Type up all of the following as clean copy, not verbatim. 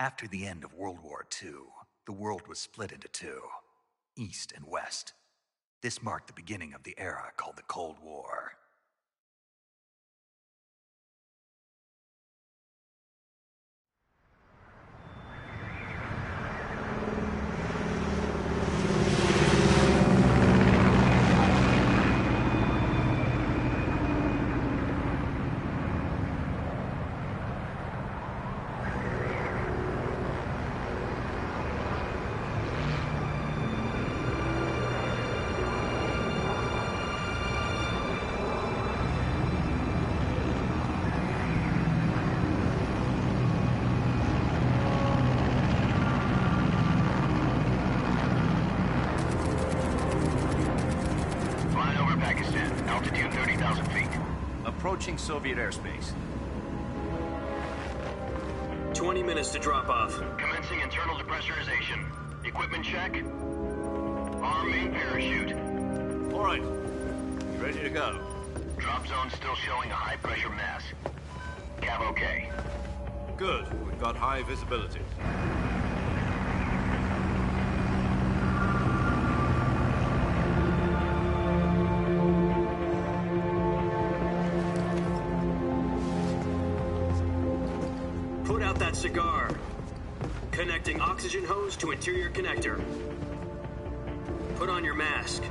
After the end of World War II, the world was split into two, East and West. This marked the beginning of the era called the Cold War. Altitude 30,000 feet. Approaching Soviet airspace. 20 minutes to drop off. Commencing internal depressurization. Equipment check. Arm main parachute. All right. Ready to go. Drop zone still showing a high pressure mass. Cav okay. Good. We've got high visibility. Put out that cigar. Connecting oxygen hose to interior connector. Put on your mask.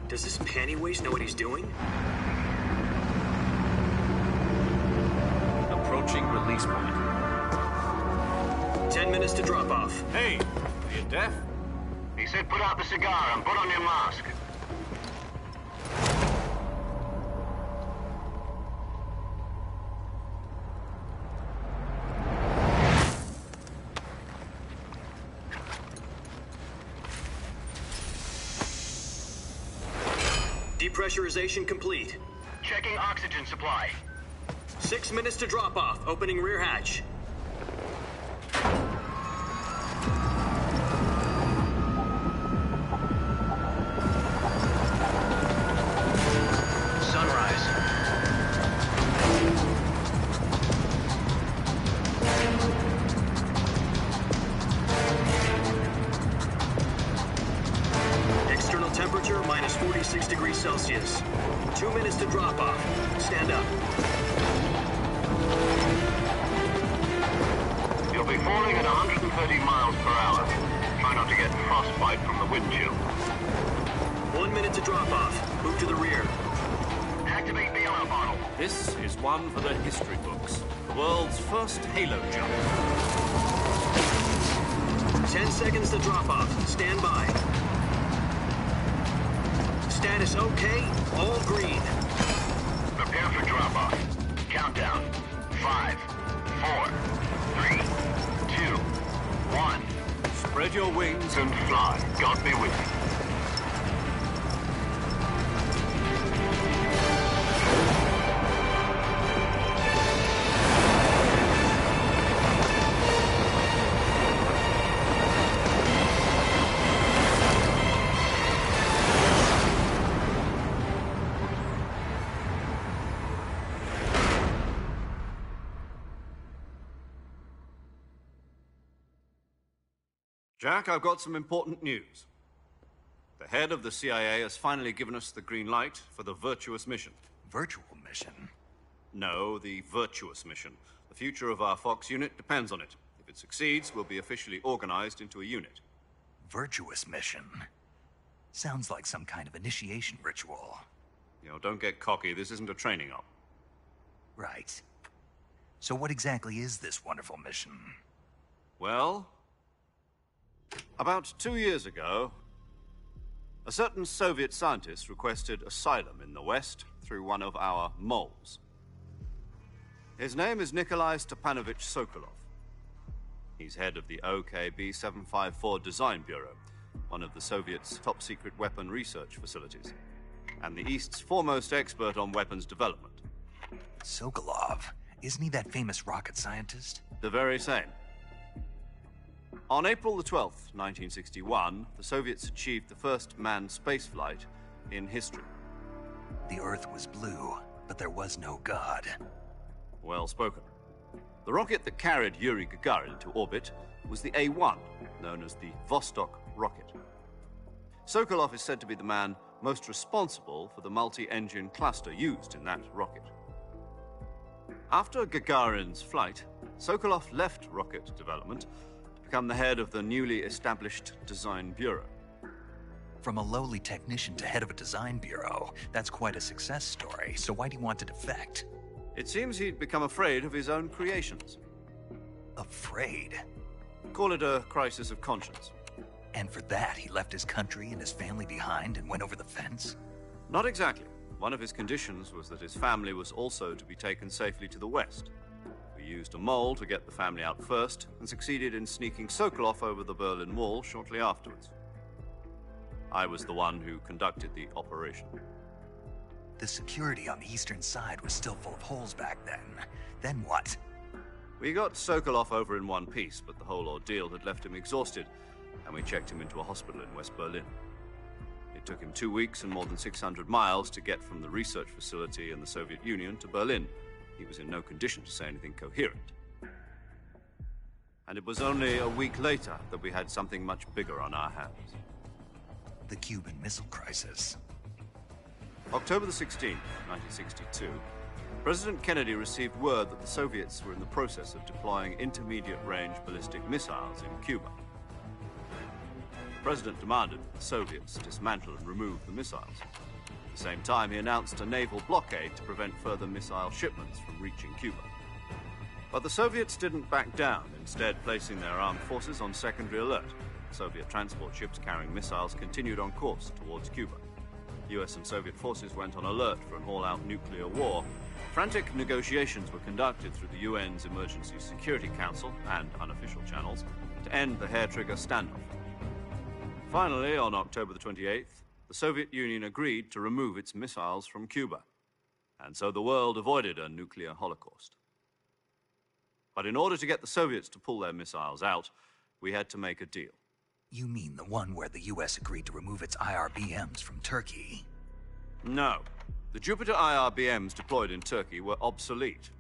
Does this panty waste know what he's doing? Approaching release point. 10 minutes to drop off. Hey, are you deaf? He said put out the cigar and put on your mask. Depressurization complete. Checking oxygen supply. 6 minutes to drop off. Opening rear hatch. Sunrise. External temperature minus 46 degrees Celsius. 2 minutes to drop off. Stand up. You'll be falling at 130 miles per hour. Try not to get frostbite from the wind chill. 1 minute to drop off. Move to the rear. Activate bailout model. This is one for the history books. The world's first halo jump. 10 seconds to drop off. Stand by. Status okay. All green. Prepare for drop-off. Countdown. 5, 4, 3, 2, 1. Spread your wings And fly. God be with you. Jack, I've got some important news. The head of the CIA has finally given us the green light for the virtuous mission. Virtual mission? No, the virtuous mission. The future of our Fox unit depends on it. If it succeeds, we'll be officially organized into a unit. Virtuous mission? Sounds like some kind of initiation ritual. You know, don't get cocky. This isn't a training op. Right. So what exactly is this wonderful mission? Well, about 2 years ago, a certain Soviet scientist requested asylum in the West through one of our moles. His name is Nikolai Stepanovich Sokolov. He's head of the OKB-754 Design Bureau, one of the Soviets' top-secret weapon research facilities, and the East's foremost expert on weapons development. Sokolov? Isn't he that famous rocket scientist? The very same. On April the 12th, 1961, the Soviets achieved the first manned spaceflight in history. The Earth was blue, but there was no God. Well spoken. The rocket that carried Yuri Gagarin to orbit was the A1, known as the Vostok rocket. Sokolov is said to be the man most responsible for the multi-engine cluster used in that rocket. After Gagarin's flight, Sokolov left rocket development to become the head of the newly established Design Bureau. From a lowly technician to head of a design bureau, that's quite a success story, so why do you want to defect? It seems he'd become afraid of his own creations. Afraid? Call it a crisis of conscience. And for that, he left his country and his family behind and went over the fence? Not exactly. One of his conditions was that his family was also to be taken safely to the west. We used a mole to get the family out first and succeeded in sneaking Sokolov over the Berlin Wall shortly afterwards. I was the one who conducted the operation. The security on the eastern side was still full of holes back then. Then what? We got Sokolov over in one piece, but the whole ordeal had left him exhausted, and we checked him into a hospital in West Berlin. It took him 2 weeks and more than 600 miles to get from the research facility in the Soviet Union to Berlin. He was in no condition to say anything coherent. And it was only a week later that we had something much bigger on our hands. The Cuban Missile Crisis. October the 16th, 1962, President Kennedy received word that the Soviets were in the process of deploying intermediate-range ballistic missiles in Cuba. The President demanded that the Soviets dismantle and remove the missiles. At the same time, he announced a naval blockade to prevent further missile shipments from reaching Cuba. But the Soviets didn't back down, instead placing their armed forces on secondary alert. Soviet transport ships carrying missiles continued on course towards Cuba. US and Soviet forces went on alert for an all-out nuclear war. Frantic negotiations were conducted through the UN's Emergency Security Council and unofficial channels to end the hair-trigger standoff. Finally, on October the 28th, the Soviet Union agreed to remove its missiles from Cuba. And so the world avoided a nuclear holocaust. But in order to get the Soviets to pull their missiles out, we had to make a deal. You mean the one where the US agreed to remove its IRBMs from Turkey? No. The Jupiter IRBMs deployed in Turkey were obsolete,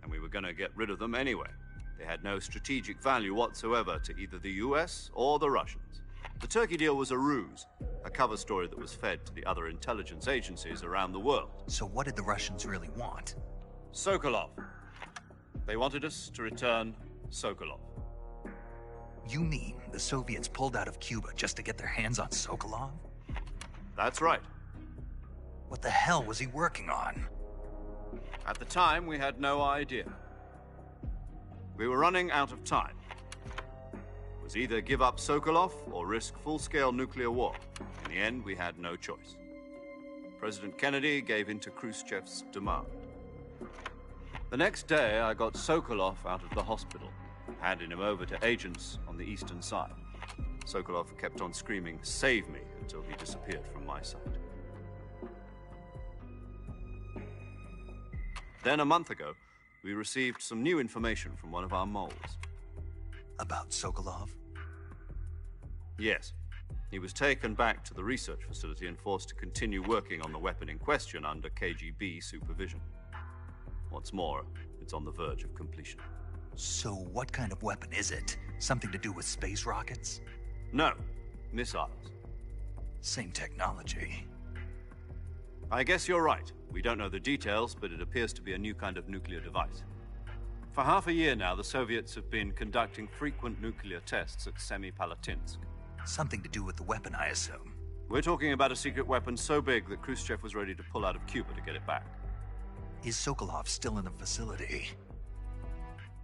and we were going to get rid of them anyway. They had no strategic value whatsoever to either the US or the Russians. The Turkey deal was a ruse, a cover story that was fed to the other intelligence agencies around the world. So what did the Russians really want? Sokolov. They wanted us to return Sokolov. You mean the Soviets pulled out of Cuba just to get their hands on Sokolov? That's right. What the hell was he working on? At the time, we had no idea. We were running out of time. It was either give up Sokolov or risk full-scale nuclear war. In the end, we had no choice. President Kennedy gave in to Khrushchev's demand. The next day, I got Sokolov out of the hospital, handing him over to agents on the eastern side. Sokolov kept on screaming, "Save me," until he disappeared from my sight. Then, a month ago, we received some new information from one of our moles. About Sokolov? Yes. He was taken back to the research facility and forced to continue working on the weapon in question under KGB supervision. What's more, it's on the verge of completion. So what kind of weapon is it? Something to do with space rockets? No, missiles. Same technology. I guess you're right. We don't know the details, but it appears to be a new kind of nuclear device. For half a year now, the Soviets have been conducting frequent nuclear tests at Semipalatinsk. Something to do with the weapon, I assume. We're talking about a secret weapon so big that Khrushchev was ready to pull out of Cuba to get it back. Is Sokolov still in the facility?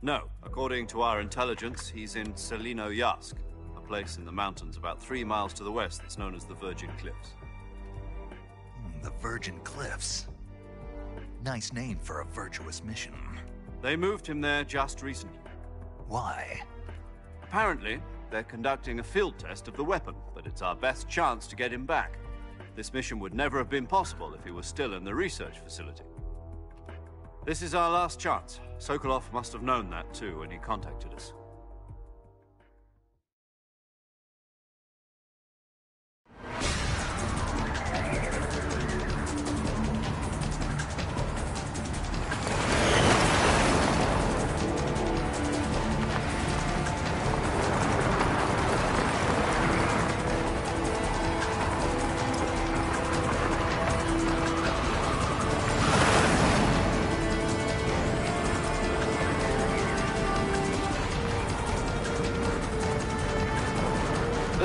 No. According to our intelligence, he's in Selino-Yarsk, a place in the mountains about 3 miles to the west that's known as the Virgin Cliffs. The Virgin Cliffs. Nice name for a virtuous mission. They moved him there just recently. Why? Apparently, they're conducting a field test of the weapon, but it's our best chance to get him back. This mission would never have been possible if he was still in the research facility. This is our last chance. Sokolov must have known that too when he contacted us.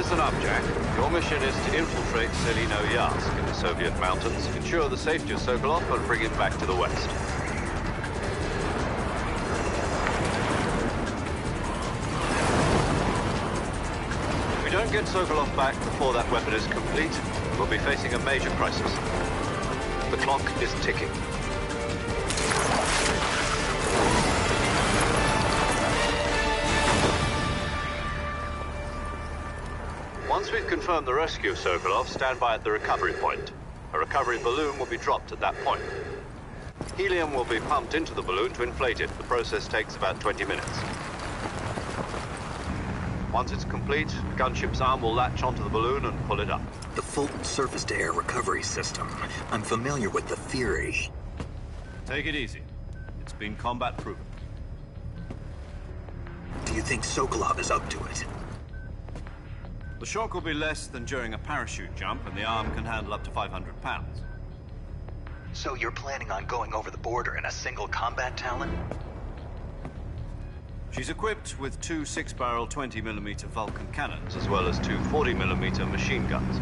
Listen up, Jack. Your mission is to infiltrate Selino Yask in the Soviet mountains, ensure the safety of Sokolov, and bring him back to the West. If we don't get Sokolov back before that weapon is complete, we'll be facing a major crisis. The clock is ticking. Once we've confirmed the rescue of Sokolov, stand by at the recovery point. A recovery balloon will be dropped at that point. Helium will be pumped into the balloon to inflate it. The process takes about 20 minutes. Once it's complete, the gunship's arm will latch onto the balloon and pull it up. The Fulton surface-to-air recovery system. I'm familiar with the theory. Take it easy. It's been combat-proven. Do you think Sokolov is up to it? The shock will be less than during a parachute jump, and the arm can handle up to 500 pounds. So you're planning on going over the border in a single combat Talon? She's equipped with two 6-barrel 20mm Vulcan cannons, as well as two 40mm machine guns.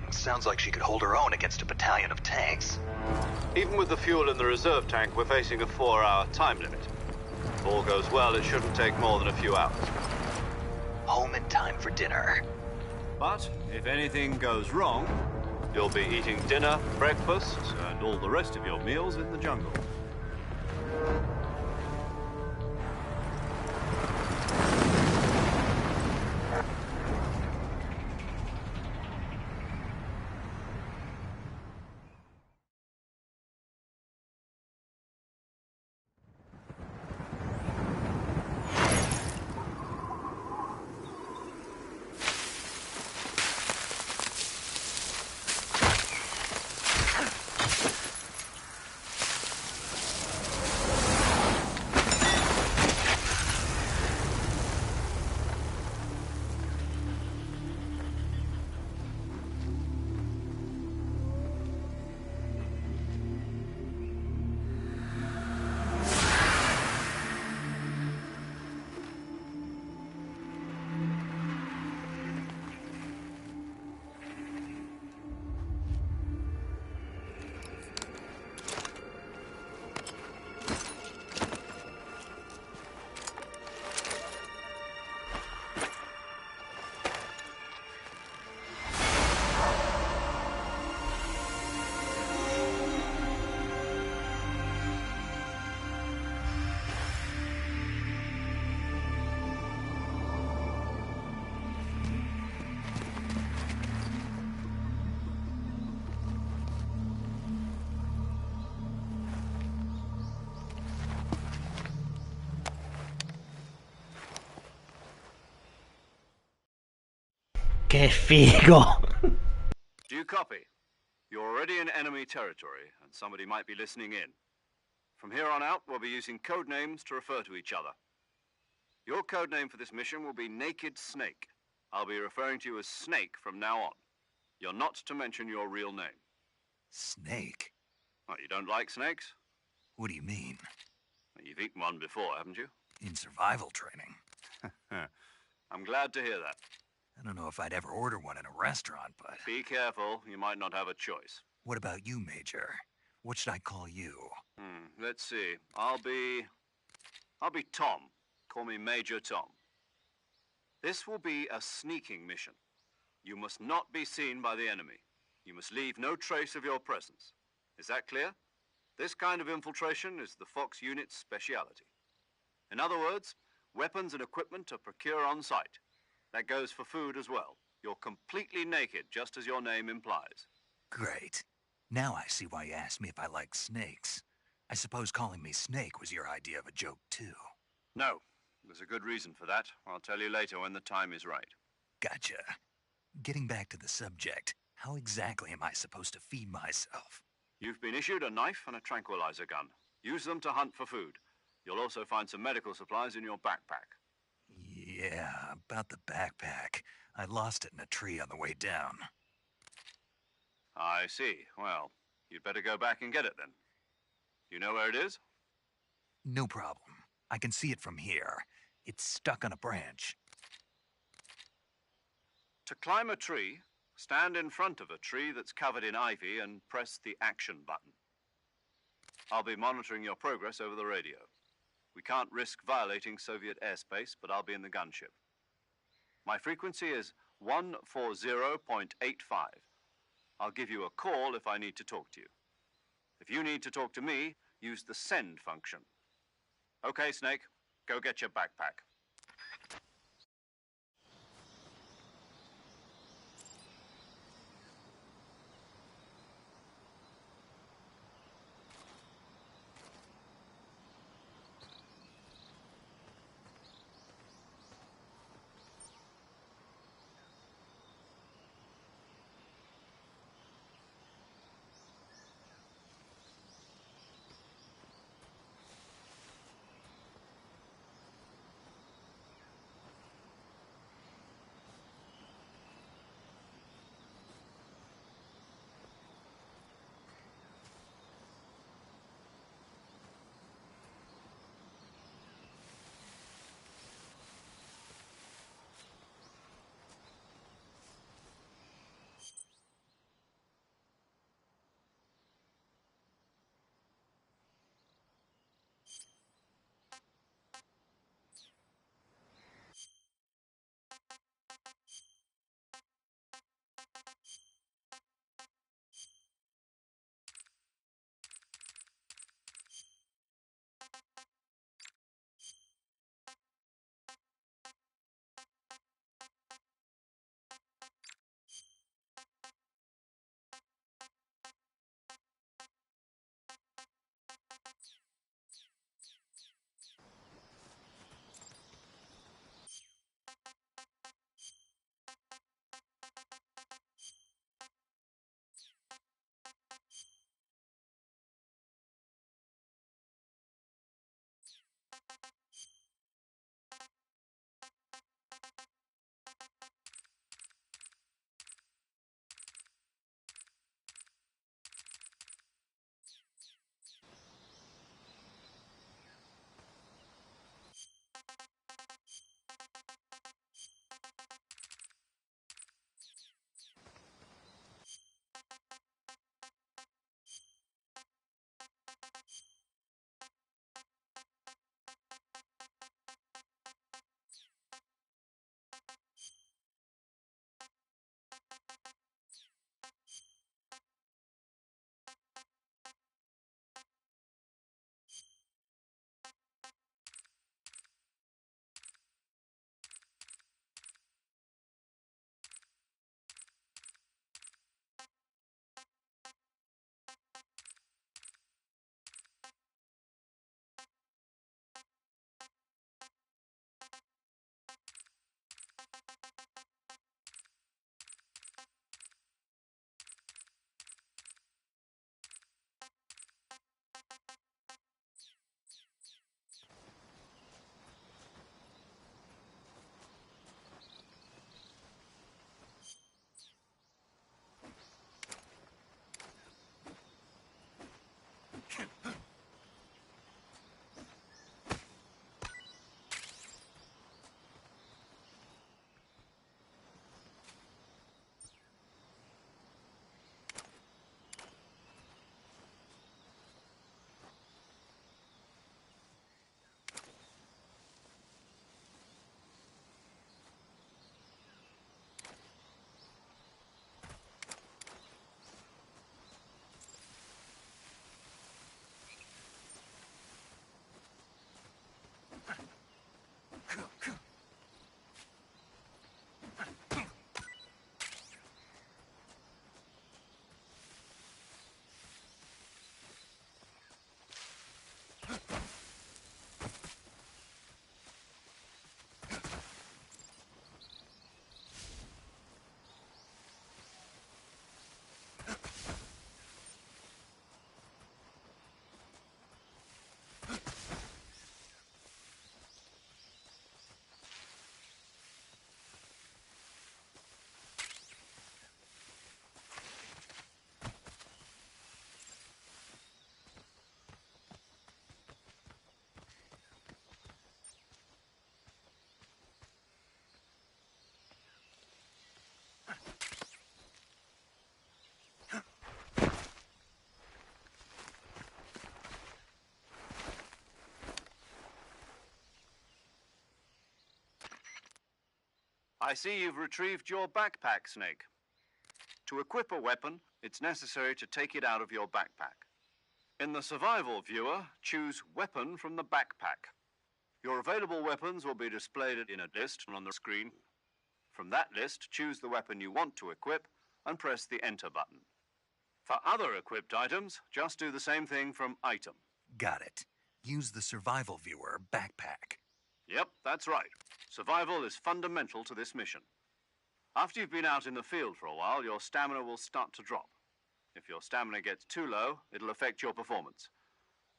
Sounds like she could hold her own against a battalion of tanks. Even with the fuel in the reserve tank, we're facing a 4-hour time limit. If all goes well, it shouldn't take more than a few hours. Home in time for dinner. But if anything goes wrong, you'll be eating dinner, breakfast, and all the rest of your meals in the jungle. ¡Qué figo! Do you copy? You're already in enemy territory, and somebody might be listening in. From here on out, we'll be using code names to refer to each other. Your code name for this mission will be Naked Snake. I'll be referring to you as Snake from now on. You're not to mention your real name. Snake? Oh, you don't like snakes? What do you mean? Well, you've eaten one before, haven't you? In survival training. I'm glad to hear that. I don't know if I'd ever order one in a restaurant, but... Be careful, you might not have a choice. What about you, Major? What should I call you? Let's see. I'll be Tom. Call me Major Tom. This will be a sneaking mission. You must not be seen by the enemy. You must leave no trace of your presence. Is that clear? This kind of infiltration is the Fox unit's speciality. In other words, weapons and equipment are procured on site. That goes for food as well. You're completely naked, just as your name implies. Great. Now I see why you asked me if I like snakes. I suppose calling me Snake was your idea of a joke, too. No. There's a good reason for that. I'll tell you later when the time is right. Gotcha. Getting back to the subject, how exactly am I supposed to feed myself? You've been issued a knife and a tranquilizer gun. Use them to hunt for food. You'll also find some medical supplies in your backpack. Yeah, about the backpack. I lost it in a tree on the way down. I see. Well, you'd better go back and get it then. You know where it is? No problem. I can see it from here. It's stuck on a branch. To climb a tree, stand in front of a tree that's covered in ivy and press the action button. I'll be monitoring your progress over the radio. We can't risk violating Soviet airspace, but I'll be in the gunship. My frequency is 140.85. I'll give you a call if I need to talk to you. If you need to talk to me, use the send function. Okay, Snake, go get your backpack. I see you've retrieved your backpack, Snake. To equip a weapon, it's necessary to take it out of your backpack. In the survival viewer, choose Weapon from the backpack. Your available weapons will be displayed in a list on the screen. From that list, choose the weapon you want to equip and press the Enter button. For other equipped items, just do the same thing from Item. Got it. Use the survival viewer backpack. Yep, that's right. Survival is fundamental to this mission. After you've been out in the field for a while, your stamina will start to drop. If your stamina gets too low, it'll affect your performance.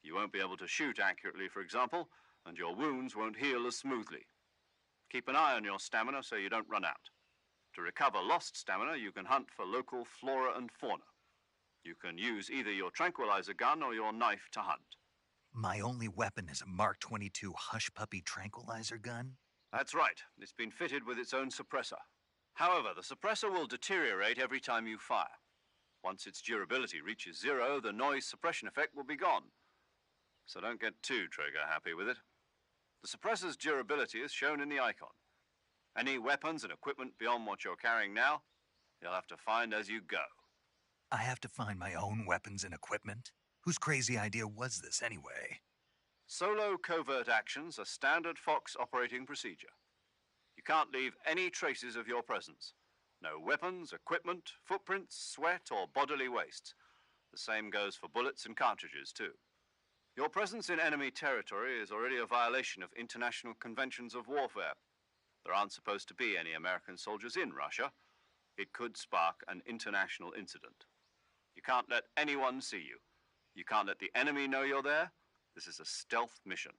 You won't be able to shoot accurately, for example, and your wounds won't heal as smoothly. Keep an eye on your stamina so you don't run out. To recover lost stamina, you can hunt for local flora and fauna. You can use either your tranquilizer gun or your knife to hunt. My only weapon is a Mark 22 Hush Puppy tranquilizer gun? That's right. It's been fitted with its own suppressor. However, the suppressor will deteriorate every time you fire. Once its durability reaches 0, the noise suppression effect will be gone. So don't get too trigger-happy with it. The suppressor's durability is shown in the icon. Any weapons and equipment beyond what you're carrying now, you'll have to find as you go. I have to find my own weapons and equipment? Whose crazy idea was this anyway? Solo covert actions are standard Fox operating procedure. You can't leave any traces of your presence. No weapons, equipment, footprints, sweat, or bodily wastes. The same goes for bullets and cartridges, too. Your presence in enemy territory is already a violation of international conventions of warfare. There aren't supposed to be any American soldiers in Russia. It could spark an international incident. You can't let anyone see you. You can't let the enemy know you're there. This is a stealth mission.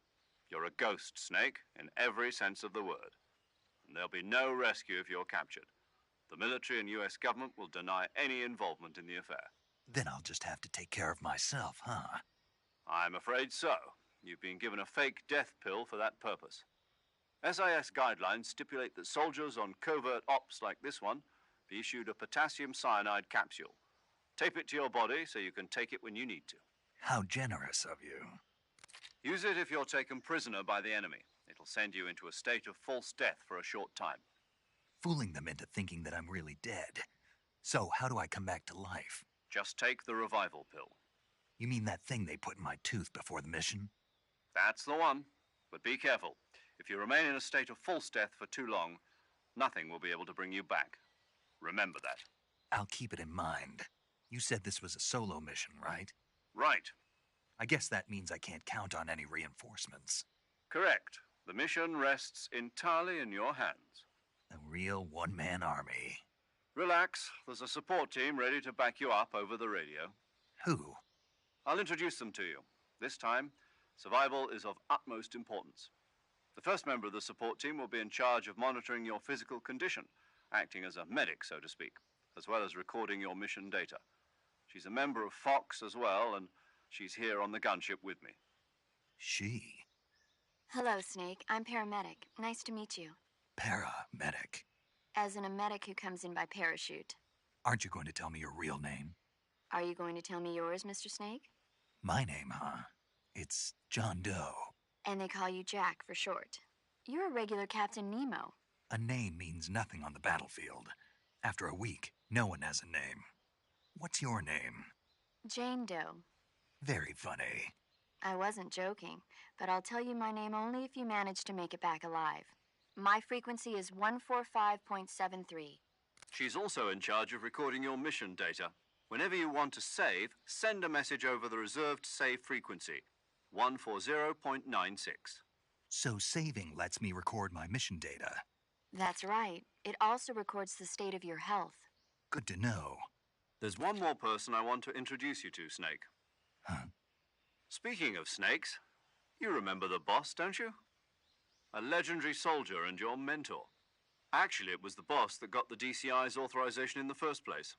You're a ghost, Snake, in every sense of the word. And there'll be no rescue if you're captured. The military and US government will deny any involvement in the affair. Then I'll just have to take care of myself, huh? I'm afraid so. You've been given a fake death pill for that purpose. SIS guidelines stipulate that soldiers on covert ops like this one be issued a potassium cyanide capsule. Tape it to your body so you can take it when you need to. How generous of you. Use it if you're taken prisoner by the enemy. It'll send you into a state of false death for a short time. Fooling them into thinking that I'm really dead. So, how do I come back to life? Just take the revival pill. You mean that thing they put in my tooth before the mission? That's the one. But be careful. If you remain in a state of false death for too long, nothing will be able to bring you back. Remember that. I'll keep it in mind. You said this was a solo mission, right? Right. I guess that means I can't count on any reinforcements. Correct. The mission rests entirely in your hands. A real one-man army. Relax. There's a support team ready to back you up over the radio. Who? I'll introduce them to you. This time, survival is of utmost importance. The first member of the support team will be in charge of monitoring your physical condition, acting as a medic, so to speak, as well as recording your mission data. She's a member of Fox as well, and she's here on the gunship with me. She? Hello, Snake. I'm paramedic. Nice to meet you. Paramedic. As in a medic who comes in by parachute. Aren't you going to tell me your real name? Are you going to tell me yours, Mr. Snake? My name, huh? It's John Doe. And they call you Jack for short. You're a regular Captain Nemo. A name means nothing on the battlefield. After a week, no one has a name. What's your name? Jane Doe. Very funny. I wasn't joking, but I'll tell you my name only if you manage to make it back alive. My frequency is 145.73. She's also in charge of recording your mission data. Whenever you want to save, send a message over the reserved save frequency, 140.96. So saving lets me record my mission data. That's right. It also records the state of your health. Good to know. There's one more person I want to introduce you to, Snake. Huh? Speaking of snakes, you remember the boss, don't you? A legendary soldier and your mentor. Actually, it was the boss that got the DCI's authorization in the first place.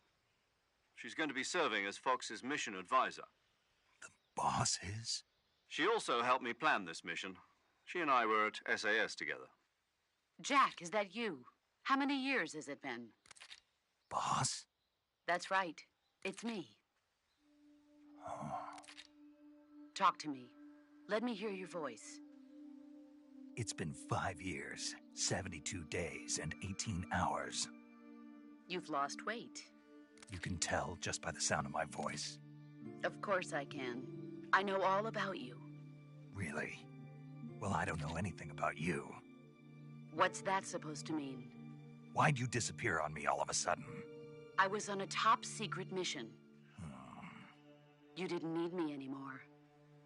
She's going to be serving as Fox's mission advisor. The boss is? She also helped me plan this mission. She and I were at SAS together. Jack, is that you? How many years has it been? Boss? That's right. It's me. Oh. Talk to me. Let me hear your voice. It's been 5 years, 72 days, and 18 hours. You've lost weight. You can tell just by the sound of my voice. Of course I can. I know all about you. Really? Well, I don't know anything about you. What's that supposed to mean? Why'd you disappear on me all of a sudden? I was on a top-secret mission. You didn't need me anymore.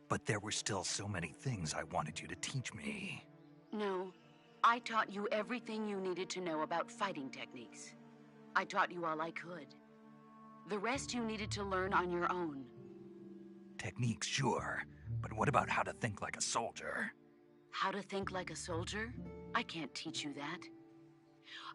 But there were still so many things I wanted you to teach me. No, I taught you everything you needed to know about fighting techniques. I taught you all I could. The rest you needed to learn on your own. Techniques, sure. But what about how to think like a soldier? How to think like a soldier? I can't teach you that.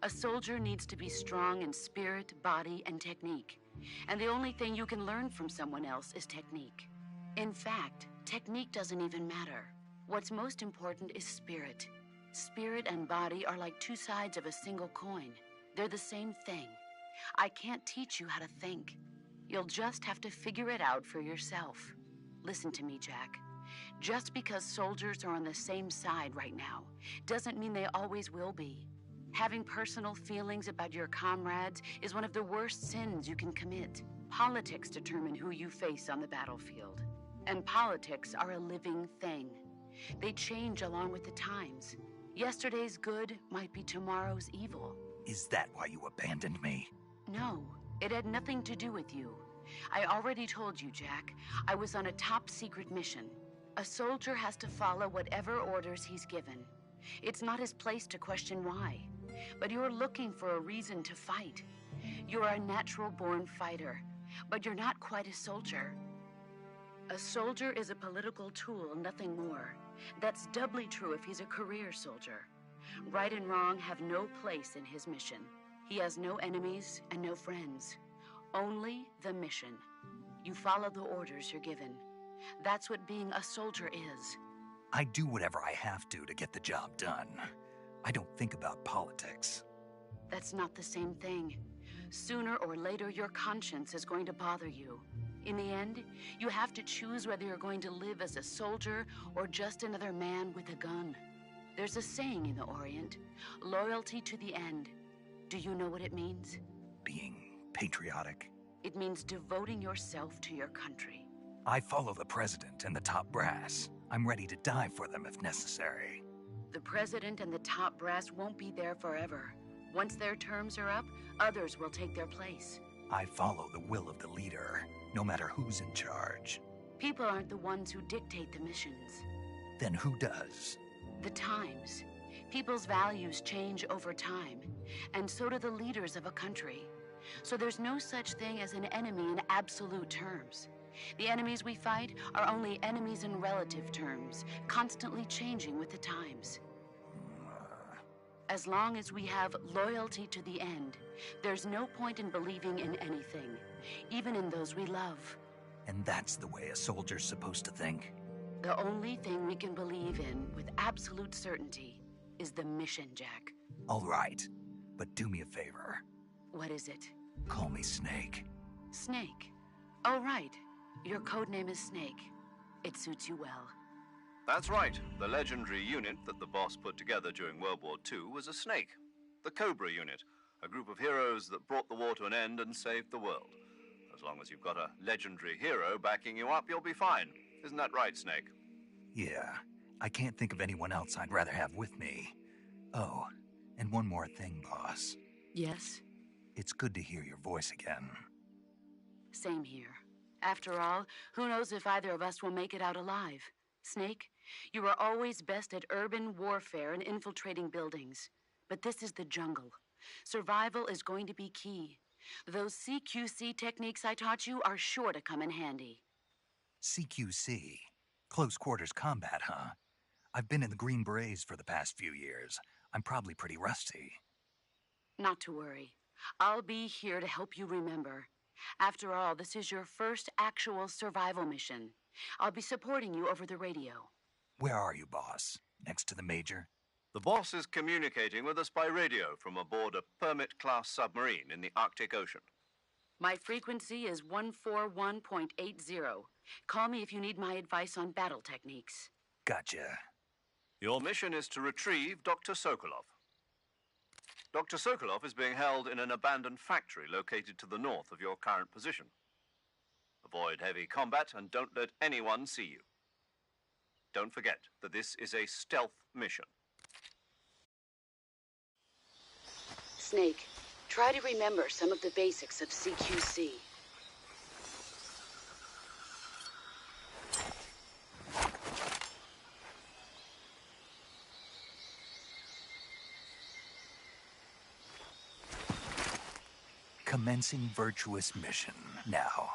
A soldier needs to be strong in spirit, body, and technique. And the only thing you can learn from someone else is technique. In fact, technique doesn't even matter. What's most important is spirit. Spirit and body are like two sides of a single coin. They're the same thing. I can't teach you how to think. You'll just have to figure it out for yourself. Listen to me, Jack. Just because soldiers are on the same side right now doesn't mean they always will be. Having personal feelings about your comrades is one of the worst sins you can commit. Politics determine who you face on the battlefield. And politics are a living thing. They change along with the times. Yesterday's good might be tomorrow's evil. Is that why you abandoned me? No, it had nothing to do with you. I already told you, Jack. I was on a top-secret mission. A soldier has to follow whatever orders he's given. It's not his place to question why. But you're looking for a reason to fight. You're a natural-born fighter, but you're not quite a soldier. A soldier is a political tool, nothing more. That's doubly true if he's a career soldier. Right and wrong have no place in his mission. He has no enemies and no friends. Only the mission. You follow the orders you're given. That's what being a soldier is. I do whatever I have to get the job done. I don't think about politics. That's not the same thing. Sooner or later, your conscience is going to bother you. In the end, you have to choose whether you're going to live as a soldier or just another man with a gun. There's a saying in the Orient, loyalty to the end. Do you know what it means? Being patriotic. It means devoting yourself to your country. I follow the president and the top brass. I'm ready to die for them if necessary. The president and the top brass won't be there forever. Once their terms are up, others will take their place. I follow the will of the leader, no matter who's in charge. People aren't the ones who dictate the missions. Then who does? The times. People's values change over time, and so do the leaders of a country. So there's no such thing as an enemy in absolute terms. The enemies we fight are only enemies in relative terms, constantly changing with the times. As long as we have loyalty to the end, there's no point in believing in anything, even in those we love. And that's the way a soldier's supposed to think? The only thing we can believe in with absolute certainty is the mission, Jack. All right, but do me a favor. What is it? Call me Snake. Snake. Oh, right. Your code name is Snake. It suits you well. That's right. The legendary unit that the boss put together during World War II was a snake. The Cobra unit, a group of heroes that brought the war to an end and saved the world. As long as you've got a legendary hero backing you up, you'll be fine. Isn't that right, Snake? Yeah, I can't think of anyone else I'd rather have with me. Oh, and one more thing, boss. Yes? It's good to hear your voice again. Same here. After all, who knows if either of us will make it out alive? Snake, you are always best at urban warfare and infiltrating buildings. But this is the jungle. Survival is going to be key. Those CQC techniques I taught you are sure to come in handy. CQC? Close quarters combat, huh? I've been in the Green Berets for the past few years. I'm probably pretty rusty. Not to worry. I'll be here to help you remember. After all, this is your first actual survival mission. I'll be supporting you over the radio. Where are you, boss? Next to the Major? The boss is communicating with us by radio from aboard a Permit-class submarine in the Arctic Ocean. My frequency is 141.80. Call me if you need my advice on battle techniques. Gotcha. Your mission is to retrieve Dr. Sokolov. Dr. Sokolov is being held in an abandoned factory located to the north of your current position. Avoid heavy combat and don't let anyone see you. Don't forget that this is a stealth mission. Snake, try to remember some of the basics of CQC. Commencing virtuous mission now.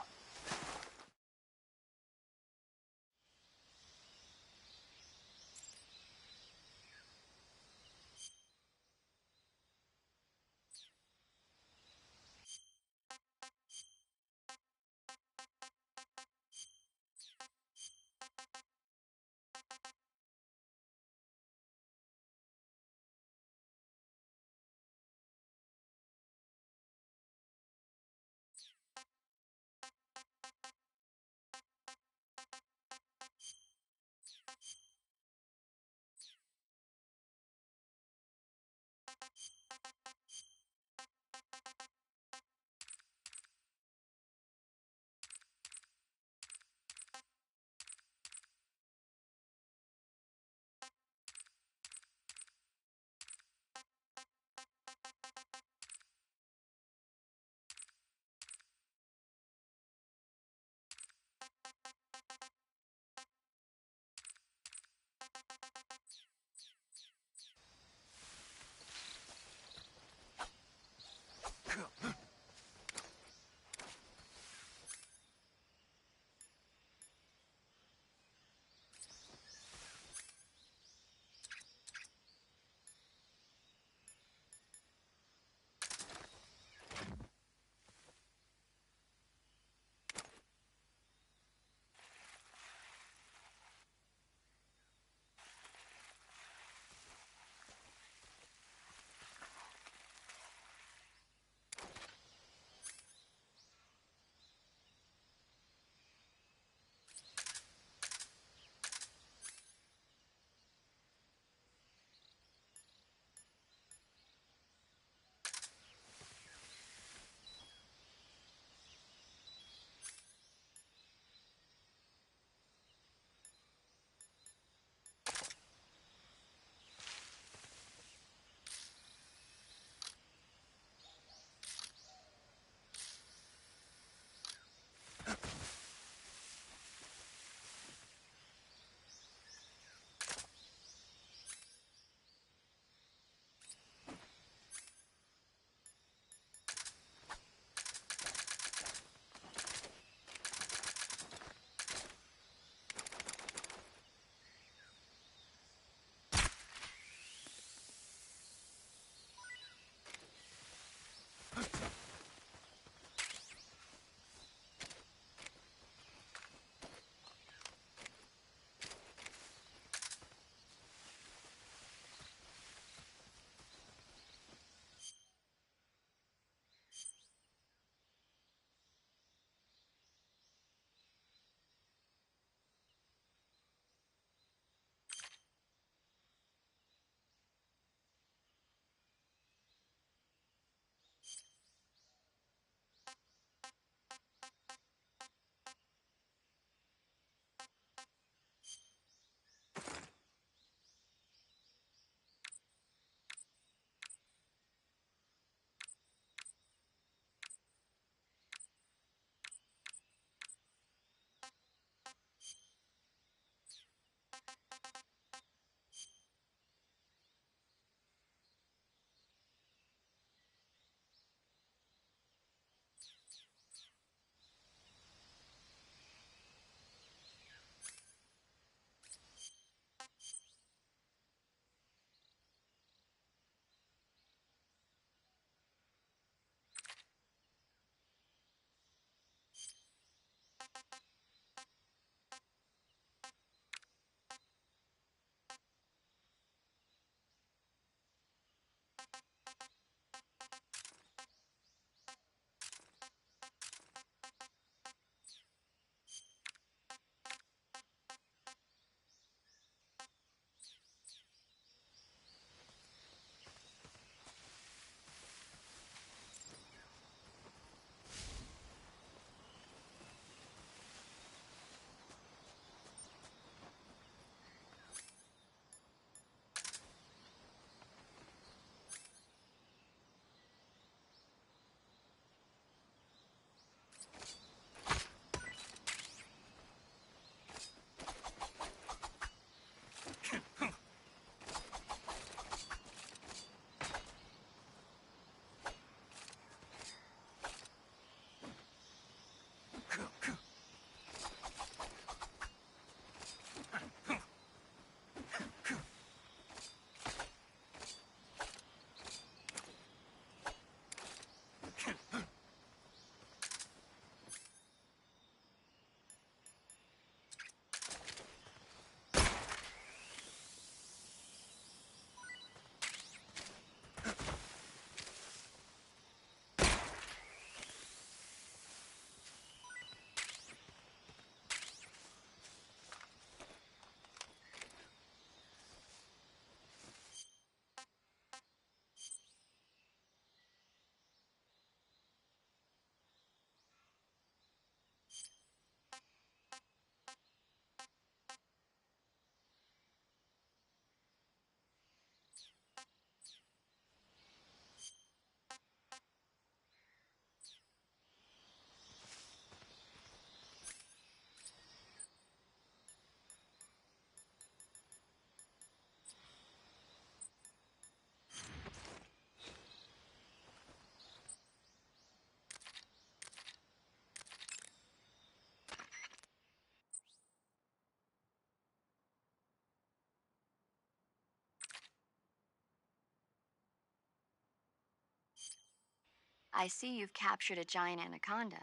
I see you've captured a giant anaconda.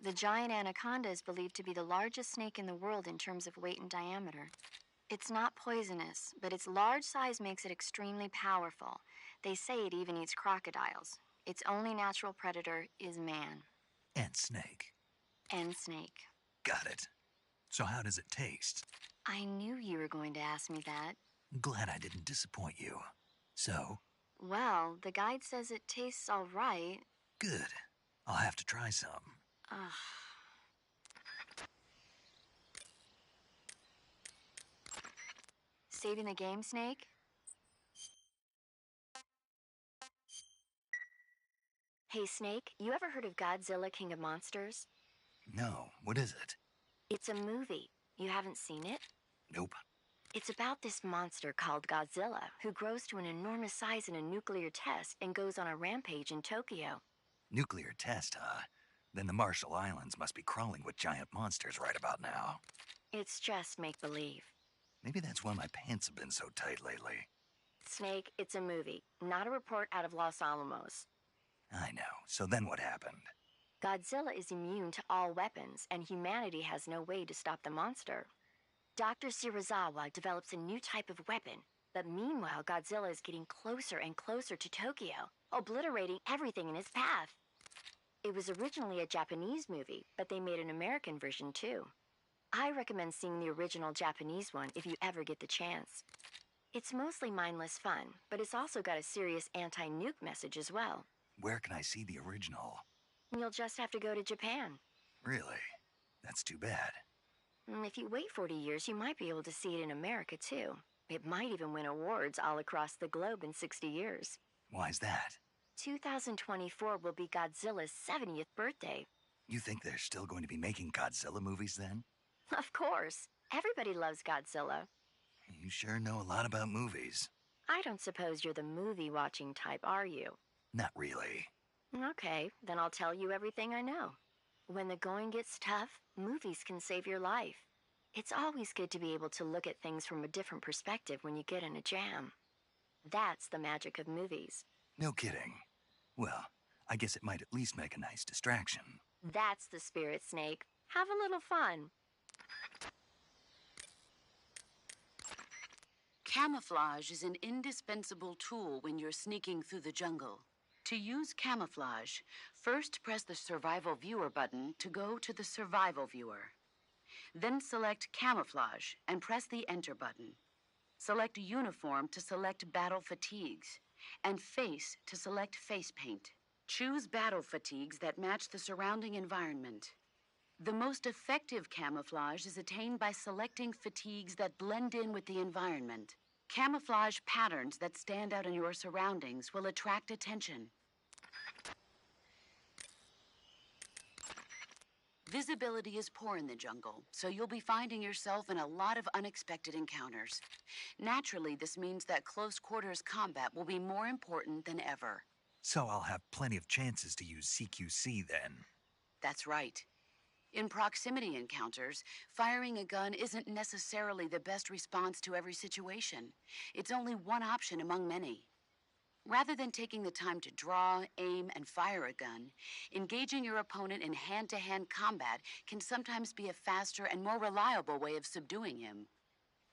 The giant anaconda is believed to be the largest snake in the world in terms of weight and diameter. It's not poisonous, but its large size makes it extremely powerful. They say it even eats crocodiles. Its only natural predator is man. And snake. And snake. Got it. So how does it taste? I knew you were going to ask me that. Glad I didn't disappoint you. So? Well, the guide says it tastes all right. Good. I'll have to try some. Ugh. Saving the game, Snake? Hey, Snake, you ever heard of Godzilla, King of Monsters? No, what is it? It's a movie. You haven't seen it? Nope. It's about this monster called Godzilla, who grows to an enormous size in a nuclear test and goes on a rampage in Tokyo. Nuclear test, huh? Then the Marshall Islands must be crawling with giant monsters right about now. It's just make-believe. Maybe that's why my pants have been so tight lately. Snake, it's a movie, not a report out of Los Alamos. I know. So then what happened? Godzilla is immune to all weapons, and humanity has no way to stop the monster. Dr. Shirazawa develops a new type of weapon, but meanwhile Godzilla is getting closer and closer to Tokyo, obliterating everything in its path. It was originally a Japanese movie, but they made an American version too. I recommend seeing the original Japanese one if you ever get the chance. It's mostly mindless fun, but it's also got a serious anti-nuke message as well. Where can I see the original? You'll just have to go to Japan. Really? That's too bad. If you wait 40 years, you might be able to see it in America too. It might even win awards all across the globe in 60 years. Why's that? 2024 will be Godzilla's 70th birthday. You think they're still going to be making Godzilla movies then? Of course. Everybody loves Godzilla. You sure know a lot about movies. I don't suppose you're the movie-watching type, are you? Not really. Okay, then I'll tell you everything I know. When the going gets tough, movies can save your life. It's always good to be able to look at things from a different perspective when you get in a jam. That's the magic of movies. No kidding. Well, I guess it might at least make a nice distraction. That's the spirit, Snake. Have a little fun. Camouflage is an indispensable tool when you're sneaking through the jungle. To use camouflage, first press the Survival Viewer button to go to the Survival Viewer. Then select Camouflage and press the Enter button. Select Uniform to select Battle Fatigues, and Face to select Face Paint. Choose battle fatigues that match the surrounding environment. The most effective camouflage is attained by selecting fatigues that blend in with the environment. Camouflage patterns that stand out in your surroundings will attract attention. Visibility is poor in the jungle, so you'll be finding yourself in a lot of unexpected encounters. Naturally, this means that close quarters combat will be more important than ever. So I'll have plenty of chances to use CQC then. That's right. In proximity encounters, firing a gun isn't necessarily the best response to every situation. It's only one option among many. Rather than taking the time to draw, aim, and fire a gun, engaging your opponent in hand-to-hand combat can sometimes be a faster and more reliable way of subduing him.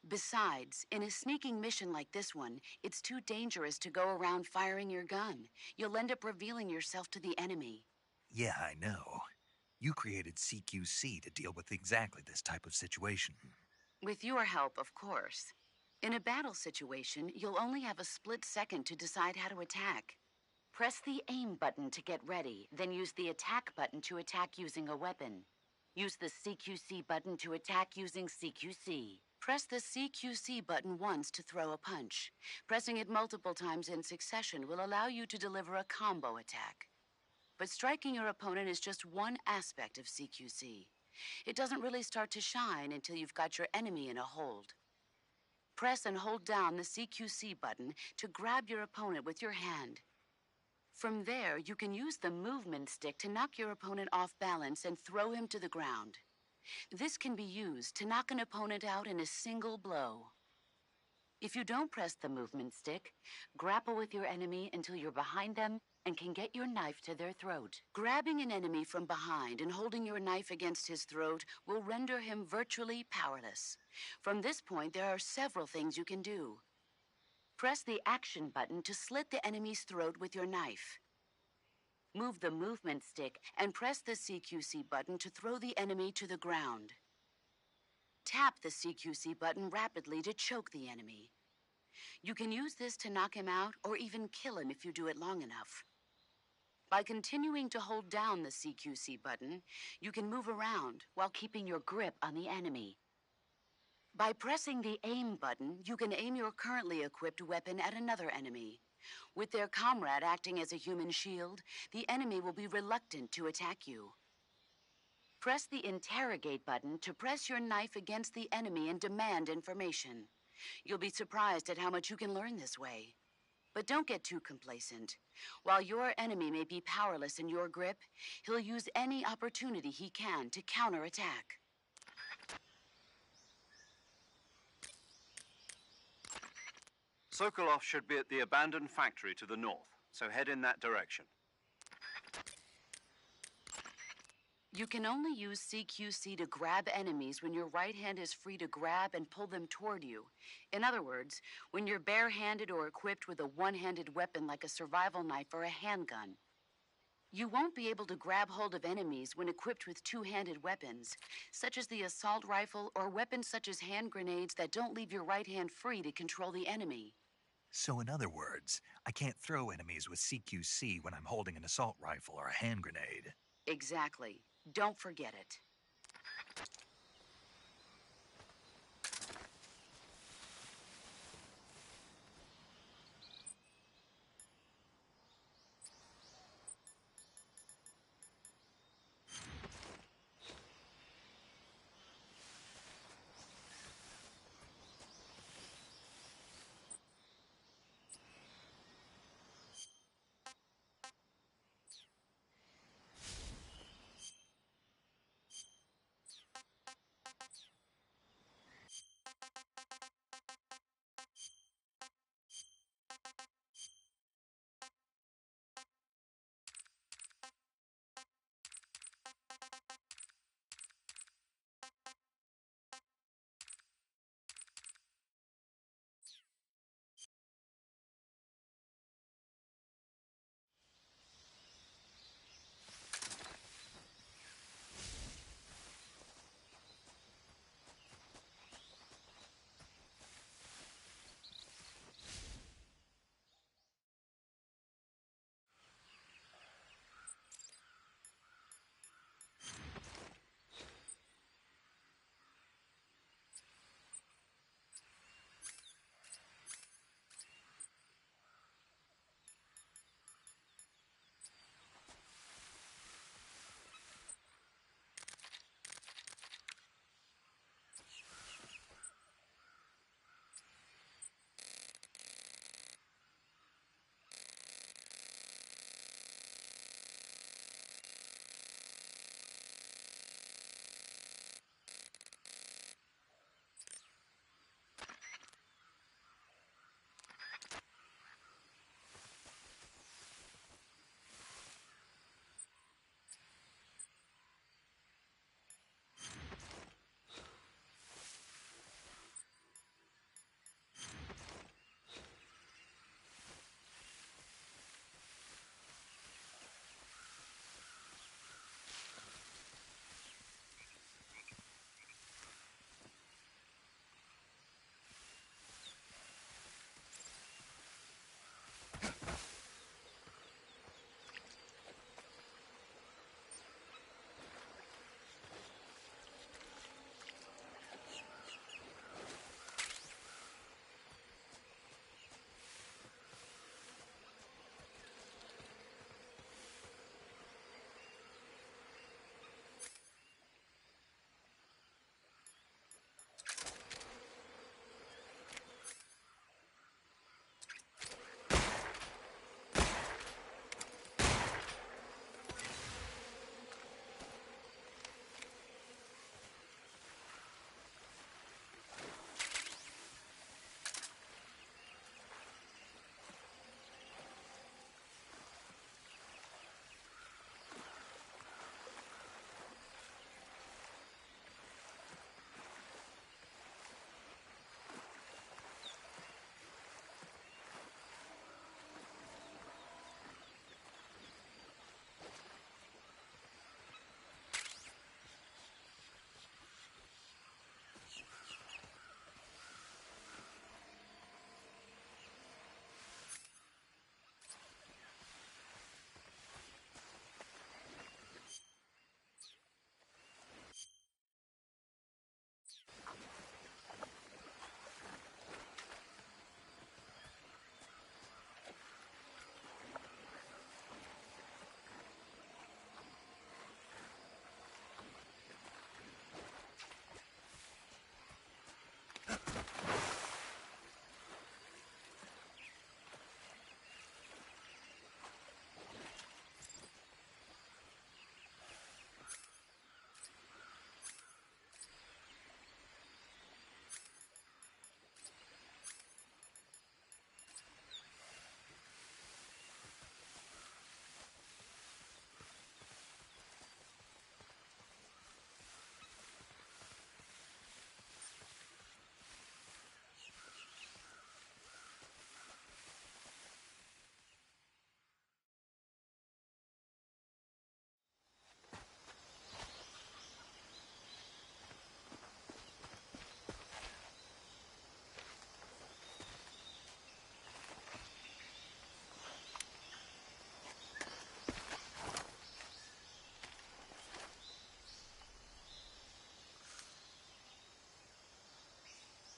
Besides, in a sneaking mission like this one, it's too dangerous to go around firing your gun. You'll end up revealing yourself to the enemy. Yeah, I know. You created CQC to deal with exactly this type of situation. With your help, of course. In a battle situation, you'll only have a split second to decide how to attack. Press the aim button to get ready, then use the attack button to attack using a weapon. Use the CQC button to attack using CQC. Press the CQC button once to throw a punch. Pressing it multiple times in succession will allow you to deliver a combo attack. But striking your opponent is just one aspect of CQC. It doesn't really start to shine until you've got your enemy in a hold. Press and hold down the CQC button to grab your opponent with your hand. From there, you can use the movement stick to knock your opponent off balance and throw him to the ground. This can be used to knock an opponent out in a single blow. If you don't press the movement stick, grapple with your enemy until you're behind them and can get your knife to their throat. Grabbing an enemy from behind and holding your knife against his throat will render him virtually powerless. From this point, there are several things you can do. Press the action button to slit the enemy's throat with your knife. Move the movement stick and press the CQC button to throw the enemy to the ground. Tap the CQC button rapidly to choke the enemy. You can use this to knock him out or even kill him if you do it long enough. By continuing to hold down the CQC button, you can move around while keeping your grip on the enemy. By pressing the aim button, you can aim your currently equipped weapon at another enemy. With their comrade acting as a human shield, the enemy will be reluctant to attack you. Press the interrogate button to press your knife against the enemy and demand information. You'll be surprised at how much you can learn this way. But don't get too complacent. While your enemy may be powerless in your grip, he'll use any opportunity he can to counterattack. Sokolov should be at the abandoned factory to the north, so head in that direction. You can only use CQC to grab enemies when your right hand is free to grab and pull them toward you. In other words, when you're barehanded or equipped with a one-handed weapon like a survival knife or a handgun. You won't be able to grab hold of enemies when equipped with two-handed weapons, such as the assault rifle or weapons such as hand grenades that don't leave your right hand free to control the enemy. So in other words, I can't throw enemies with CQC when I'm holding an assault rifle or a hand grenade. Exactly. Don't forget it.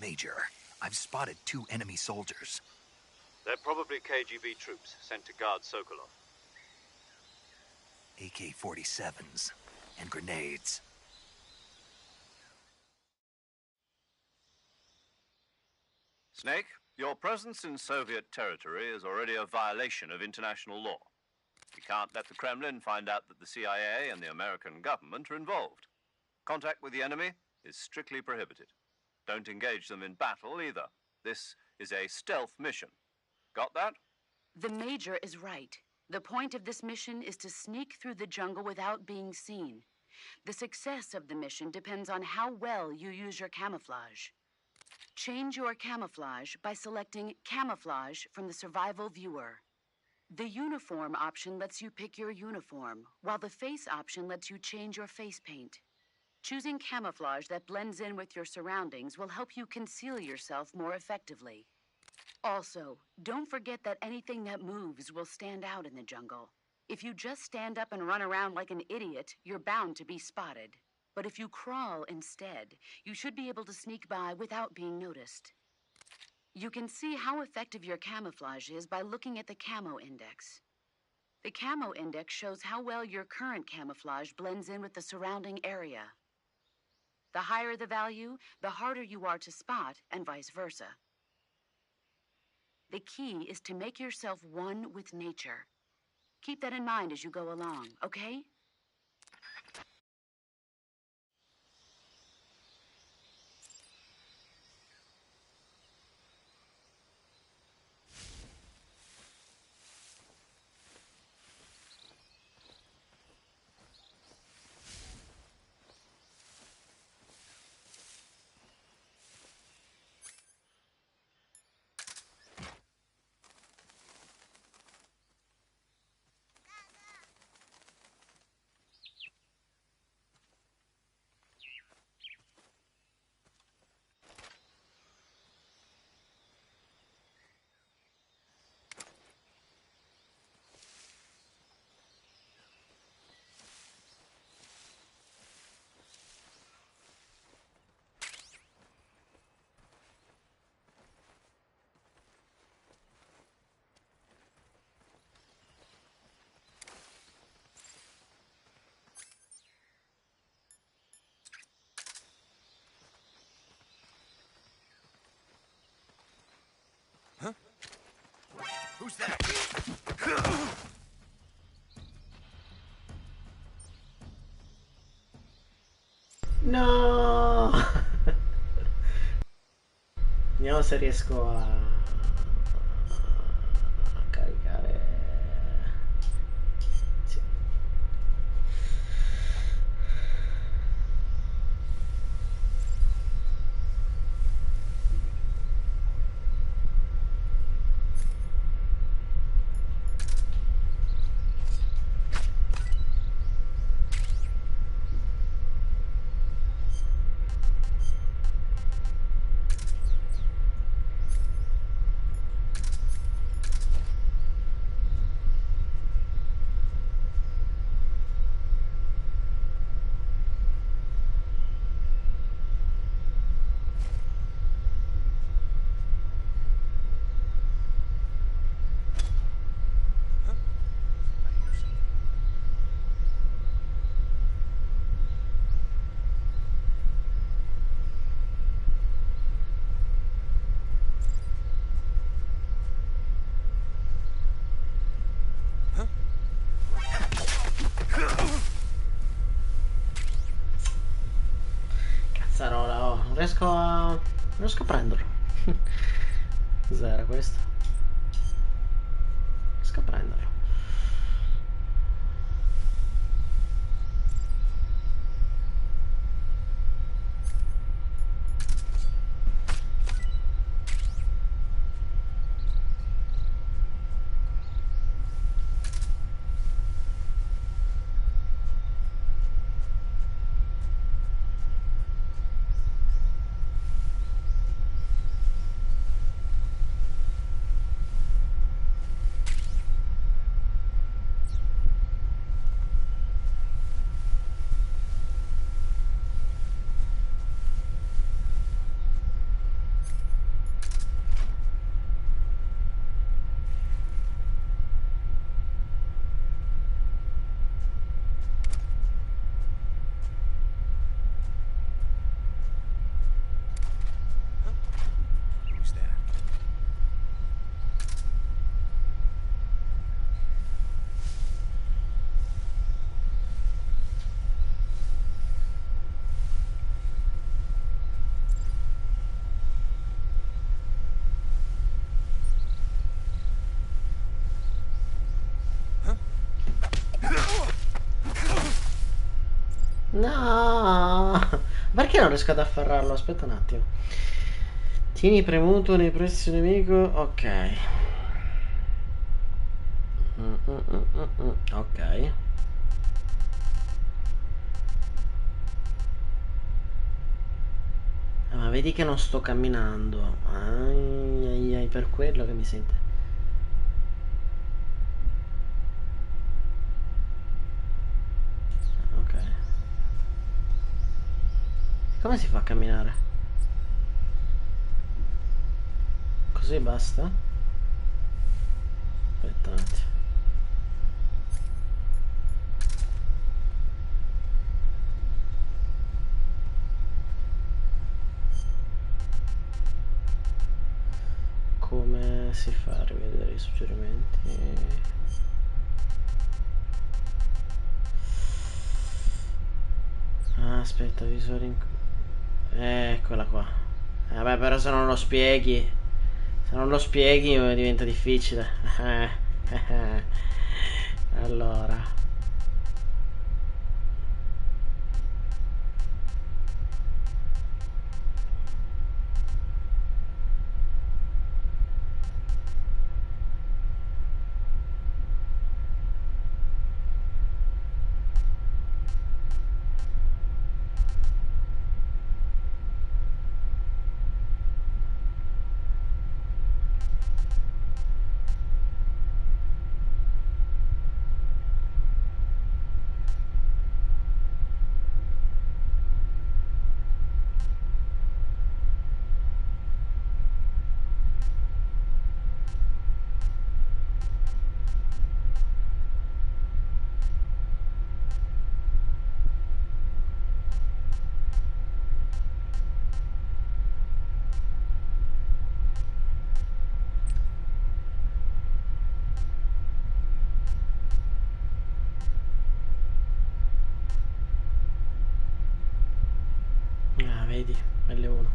Major, I've spotted 2 enemy soldiers. They're probably KGB troops sent to guard Sokolov. AK-47s and grenades. Snake, your presence in Soviet territory is already a violation of international law. We can't let the Kremlin find out that the CIA and the American government are involved. Contact with the enemy is strictly prohibited. Don't engage them in battle either. This is a stealth mission. Got that? The Major is right. The point of this mission is to sneak through the jungle without being seen. The success of the mission depends on how well you use your camouflage. Change your camouflage by selecting Camouflage from the Survival Viewer. The Uniform option lets you pick your uniform, while the Face option lets you change your face paint. Choosing camouflage that blends in with your surroundings will help you conceal yourself more effectively. Also, don't forget that anything that moves will stand out in the jungle. If you just stand up and run around like an idiot, you're bound to be spotted. But if you crawl instead, you should be able to sneak by without being noticed. You can see how effective your camouflage is by looking at the Camo Index. The Camo Index shows how well your current camouflage blends in with the surrounding area. The higher the value, the harder you are to spot, and vice versa. The key is to make yourself one with nature. Keep that in mind as you go along, okay? Who's that? No! Vediamo se riesco a caricare. Sì. Cazzarola, oh, non riesco a prenderlo. Cos'era questo? Non riesco a prenderlo. No! Perché non riesco ad afferrarlo? Aspetta un attimo. Tieni premuto nei pressi nemico. Ok. Ok. Ma vedi che non sto camminando. Ai, ai, ai, per quello che mi sente. Ok. Come si fa a camminare? Così basta? Aspetta un attimo. Come si fa a rivedere i suggerimenti? Ah, aspetta, visore eccola qua. Vabbè, però se non lo spieghi... Se non lo spieghi diventa difficile. Allora... Ah, vedi, L1.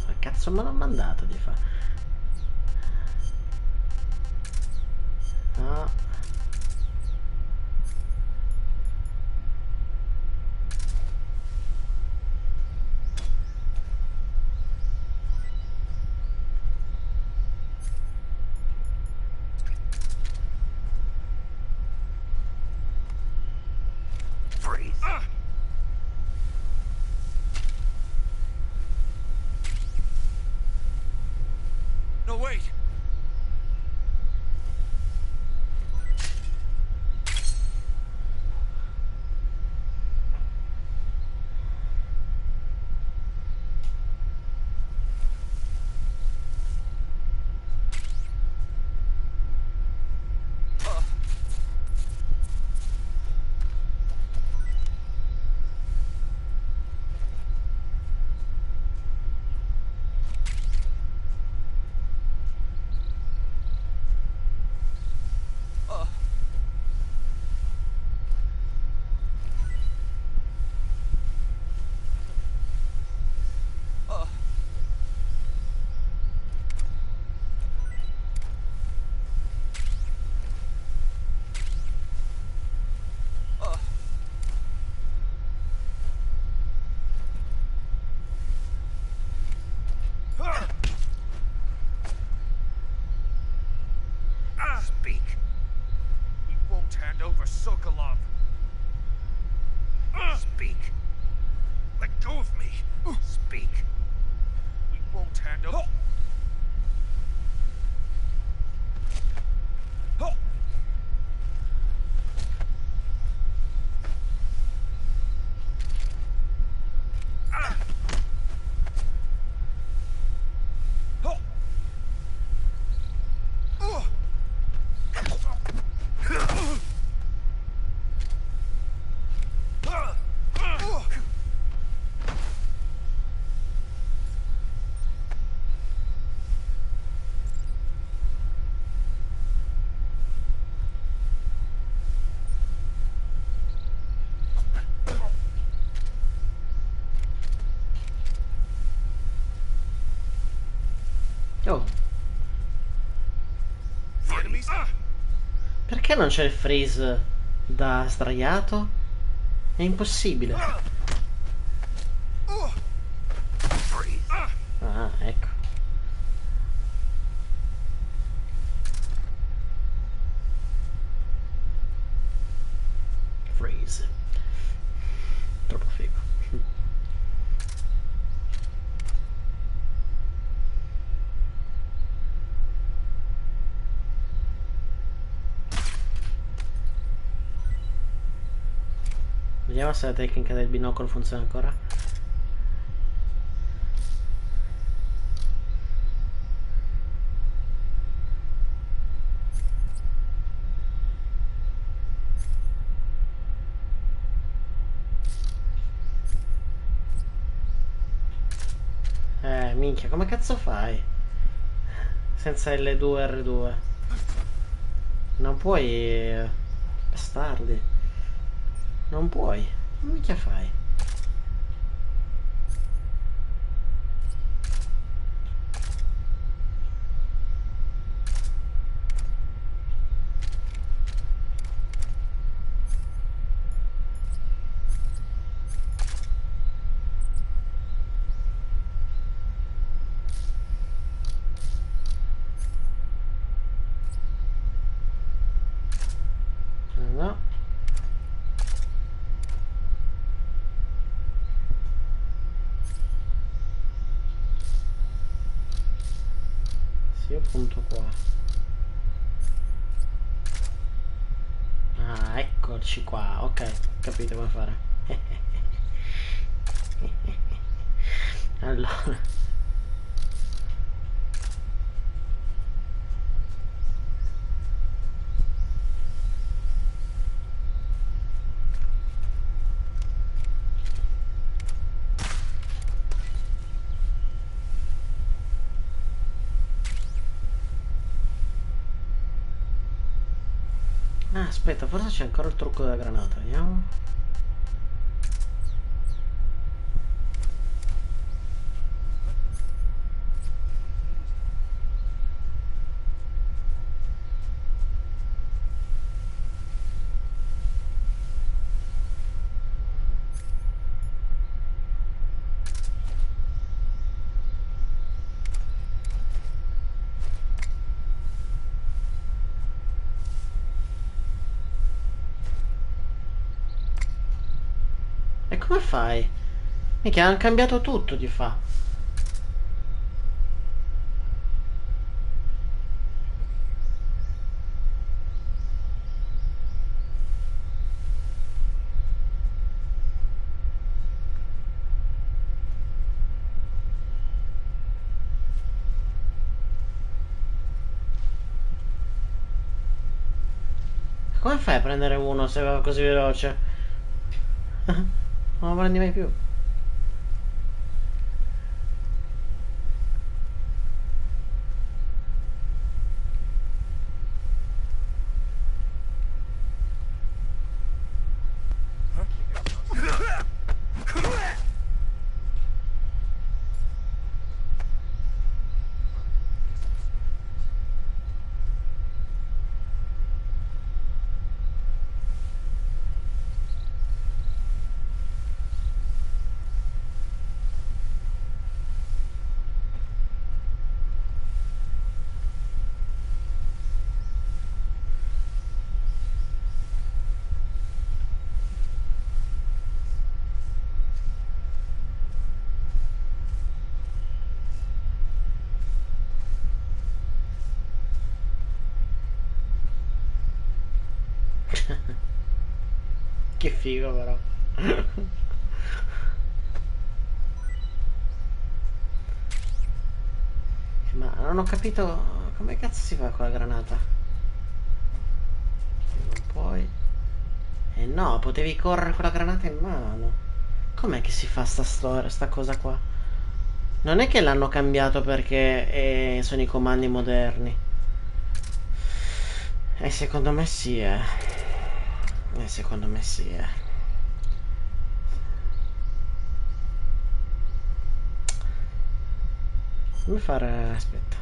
Ma cazzo me l'ha mandato di fa? No. Freeze. No, wait! Oh. Perché non c'è il freeze da sdraiato? È impossibile. Ah, ecco. Freeze. Troppo figo. Vediamo se la tecnica del binocolo funziona ancora. Minchia, come cazzo fai? Senza L2 R2. Non puoi... bastardi. Non puoi. Come minchia fai? No. Sì, io punto qua. Ah, eccoci qua. Ok, capito come fare. Allora. Ah, aspetta, forse c'è ancora il trucco della granata, vediamo. E come fai? Mica hanno cambiato tutto di fa. Come fai a prendere uno se va così veloce? Non lo prendi mai più. Che figo però. Ma non ho capito come cazzo si fa con la granata. Non puoi. Eh no, potevi correre con la granata in mano. Com'è che si fa sta storia, sta cosa qua? Non è che l'hanno cambiato perché sono i comandi moderni. Secondo me sì, secondo me sì, Come fare... aspetta.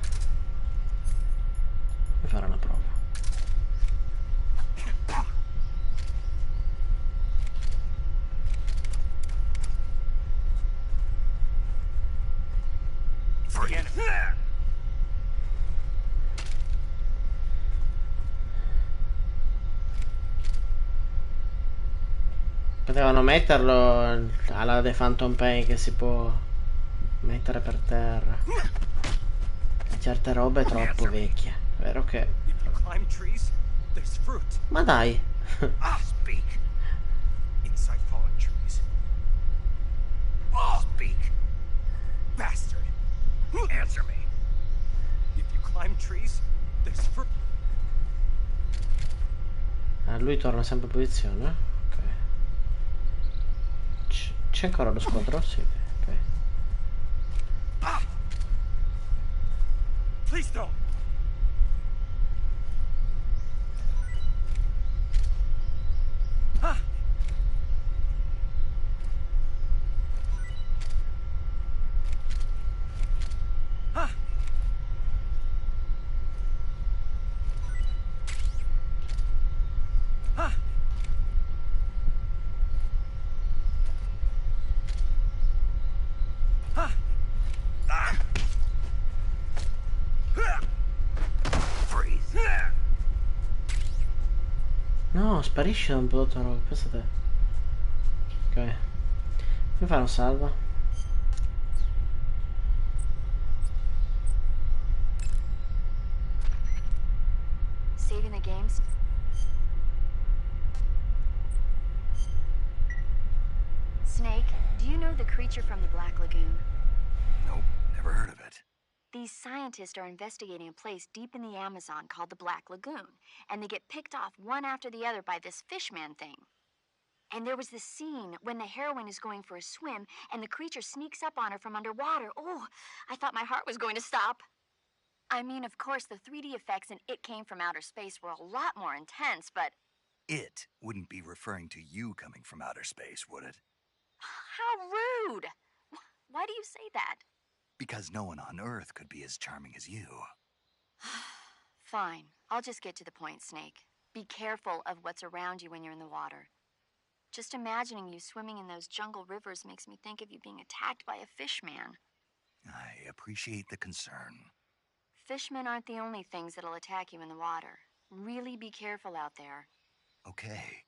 fare una prova. Potevano metterlo alla The Phantom Pain che si può mettere per terra. E certe robe troppo vecchie. Vero che... Ma dai! Speak. Inside fallen trees. Speak. Bastard. Answer me. If you climb trees, there's fruit. Ah, lui torna sempre in posizione, ok. C'è ancora lo squadro? Sì, ok. Please don't. No, sparisce da un po' tutta roba, pensate. Ok. Come fare un salva? Saving the games. Snake, do you know the creature from the Black Lagoon? Nope, never heard of it. These scientists are investigating a place deep in the Amazon called the Black Lagoon, and they get picked off one after the other by this fishman thing. And there was this scene when the heroine is going for a swim, and the creature sneaks up on her from underwater. Oh, I thought my heart was going to stop. I mean, of course, the 3D effects in It Came from Outer Space were a lot more intense, but... It wouldn't be referring to you coming from outer space, would it? How rude! Why do you say that? Because no one on Earth could be as charming as you. Fine. I'll just get to the point, Snake. Be careful of what's around you when you're in the water. Just imagining you swimming in those jungle rivers makes me think of you being attacked by a fishman. I appreciate the concern. Fishmen aren't the only things that'll attack you in the water. Really be careful out there. Okay.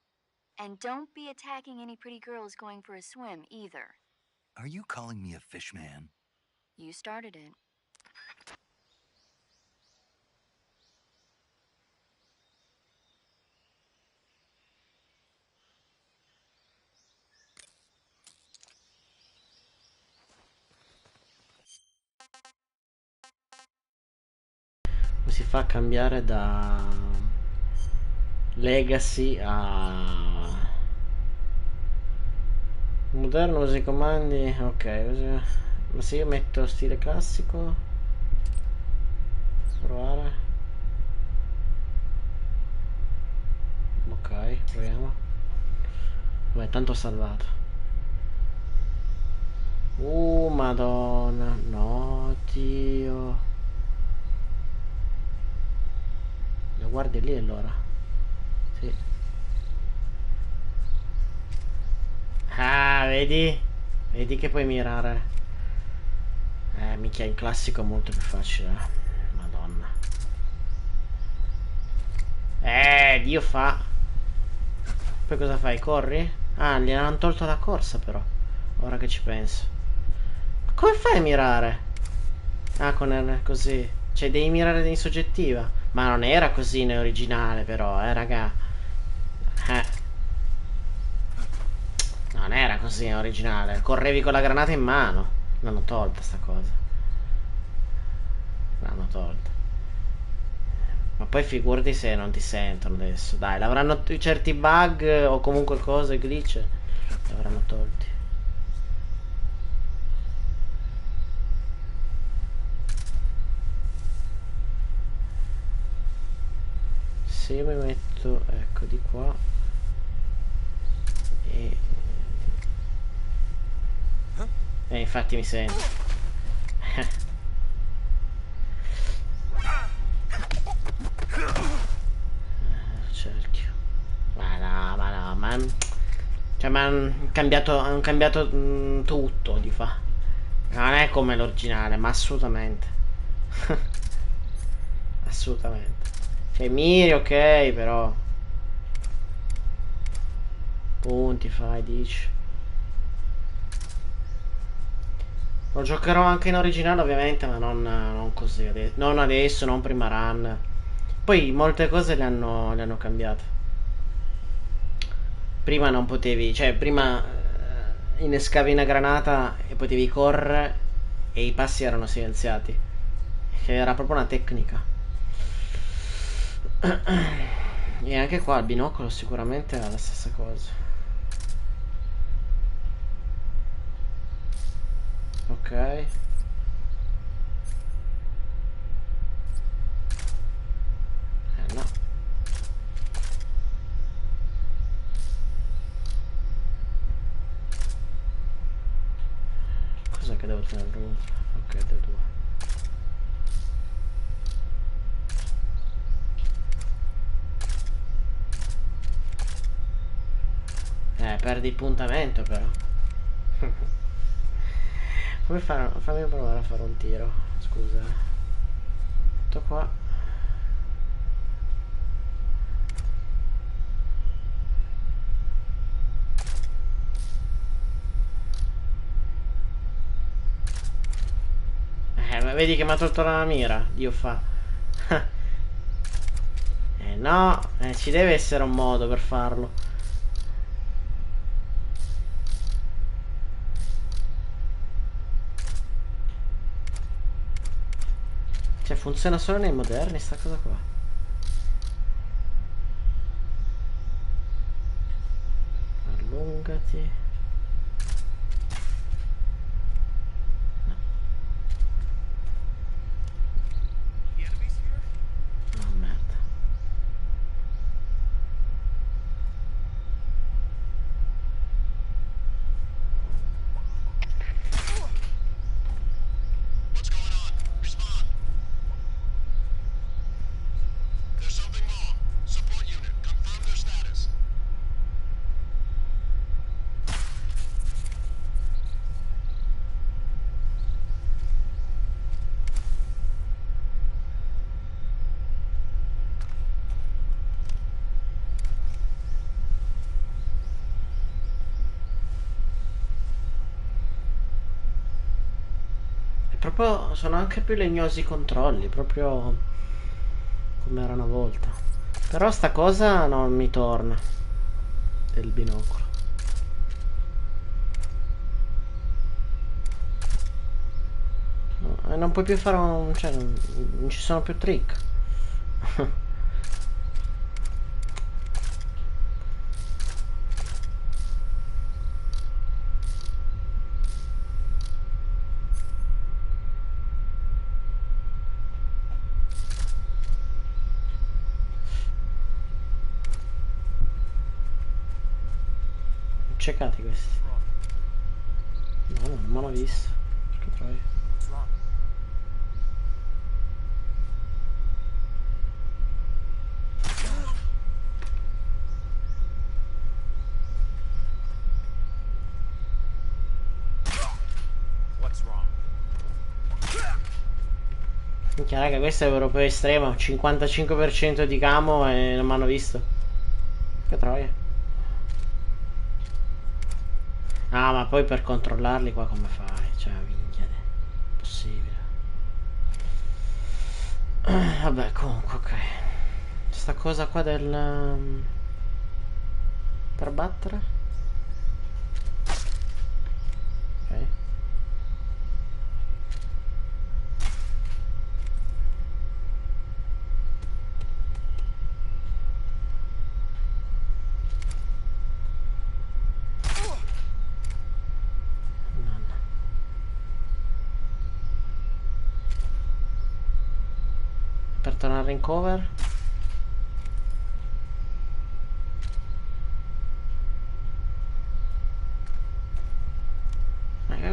And don't be attacking any pretty girls going for a swim, either. Are you calling me a fishman? You started it. Si fa cambiare da Legacy a moderno, usi i comandi, ok, così. Ma se io metto stile classico, provare, ok, proviamo. Vabbè, tanto ho salvato. Madonna, no, Dio. Lo guardi lì allora? Sì. Ah, vedi? Vedi che puoi mirare. Minchia, in classico è molto più facile. Madonna. Dio fa. Poi cosa fai? Corri? Ah, gli hanno tolto la corsa però. Ora che ci penso. Come fai a mirare? Ah, con così. Cioè, devi mirare in soggettiva. Ma non era così in originale però, raga. Non era così in originale. Correvi con la granata in mano. L'hanno tolta sta cosa. L'hanno tolta. Ma poi figurati se non ti sentono adesso. Dai, l'avranno certi bug o comunque cose, glitch. Li avranno tolti. Se io mi metto, ecco, di qua e infatti mi sento. Cerchio. Ma no, ma... Cioè, ma hanno cambiato tutto, di fa. Non è come l'originale, ma assolutamente. Assolutamente. Cioè, miri, ok, però... Punti, fai, dici. Lo giocherò anche in originale, ovviamente, ma non così. Non adesso, non prima run. Poi molte cose le hanno cambiate. Prima non potevi, cioè prima innescavi una granata e potevi correre e i passi erano silenziati. Che era proprio una tecnica. E anche qua il binocolo sicuramente è la stessa cosa. Ok. No. Cos'è che devo tenere premuto? Ok, del 2. Perdi il puntamento però. Fammi provare a fare un tiro. Scusa. Tutto qua. Ma vedi che mi ha tolto la mira. Dio fa. No, ci deve essere un modo per farlo. Cioè, funziona solo nei moderni sta cosa qua. Allungati. No. Oh, merda. Proprio sono anche più legnosi i controlli, proprio come era una volta. Però sta cosa non mi torna del binocolo. No, non puoi più fare un... cioè non ci sono più trick. Ceccati questi. No, non me l'ho visto. Che trovi? Minchia raga, questo è europeo estremo, 55% di camo e non mi hanno visto. Che troia. Ah, ma poi per controllarli qua come fai? Cioè, minchia, possibile. Vabbè, comunque, ok. Sta cosa qua del... per battere? Ok. Per tornare in cover.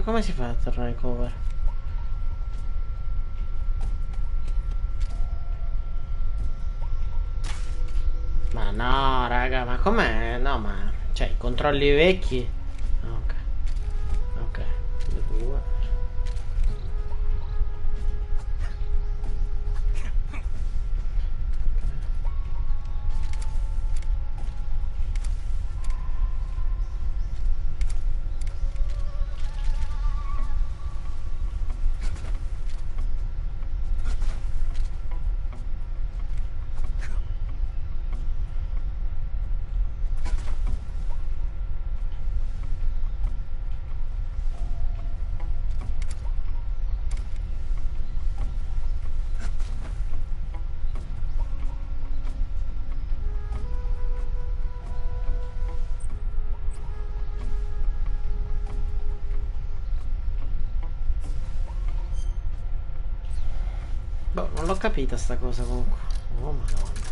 Come si fa a tornare in cover? no, raga, ma com'è? No, ma... Cioè, i controlli vecchi... Ok. Ok. 2. Boh, non l'ho capita sta cosa comunque. Oh madonna.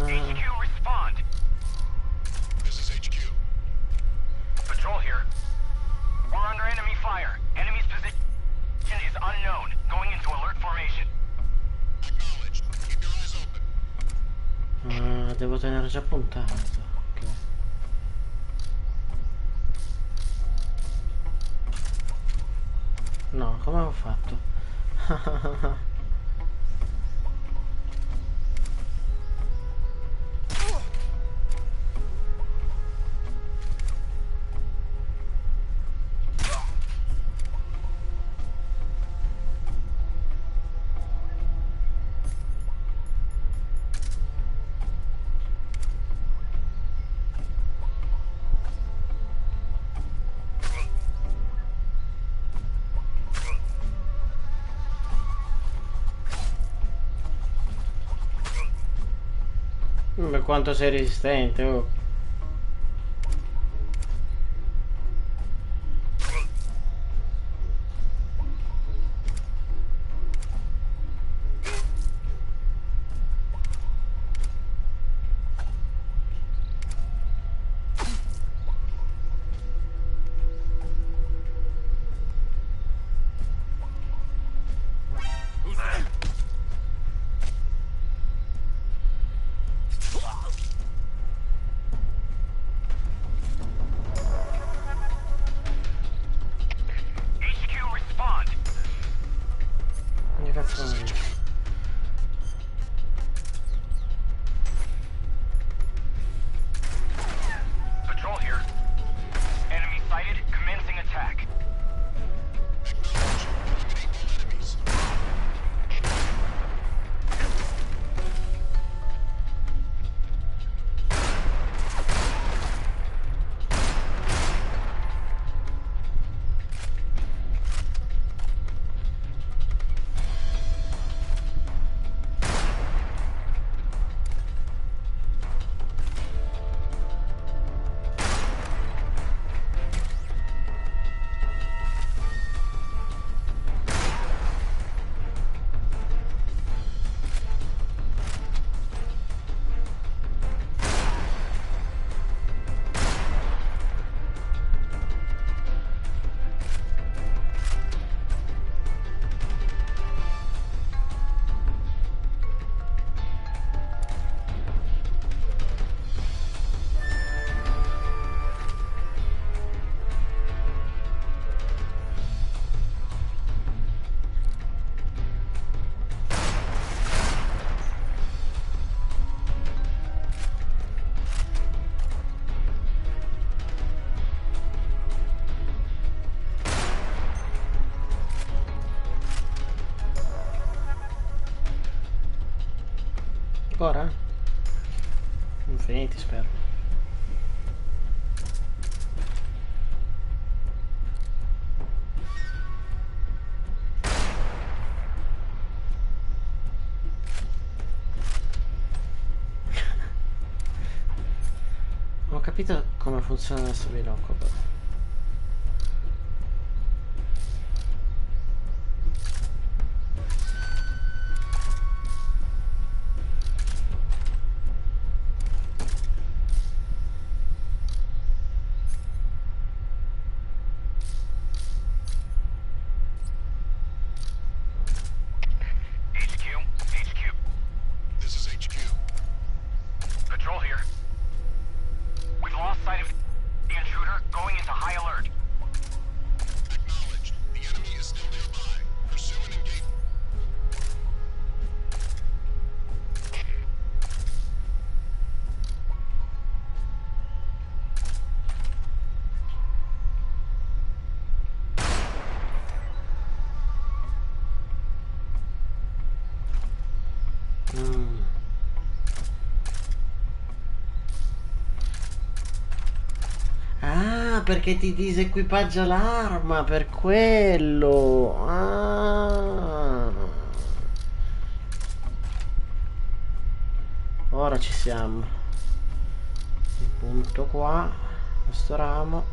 HQ, respond. This is HQ. Patrol here. We're under enemy fire. Enemy's position is unknown. Going into alert formation. Acknowledged. Keep your eyes open. Devo tenere già puntato. Ok. No, come ho fatto? Ma quanto sei resistente, oh. ancora? Infiniti, spero. Non ho capito come funziona adesso Binocco però. Ah, perché ti disequipaggia l'arma, per quello. Ah. Ora ci siamo. Il punto qua, questo ramo.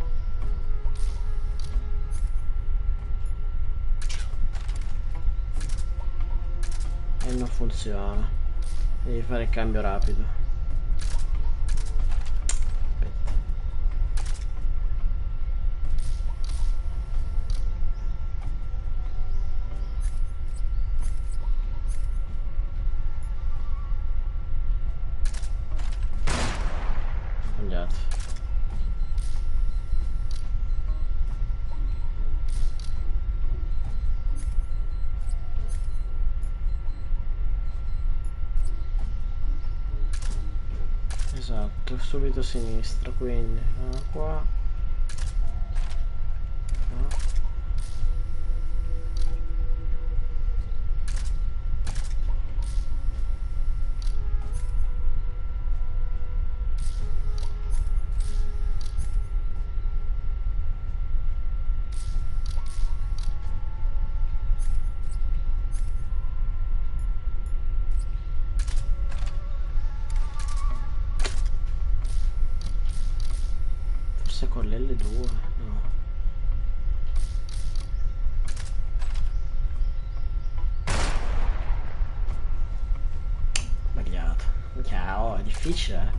E non funziona. Devi fare il cambio rapido. Sbagliato. Esatto, subito a sinistra, quindi qua. Forse con l'L2, no. Sbagliato. Ciao, è difficile,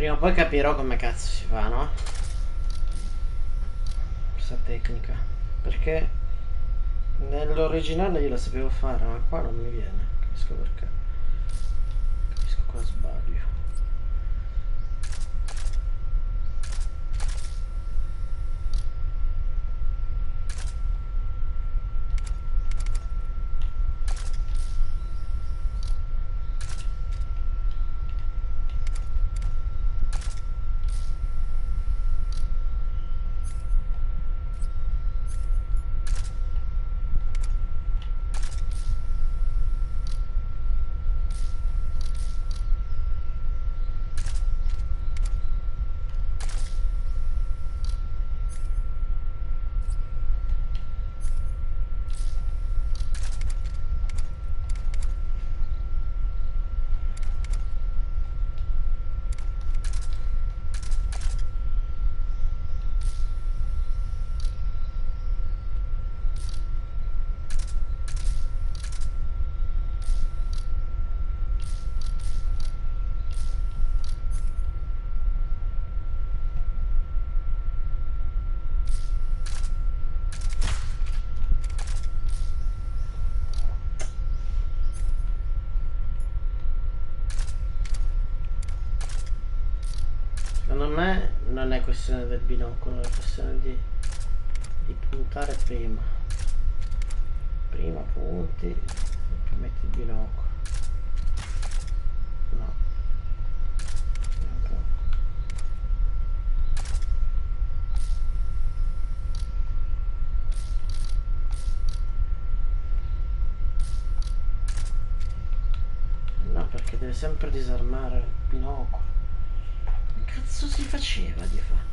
Prima o poi capirò come cazzo si fa, no? Questa tecnica. Perché nell'originale io la sapevo fare, ma qua non mi viene. Capisco perché. Capisco cosa sbaglio. Secondo me non è questione del binocolo, è questione di puntare prima. Prima punti e poi metti il binocolo. No. Un po'. No, perché deve sempre disarmare il binocolo. Che cazzo si faceva di fare?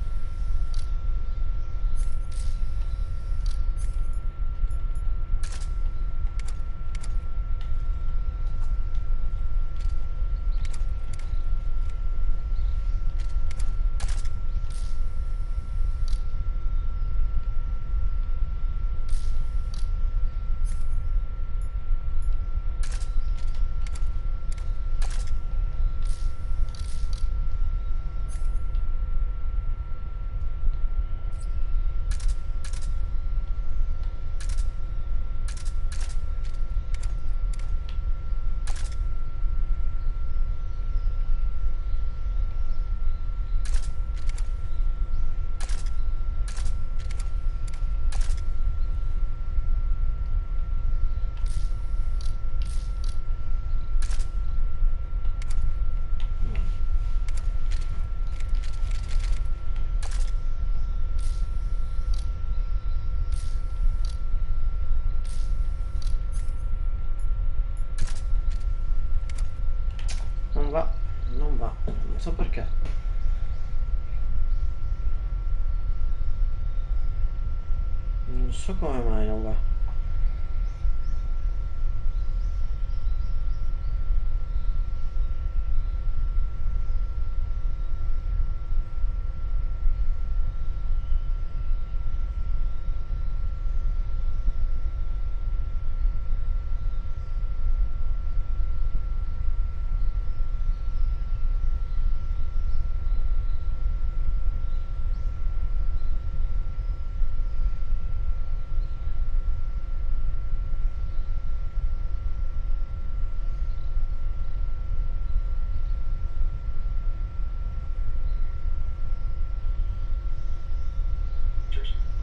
Non va, non va, non so perché. Non so come mai non va.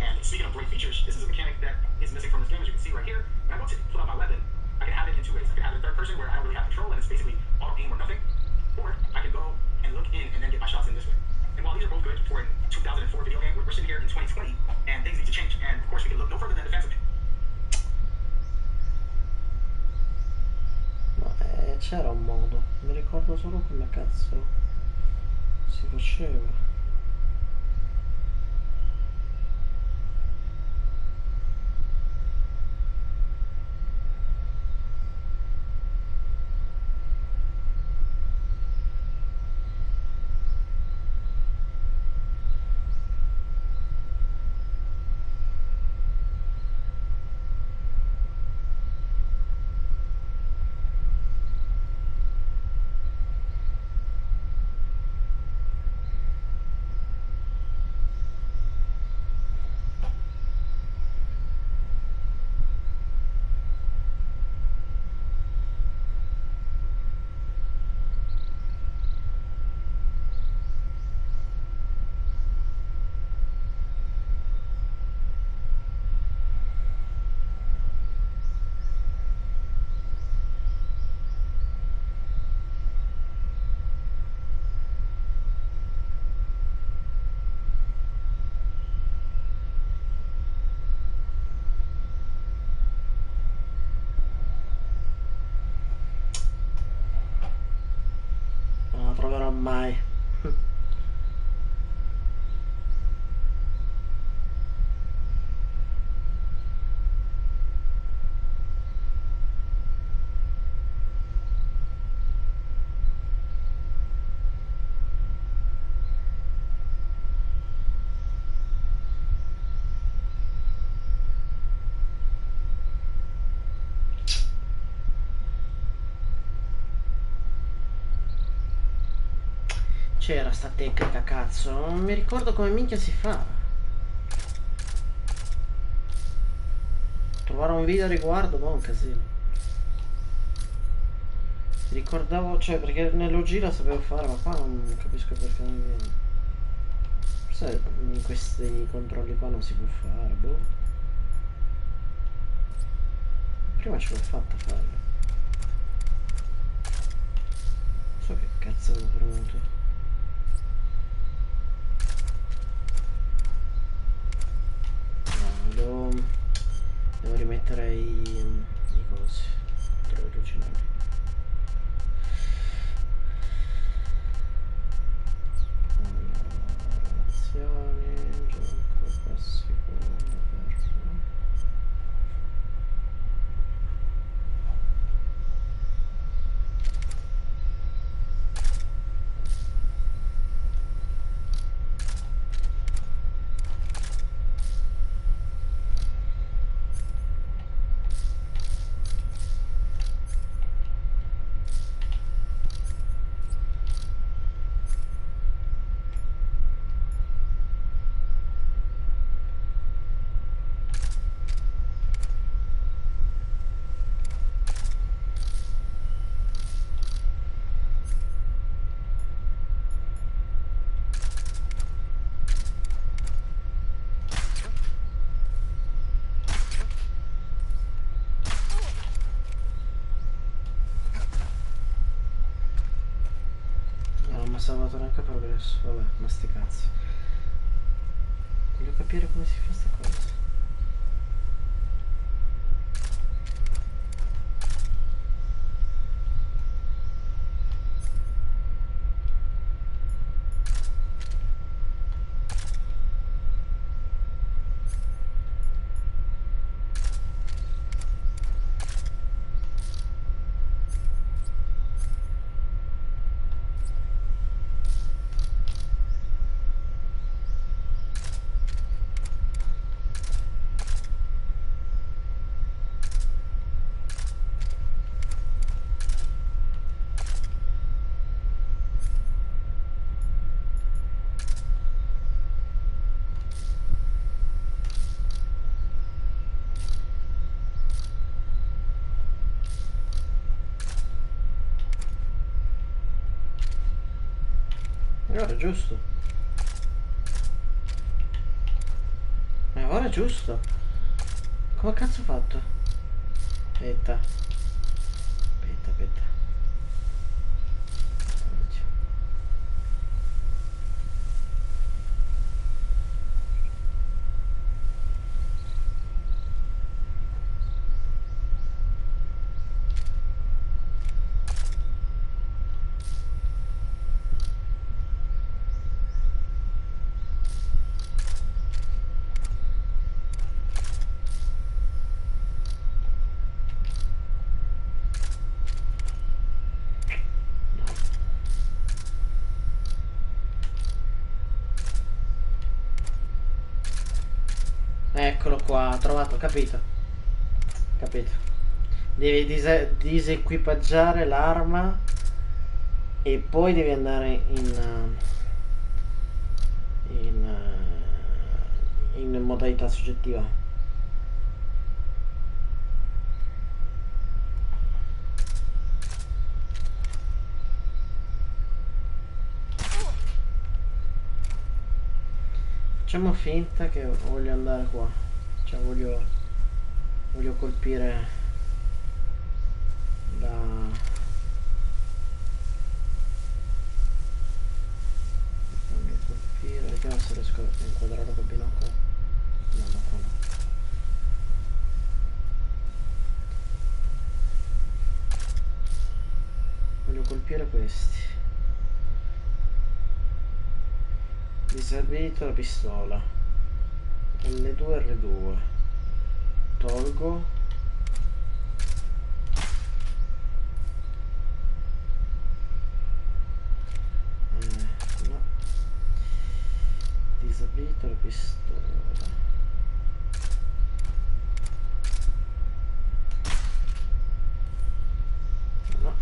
And speaking of great features, this is a mechanic that is missing from this game, as you can see right here. When I go to pull out my weapon, I can have it in two ways. I can have it in third person, where I don't really have control, and it's basically auto aim or nothing. Or I can go and look in and then get my shots in this way. And while these are both good for a 2004 video game, we're sitting here in 2020, and things need to change. And of course, we can look no further than defensive. Ma c'era un modo, mi ricordo solo come cazzo si faceva. c'era sta tecnica, cazzo? Non mi ricordo come minchia si fa. Trovare un video a riguardo, ma è un casino. Mi ricordavo, cioè, perché nell'OG la sapevo fare, ma qua non capisco perché non mi viene. Forse in questi controlli qua non si può fare, boh. Prima ce l'ho fatta a farlo. Non so che cazzo avevo premuto. Devo rimettere i cosi tra i originali. Allora, azioni, gioco classico, aperto. Salvato neanche progresso, vabbè, ma sti cazzi. Voglio capire come si fa sta cosa. Ora è giusto. Ma ora è giusto. Come cazzo ho fatto? Aspetta. Aspetta. Eccolo qua, trovato, capito. Devi disequipaggiare l'arma e poi devi andare in modalità soggettiva. Facciamo finta che voglio andare qua, cioè voglio colpire voglio colpire, vediamo se riesco a inquadrarlo col binocolo. No, qua no. Voglio colpire questi. Disabilito la pistola. L2. Tolgo. No. Disabilito la pistola. No.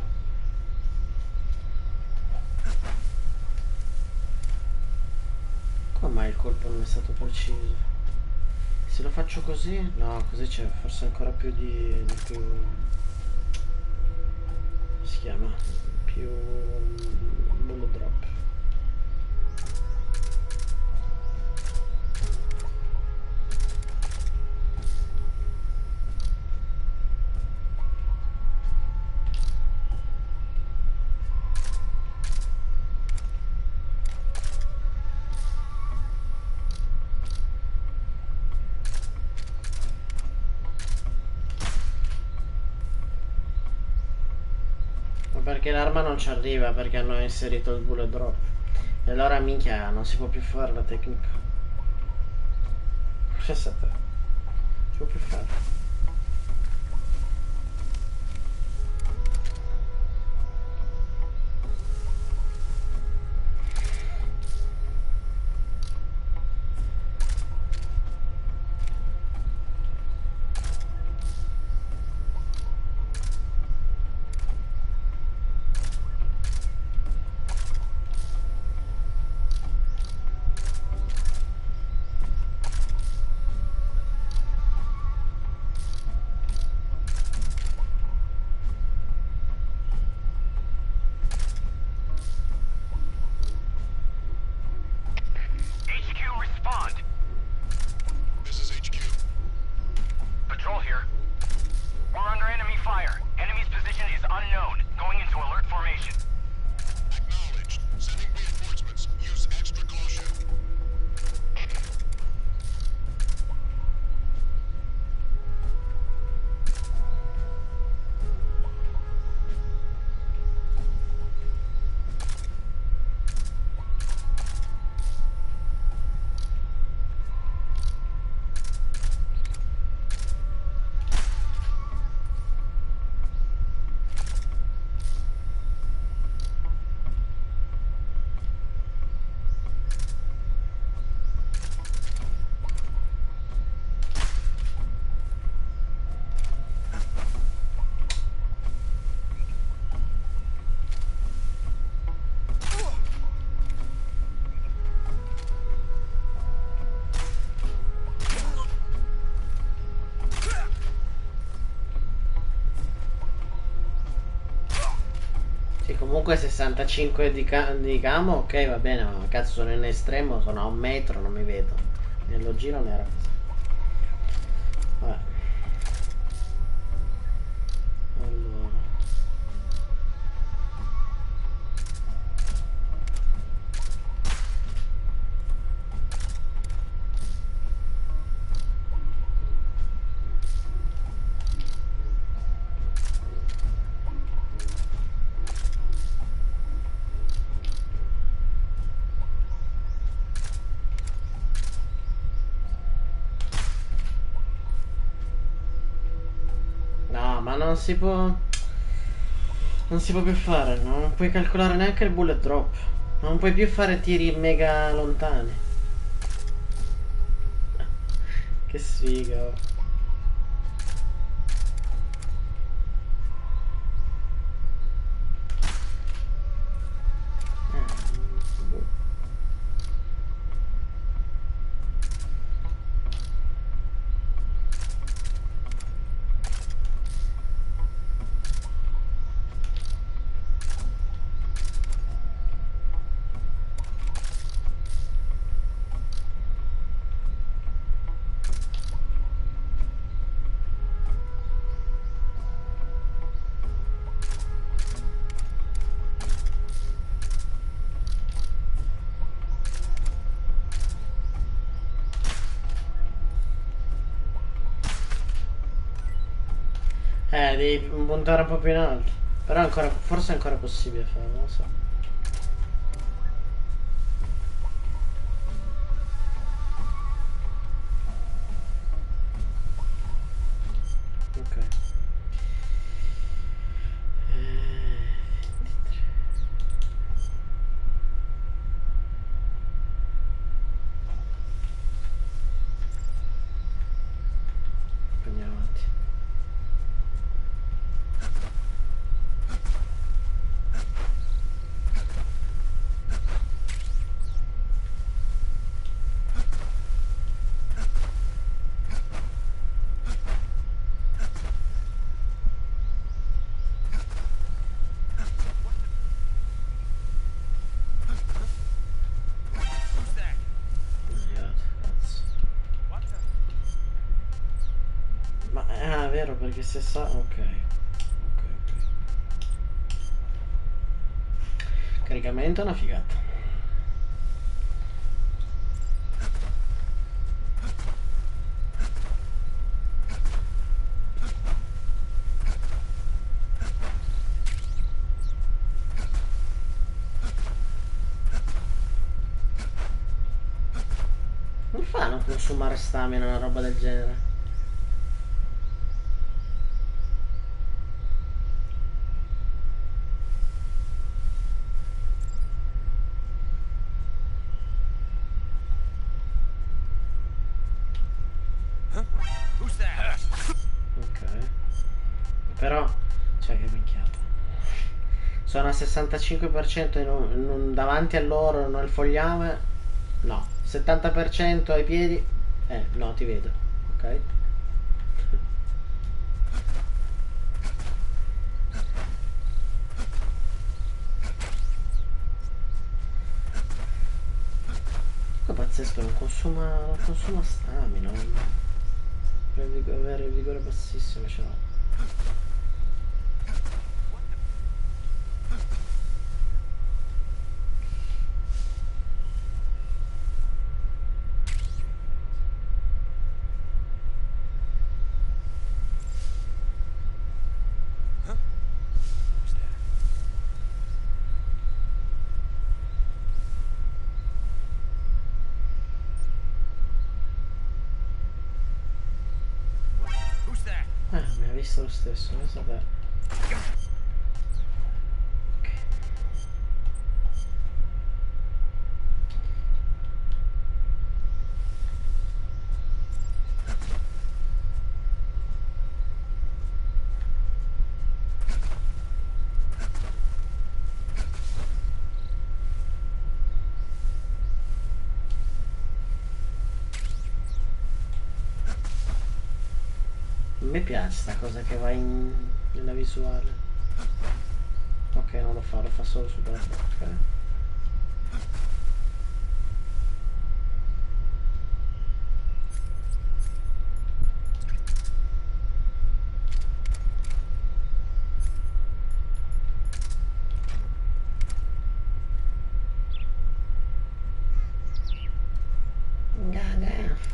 colpo non è stato preciso. Se lo faccio così, no, così c'è forse ancora più di più. Come si chiama? Più bullet drop. Perché l'arma non ci arriva perché hanno inserito il bullet drop. E allora minchia non si può più fare la tecnica. Pensate. Si può più fare. Comunque 65 di camo, ok, va bene, ma cazzo sono in estremo, sono a 1 metro, non mi vedo. Nello giro non era così. Vabbè. Allora. Ma non si può. Non si può più fare, non puoi calcolare neanche il bullet drop. Non puoi più fare tiri mega lontani. Che sfiga. Oh. Devi puntare un po' più in alto. Però ancora, forse è ancora possibile farlo, non lo so. Ok. Andiamo avanti. vero, perché se sa... Ok. Caricamento è una figata. Come fa a non consumare stamina una roba del genere? Ok. Però, cioè che minchiata. Sono al 65% davanti a loro, non il fogliame. No. 70% ai piedi. No, ti vedo. Ok. È pazzesco, non consuma stamina. Per avere il vigore bassissimo ce l'ho. Mi ha visto lo stesso, vabbè. A me piace sta cosa che va nella visuale. Ok, non lo fa solo su bello. Ok. Gaga.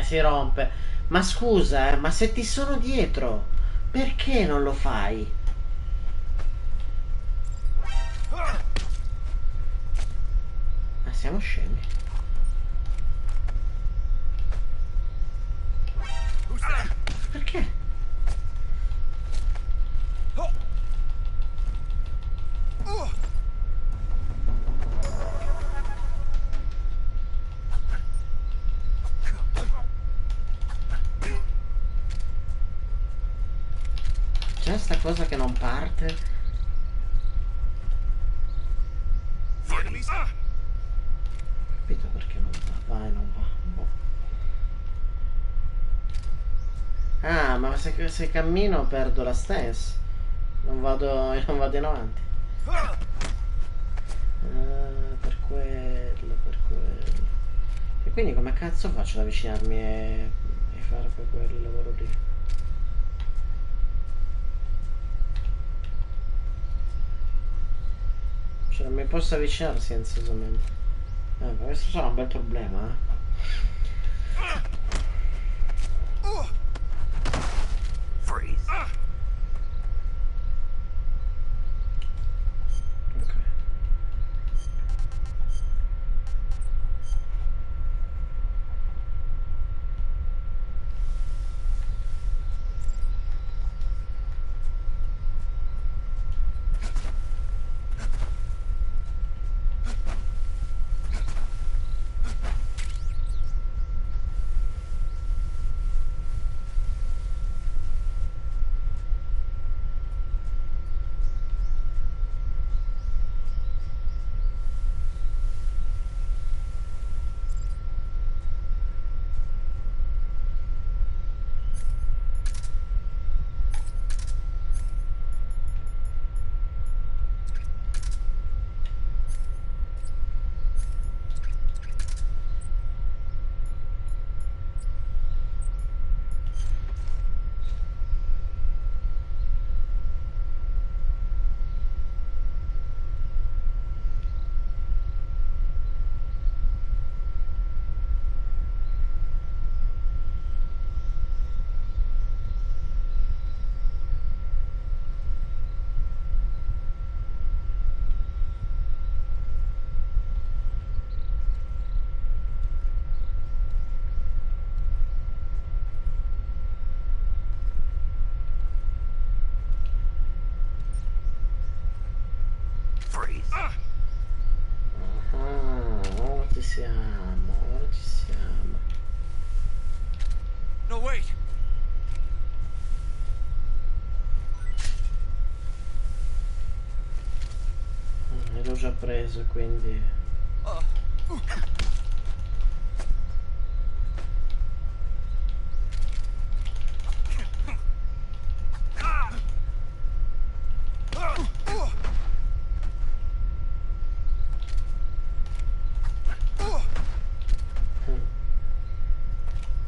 Si rompe. Ma scusa, ma se ti sono dietro, perché non lo fai? Ma siamo scemi. Perché? C'è sta cosa che non parte? Capito perché non va? Vai, non va. Boh. Ah, ma se cammino perdo la stance. Non vado in avanti. Per quello, per quello. E quindi come cazzo faccio ad avvicinarmi e fare poi quel lavoro lì? Cioè non mi posso avvicinare silenziosamente. Ma questo sarà un bel problema, Freeze. Ok. Freeze. Ora ci siamo, ora ci siamo. No, wait. L'ho già preso, quindi...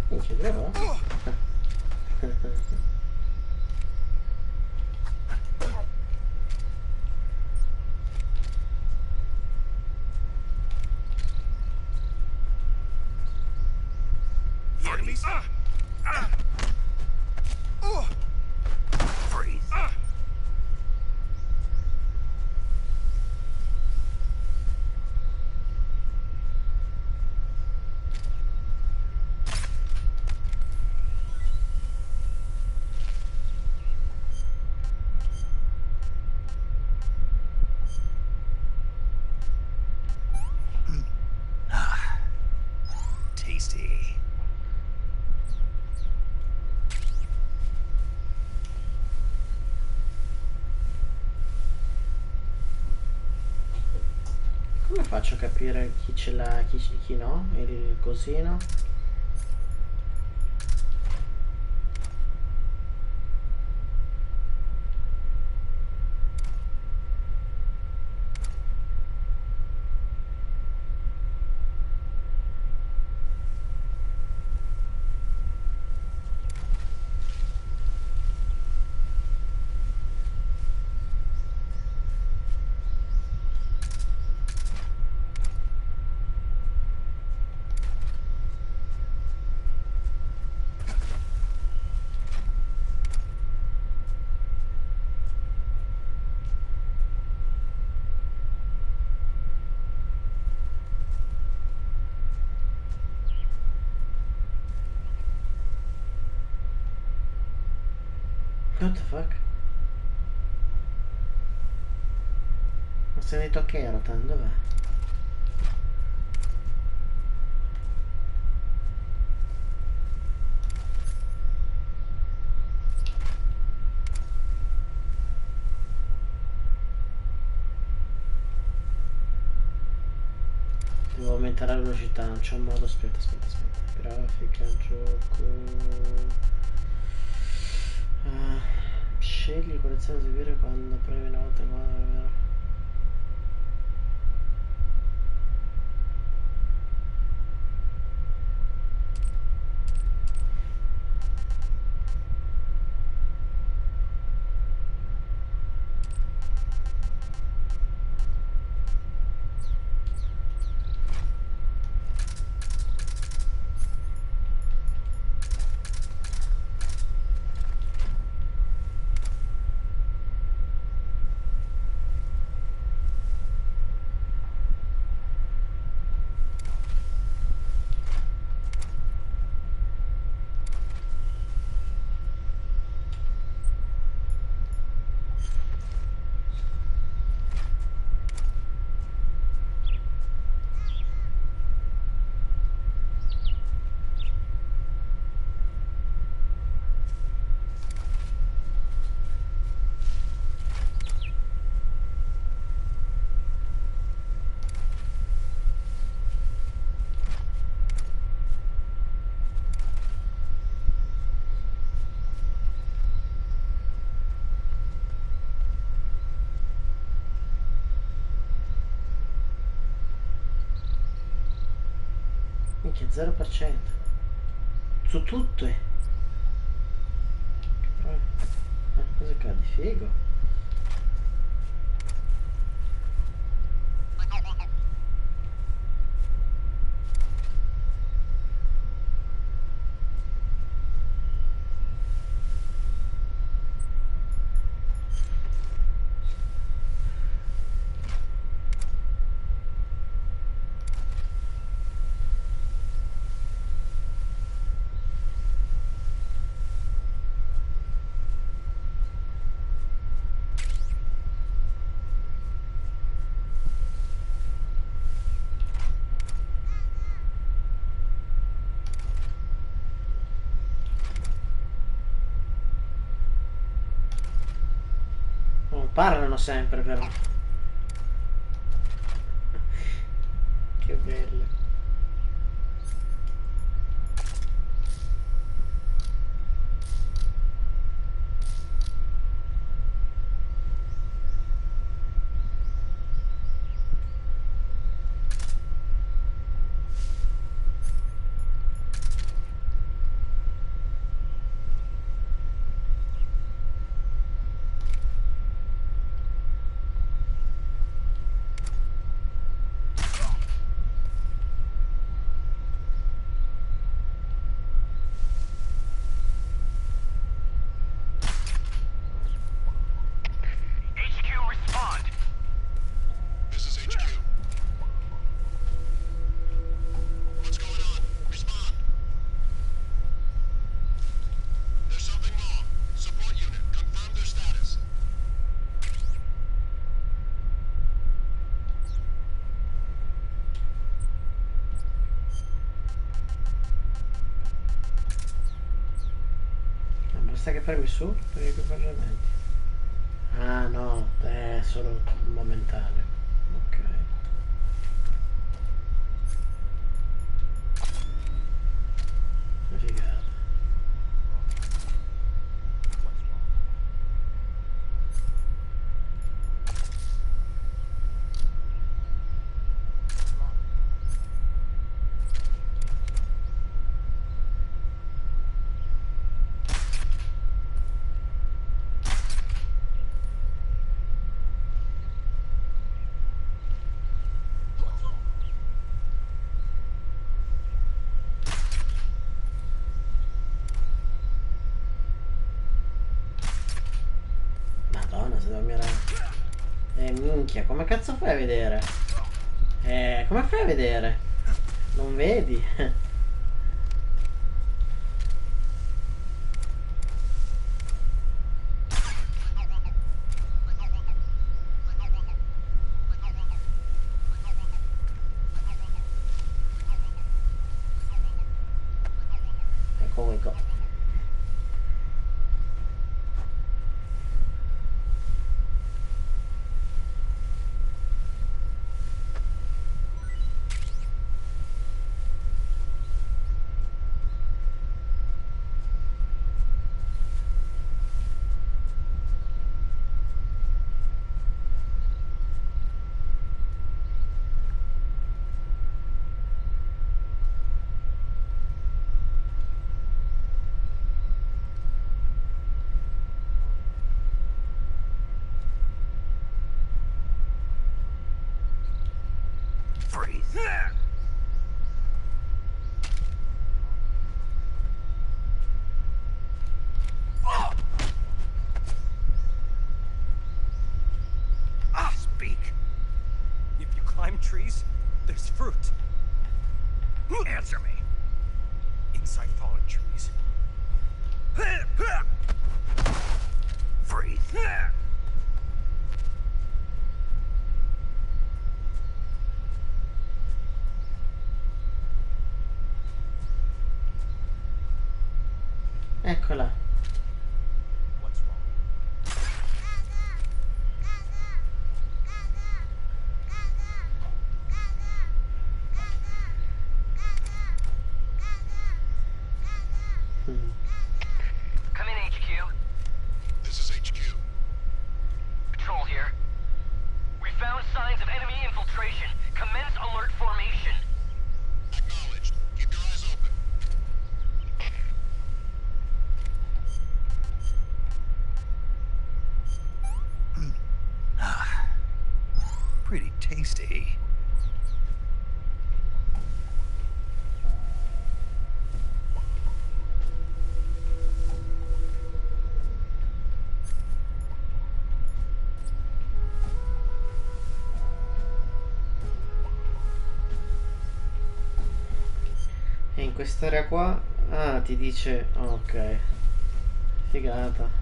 Minchia, vero? Freeze. Freeze. Tasty. Come faccio a capire chi ce l'ha, chi no? Il cosino? What the fuck? Ma se ne detto che era tanto, dov'è? Devo aumentare la velocità, non c'è un modo, aspetta. Grafica, gioco... scegli collezione da eseguire quando premi una volta quando... Minchia, 0%. Su tutte. Cosa cade? Figo. parlano sempre però. Che bello. Basta che premi su per gli equipaggiamenti. Ah no, è solo momentaneo. Ok. Figata. Madonna, se devo mirare. Minchia, come cazzo fai a vedere? Come fai a vedere? Non vedi? Ecco we go. Trees, there's fruit. Answer me. Inside fallen trees. Freeze. Eccola. What's wrong? Come in, HQ. This is HQ. Patrol here. We found signs of enemy infiltration. Commence alert formation. Acknowledged. Keep your eyes open. Pretty tasty. E in quest'area qua... Ah, ti dice... Ok. Figata.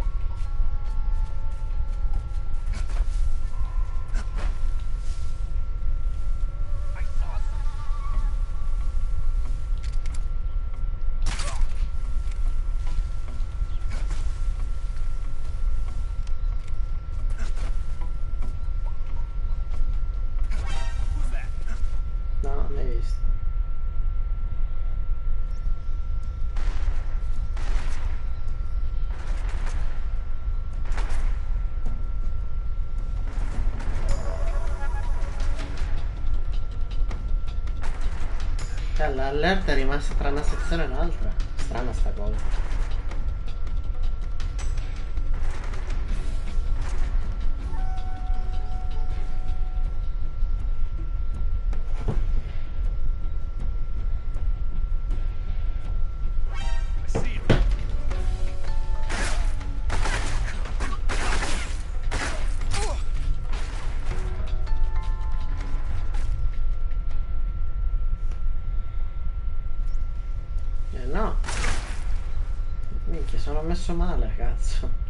Cioè, l'allerta è rimasta tra una sezione e l'altra. Strana sta cosa. No. Minchia, sono messo male, cazzo.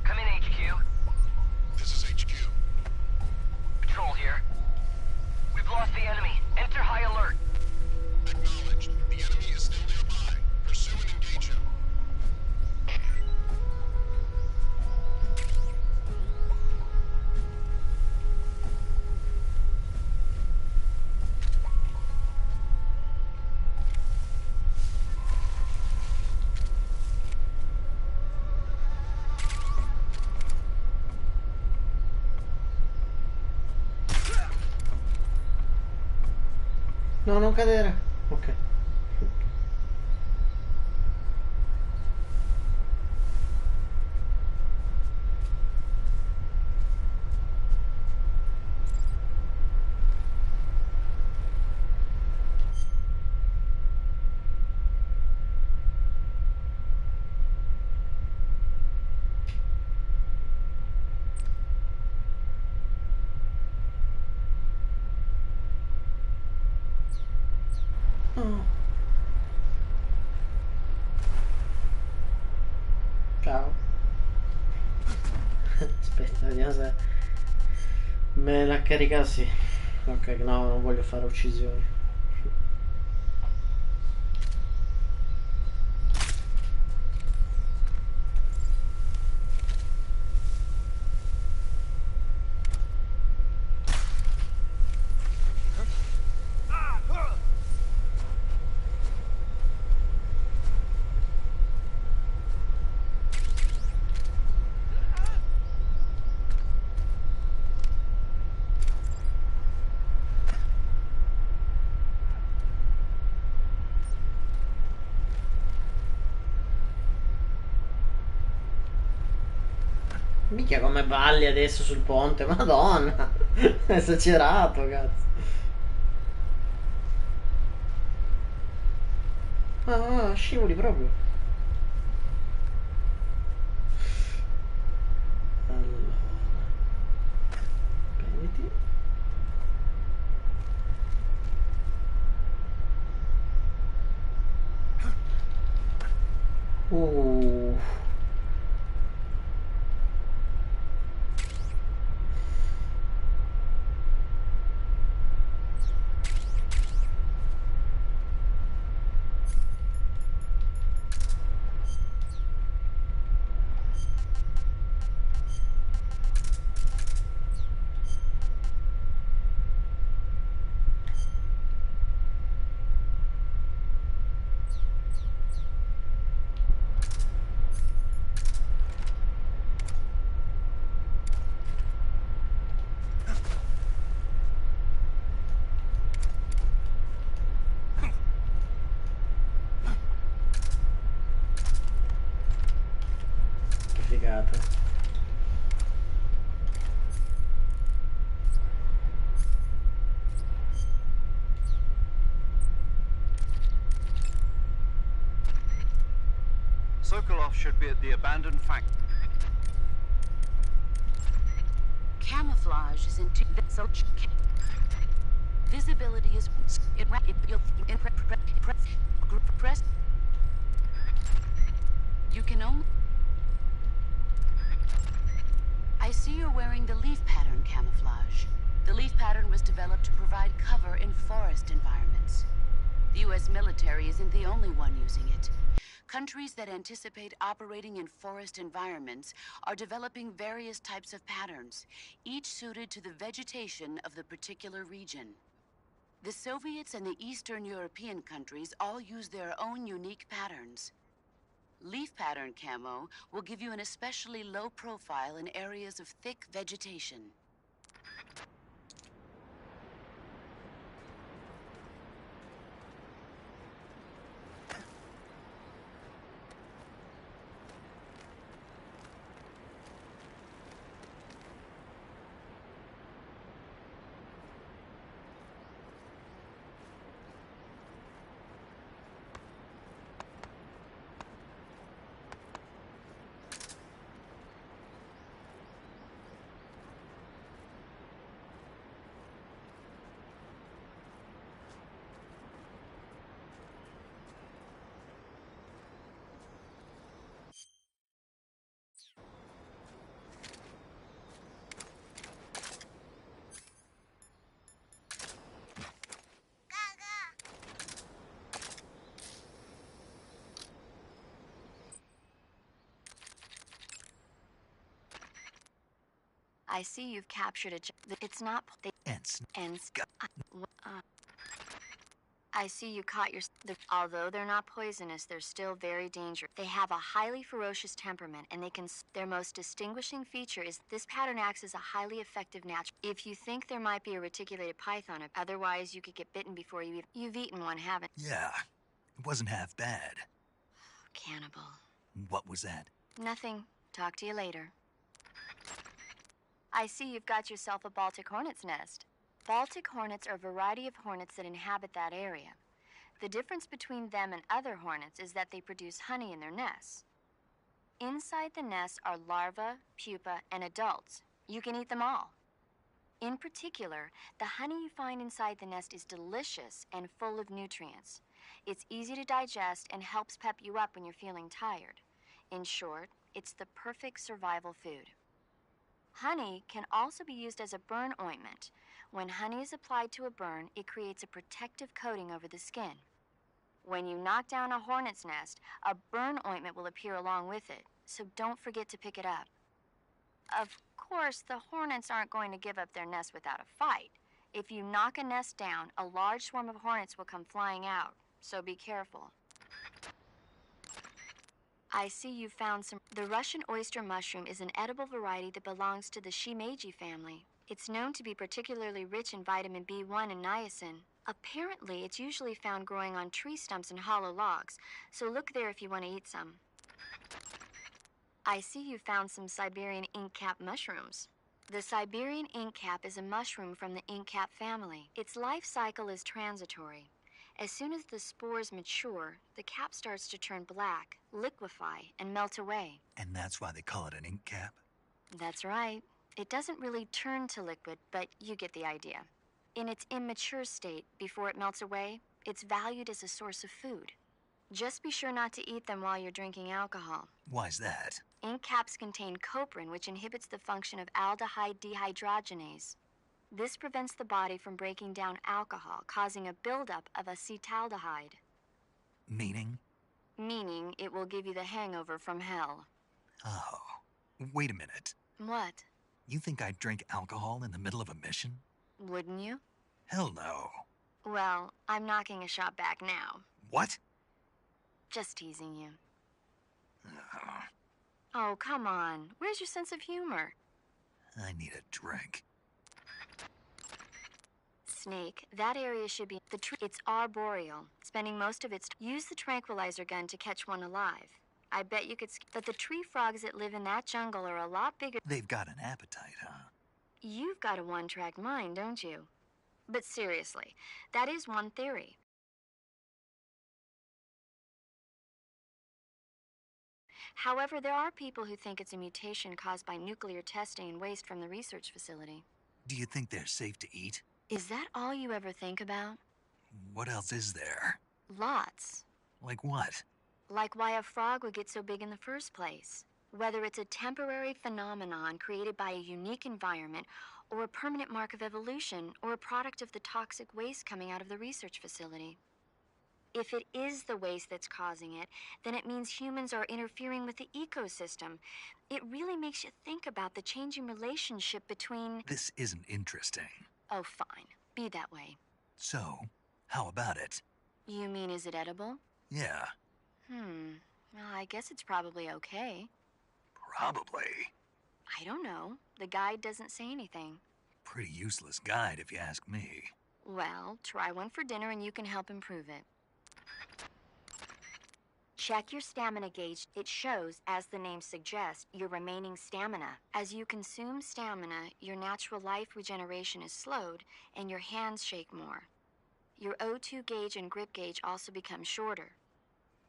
Come in, HQ. This is HQ. Patrol here. We've lost the enemy. Enter high alert. Acknowledged. The enemy is still nearby. Pursue and engage him. No, non cadere. Ok. Oh. Ciao. Aspetta, vediamo se me la caricassi. Ok, no, non voglio fare uccisioni. Mica come balli adesso sul ponte, madonna. Esagerato, cazzo. Ah, scivoli proprio. Allora. Prenditi. Uh. Che figata. Sokolov should be at the abandoned factory. Camouflage is into visibility is press. You can only. I see you're wearing the leaf pattern camouflage. The leaf pattern was developed to provide cover in forest environments. The U.S. military isn't the only one using it. Countries that anticipate operating in forest environments are developing various types of patterns, each suited to the vegetation of the particular region. The Soviets and the Eastern European countries all use their own unique patterns. Leaf pattern camo will give you an especially low profile in areas of thick vegetation. I see you've captured it's not. Ents. I see you caught although they're not poisonous, they're still very dangerous. They have a highly ferocious temperament, and their most distinguishing feature is this pattern acts as a highly effective natural. If you think there might be a reticulated python, otherwise you could get bitten before you've eaten one, haven't you? Yeah, it wasn't half bad. Cannibal. What was that? Nothing. Talk to you later. I see you've got yourself a Baltic hornet's nest. Baltic hornets are a variety of hornets that inhabit that area. The difference between them and other hornets is that they produce honey in their nests. Inside the nests are larvae, pupa, and adults. You can eat them all. In particular, the honey you find inside the nest is delicious and full of nutrients. It's easy to digest and helps pep you up when you're feeling tired. In short, it's the perfect survival food. Honey can also be used as a burn ointment. When honey is applied to a burn, it creates a protective coating over the skin. When you knock down a hornet's nest, a burn ointment will appear along with it, so don't forget to pick it up. Of course, the hornets aren't going to give up their nest without a fight. If you knock a nest down, a large swarm of hornets will come flying out, so be careful. I see you found some. The Russian oyster mushroom is an edible variety that belongs to the shimeji family. It's known to be particularly rich in vitamin B1 and niacin. Apparently, it's usually found growing on tree stumps and hollow logs, so look there if you want to eat some. I see you found some Siberian inkcap mushrooms. The Siberian inkcap is a mushroom from the inkcap family. Its life cycle is transitory. As soon as the spores mature, the cap starts to turn black, liquefy, and melt away. And that's why they call it an ink cap? That's right. It doesn't really turn to liquid, but you get the idea. In its immature state, before it melts away, it's valued as a source of food. Just be sure not to eat them while you're drinking alcohol. Why's that? Ink caps contain coprin, which inhibits the function of aldehyde dehydrogenase. This prevents the body from breaking down alcohol, causing a buildup of acetaldehyde. Meaning? Meaning it will give you the hangover from hell. Oh, wait a minute. What? You think I'd drink alcohol in the middle of a mission? Wouldn't you? Hell no. Well, I'm knocking a shot back now. What? Just teasing you. Oh, come on. Where's your sense of humor? I need a drink. Snake, that area should be the tree. It's arboreal, spending most of its. Use the tranquilizer gun to catch one alive. I bet you could. But the tree frogs that live in that jungle are a lot bigger. They've got an appetite, huh? You've got a one-track mind, don't you? But seriously, that is one theory. However, there are people who think it's a mutation caused by nuclear testing and waste from the research facility. Do you think they're safe to eat? Is that all you ever think about? What else is there? Lots. Like what? Like why a frog would get so big in the first place. Whether it's a temporary phenomenon created by a unique environment, or a permanent mark of evolution, or a product of the toxic waste coming out of the research facility. If it is the waste that's causing it, then it means humans are interfering with the ecosystem. It really makes you think about the changing relationship between... This isn't interesting. Oh, fine. Be that way. So, how about it? You mean, is it edible? Yeah. Well, I guess it's probably okay. Probably. I don't know. The guide doesn't say anything. Pretty useless guide, if you ask me. Well, try one for dinner and you can help improve it. Check your stamina gauge. It shows, as the name suggests, your remaining stamina. As you consume stamina, your natural life regeneration is slowed and your hands shake more. Your O2 gauge and grip gauge also become shorter.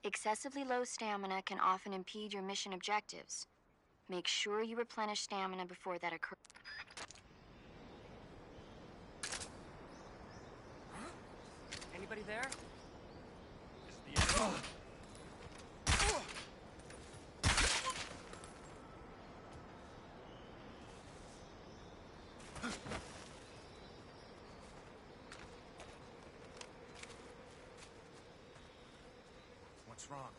Excessively low stamina can often impede your mission objectives. Make sure you replenish stamina before that occurs. Anybody there? What's wrong?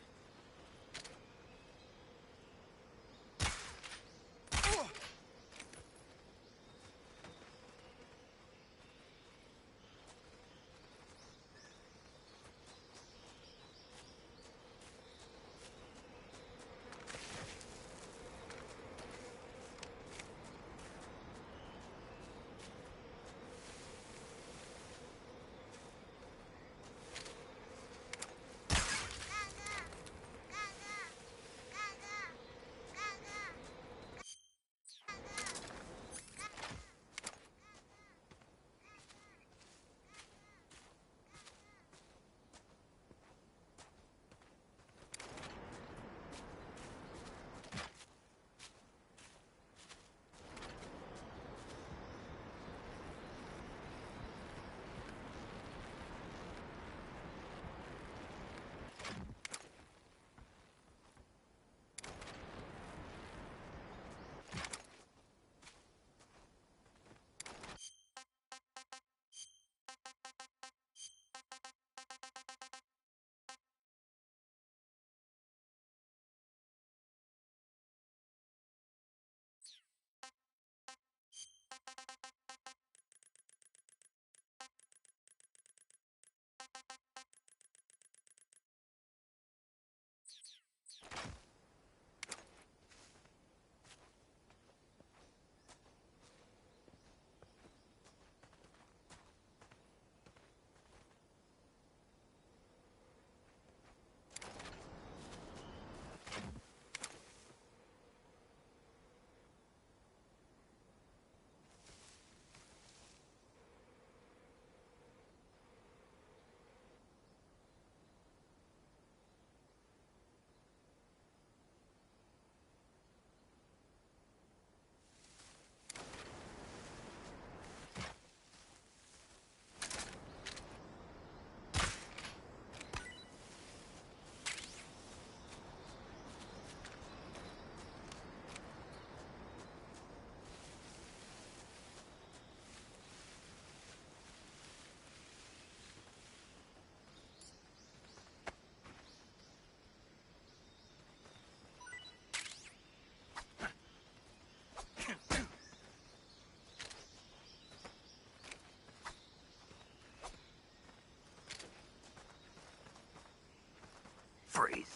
Freeze.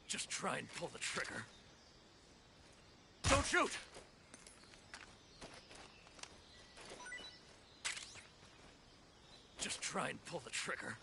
Just try and pull the trigger. Don't shoot! Just try and pull the trigger.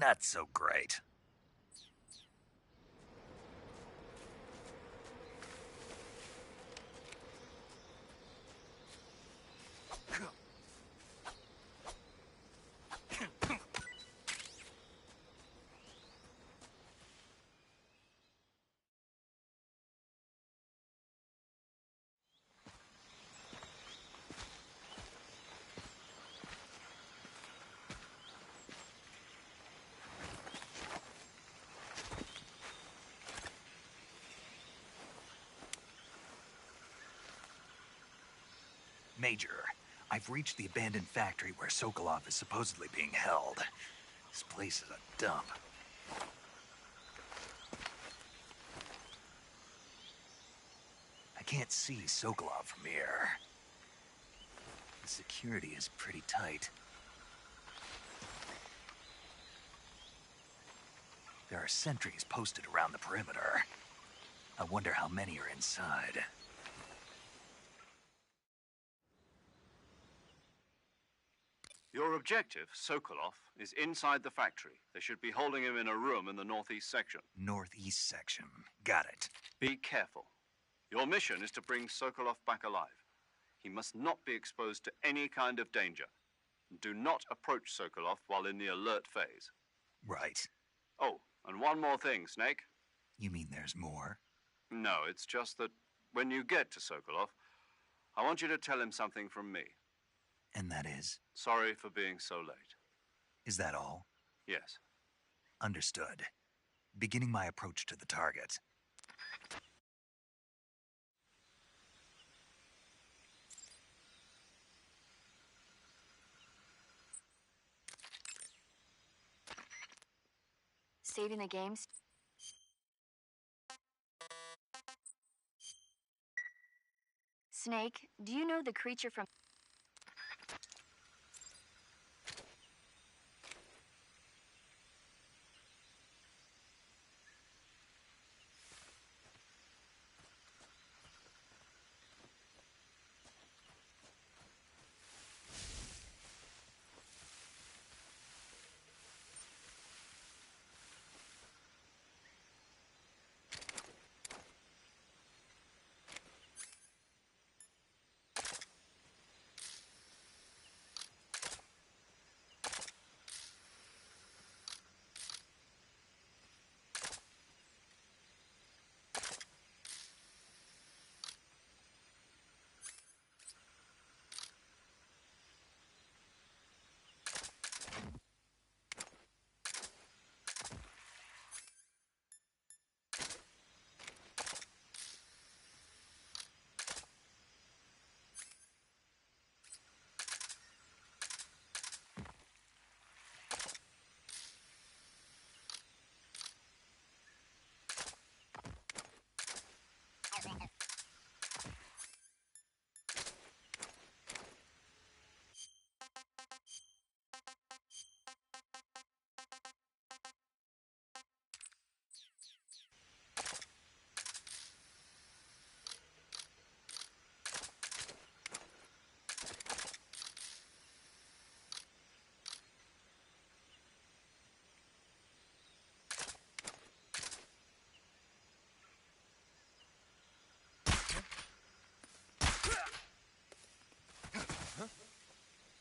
Not so great. Major, I've reached the abandoned factory where Sokolov is supposedly being held. This place is a dump. I can't see Sokolov from here. The security is pretty tight. There are sentries posted around the perimeter. I wonder how many are inside. Your objective, Sokolov, is inside the factory. They should be holding him in a room in the northeast section. Northeast section. Got it. Be careful. Your mission is to bring Sokolov back alive. He must not be exposed to any kind of danger. Do not approach Sokolov while in the alert phase. Right. Oh, and one more thing, Snake. You mean there's more? No, it's just that when you get to Sokolov, I want you to tell him something from me. And that is? Sorry for being so late. Is that all? Yes. Understood. Beginning my approach to the target. Saving the games. Snake, do you know the creature from...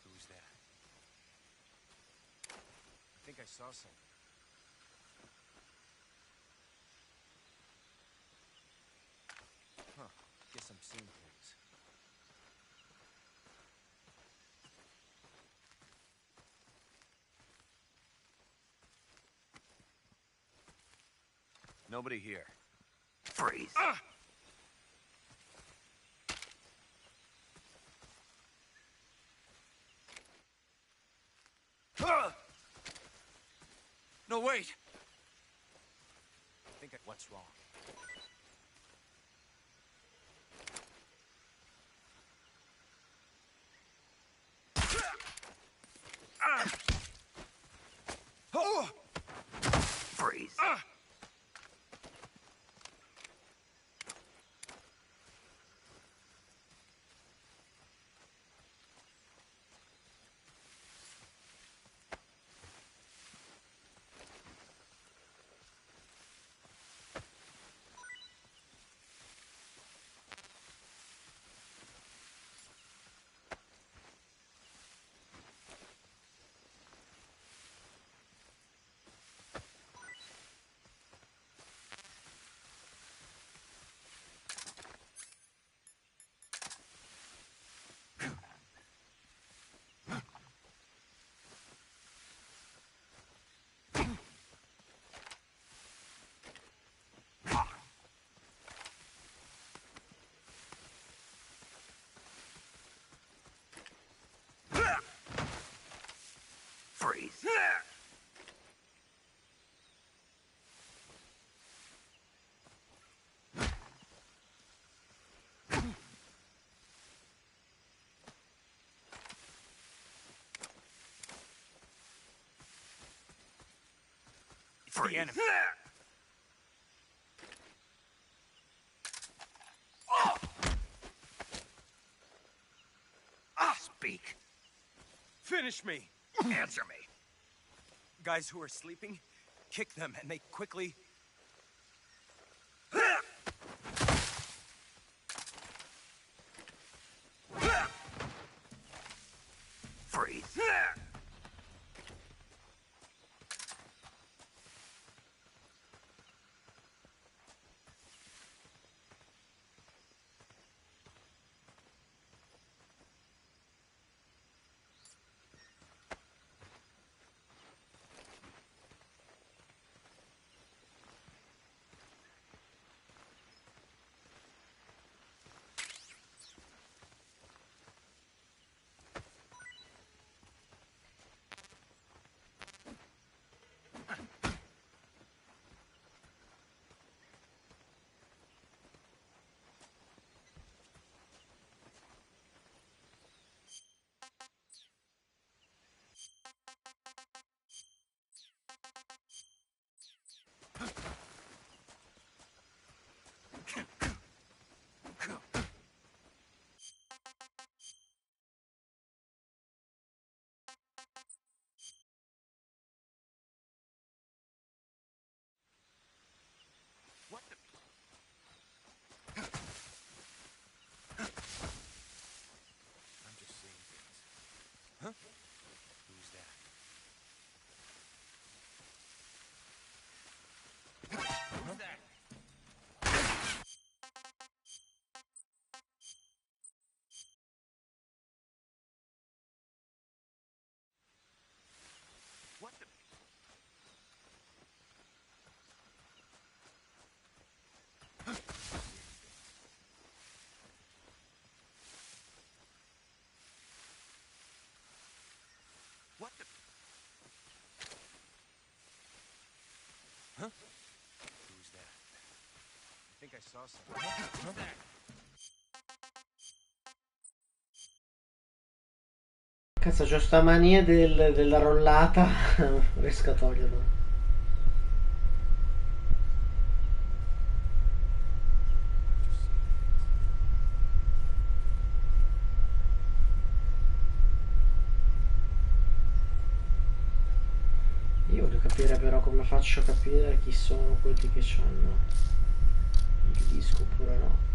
Who's that? I think I saw something. Huh. Guess I'm seeing things. Nobody here. Freeze! No, wait! What's wrong? Freeze! Freeze. It's the enemy. Speak. Finish me. Answer me. Guys who are sleeping, kick them, and they quickly... Freeze. What the... I'm just seeing things. Huh? Who's that? Who's that? What the... What the... Huh? Who's that? I think I saw something. Who's that? Cazzo, c'ho sta mania della rollata. Non riesco a toglierlo. Io voglio capire però come faccio a capire chi sono quelli che hanno il disco oppure no.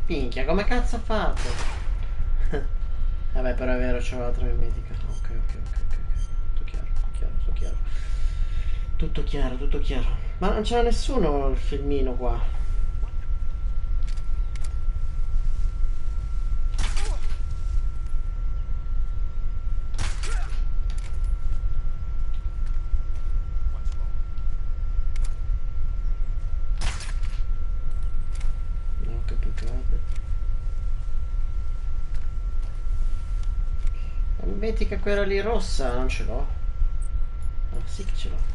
Minchia, come cazzo ha fatto? Vabbè, però è vero, c'è l'altra mimetica. Ok. Tutto chiaro, tutto chiaro. Tutto chiaro, tutto chiaro. Ma non c'era nessuno il filmino qua. No, che peccato. La mimetica quella lì rossa non ce l'ho. Ah, sì che ce l'ho.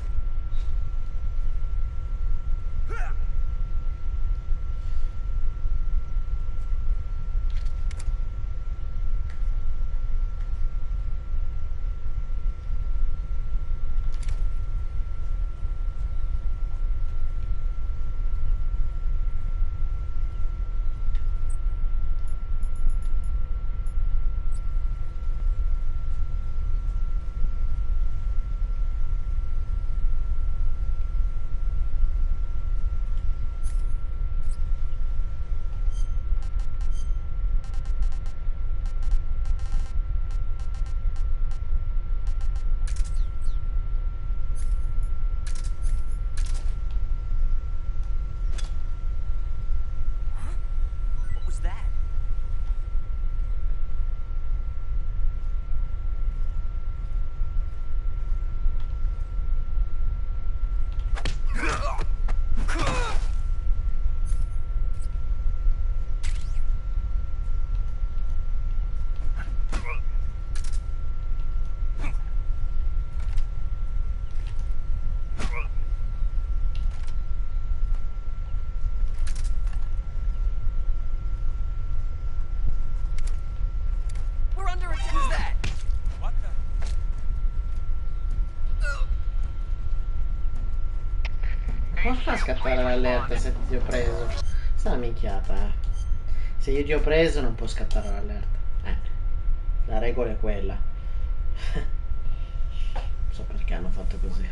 What was that? We're under attack. Who's that? What the? Come fa a scattare l'allerta se ti ho preso? Sta una minchiata, eh. Se io ti ho preso non può scattare l'allerta. La regola è quella. Non so perché hanno fatto così.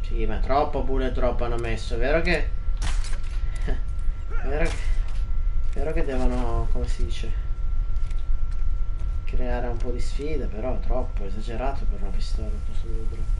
Sì, ma troppo pure troppo hanno messo. È vero che... È vero che devono, come si dice, creare un po' di sfide, però è troppo esagerato per una pistola, posso dire.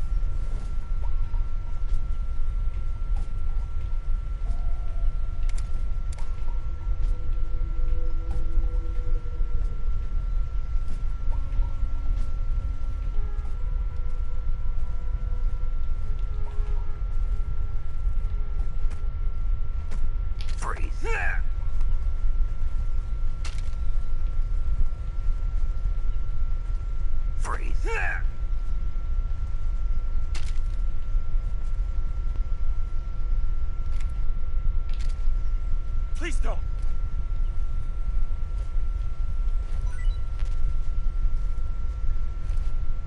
Please don't.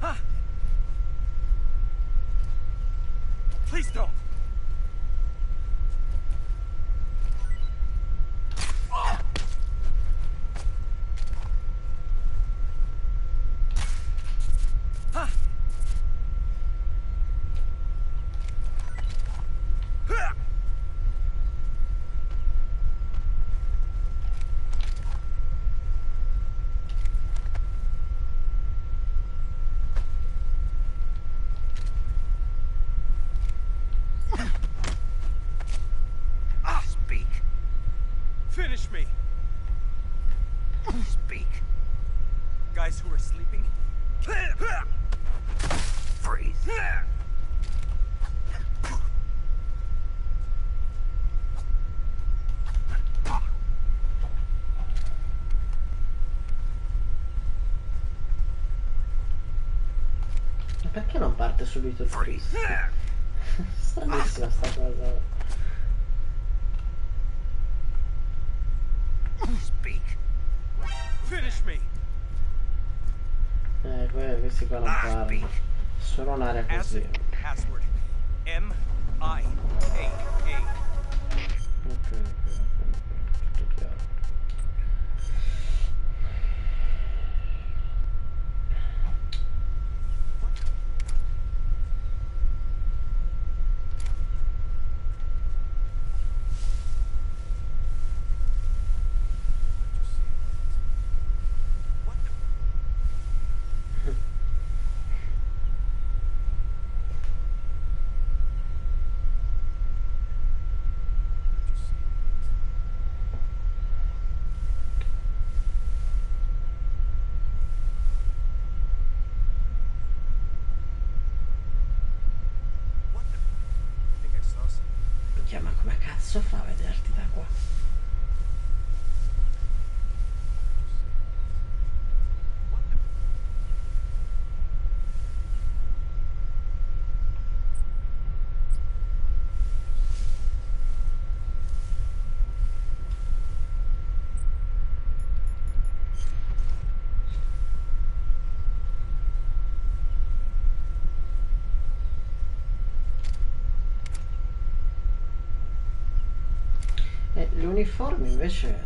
Huh? Please don't. Huh? Speak. Finish me. Speak. Guys who are sleeping. Freeze. Ma perché non parte subito il freeze? Stranissima sta cosa. Speak. Finish me. Questi qua non parlano. Solo un'area così. Password. M-I-A-A. Ok, tutto chiaro. uniformi invece...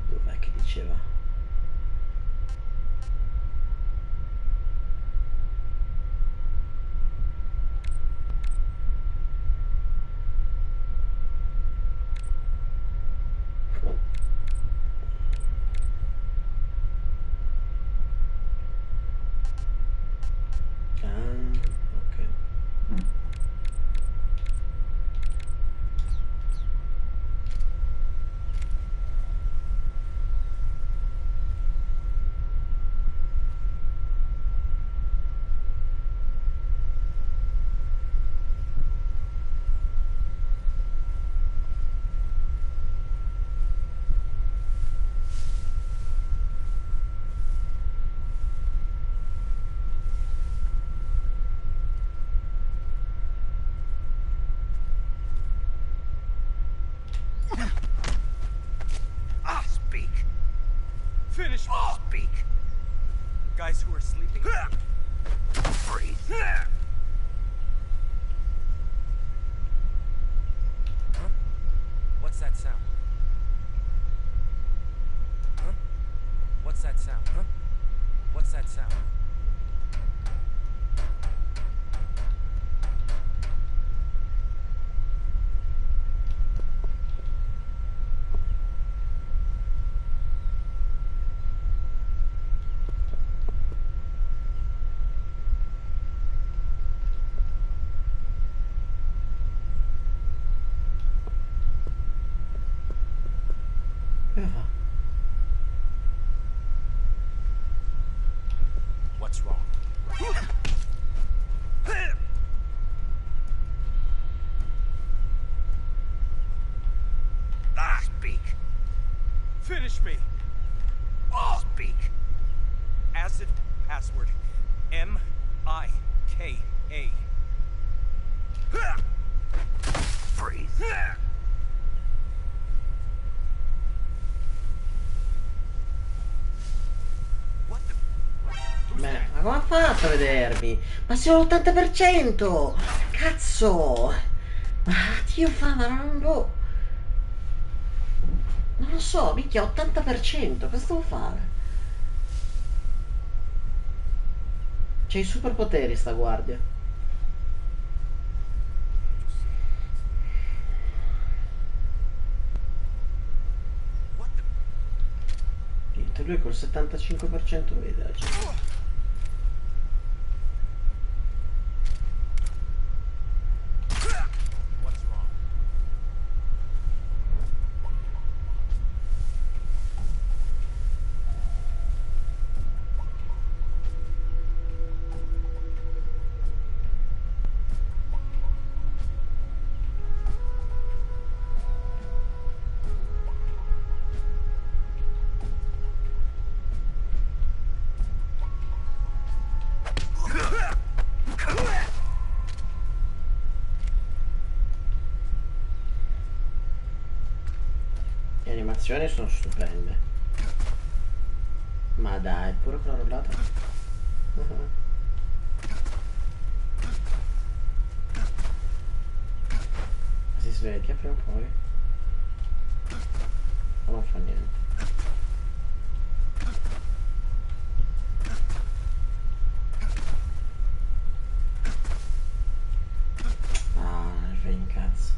dov'è che diceva? Finish me! Speak! Guys who are sleeping? Freeze! Huh? What's that sound? Huh? What's that sound? Huh? What's that sound? What's wrong? Speak! Finish me! Speak! Acid password M-I-K-A. Freeze! Beh, ma come ha fatto a vedermi? Ma siamo all'80%! Cazzo! Ma Dio fa, ma non lo... Non lo so, minchia, 80%, cosa devo fare? C'ha i superpoteri sta guardia. Niente, lui col 75% vede. What's wrong? Le animazioni sono stupende. Ma dai, pure quella rollata. Si sveglia prima o poi. O non fa niente. Ah, il incazzo.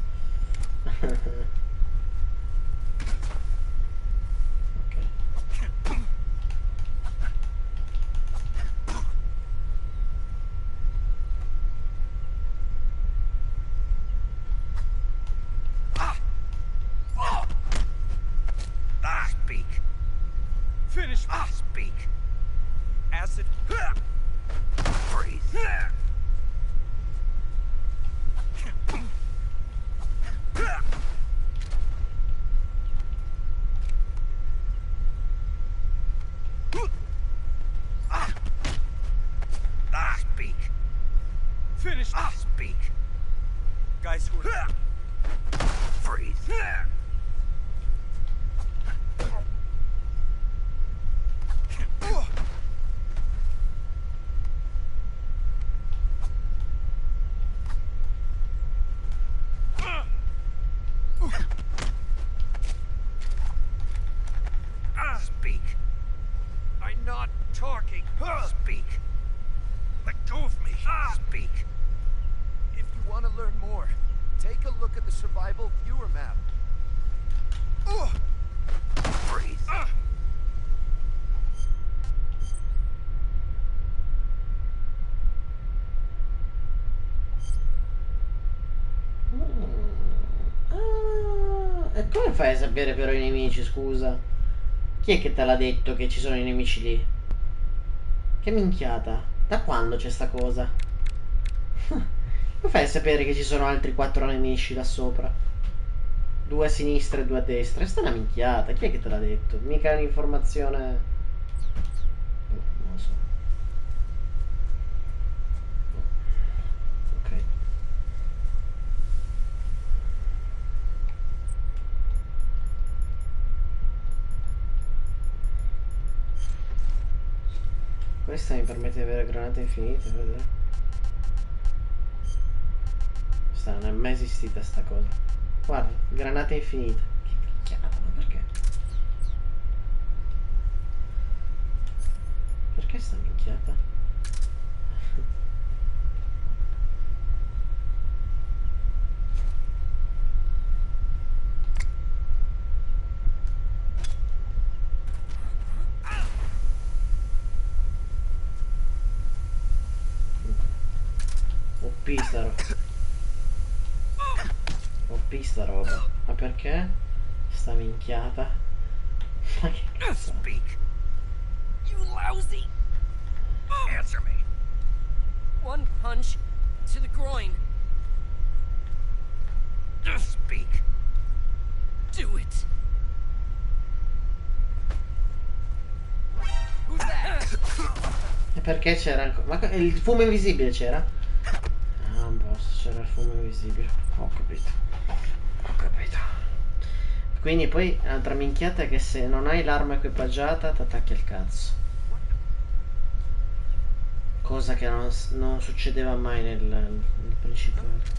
sapere però i nemici, scusa? Chi è che te l'ha detto che ci sono i nemici lì? Che minchiata? Da quando c'è sta cosa? Come fai a sapere che ci sono altri 4 nemici là sopra? 2 a sinistra e 2 a destra. Sta una minchiata. Chi è che te l'ha detto? Mica è un'informazione. Non lo so. Ok. Questa mi permette di avere granate infinite, vedere. Questa non è mai esistita sta cosa. Guarda, granate infinite. Che minchiata, ma perché? Perché sta minchiata? OP sta roba. OP sta roba. Ma perché? Sta minchiata. Ma che cazzo? Speak. You lousy. Answer me. One punch to the groin. Speak. Do it. Who's that? E perché c'era ancora? Ma il fumo invisibile c'era? Ah, non posso, c'era il fumo invisibile. Ho capito. Ho capito. Quindi poi l'altra minchiata è che se non hai l'arma equipaggiata ti attacchi al cazzo. Cosa che non succedeva mai nel principale.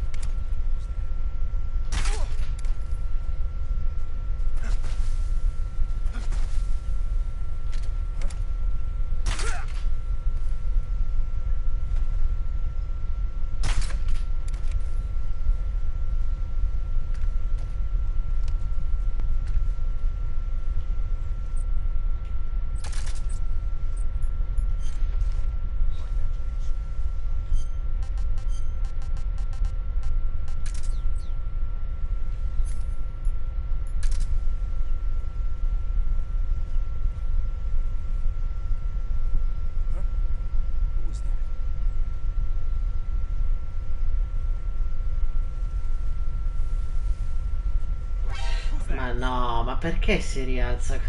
Ma no, ma perché si rialza?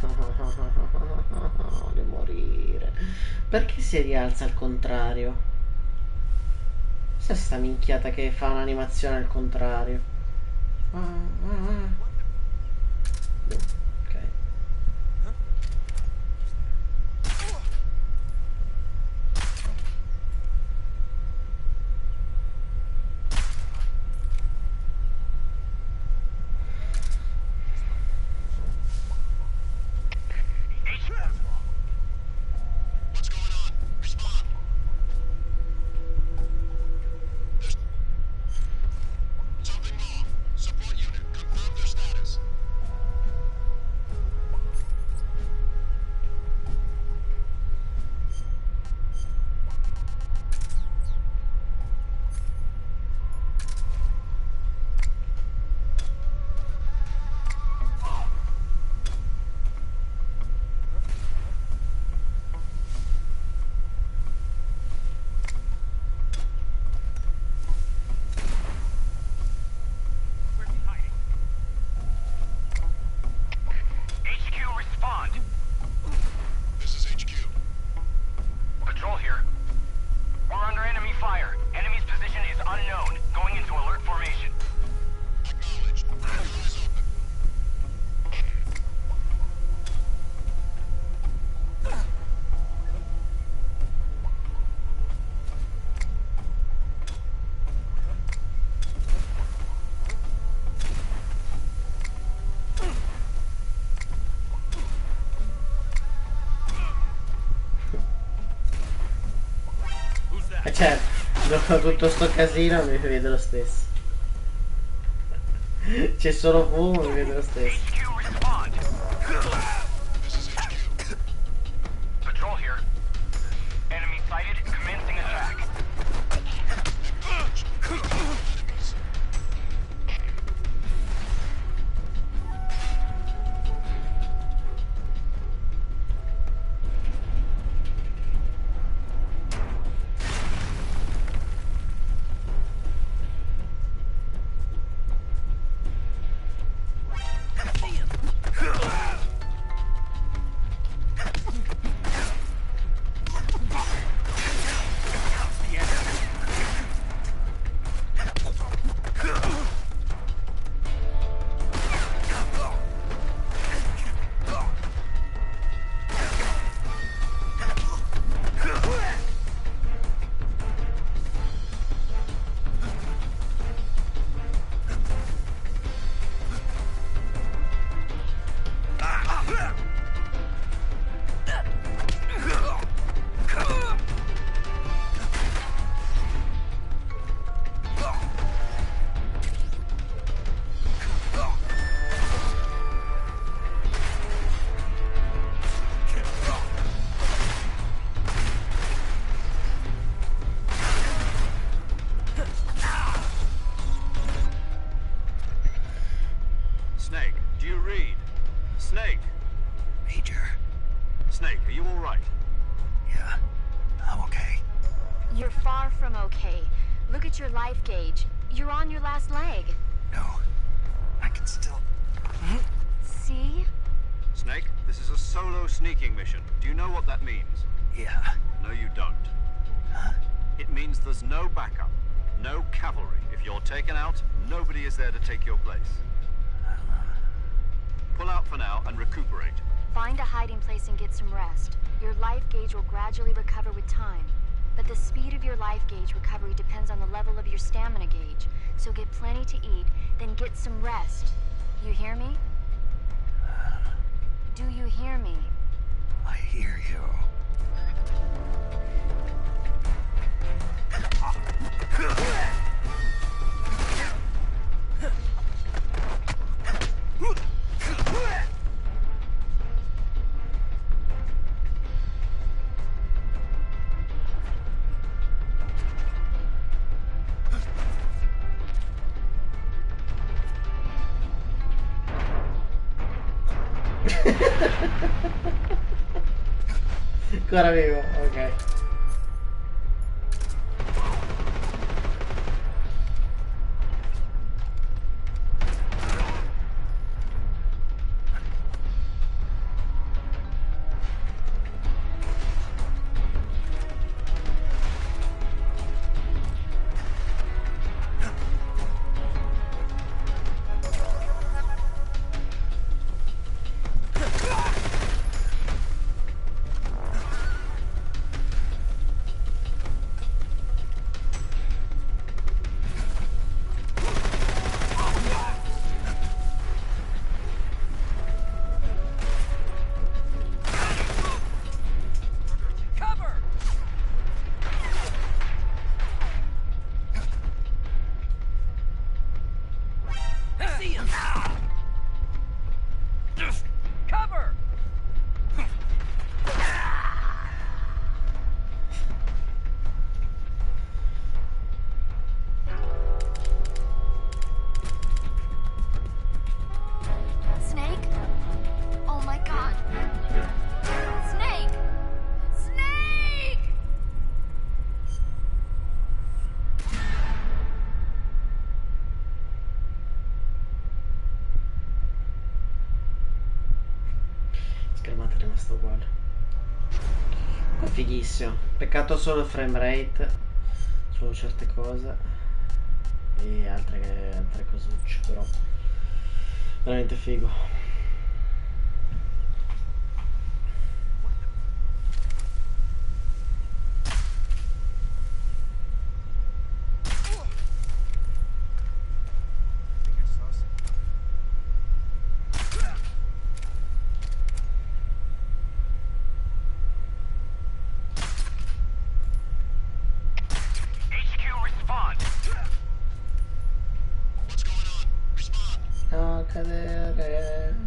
Voglio morire. Perché si rialza al contrario? Cos'è sta minchiata che fa un'animazione al contrario? Boh, ok. What's going on? Respond. There's something wrong. Support unit, confirm their status. HQ, respond. This is HQ. Patrol here. We're under enemy fire. Enemy's position is unknown. Going into alert formation. Acknowledged. Eyes open. E certo, dopo tutto sto casino mi vede lo stesso. C'è solo fumo, mi vede lo stesso. HQ, respond. This is HQ. Patrol here. Enemy sighted. Commencing attack. Acknowledged. Enemies. Major. Snake, are you all right? Yeah, I'm okay. You're far from okay. Look at your life gauge. You're on your last leg. No, I can still... See? Snake, this is a solo sneaking mission. Do you know what that means? Yeah. No, you don't. Huh? It means there's no backup, no cavalry. If you're taken out, nobody is there to take your place. Pull out for now and recuperate. Find a hiding place and get some rest. Your life gauge will gradually recover with time. But the speed of your life gauge recovery depends on the level of your stamina gauge. So get plenty to eat, then get some rest. You hear me? Do you hear me? I hear you. Ancora vivo, ok. Snake? Oh my god. Snake! Snake! Schermata è rimasta uguale. È fighissimo. Peccato solo il frame rate su certe cose e altre cosucce, però veramente figo. A cadere.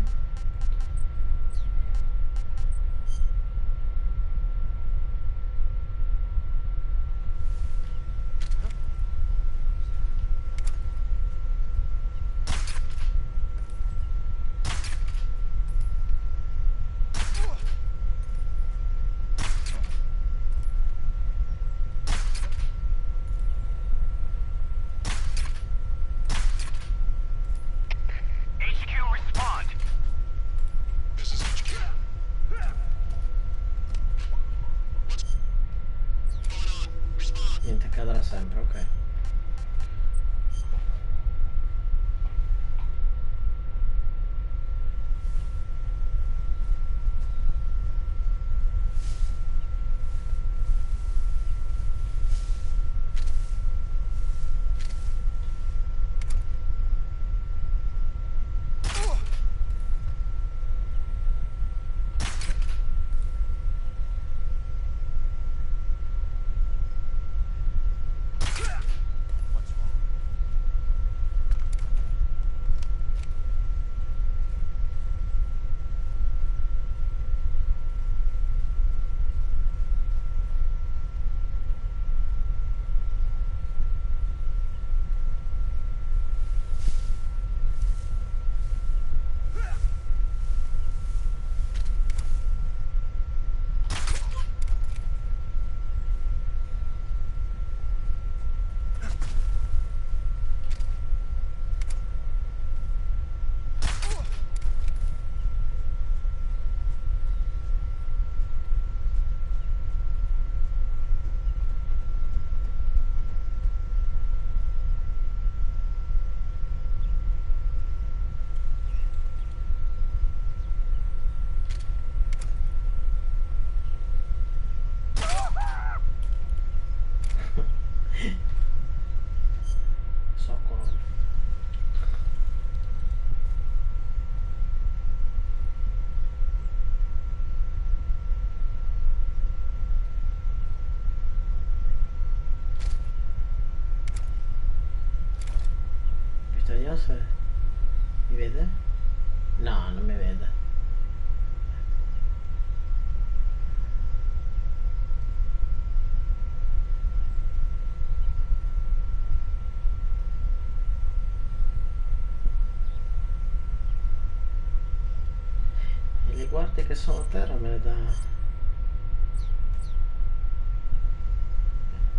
guardie che sono a terra me le dà.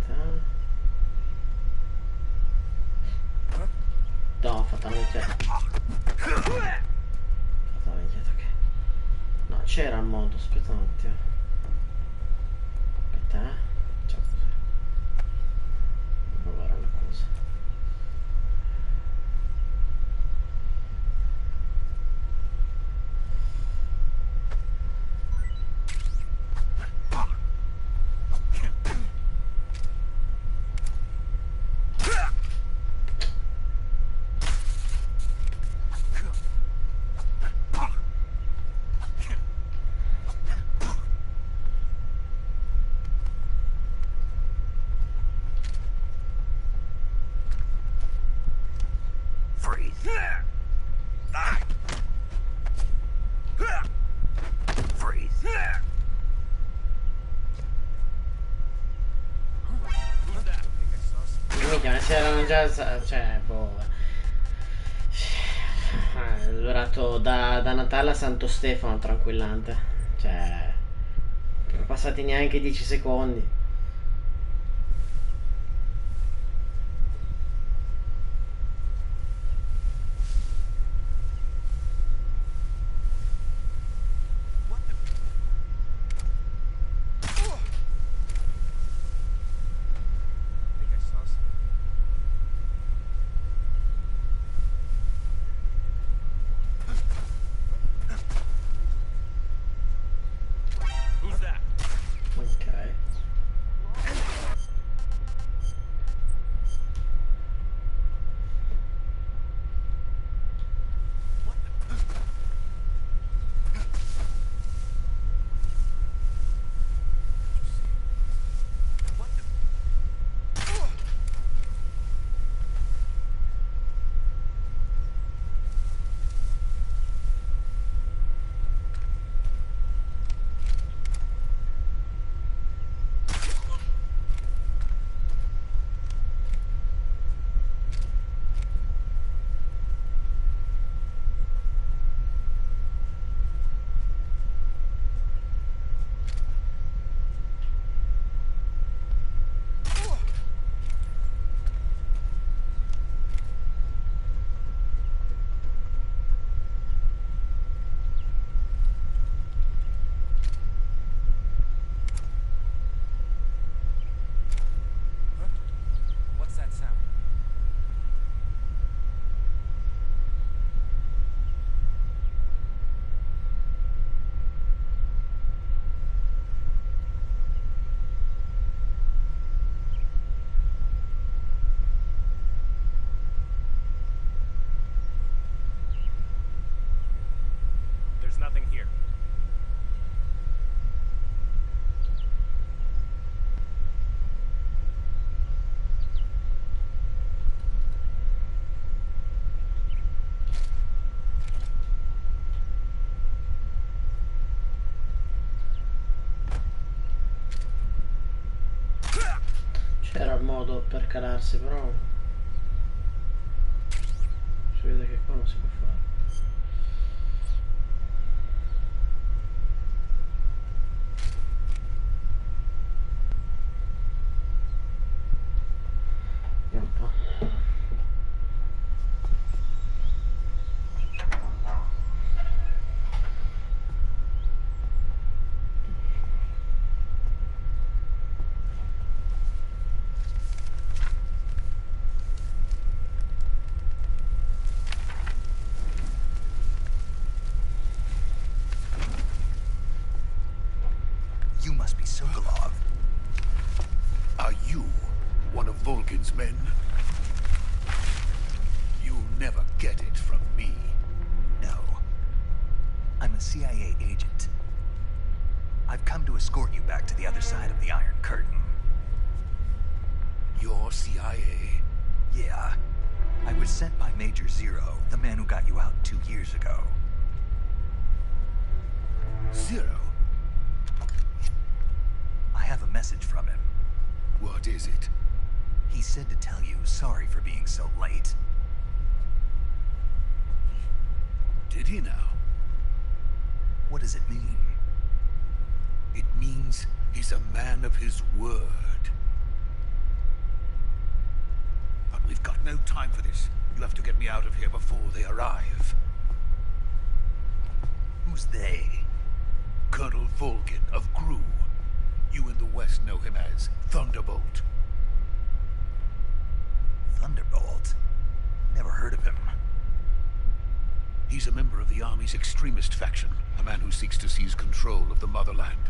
Aspetta. No, fatela indietro. Fatela indietro, ok. No, c'era il modo, aspetta un attimo. Aspetta, ciao così. Devo provare una cosa. C'erano già, cioè, boh. È durato da Natale a Santo Stefano tranquillante. Cioè, non passati neanche 10 secondi. There's nothing here. C'era il modo per calarsi, però si vede che qua non si può fare. Vediamo un po'. You must be Sokolov. Are you one of Volkin's men? You'll never get it from me. No. I'm a CIA agent. I've come to escort you back to the other side of the Iron Curtain. You're CIA? Yeah. I was sent by Major Zero, the man who got you out 2 years ago. Zero? I have a message from him. What is it? He said to tell you sorry for being so late. Did he now? What does it mean? It means he's a man of his word. But we've got no time for this. You have to get me out of here before they arrive. Who's they? Colonel Volgin of Gru. You in the West know him as Thunderbolt. Thunderbolt? Never heard of him. He's a member of the Army's extremist faction, a man who seeks to seize control of the motherland.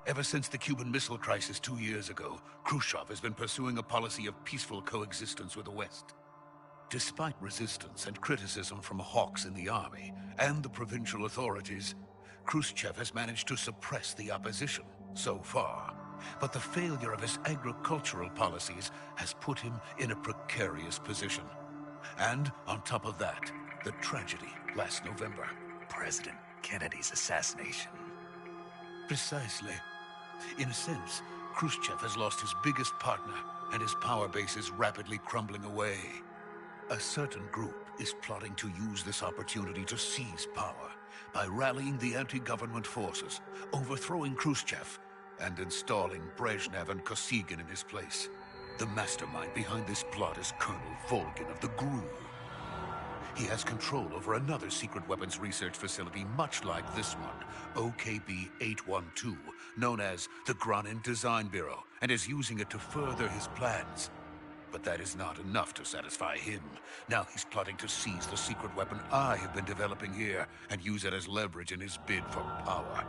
Ever since the Cuban Missile Crisis 2 years ago, Khrushchev has been pursuing a policy of peaceful coexistence with the West. Despite resistance and criticism from hawks in the army and the provincial authorities, Khrushchev has managed to suppress the opposition so far. But the failure of his agricultural policies has put him in a precarious position. And on top of that, the tragedy last November. President Kennedy's assassination. Precisely. In a sense, Khrushchev has lost his biggest partner, and his power base is rapidly crumbling away. A certain group is plotting to use this opportunity to seize power by rallying the anti-government forces, overthrowing Khrushchev, and installing Brezhnev and Kosygin in his place. The mastermind behind this plot is Colonel Volgin of the Gru. He has control over another secret weapons research facility much like this one, OKB-812, known as the Granin Design Bureau, and is using it to further his plans. But that is not enough to satisfy him. Now he's plotting to seize the secret weapon I have been developing here and use it as leverage in his bid for power.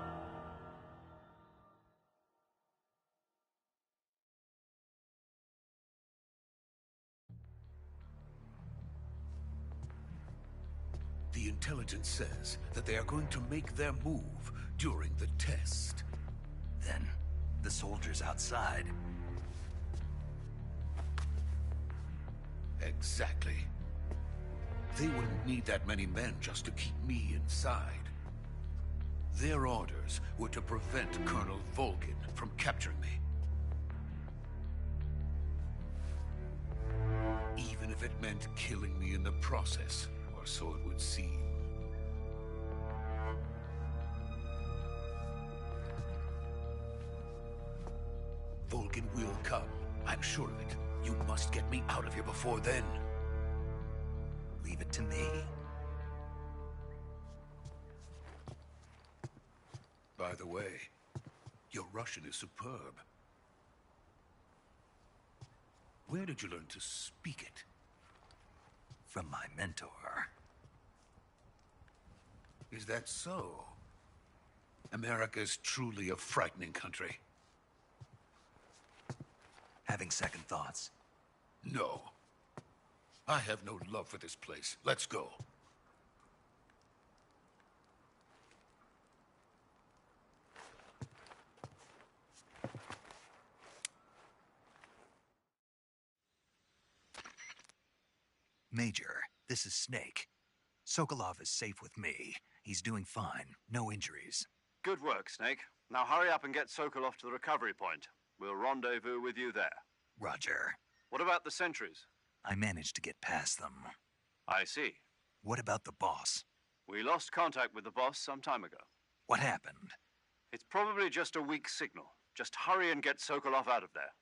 The intelligence says that they are going to make their move during the test. Then, the soldiers outside. Exactly. They wouldn't need that many men just to keep me inside. Their orders were to prevent Colonel Volgin from capturing me. Even if it meant killing me in the process, or so it would seem. Volgin will come. I'm sure of it. You must get me out of here before then. Leave it to me. By the way, your Russian is superb. Where did you learn to speak it? From my mentor. Is that so? America is truly a frightening country. Having second thoughts? No. I have no love for this place. Let's go. Major, this is Snake. Sokolov is safe with me. He's doing fine. No injuries. Good work, Snake. Now hurry up and get Sokolov to the recovery point. We'll rendezvous with you there. Roger. What about the sentries? I managed to get past them. I see. What about the boss? We lost contact with the boss some time ago. What happened? It's probably just a weak signal. Just hurry and get Sokolov out of there.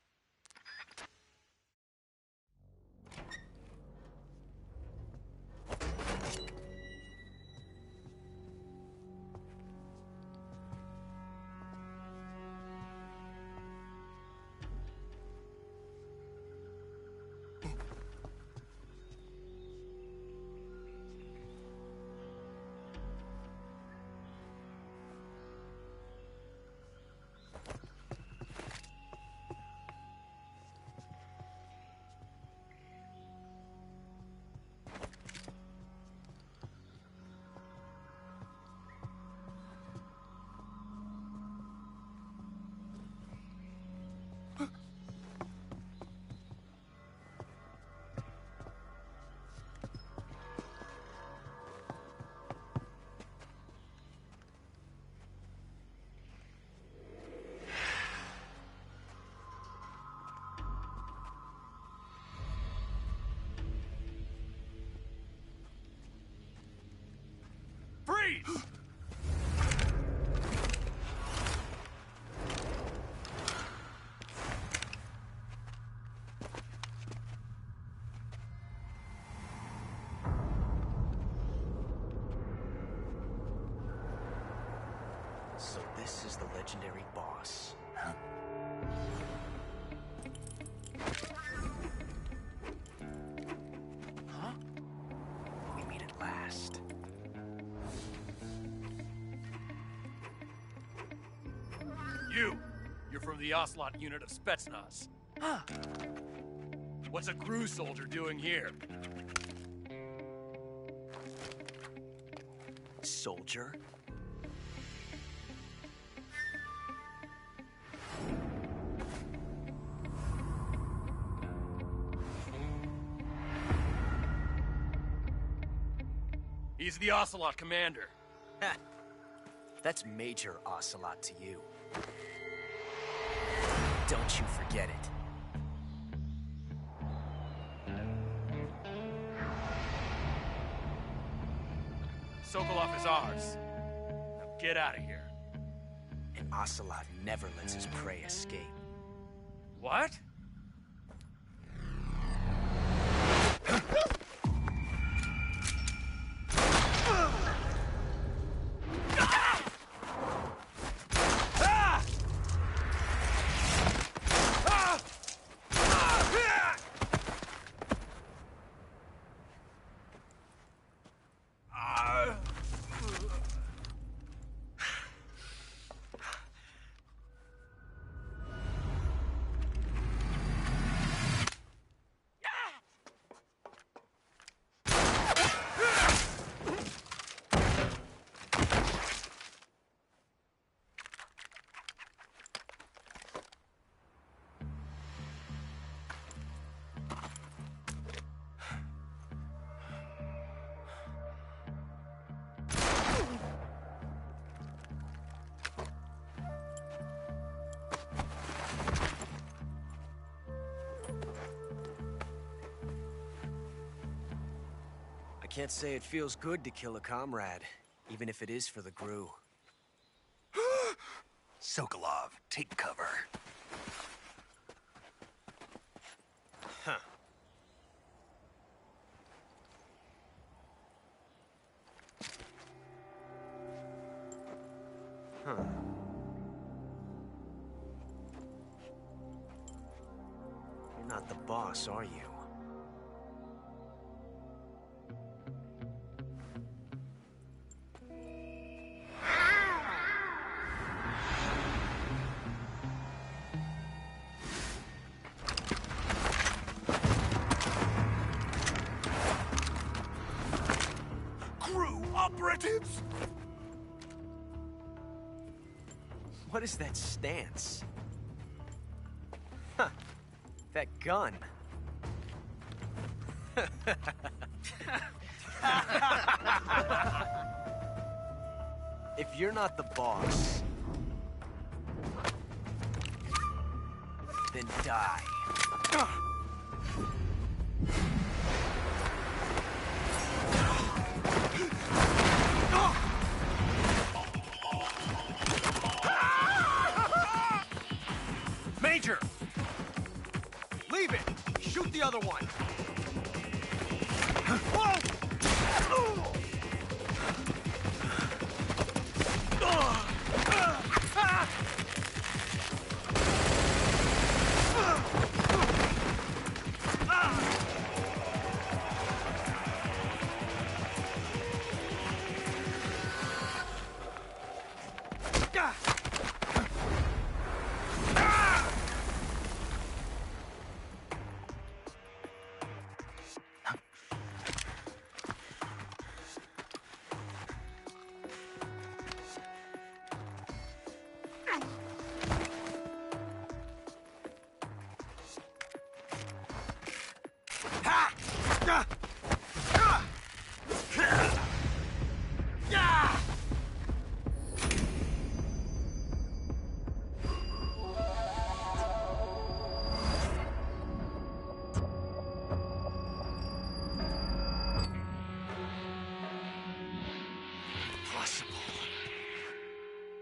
Freeze! So this is the legendary boss. Huh? Huh? We meet at last. You're from the Ocelot unit of Spetsnaz. Huh. What's a crew soldier doing here? Soldier? He's the Ocelot commander. Ha! That's Major Ocelot to you. Don't you forget it. Sokolov is ours. Now get out of here. And Ocelot never lets his prey escape. What? I can't say it feels good to kill a comrade, even if it is for the GRU. Sokolov, take cover. Huh. Huh. You're not the boss, are you? Operatives! What is that stance? Huh. That gun. If you're not the boss, then die. Major! Leave it! Shoot the other one! Whoa!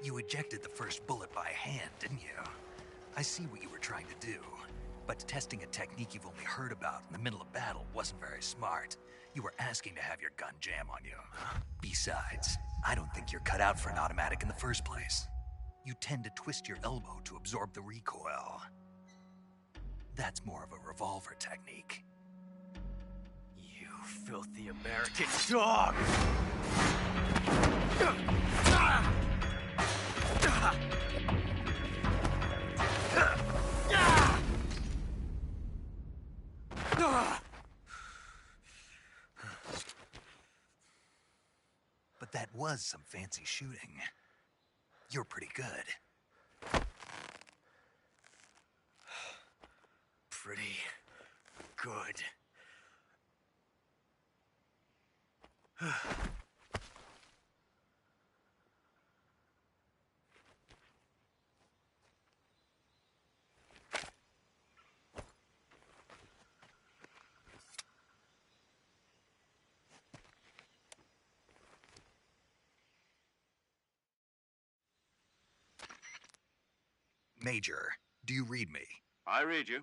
You ejected the first bullet by hand, didn't you? I see what you were trying to do. But testing a technique you've only heard about in the middle of battle wasn't very smart. You were asking to have your gun jam on you. Besides, I don't think you're cut out for an automatic in the first place. You tend to twist your elbow to absorb the recoil. That's more of a revolver technique. You filthy American dog! But that was some fancy shooting. You're pretty good. Pretty good. Major, do you read me? I read you.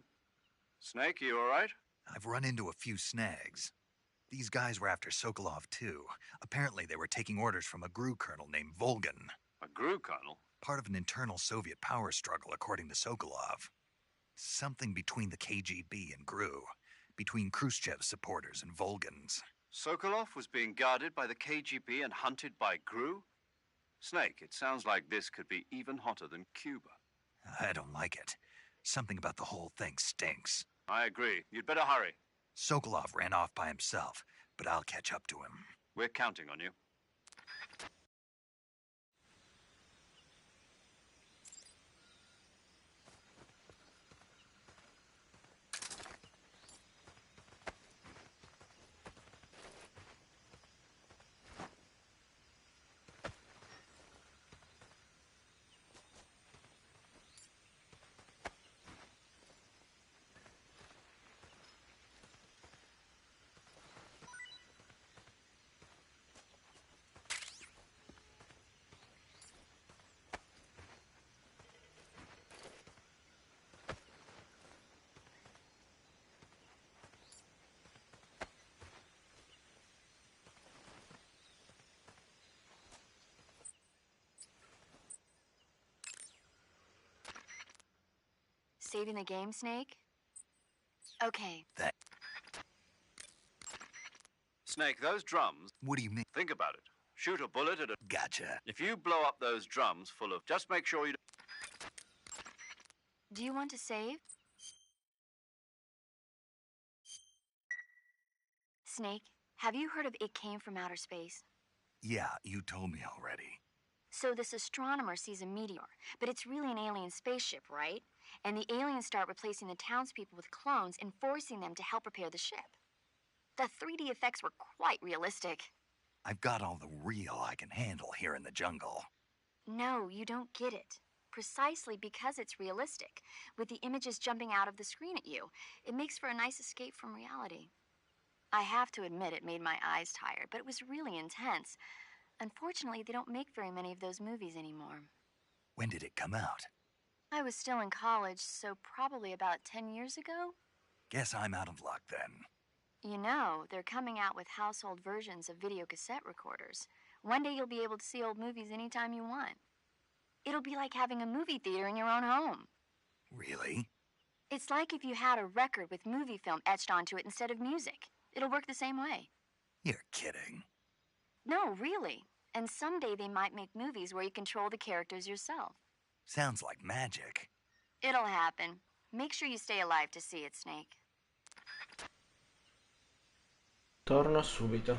Snake, you all right? I've run into a few snags. These guys were after Sokolov, too. Apparently, they were taking orders from a GRU colonel named Volgan. A GRU colonel? Part of an internal Soviet power struggle, according to Sokolov. Something between the KGB and GRU. Between Khrushchev's supporters and Volgan's. Sokolov was being guarded by the KGB and hunted by GRU? Snake, it sounds like this could be even hotter than Cuba. I don't like it. Something about the whole thing stinks. I agree. You'd better hurry. Sokolov ran off by himself, but I'll catch up to him. We're counting on you. Saving the game, Snake? Okay. Snake, those drums... What do you mean? Think about it. Shoot a bullet at a... Gotcha. If you blow up those drums full of... Just make sure you... Do you want to save? Snake, have you heard of It Came from Outer Space? Yeah, you told me already. So this astronomer sees a meteor, but it's really an alien spaceship, right? And the aliens start replacing the townspeople with clones and forcing them to help repair the ship. The 3D effects were quite realistic. I've got all the real I can handle here in the jungle. No, you don't get it. Precisely because it's realistic, with the images jumping out of the screen at you, it makes for a nice escape from reality. I have to admit it made my eyes tired, but it was really intense. Unfortunately, they don't make very many of those movies anymore. When did it come out? I was still in college, so probably about 10 years ago. Guess I'm out of luck then. You know, they're coming out with household versions of video cassette recorders. One day you'll be able to see old movies anytime you want. It'll be like having a movie theater in your own home. Really? It's like if you had a record with movie film etched onto it instead of music. It'll work the same way. You're kidding. No, really. And someday they might make movies where you control the characters yourself. Sounds like magic. It'll happen. Make sure you stay alive to see it, Snake. Torno subito.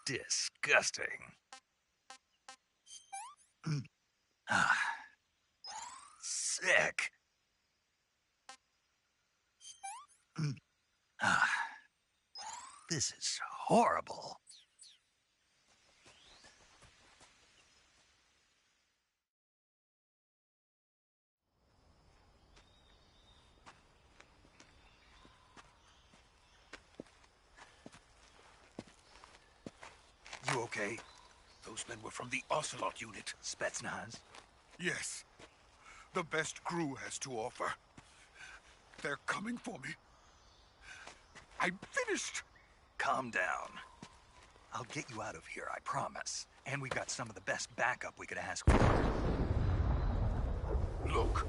Disgusting. Ah. Sick. Ah. This is horrible. You okay? Those men were from the Ocelot unit. Spetsnaz? Yes. The best crew has to offer. They're coming for me. I'm finished. Calm down. I'll get you out of here, I promise. And we've got some of the best backup we could ask for. Look.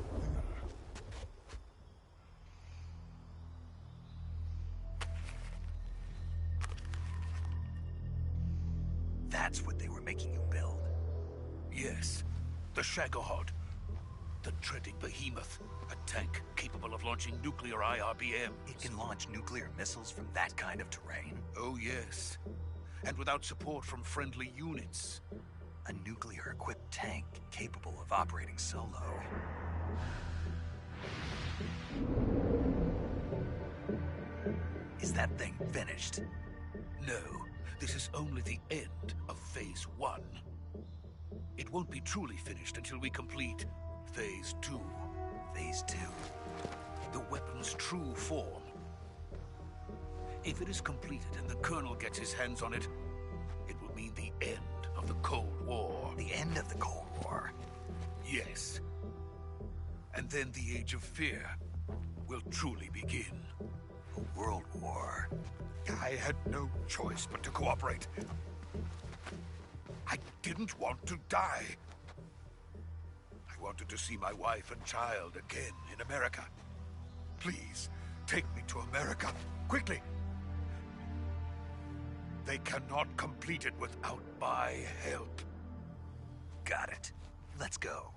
That's what they were making you build? Yes. The Shagohod. The treading behemoth. A tank capable of launching nuclear IRBM. It can launch nuclear missiles from that kind of terrain? Oh, yes. And without support from friendly units. A nuclear-equipped tank capable of operating solo. Is that thing finished? No. This is only the end of Phase 1. It won't be truly finished until we complete Phase 2. Phase 2? The weapon's true form. If it is completed and the Colonel gets his hands on it, it will mean the end of the Cold War. The end of the Cold War? Yes. And then the Age of Fear will truly begin. A world war? I had no choice but to cooperate. I didn't want to die. I wanted to see my wife and child again in America. Please, take me to America, quickly. They cannot complete it without my help. Got it. Let's go.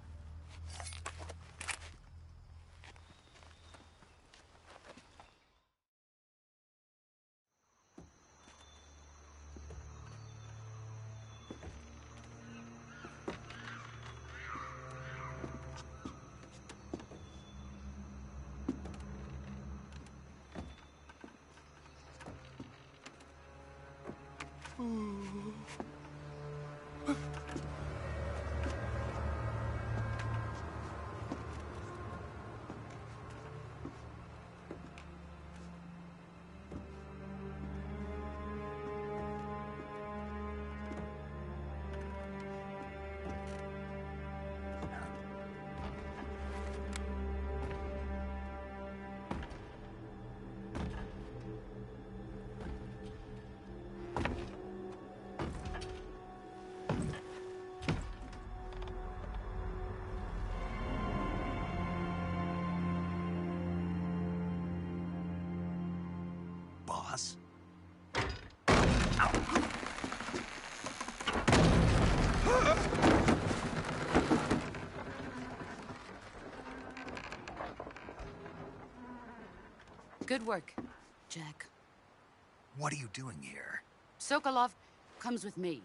Boss? Good work, Jack. What are you doing here? Sokolov comes with me.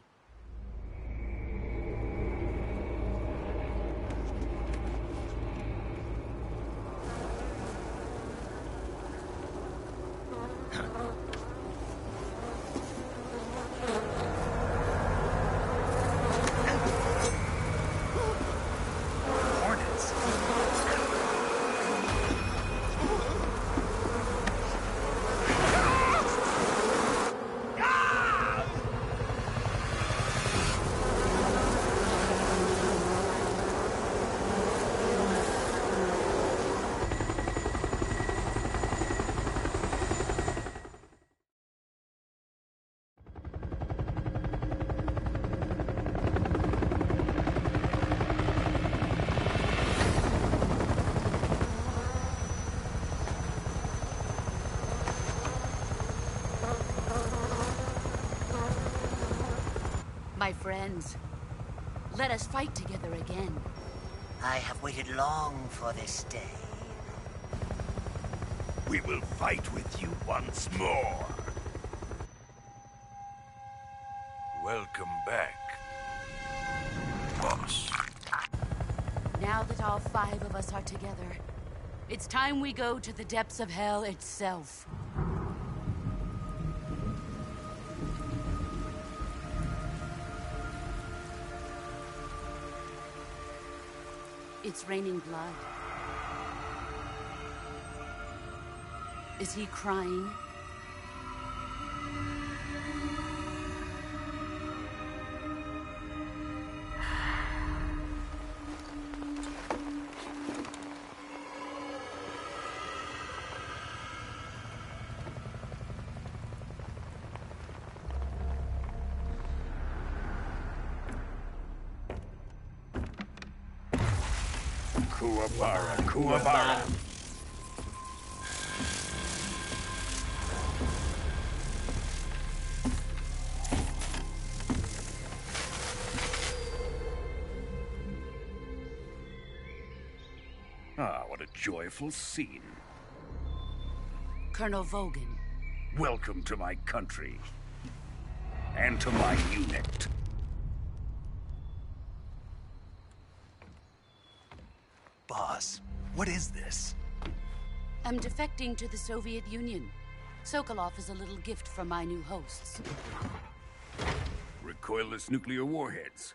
My friends, let us fight together again. I have waited long for this day. We will fight with you once more. Welcome back, boss. Now that all 5 of us are together, it's time we go to the depths of hell itself. It's raining blood. Is he crying? Kuwabara. Ah, what a joyful scene. Colonel Vogan. Welcome to my country. And to my unit. Boss, what is this? I'm defecting to the Soviet Union. Sokolov is a little gift from my new hosts. Recoilless nuclear warheads.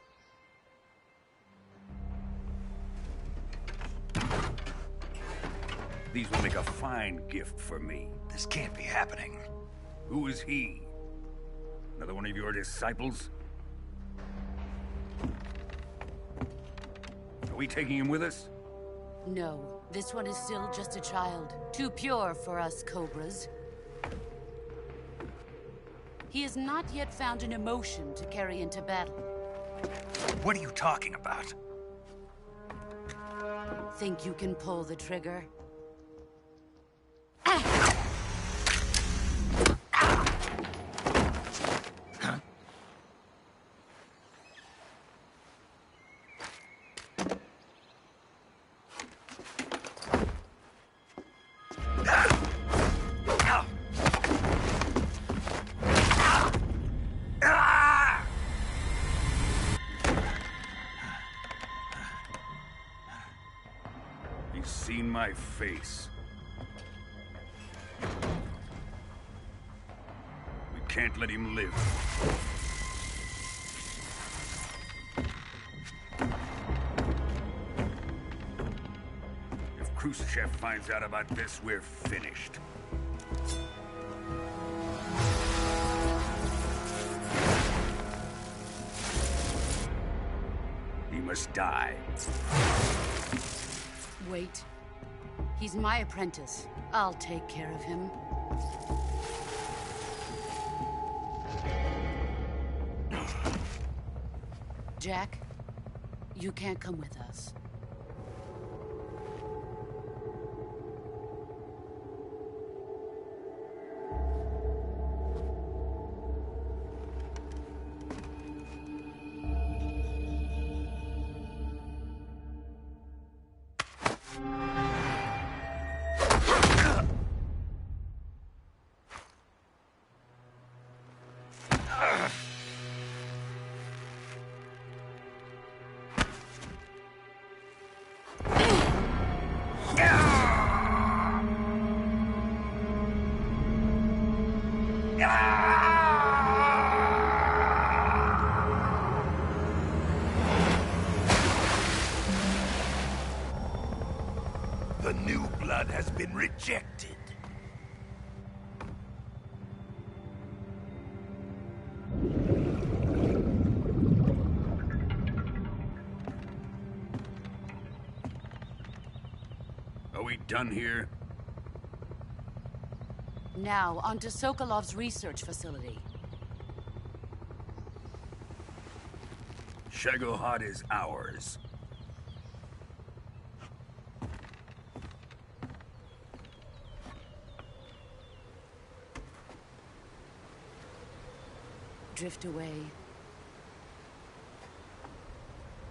These will make a fine gift for me. This can't be happening. Who is he? Another one of your disciples? Are we taking him with us? No, this one is still just a child. Too pure for us Cobras. He has not yet found an emotion to carry into battle. What are you talking about? Think you can pull the trigger? He's seen my face. We can't let him live. If Khrushchev finds out about this, we're finished. He must die. Wait. He's my apprentice. I'll take care of him. Jack, you can't come with us. The new blood has been rejected. Are we done here? Now, onto Sokolov's research facility. Shagohod is ours. Drift away.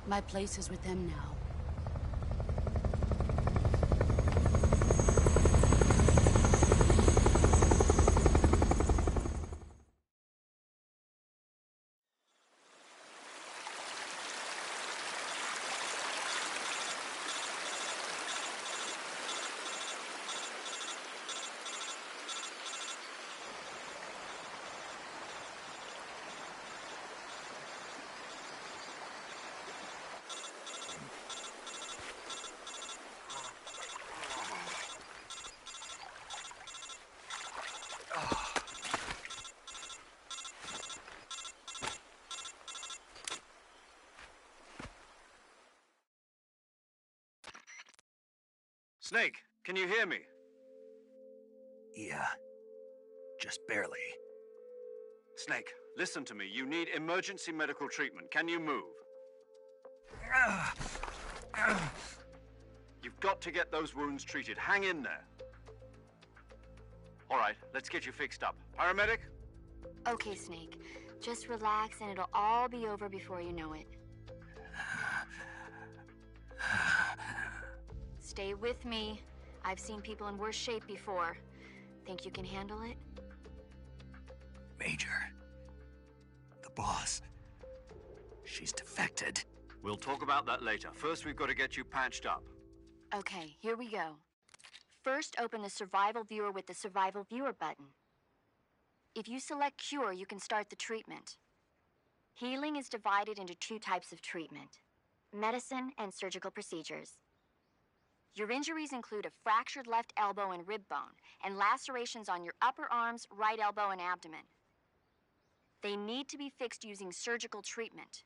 My place is with them now. Snake, can you hear me? Yeah. Just barely. Snake, listen to me. You need emergency medical treatment. Can you move? You've got to get those wounds treated. Hang in there. All right, let's get you fixed up. Paramedic? Okay, Snake. Just relax and it'll all be over before you know it. Stay with me. I've seen people in worse shape before. Think you can handle it? Major. The boss. She's defected. We'll talk about that later. First, we've got to get you patched up. Okay, here we go. First, open the Survival Viewer with the Survival Viewer button. If you select Cure, you can start the treatment. Healing is divided into 2 types of treatment: medicine and surgical procedures. Your injuries include a fractured left elbow and rib bone, and lacerations on your upper arms, right elbow, and abdomen. They need to be fixed using surgical treatment.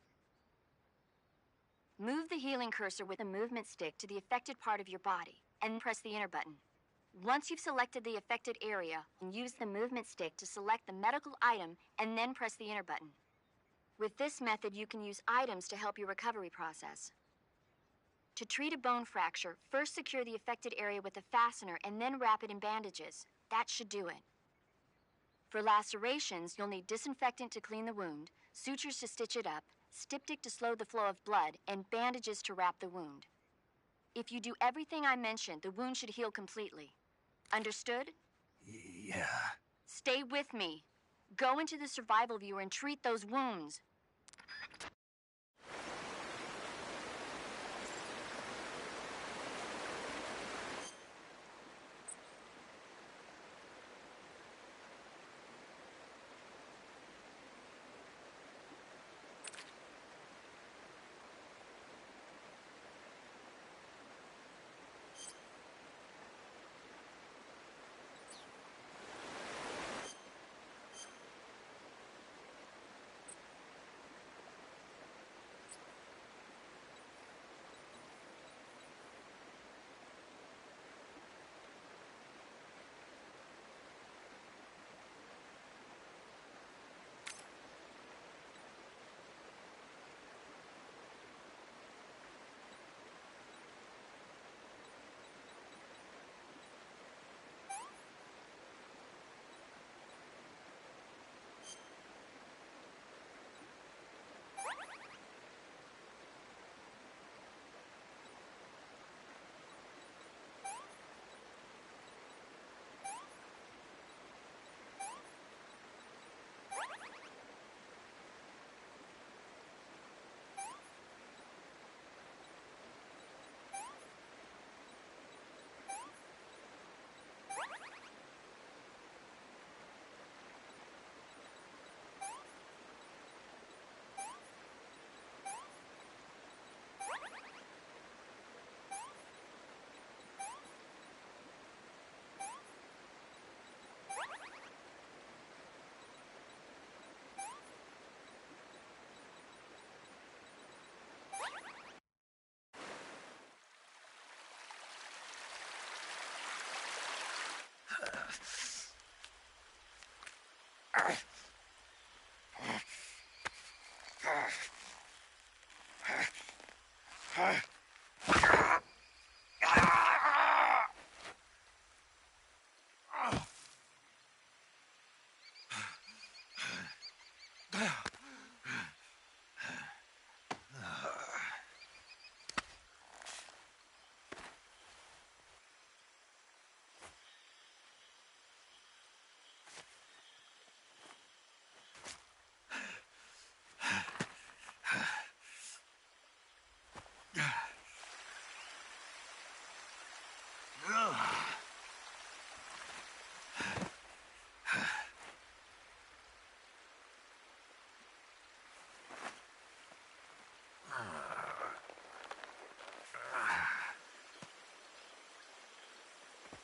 Move the healing cursor with a movement stick to the affected part of your body, and press the enter button. Once you've selected the affected area, use the movement stick to select the medical item, and then press the enter button. With this method, you can use items to help your recovery process. To treat a bone fracture, first secure the affected area with a fastener and then wrap it in bandages. That should do it. For lacerations, you'll need disinfectant to clean the wound, sutures to stitch it up, styptic to slow the flow of blood, and bandages to wrap the wound. If you do everything I mentioned, the wound should heal completely. Understood? Yeah. Stay with me. Go into the Survival Viewer and treat those wounds.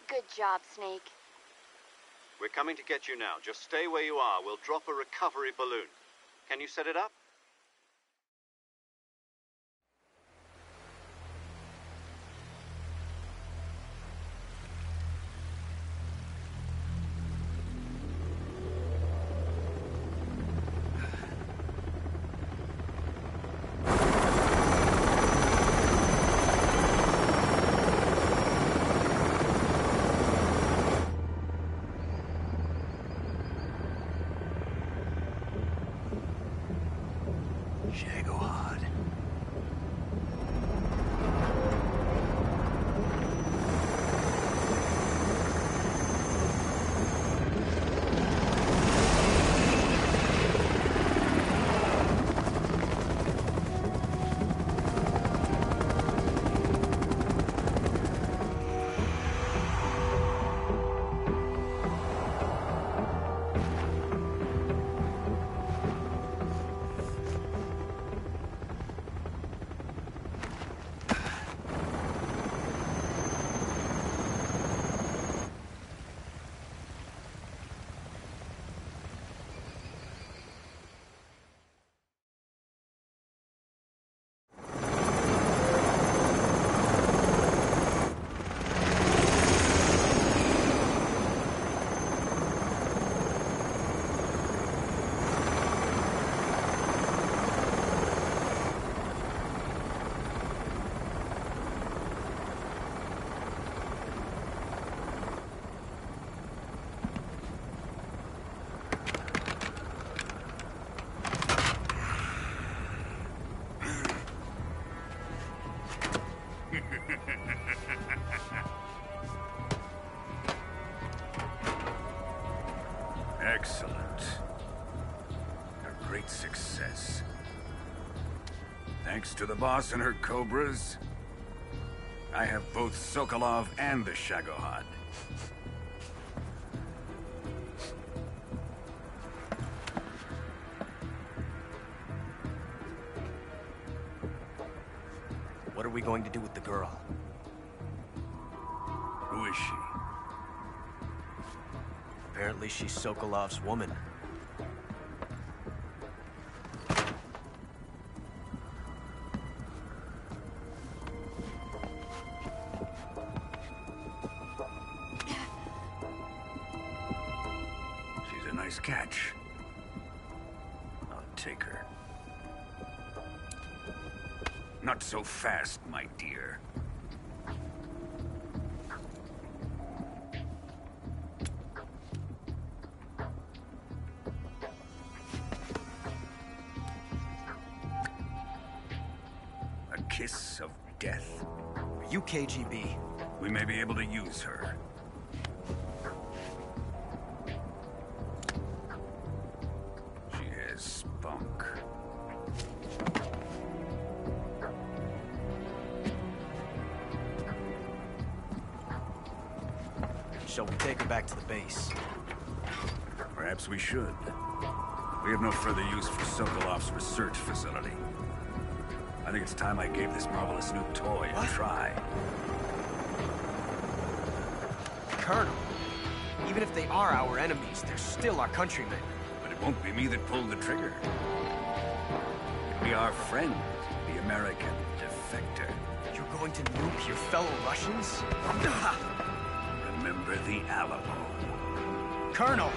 Good job, Snake. We're coming to get you now. Just stay where you are. We'll drop a recovery balloon. Can you set it up? Excellent. A great success. Thanks to the boss and her cobras, I have both Sokolov and the Shagohod. What are we going to do with the girl? Who is she? Apparently she's Sokolov's woman. She's a nice catch. I'll take her. Not so fast, my dear. A kiss of death. Are you KGB? We may be able to use her. She has spunk. Shall we take her back to the base? Perhaps we should. We have no further use for Sokolov's research facility. I think it's time I gave this marvelous new toy a try. Colonel, even if they are our enemies, they're still our countrymen. But it won't be me that pulled the trigger. It'll be our friend, the American defector. You're going to nuke your fellow Russians? Remember the Alamo. Colonel!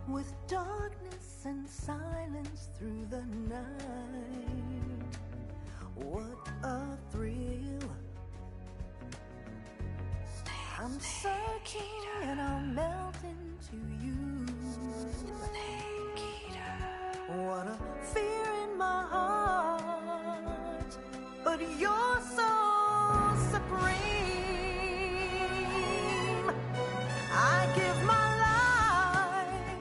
With darkness and silence through the night, what a thrill. I'm searching and I'll melt into you. What a fear in my heart, but you're so supreme. I give my life,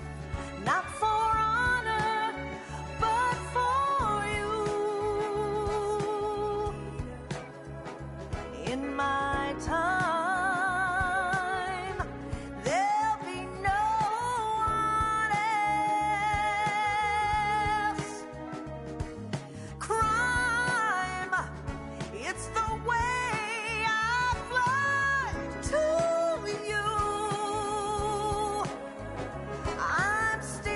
not for honor, but for you. In my time, there'll be no one else. Crime, it's the way I fly to you. I'm still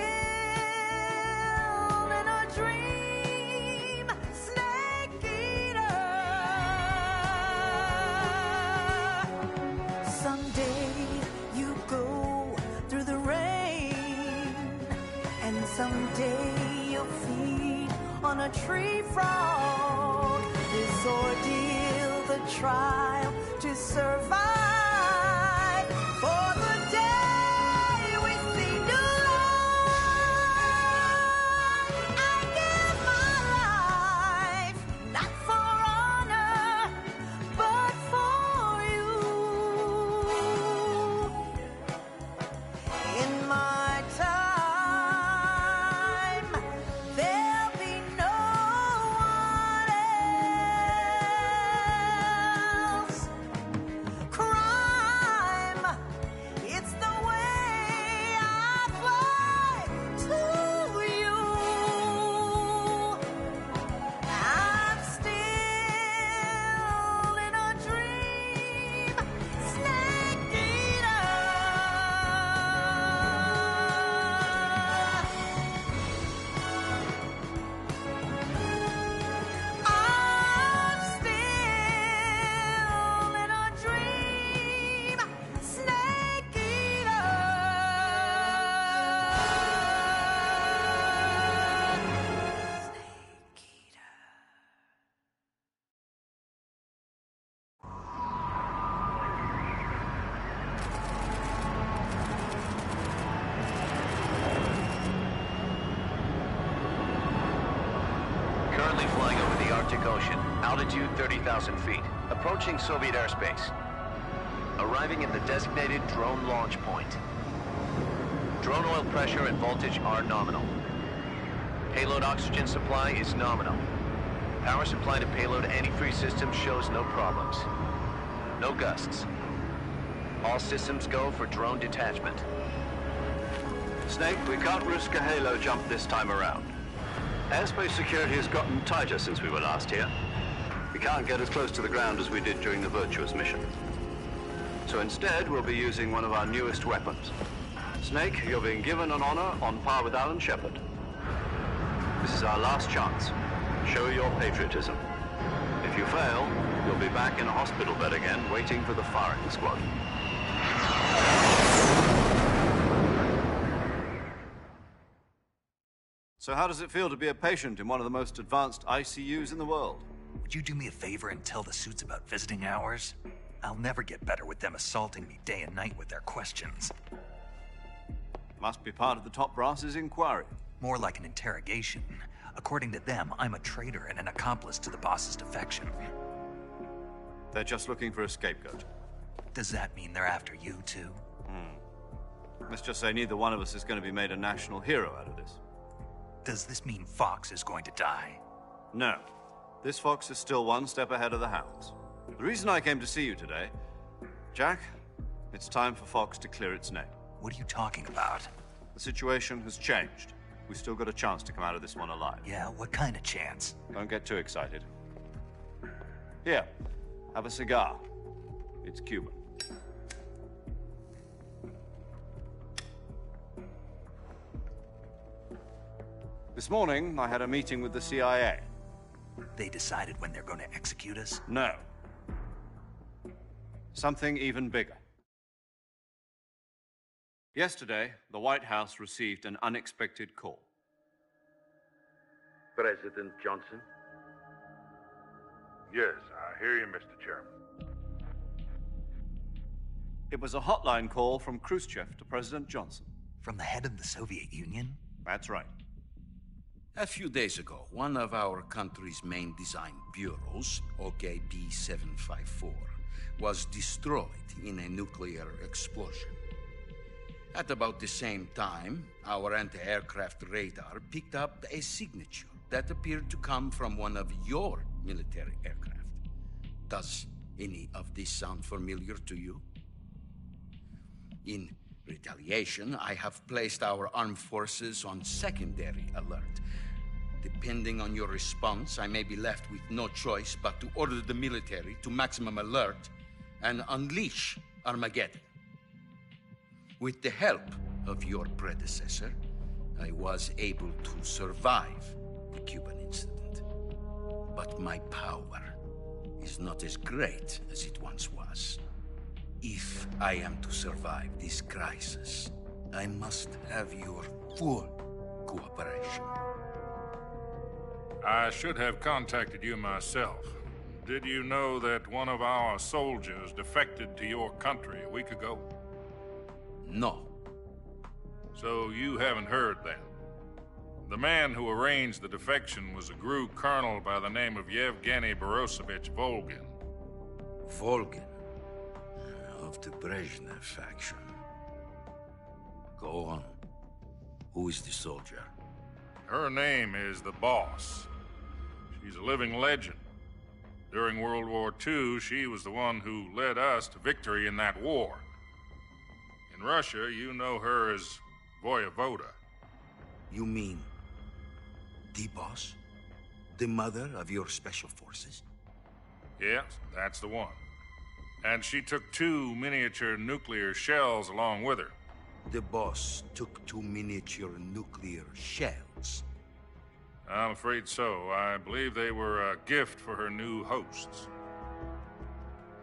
in a dream, snake eater. Someday you go through the rain, and someday you'll feed on a tree frog. This ordeal, the trial to survive, for the day we Arctic Ocean. Altitude 30,000 feet. Approaching Soviet airspace. Arriving at the designated drone launch point. Drone oil pressure and voltage are nominal. Payload oxygen supply is nominal. Power supply to payload antifreeze system shows no problems. No gusts. All systems go for drone detachment. Snake, we can't risk a halo jump this time around. Airspace security has gotten tighter since we were last here. We can't get as close to the ground as we did during the Virtuous mission. So instead, we'll be using one of our newest weapons. Snake, you're being given an honor on par with Alan Shepard. This is our last chance. Show your patriotism. If you fail, you'll be back in a hospital bed again, waiting for the firing squad. So how does it feel to be a patient in one of the most advanced ICUs in the world? Would you do me a favor and tell the suits about visiting hours? I'll never get better with them assaulting me day and night with their questions. Must be part of the top brass's inquiry. More like an interrogation. According to them, I'm a traitor and an accomplice to the boss's defection. They're just looking for a scapegoat. Does that mean they're after you, too? Let's just say neither one of us is going to be made a national hero out of this. Does this mean Fox is going to die? No. This Fox is still one step ahead of the Hounds. The reason I came to see you today, Jack, it's time for Fox to clear its name. What are you talking about? The situation has changed. We've still got a chance to come out of this one alive. Yeah, what kind of chance? Don't get too excited. Here, have a cigar. It's Cuban. This morning, I had a meeting with the CIA. They decided when they're going to execute us? No. Something even bigger. Yesterday, the White House received an unexpected call. President Johnson? Yes, I hear you, Mr. Chairman. It was a hotline call from Khrushchev to President Johnson. From the head of the Soviet Union? That's right. A few days ago, one of our country's main design bureaus, OKB-754, was destroyed in a nuclear explosion. At about the same time, our anti-aircraft radar picked up a signature that appeared to come from one of your military aircraft. Does any of this sound familiar to you? In retaliation, I have placed our armed forces on secondary alert. Depending on your response, I may be left with no choice but to order the military to maximum alert and unleash Armageddon. With the help of your predecessor, I was able to survive the Cuban incident. But my power is not as great as it once was. If I am to survive this crisis, I must have your full cooperation. I should have contacted you myself. Did you know that one of our soldiers defected to your country a week ago? No. So you haven't heard then? The man who arranged the defection was a GRU colonel by the name of Yevgeny Borosovich Volgin. Volgin? Of the Brezhnev faction. Go on. Who is the soldier? Her name is the Boss. She's a living legend. During World War II, she was the one who led us to victory in that war. In Russia, you know her as Voyevoda. You mean the Boss? The mother of your special forces? Yes, that's the one. And she took 2 miniature nuclear shells along with her. The Boss took 2 miniature nuclear shells? I'm afraid so. I believe they were a gift for her new hosts.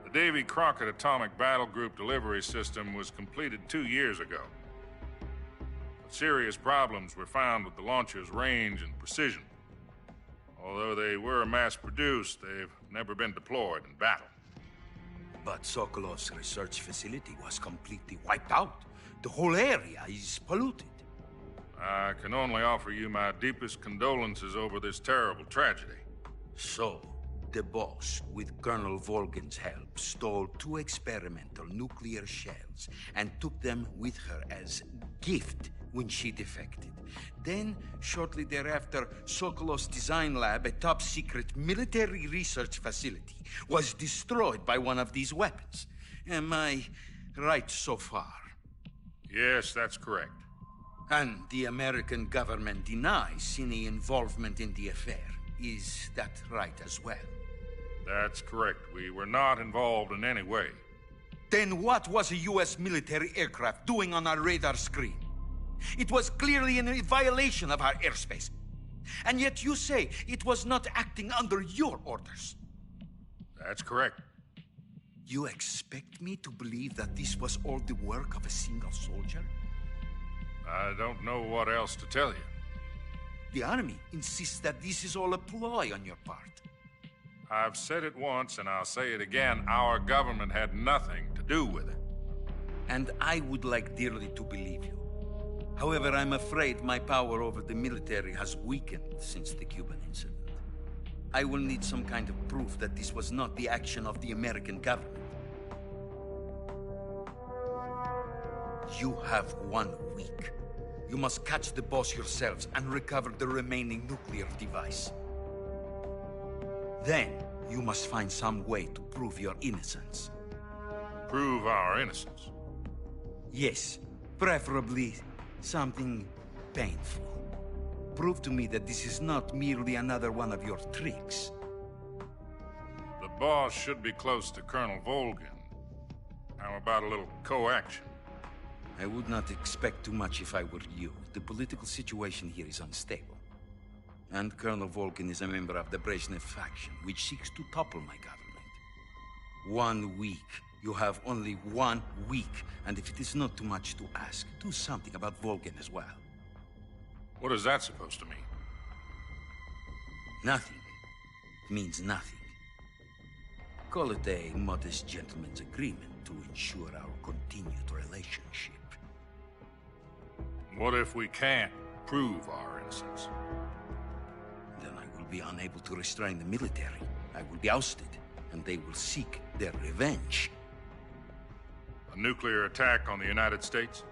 The Davy Crockett Atomic Battle Group delivery system was completed 2 years ago. But serious problems were found with the launcher's range and precision. Although they were mass-produced, they've never been deployed in battle. But Sokolov's research facility was completely wiped out. The whole area is polluted. I can only offer you my deepest condolences over this terrible tragedy. So, the boss, with Colonel Volgin's help, stole 2 experimental nuclear shells and took them with her as gift when she defected. Then, shortly thereafter, Sokolov's design lab, a top-secret military research facility, was destroyed by one of these weapons. Am I right so far? Yes, that's correct. And the American government denies any involvement in the affair. Is that right as well? That's correct. We were not involved in any way. Then what was a U.S. military aircraft doing on our radar screen? It was clearly in violation of our airspace. And yet you say it was not acting under your orders. That's correct. You expect me to believe that this was all the work of a single soldier? I don't know what else to tell you. The Army insists that this is all a ploy on your part. I've said it once, and I'll say it again. Our government had nothing to do with it. And I would like dearly to believe you. However, I'm afraid my power over the military has weakened since the Cuban incident. I will need some kind of proof that this was not the action of the American government. You have 1 week. You must catch the boss yourselves and recover the remaining nuclear device. Then, you must find some way to prove your innocence. Prove our innocence? Yes, preferably something painful. Prove to me that this is not merely another one of your tricks. The boss should be close to Colonel Volgin. How about a little co-action? I would not expect too much if I were you. The political situation here is unstable. And Colonel Volgin is a member of the Brezhnev faction, which seeks to topple my government. 1 week. You have only 1 week. And if it is not too much to ask, do something about Volgin as well. What is that supposed to mean? Nothing. It means nothing. Call it a modest gentleman's agreement to ensure our continued relationship. What if we can't prove our innocence? Then I will be unable to restrain the military. I will be ousted, and they will seek their revenge. A nuclear attack on the United States?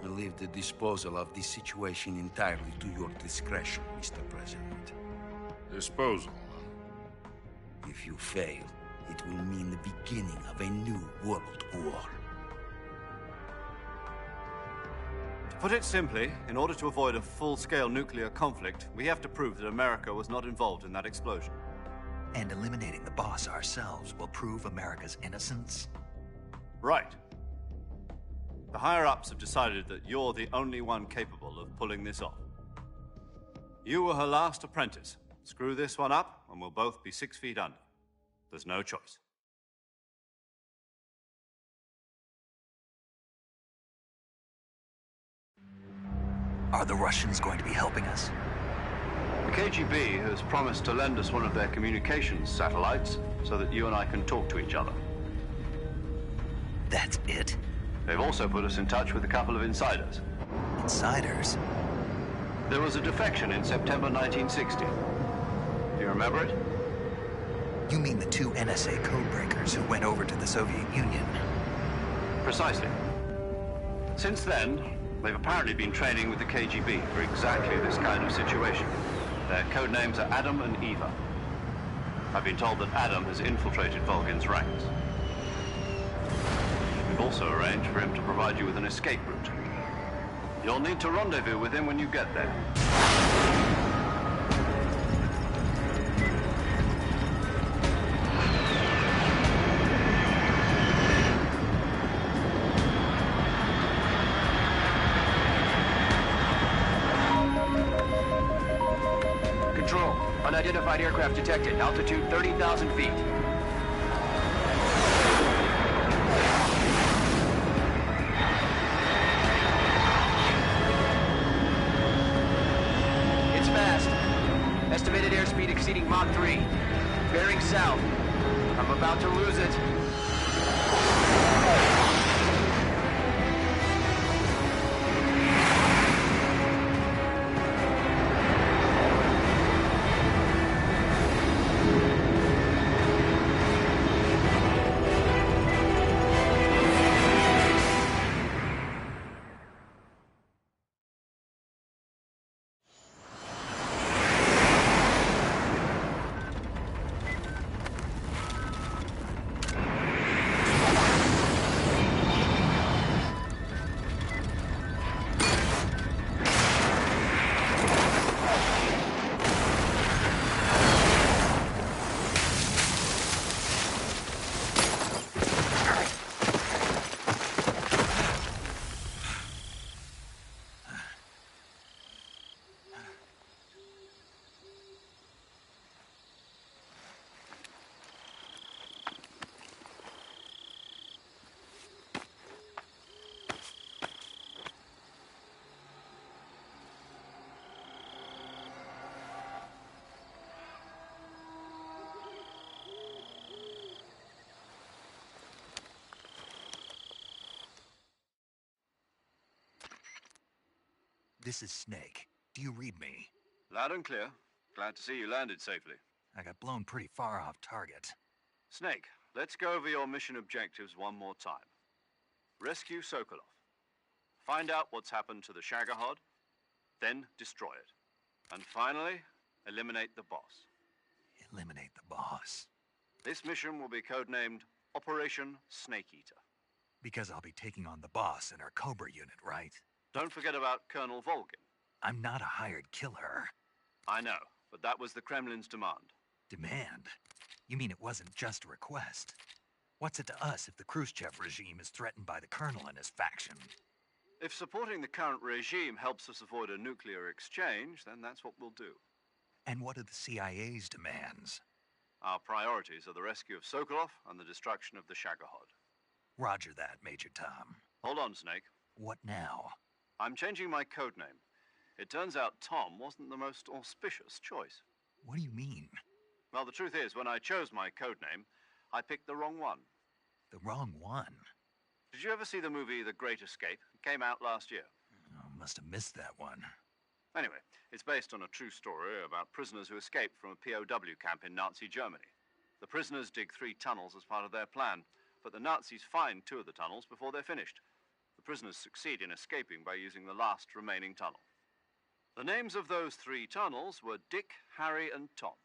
I leave the disposal of this situation entirely to your discretion, Mr. President. Disposal? If you fail, it will mean the beginning of a new world war. To put it simply, in order to avoid a full-scale nuclear conflict, we have to prove that America was not involved in that explosion. And eliminating the boss ourselves will prove America's innocence? Right. The higher-ups have decided that you're the only one capable of pulling this off. You were her last apprentice. Screw this one up, and we'll both be 6 feet under. There's no choice. Are the Russians going to be helping us? The KGB has promised to lend us one of their communications satellites so that you and I can talk to each other. That's it? They've also put us in touch with a couple of insiders. Insiders? There was a defection in September 1960. Do you remember it? You mean the 2 NSA codebreakers who went over to the Soviet Union? Precisely. Since then, they've apparently been training with the KGB for exactly this kind of situation. Their code names are Adam and Eva. I've been told that Adam has infiltrated Volgin's ranks. We've also arranged for him to provide you with an escape route. You'll need to rendezvous with him when you get there. Control, unidentified aircraft detected. Altitude 30,000 feet. It's fast. Estimated airspeed exceeding Mach 3. Bearing south. I'm about to lose it. This is Snake. Do you read me? Loud and clear. Glad to see you landed safely. I got blown pretty far off target. Snake, let's go over your mission objectives one more time. Rescue Sokolov. Find out what's happened to the Shagohod, then destroy it. And finally, eliminate the boss. Eliminate the boss. This mission will be codenamed Operation Snake Eater. Because I'll be taking on the boss in our Cobra unit, right? Don't forget about Colonel Volgin. I'm not a hired killer. I know, but that was the Kremlin's demand. Demand? You mean it wasn't just a request? What's it to us if the Khrushchev regime is threatened by the Colonel and his faction? If supporting the current regime helps us avoid a nuclear exchange, then that's what we'll do. And what are the CIA's demands? Our priorities are the rescue of Sokolov and the destruction of the Shagohod. Roger that, Major Tom. Hold on, Snake. What now? I'm changing my codename. It turns out Tom wasn't the most auspicious choice. What do you mean? Well, the truth is, when I chose my codename, I picked the wrong one. The wrong one? Did you ever see the movie The Great Escape? It came out last year. Oh, must have missed that one. Anyway, it's based on a true story about prisoners who escaped from a POW camp in Nazi Germany. The prisoners dig 3 tunnels as part of their plan, but the Nazis find 2 of the tunnels before they're finished. The prisoners succeed in escaping by using the last remaining tunnel. The names of those 3 tunnels were Dick, Harry, and Tom.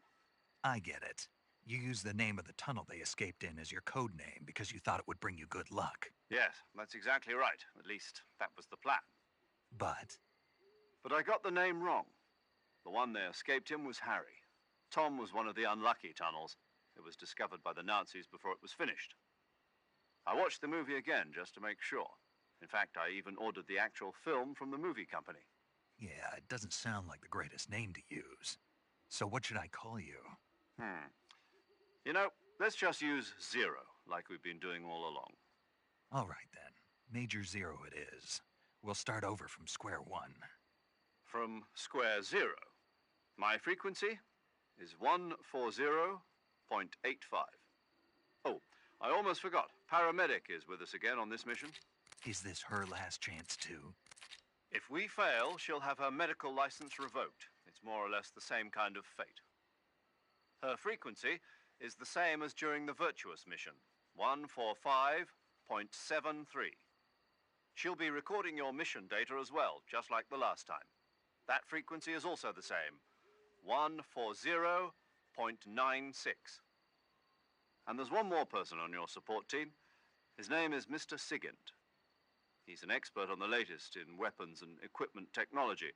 I get it. You used the name of the tunnel they escaped in as your code name because you thought it would bring you good luck. Yes, that's exactly right. At least, that was the plan. But I got the name wrong. The one they escaped in was Harry. Tom was one of the unlucky tunnels. It was discovered by the Nazis before it was finished. I watched the movie again just to make sure. In fact, I even ordered the actual film from the movie company. yeah, it doesn't sound like the greatest name to use. So what should I call you? You know, let's just use Zero, like we've been doing all along. All right, then. Major Zero it is. We'll start over from square one. From square 0. My frequency is 140.85. Oh, I almost forgot. Paramedic is with us again on this mission. Is this her last chance, too? If we fail, she'll have her medical license revoked. It's more or less the same kind of fate. Her frequency is the same as during the Virtuous mission, 145.73. She'll be recording your mission data as well, just like the last time. That frequency is also the same, 140.96. And there's one more person on your support team. His name is Mr. Sigint. He's an expert on the latest in weapons and equipment technology.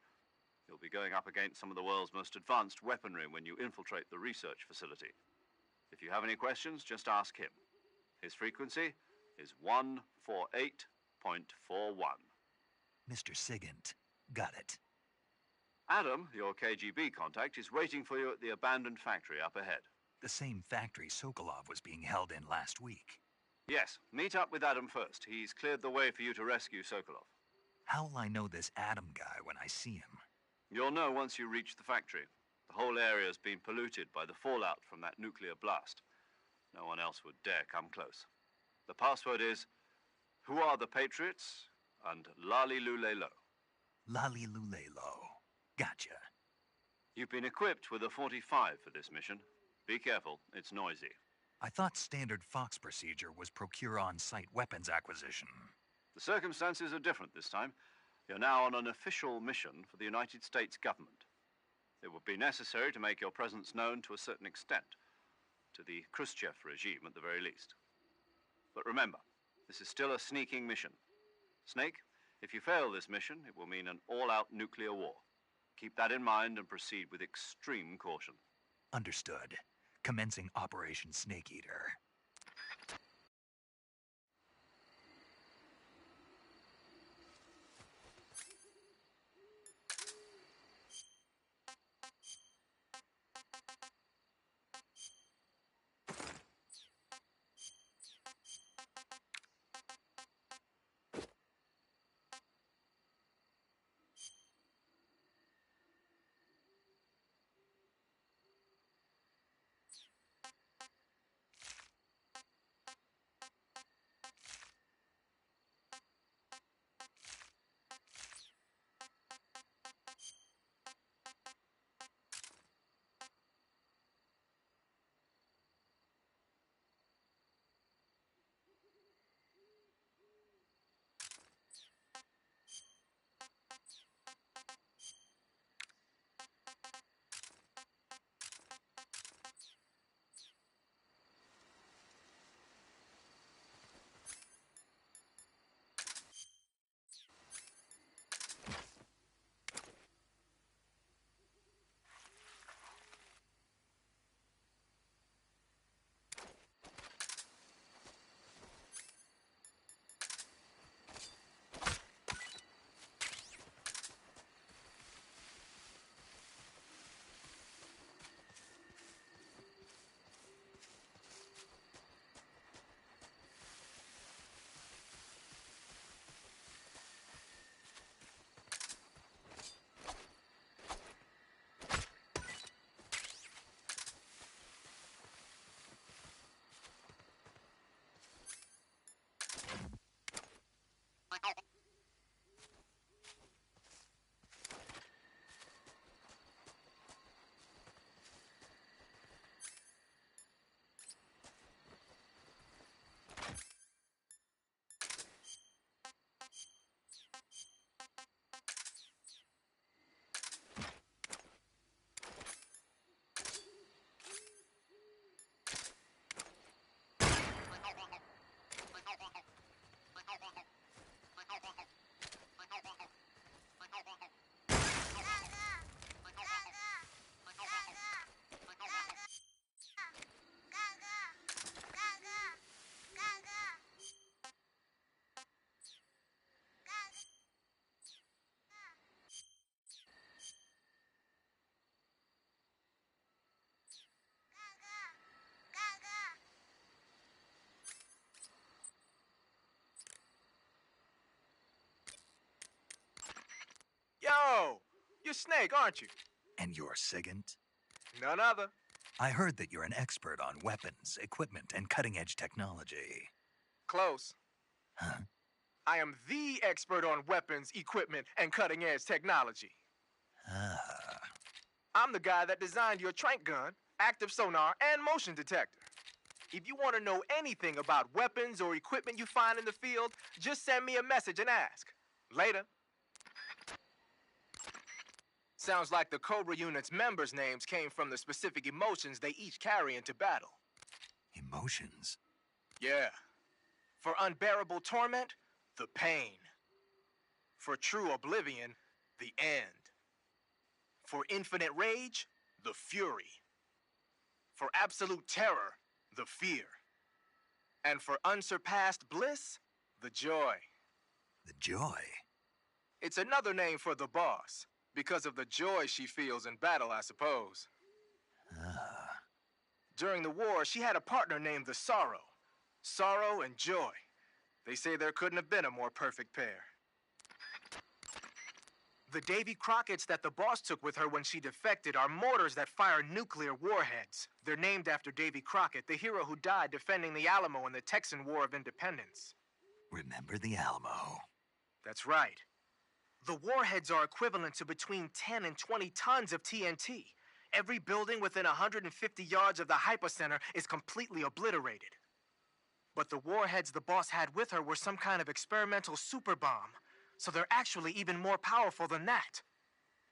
You'll be going up against some of the world's most advanced weaponry when you infiltrate the research facility. If you have any questions, just ask him. His frequency is 148.41. Mr. Sigint. Got it. Adam, your KGB contact, is waiting for you at the abandoned factory up ahead. The same factory Sokolov was being held in last week. Yes, meet up with Adam first. He's cleared the way for you to rescue Sokolov. How will I know this Adam guy when I see him? You'll know once you reach the factory. The whole area's been polluted by the fallout from that nuclear blast. No one else would dare come close. The password is, "Who are the Patriots?" and Lali Lule Lo. Lali Lule Lo. Gotcha. You've been equipped with a 45 for this mission. Be careful, it's noisy. I thought standard Fox procedure was procure on-site weapons acquisition. The circumstances are different this time. You're now on an official mission for the United States government. It would be necessary to make your presence known to a certain extent, to the Khrushchev regime at the very least. But remember, this is still a sneaking mission. Snake, if you fail this mission, it will mean an all-out nuclear war. Keep that in mind and proceed with extreme caution. Understood. Commencing Operation Snake Eater. Snake, aren't you? And you're Sigint? None other. I heard that you're an expert on weapons, equipment, and cutting-edge technology. Close. Huh? I am the expert on weapons, equipment, and cutting-edge technology. Ah. I'm the guy that designed your trank gun, active sonar, and motion detector. If you want to know anything about weapons or equipment you find in the field, just send me a message and ask. Later. Sounds like the Cobra unit's members' names came from the specific emotions they each carry into battle. Emotions? Yeah. For unbearable torment, the pain. For true oblivion, the end. For infinite rage, the fury. For absolute terror, the fear. And for unsurpassed bliss, the joy. The joy? It's another name for the boss, because of the joy she feels in battle, I suppose. Ah. During the war, she had a partner named the Sorrow. Sorrow and joy. They say there couldn't have been a more perfect pair. The Davy Crockett's that the boss took with her when she defected are mortars that fire nuclear warheads. They're named after Davy Crockett, the hero who died defending the Alamo in the Texan War of Independence. Remember the Alamo? That's right. The warheads are equivalent to between 10 and 20 tons of TNT. Every building within 150 yards of the hypocenter is completely obliterated. But the warheads the boss had with her were some kind of experimental super bomb. So they're actually even more powerful than that.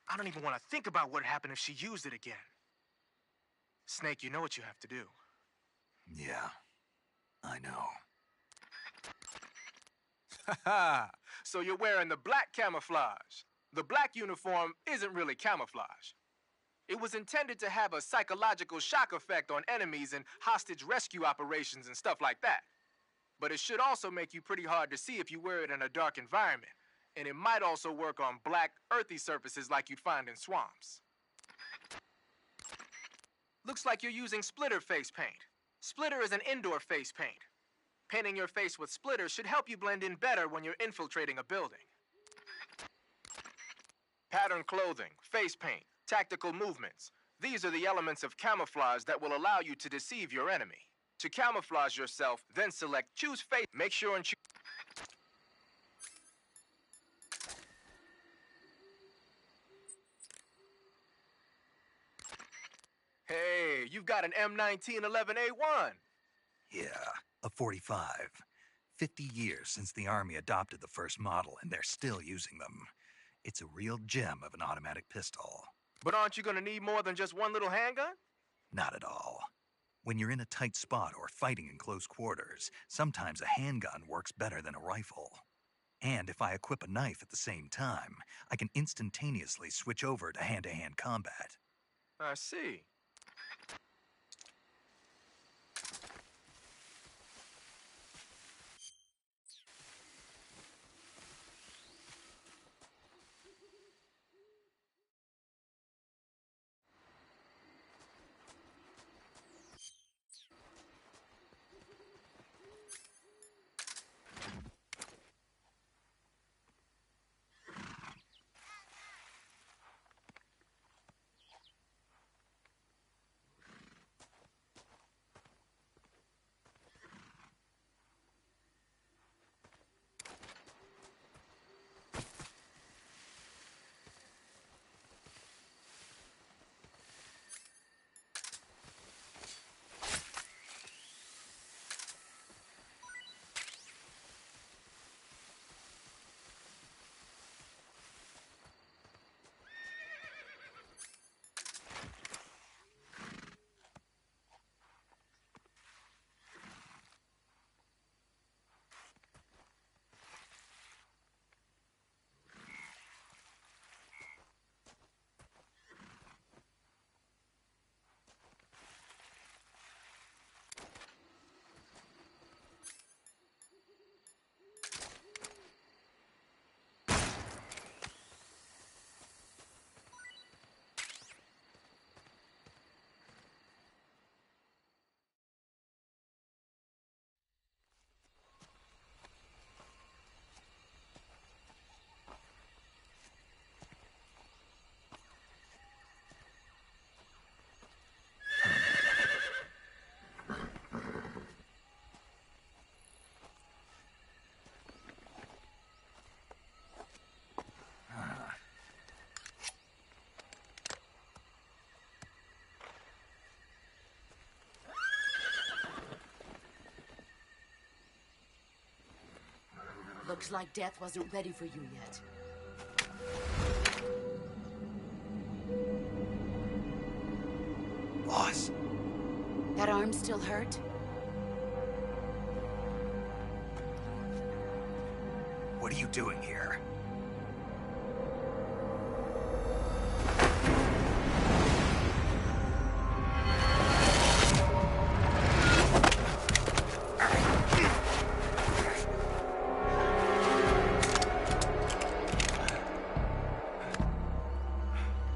I don't even want to think about what would happen if she used it again. Snake, you know what you have to do. Yeah, I know. Haha, so you're wearing the black camouflage. The black uniform isn't really camouflage. It was intended to have a psychological shock effect on enemies in hostage rescue operations and stuff like that. But it should also make you pretty hard to see if you wear it in a dark environment. And it might also work on black, earthy surfaces like you'd find in swamps. Looks like you're using splitter face paint. Splitter is an indoor face paint. Painting your face with splitter should help you blend in better when you're infiltrating a building. Pattern clothing, face paint, tactical movements. These are the elements of camouflage that will allow you to deceive your enemy. To camouflage yourself, then choose face. Make sure and choose. Hey, you've got an M1911A1. Yeah, a 45. 50 years since the Army adopted the first model, and they're still using them. It's a real gem of an automatic pistol. But aren't you gonna need more than just one little handgun? Not at all. When you're in a tight spot or fighting in close quarters, sometimes a handgun works better than a rifle. And if I equip a knife at the same time, I can instantaneously switch over to hand-to-hand combat. I see. Looks like death wasn't ready for you yet. Boss. That arm still hurt? What are you doing here?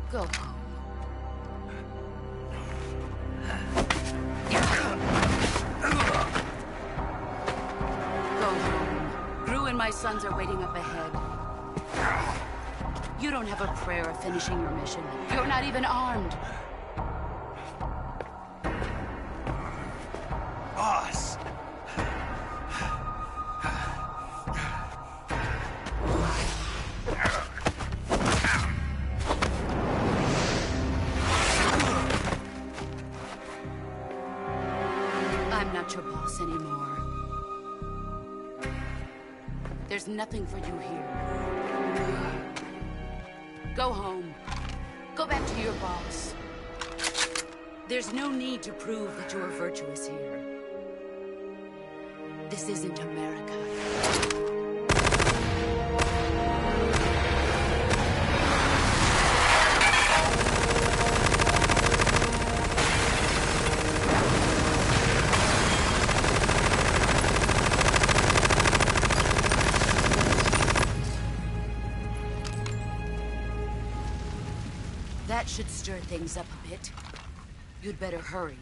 Go home. Go home. Gru and my sons are waiting up ahead. You don't have a prayer of finishing your mission. You're not even armed. Boss! I'm not your boss anymore. There's nothing for you here. Go home. Go back to your boss. There's no need to prove that you are virtuous here. This isn't America. That should stir things up a bit. You'd better hurry.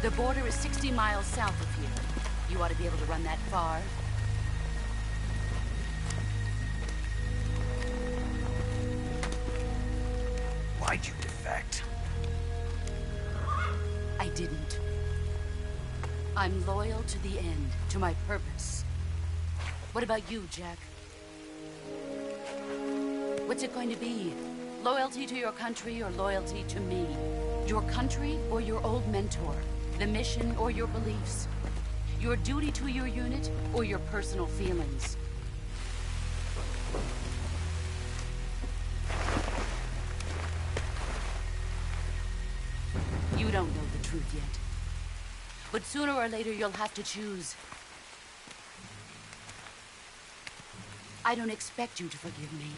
The border is 60 miles south of here. You ought to be able to run that far. Why'd you defect? I didn't. I'm loyal to the end, to my purpose. What about you, Jack? What's it going to be? Loyalty to your country or loyalty to me? Your country or your old mentor? The mission or your beliefs? Your duty to your unit or your personal feelings? You don't know the truth yet. But sooner or later, you'll have to choose. I don't expect you to forgive me.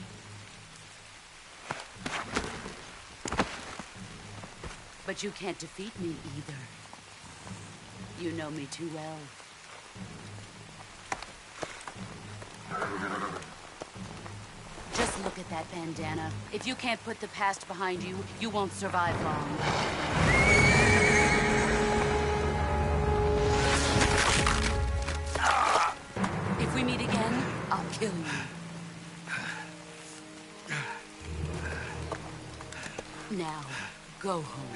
But you can't defeat me either. You know me too well. Just look at that bandana. If you can't put the past behind you, you won't survive long. If we meet again, I'll kill you. Now, go home.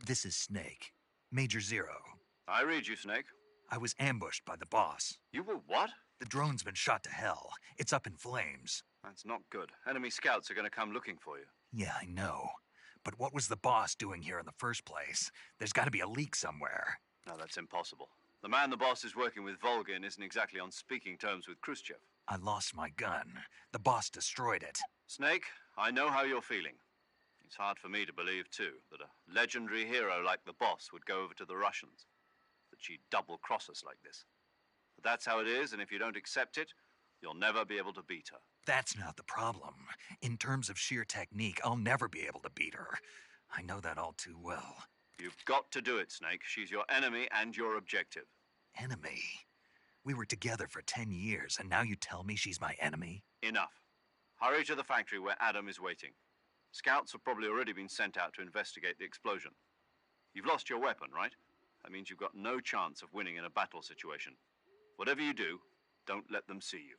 This is Snake. Major Zero. I read you, Snake. I was ambushed by the boss. You were what? The drone's been shot to hell. It's up in flames. That's not good. Enemy scouts are going to come looking for you. Yeah, I know. But what was the boss doing here in the first place? There's got to be a leak somewhere. No, that's impossible. The man the boss is working with, Volgin, isn't exactly on speaking terms with Khrushchev. I lost my gun. The boss destroyed it. Snake, I know how you're feeling. It's hard for me to believe, too, that a legendary hero like the boss would go over to the Russians. That she'd double-cross us like this. But that's how it is, and if you don't accept it, you'll never be able to beat her. That's not the problem. In terms of sheer technique, I'll never be able to beat her. I know that all too well. You've got to do it, Snake. She's your enemy and your objective. Enemy? We were together for 10 years, and now you tell me she's my enemy? Enough. Hurry to the factory where Adam is waiting. Scouts have probably already been sent out to investigate the explosion. You've lost your weapon, right? That means you've got no chance of winning in a battle situation. Whatever you do, don't let them see you.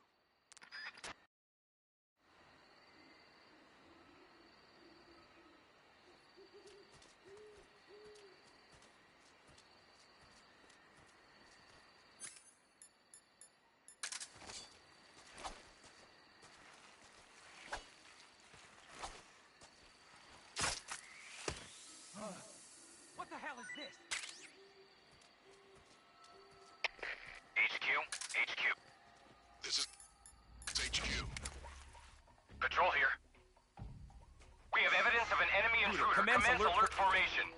the hell is this? HQ. This is HQ. Patrol here. We have evidence of an enemy intruder. Commence alert formation.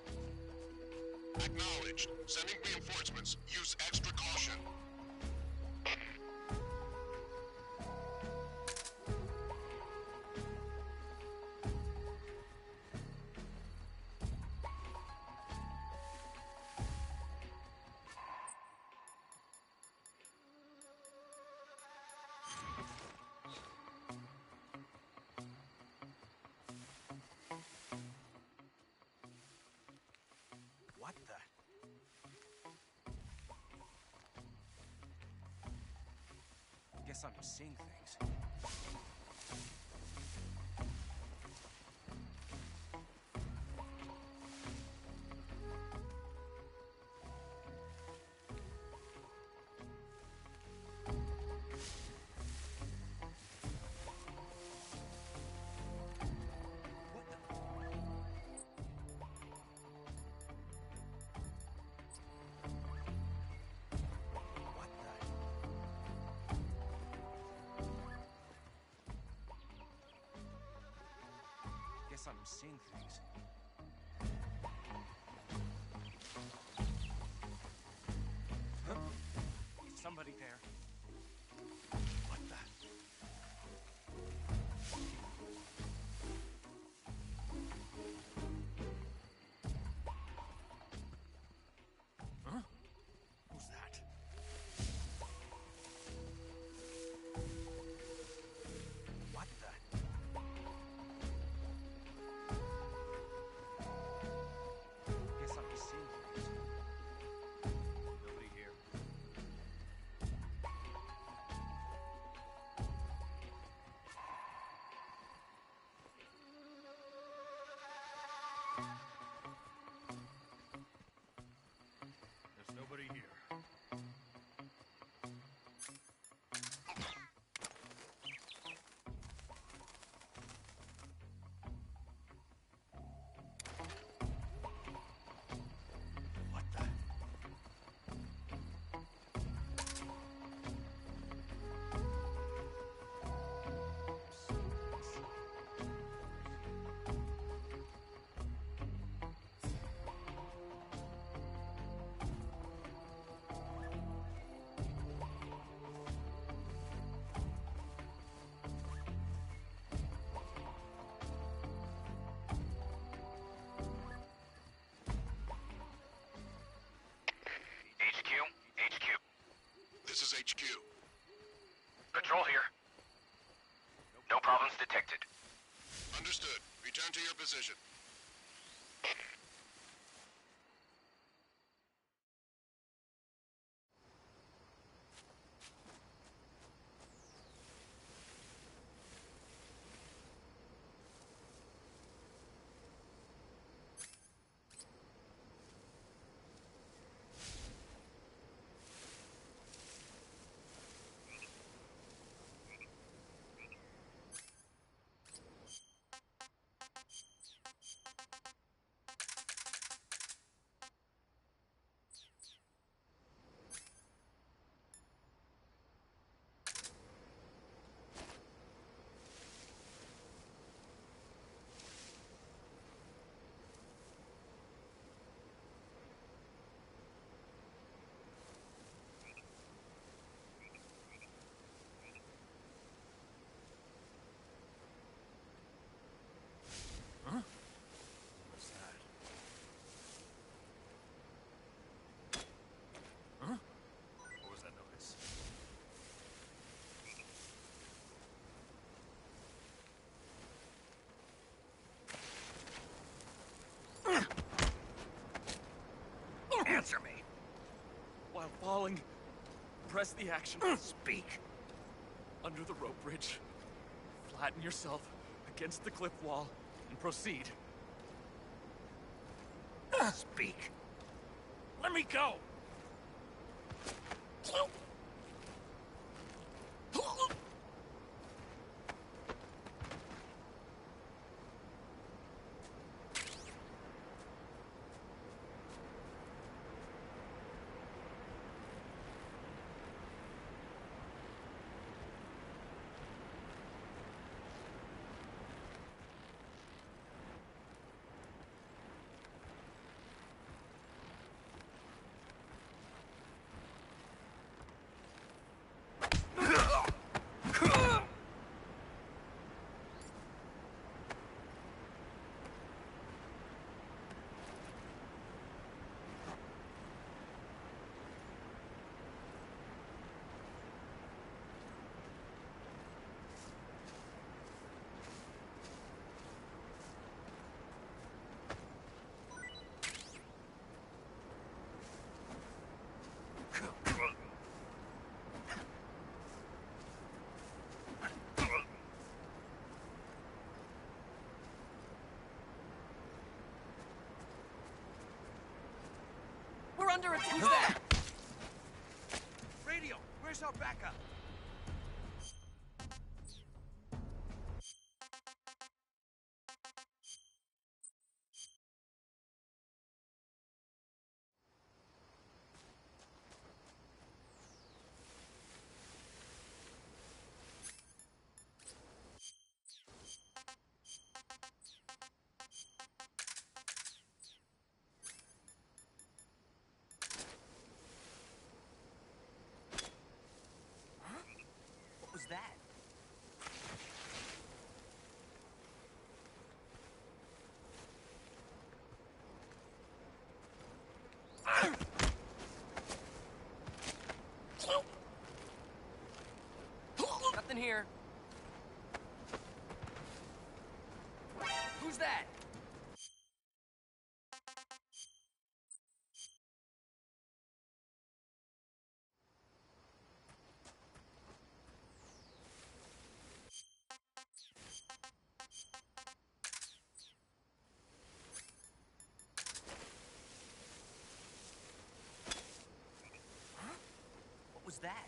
Acknowledged. Sending reinforcements. Use extra caution. What the? Guess I'm seeing things. Guess I'm seeing things. Huh? Is somebody there? What the? Huh? Who's that? What the? Guess I'm seeing things. Nobody here. There's nobody here. What the? HQ. This is HQ. Patrol here. No problems detected. Understood. Return to your position. Huh? What's that? Huh? What was that noise? Answer me. While falling, press the action. Speak. Under the rope bridge. Flatten yourself against the cliff wall and proceed. Speak. Let me go! under attack! Who's that? Radio, where's our backup? What was that? Nothing here. Who's that? What was that?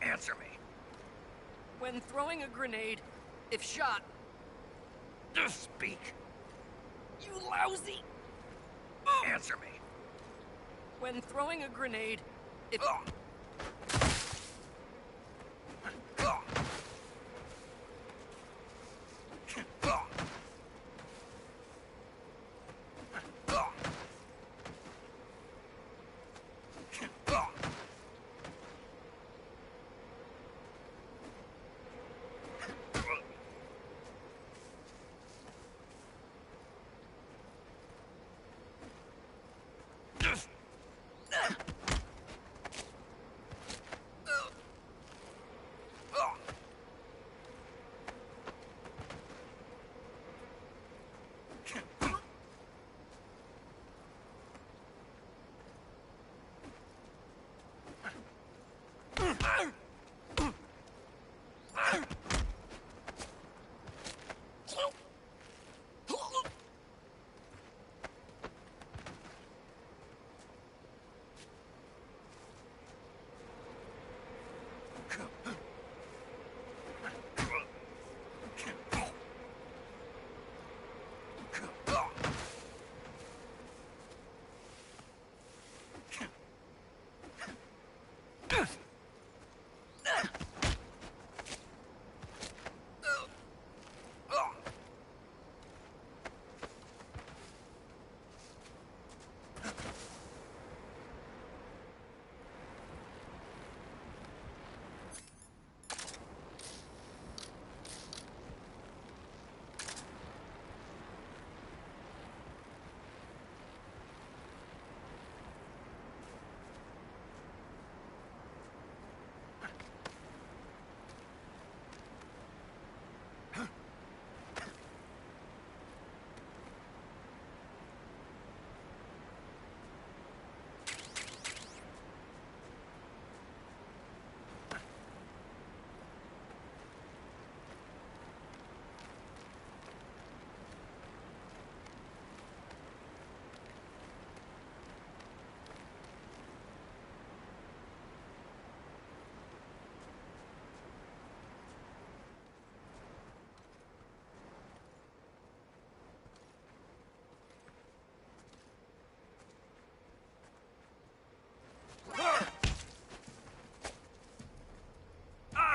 Answer me. When throwing a grenade, if shot, speak. You lousy. Answer me. When throwing a grenade, if...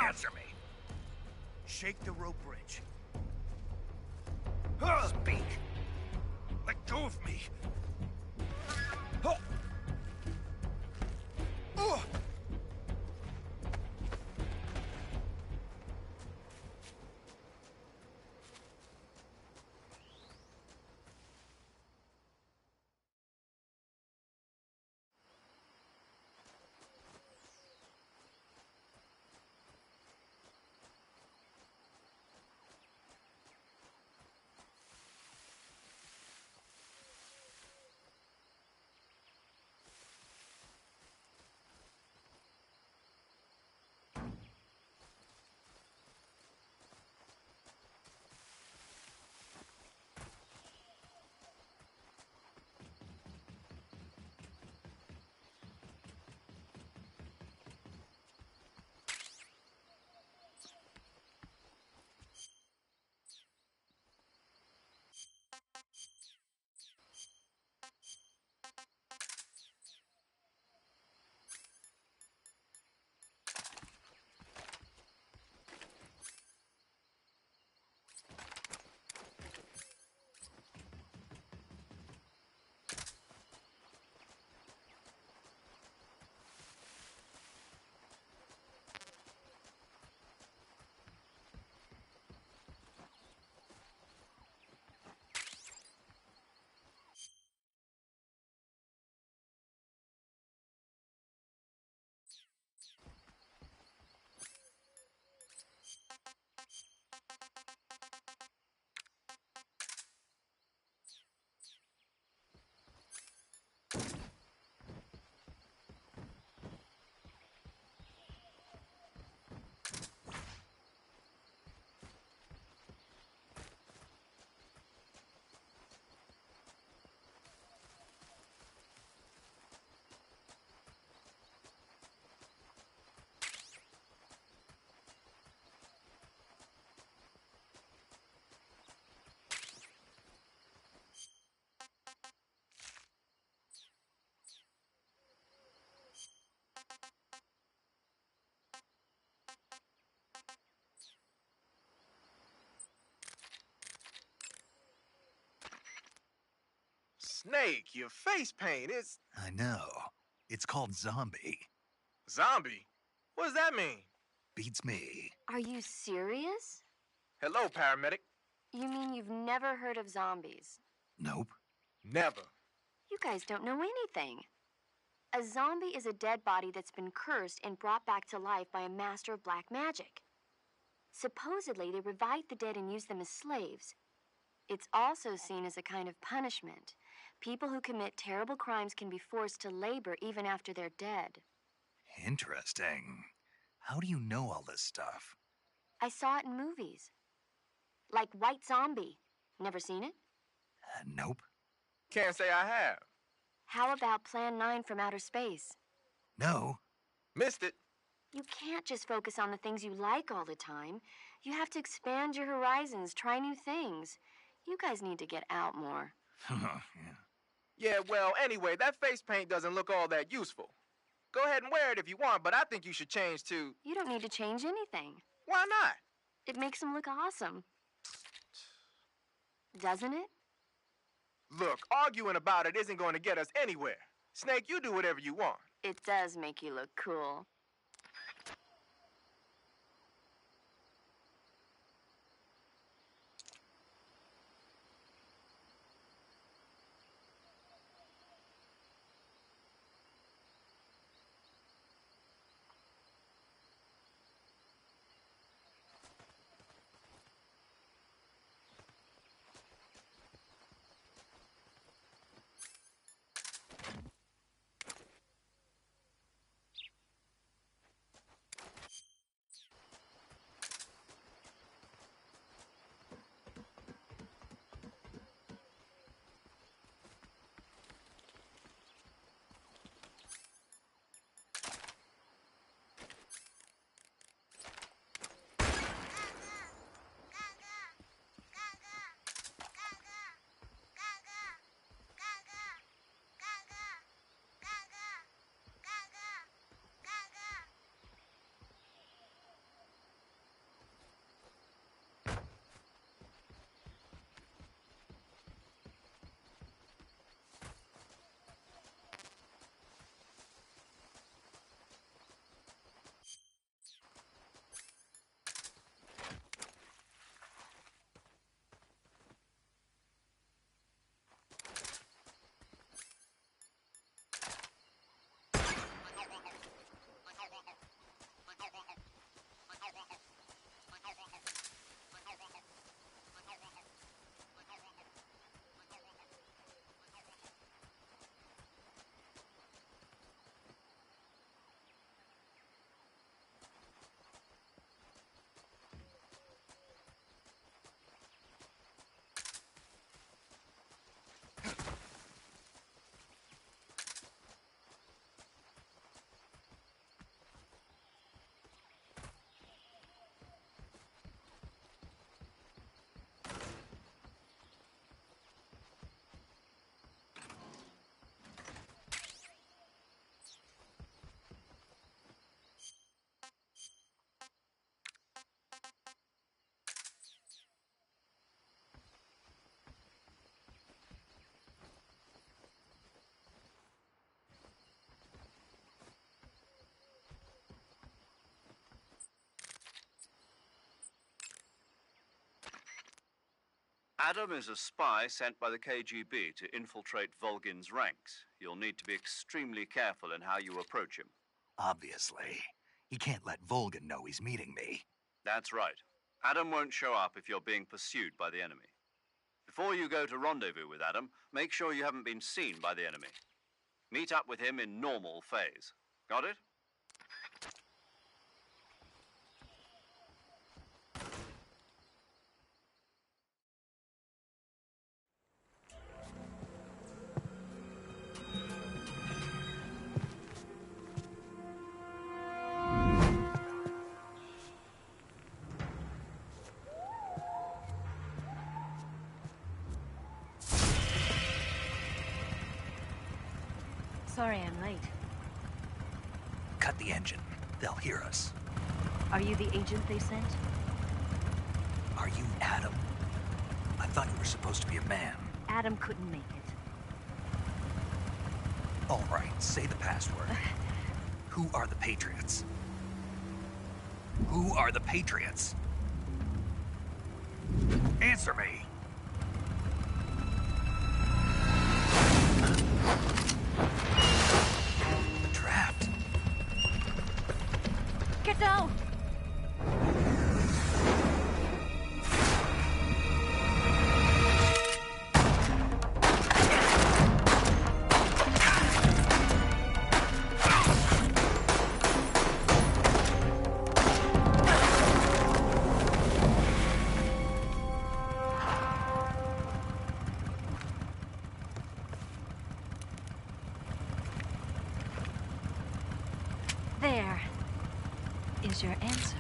Answer me. Shake the rope bridge. Speak. Let go of me. Snake, your face paint is... I know. It's called zombie. Zombie? What does that mean? Beats me. Are you serious? Hello, paramedic. You mean you've never heard of zombies? Nope. Never. You guys don't know anything. A zombie is a dead body that's been cursed and brought back to life by a master of black magic. Supposedly, they revive the dead and use them as slaves. It's also seen as a kind of punishment. People who commit terrible crimes can be forced to labor even after they're dead. Interesting. How do you know all this stuff? I saw it in movies. Like White Zombie. Never seen it? Nope. Can't say I have. How about Plan 9 from Outer Space? No. Missed it. You can't just focus on the things you like all the time. You have to expand your horizons, try new things. You guys need to get out more. Yeah, well, anyway, that face paint doesn't look all that useful. Go ahead and wear it if you want, but I think you should change to... You don't need to change anything. Why not? It makes him look awesome. Doesn't it? Look, arguing about it isn't going to get us anywhere. Snake, you do whatever you want. It does make you look cool. Adam is a spy sent by the KGB to infiltrate Volgin's ranks. You'll need to be extremely careful in how you approach him. Obviously. He can't let Volgin know he's meeting me. That's right. Adam won't show up if you're being pursued by the enemy. Before you go to rendezvous with Adam, make sure you haven't been seen by the enemy. Meet up with him in normal phase. Got it? Sorry I'm late. Cut the engine. They'll hear us. Are you the agent they sent? Are you Adam? I thought you were supposed to be a man. Adam couldn't make it. All right, say the password. Who are the Patriots? Who are the Patriots? Answer me! Trapped. Get down! There is your answer.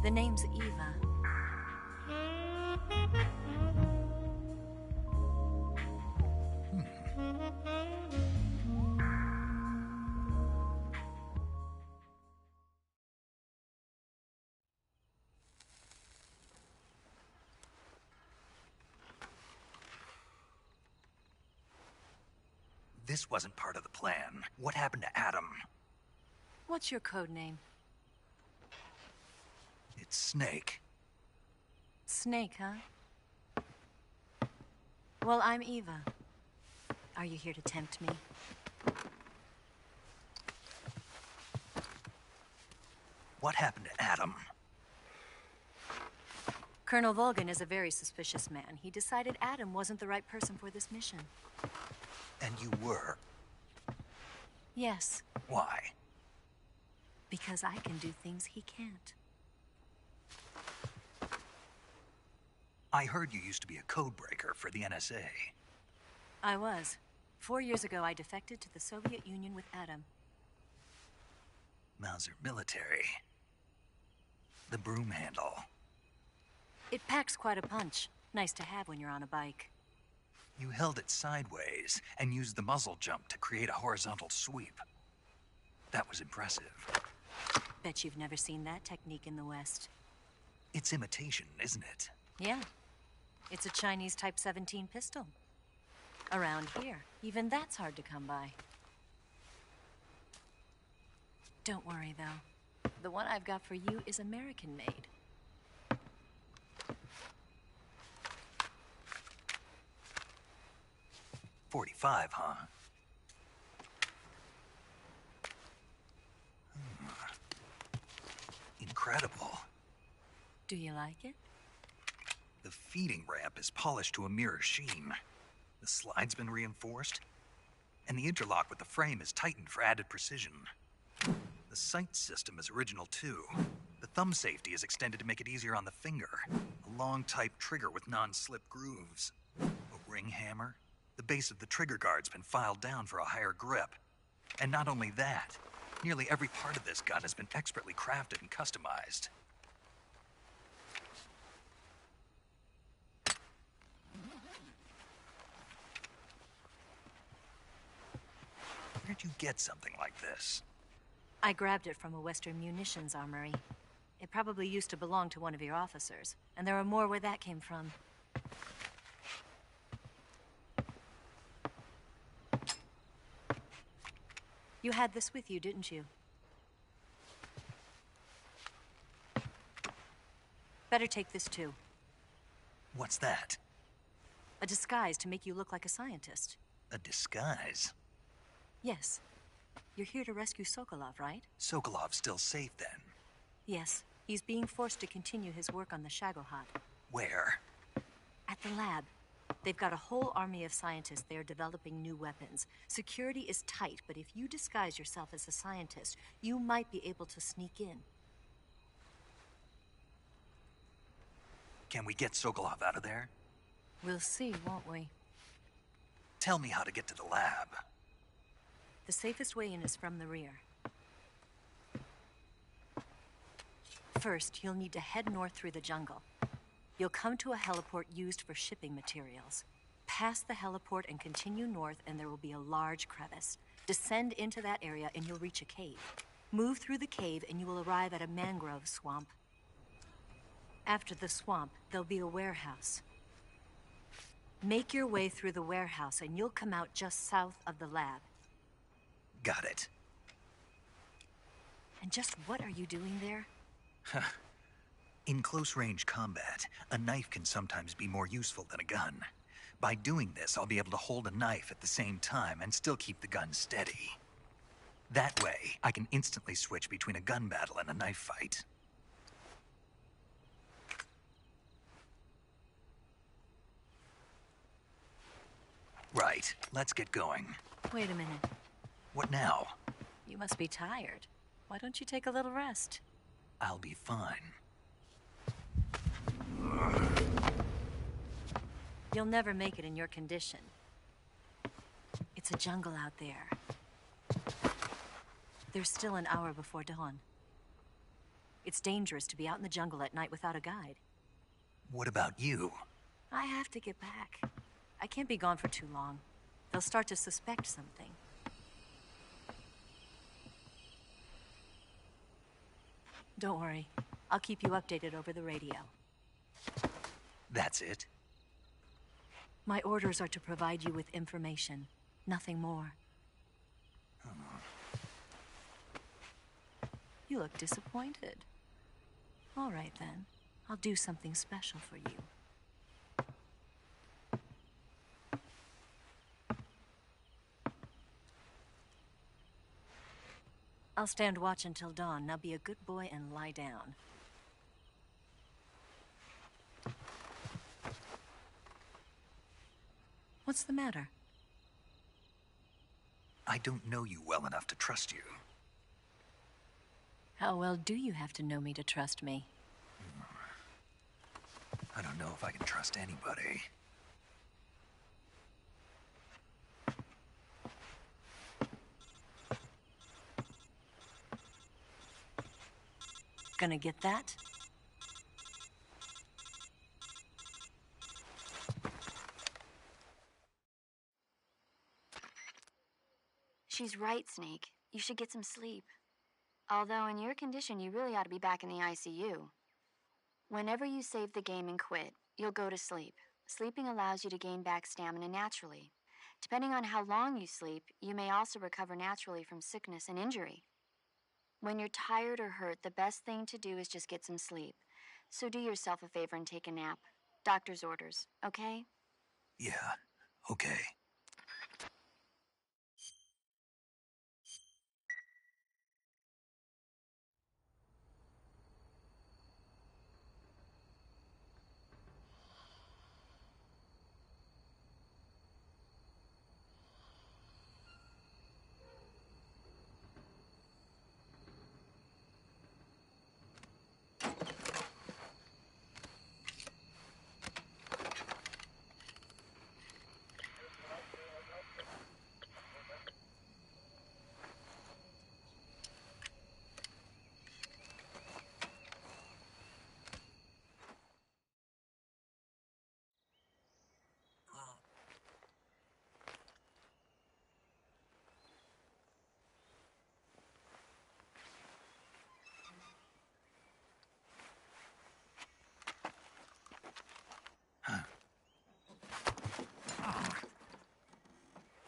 The name's Eva. This wasn't part of the plan. What happened to Adam? What's your code name? It's Snake. Snake, huh? Well, I'm Eva. Are you here to tempt me? What happened to Adam? Colonel Volgan is a very suspicious man. He decided Adam wasn't the right person for this mission. And you were? Yes. Why? Because I can do things he can't. I heard you used to be a codebreaker for the NSA. I was. 4 years ago, I defected to the Soviet Union with Adam. Mauser military. The broom handle. It packs quite a punch. Nice to have when you're on a bike. You held it sideways and used the muzzle jump to create a horizontal sweep. That was impressive. Bet you've never seen that technique in the West. It's imitation, isn't it? Yeah. It's a Chinese Type 17 pistol. Around here, even that's hard to come by. Don't worry, though. The one I've got for you is American-made. .45, huh? Incredible. Do you like it? The feeding ramp is polished to a mirror sheen. The slide's been reinforced, and the interlock with the frame is tightened for added precision. The sight system is original too. The thumb safety is extended to make it easier on the finger. A long type trigger with non-slip grooves. A ring hammer. The base of the trigger guard's been filed down for a higher grip. And not only that, nearly every part of this gun has been expertly crafted and customized. Where'd you get something like this? I grabbed it from a Western munitions armory. It probably used to belong to one of your officers, and there are more where that came from. You had this with you, didn't you? Better take this too. What's that? A disguise to make you look like a scientist. A disguise? Yes. You're here to rescue Sokolov, right? Sokolov's still safe then? Yes. He's being forced to continue his work on the Shagohod. Where? At the lab. They've got a whole army of scientists there developing new weapons. Security is tight, but if you disguise yourself as a scientist, you might be able to sneak in. Can we get Sokolov out of there? We'll see, won't we? Tell me how to get to the lab. The safest way in is from the rear. First, you'll need to head north through the jungle. You'll come to a heliport used for shipping materials. Pass the heliport and continue north, and there will be a large crevice. Descend into that area, and you'll reach a cave. Move through the cave, and you will arrive at a mangrove swamp. After the swamp, there'll be a warehouse. Make your way through the warehouse, and you'll come out just south of the lab. Got it. And just what are you doing there? In close-range combat, a knife can sometimes be more useful than a gun. By doing this, I'll be able to hold a knife at the same time and still keep the gun steady. That way, I can instantly switch between a gun battle and a knife fight. Right, let's get going. Wait a minute. What now? You must be tired. Why don't you take a little rest? I'll be fine. You'll never make it in your condition. It's a jungle out there. There's still an hour before dawn. It's dangerous to be out in the jungle at night without a guide. What about you? I have to get back. I can't be gone for too long. They'll start to suspect something. Don't worry. I'll keep you updated over the radio. That's it? My orders are to provide you with information. Nothing more. You look disappointed. All right, then. I'll do something special for you. I'll stand watch until dawn. Now be a good boy and lie down. What's the matter? I don't know you well enough to trust you. How well do you have to know me to trust me? I don't know if I can trust anybody. Gonna get that? She's right, Snake. You should get some sleep. Although in your condition, you really ought to be back in the ICU. Whenever you save the game and quit, you'll go to sleep. Sleeping allows you to gain back stamina naturally. Depending on how long you sleep, you may also recover naturally from sickness and injury. When you're tired or hurt, the best thing to do is just get some sleep. So do yourself a favor and take a nap. Doctor's orders, okay? Yeah, okay.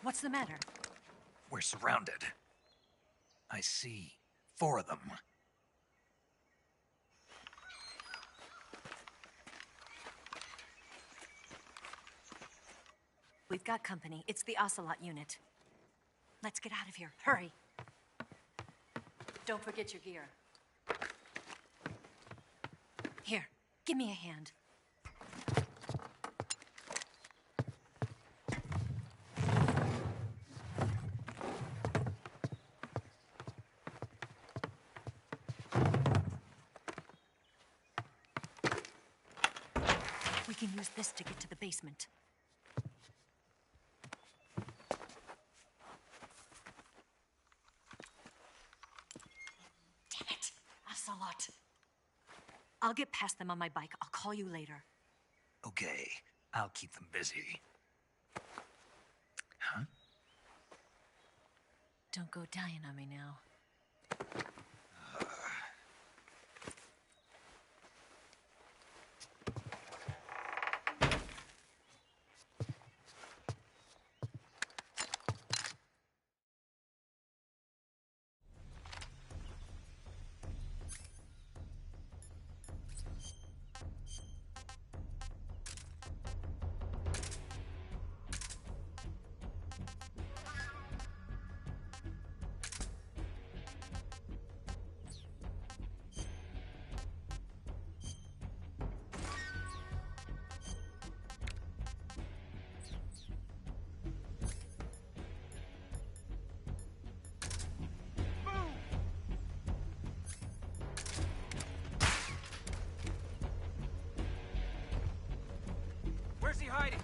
What's the matter? We're surrounded. I see 4 of them. We've got company. It's the Ocelot unit. Let's get out of here. Hurry. Don't forget your gear. Here, give me a hand. We can use use this to get to the basement. Damn it! Ocelot! I'll get past them on my bike. I'll call you later. Okay, I'll keep them busy. Huh? Don't go dying on me now. Where's he hiding?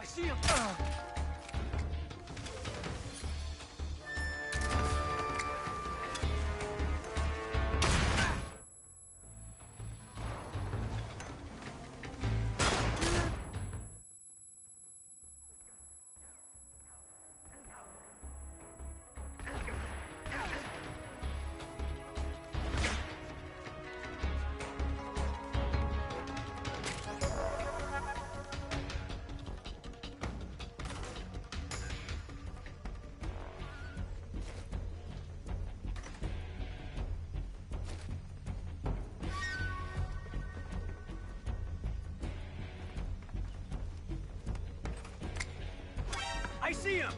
I see him! I see him!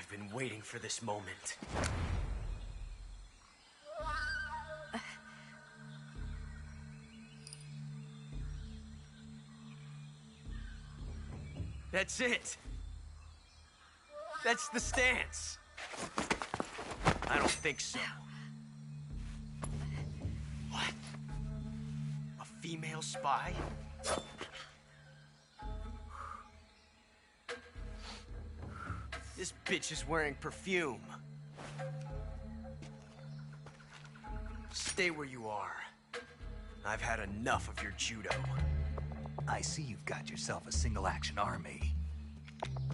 I've been waiting for this moment. That's it. That's the stance. I don't think so. What? A female spy? This bitch is wearing perfume. Stay where you are. I've had enough of your judo. I see you've got yourself a single-action army.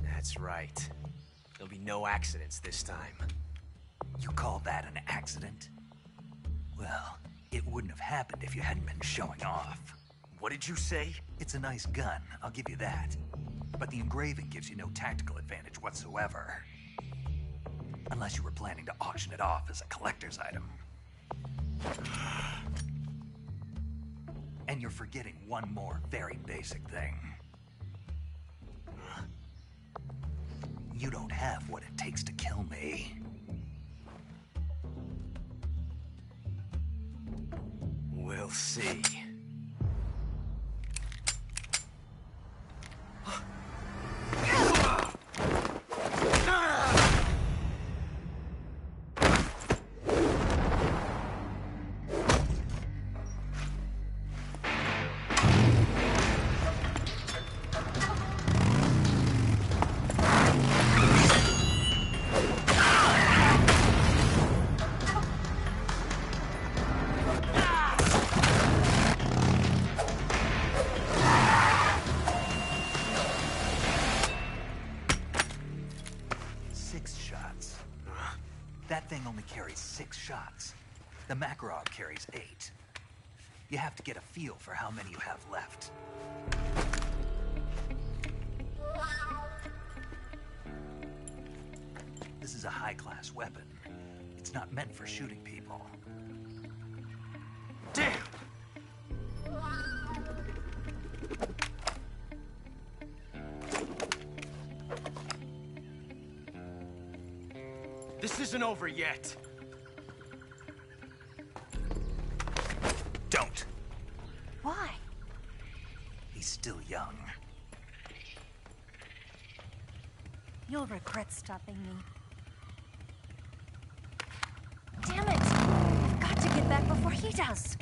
That's right. There'll be no accidents this time. You call that an accident? Well, it wouldn't have happened if you hadn't been showing off. What did you say? It's a nice gun, I'll give you that. But the engraving gives you no tactical advantage whatsoever. Unless you were planning to auction it off as a collector's item. And you're forgetting one more very basic thing. You don't have what it takes to kill me. We'll see. That thing only carries 6 shots. The Makarov carries 8. You have to get a feel for how many you have left. This is a high-class weapon. It's not meant for shooting people. Damn! This isn't over yet. Don't. Why? He's still young. You'll regret stopping me. Damn it! I've got to get back before he does.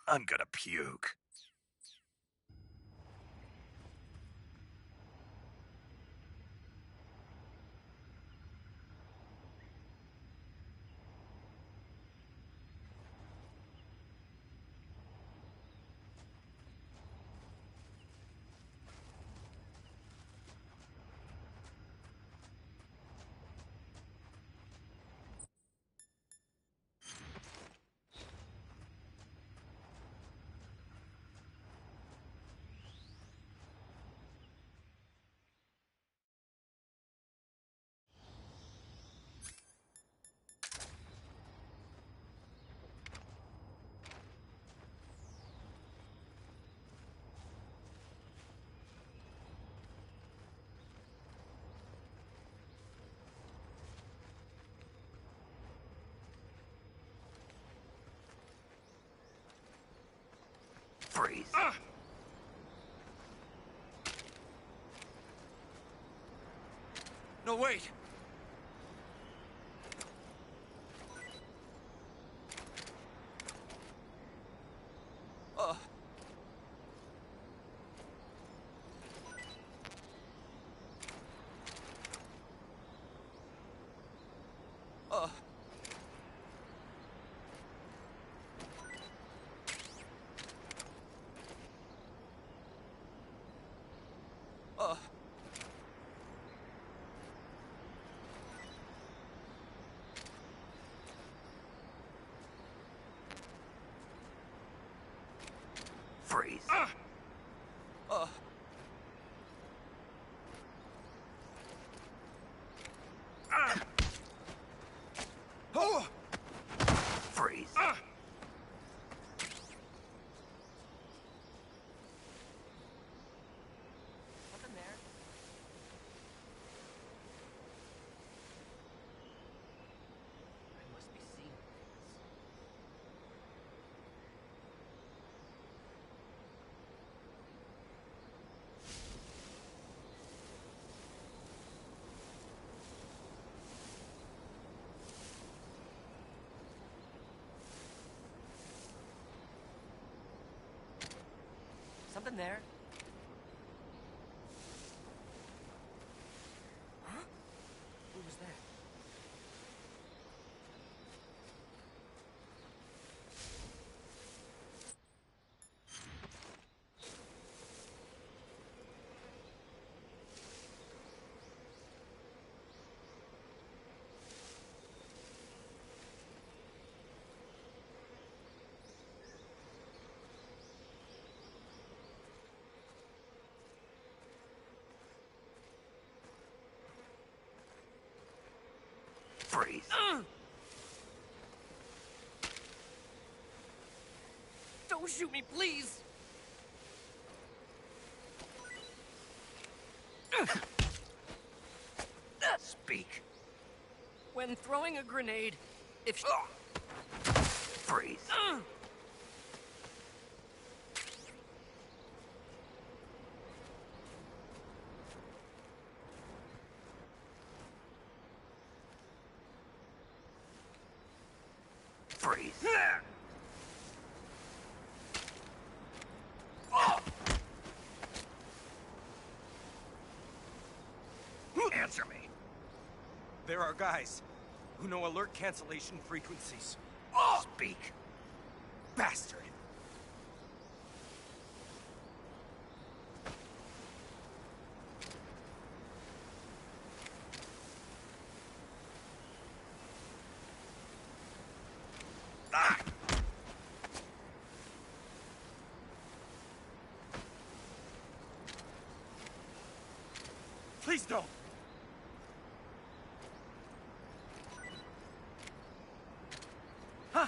I'm gonna puke. Freeze. No, wait! Freeze. Freeze. Nothing there. I must be seeing things. Something there. Huh? Who was that? Freeze. Don't shoot me, please! Speak. When throwing a grenade, if... Freeze. Freeze. Answer me. There are guys who know alert cancellation frequencies. Speak. Bastard! Please don't! Huh?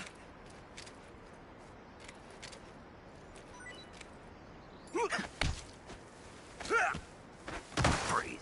Freeze.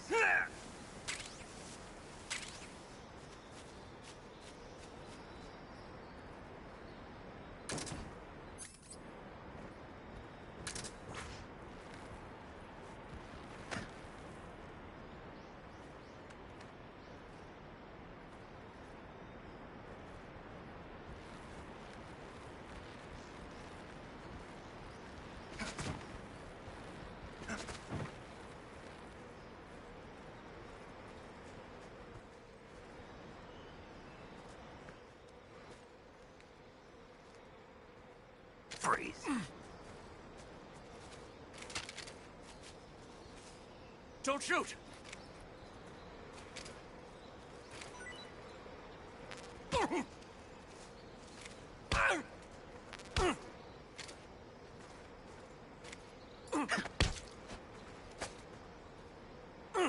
Freeze. Don't shoot!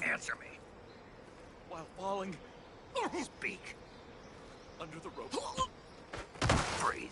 Answer me. While falling Speak. under the rope. Freeze.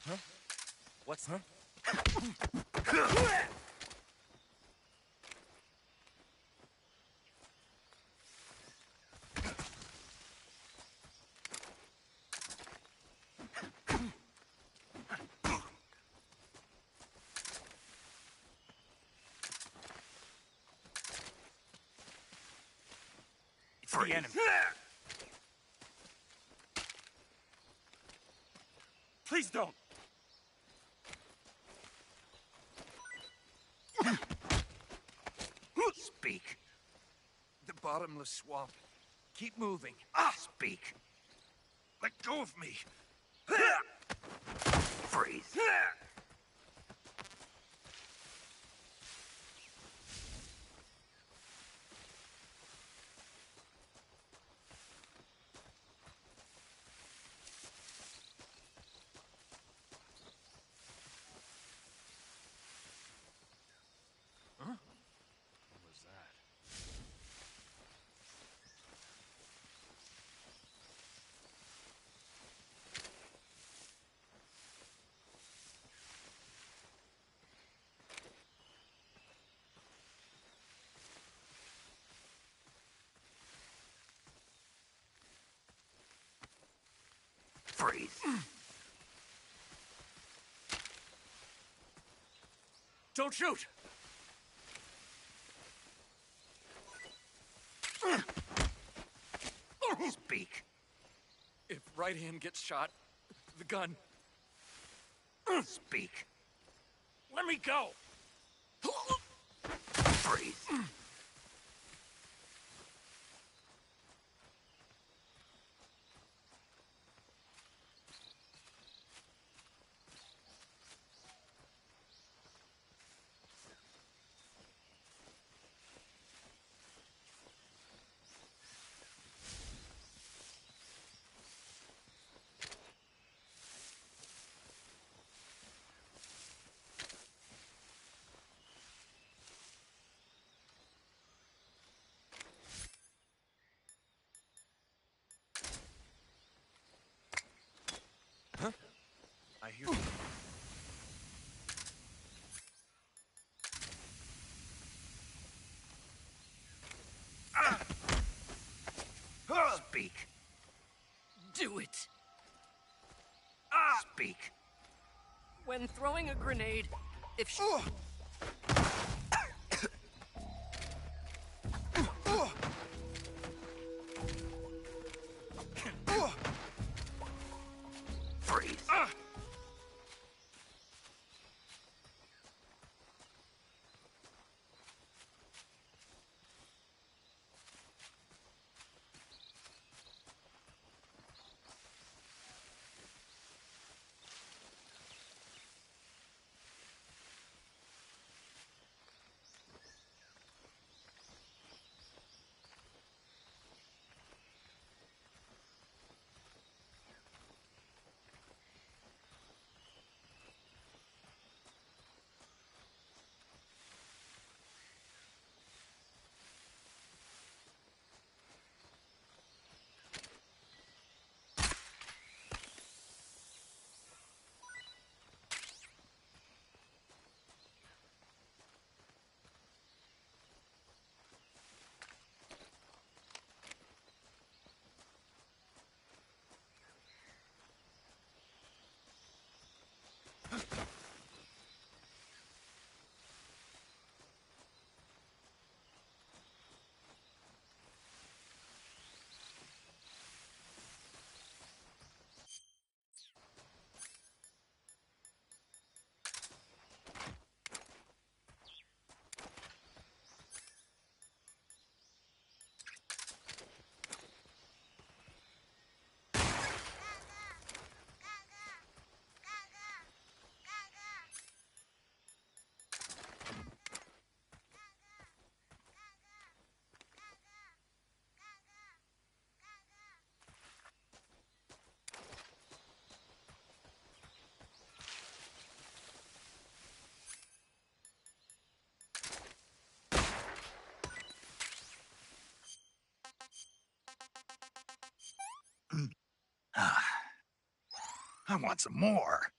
Huh? What's... Huh? It's the enemy. Please don't. Speak. The bottomless swamp. Keep moving. Speak. Let go of me. Freeze. Huh? What was that? Freeze. Don't shoot! Speak. If right hand gets shot, the gun... Speak. Let me go! Freeze. Huh? I hear you. Speak. Do it! Speak. When throwing a grenade, if she... Freeze. I want some more.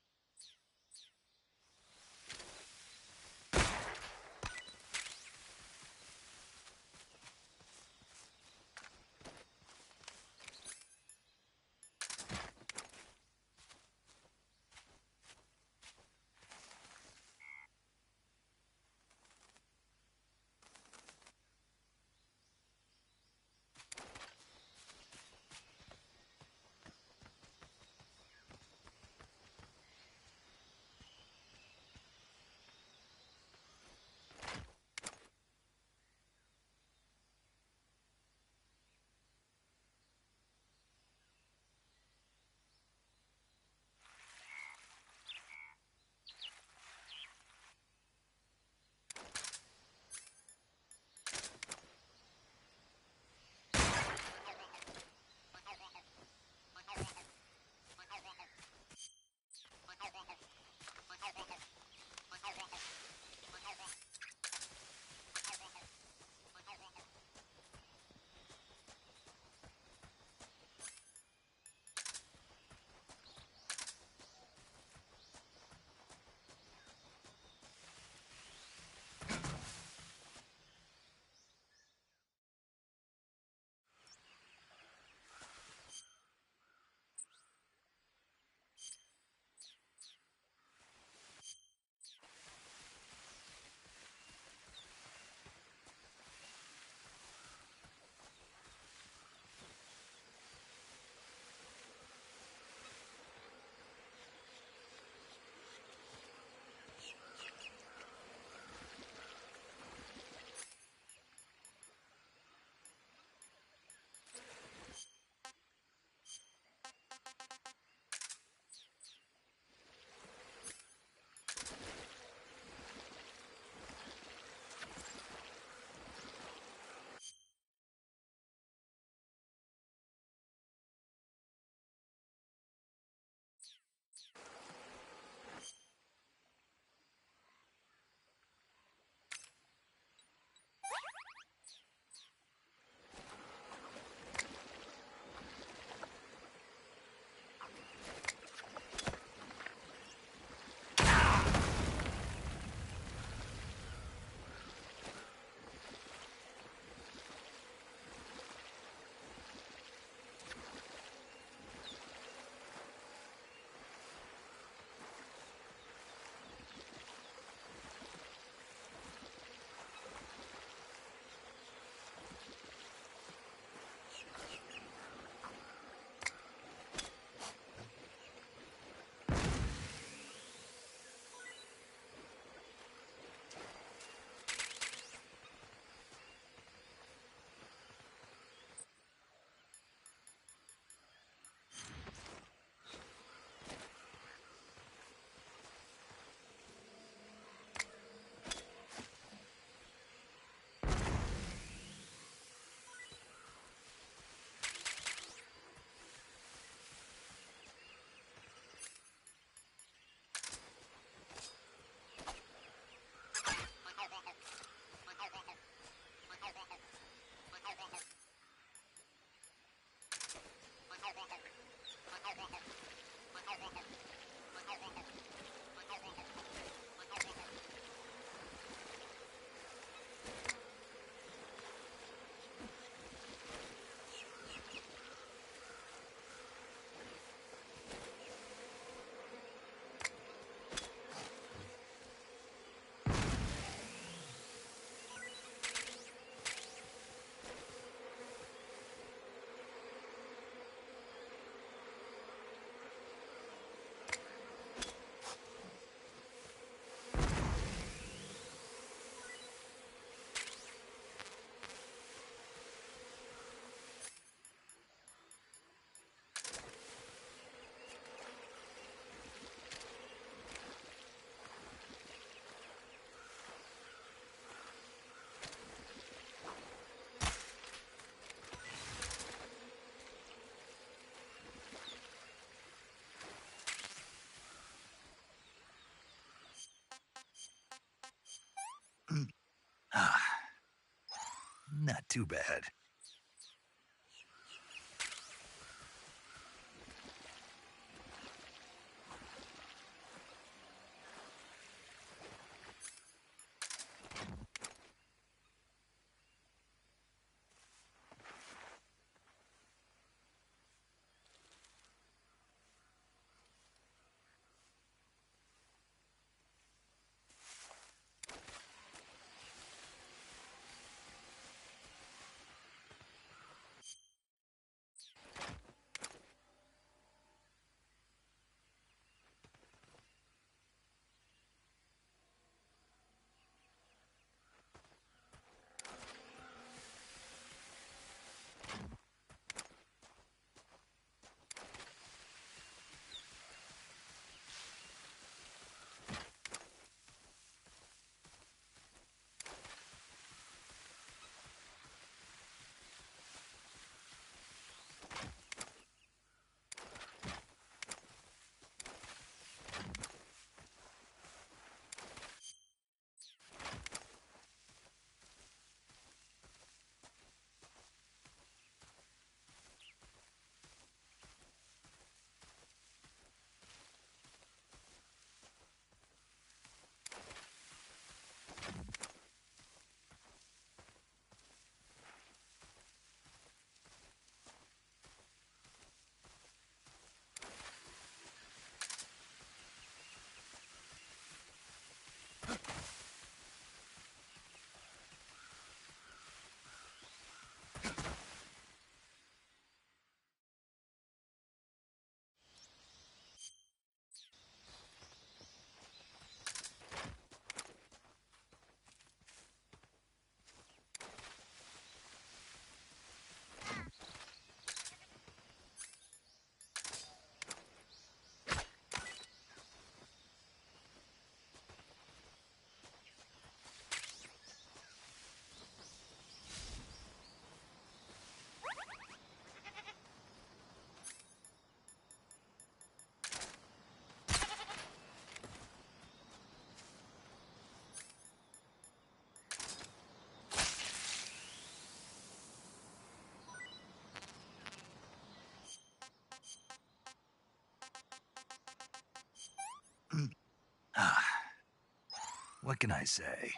Not too bad. What can I say?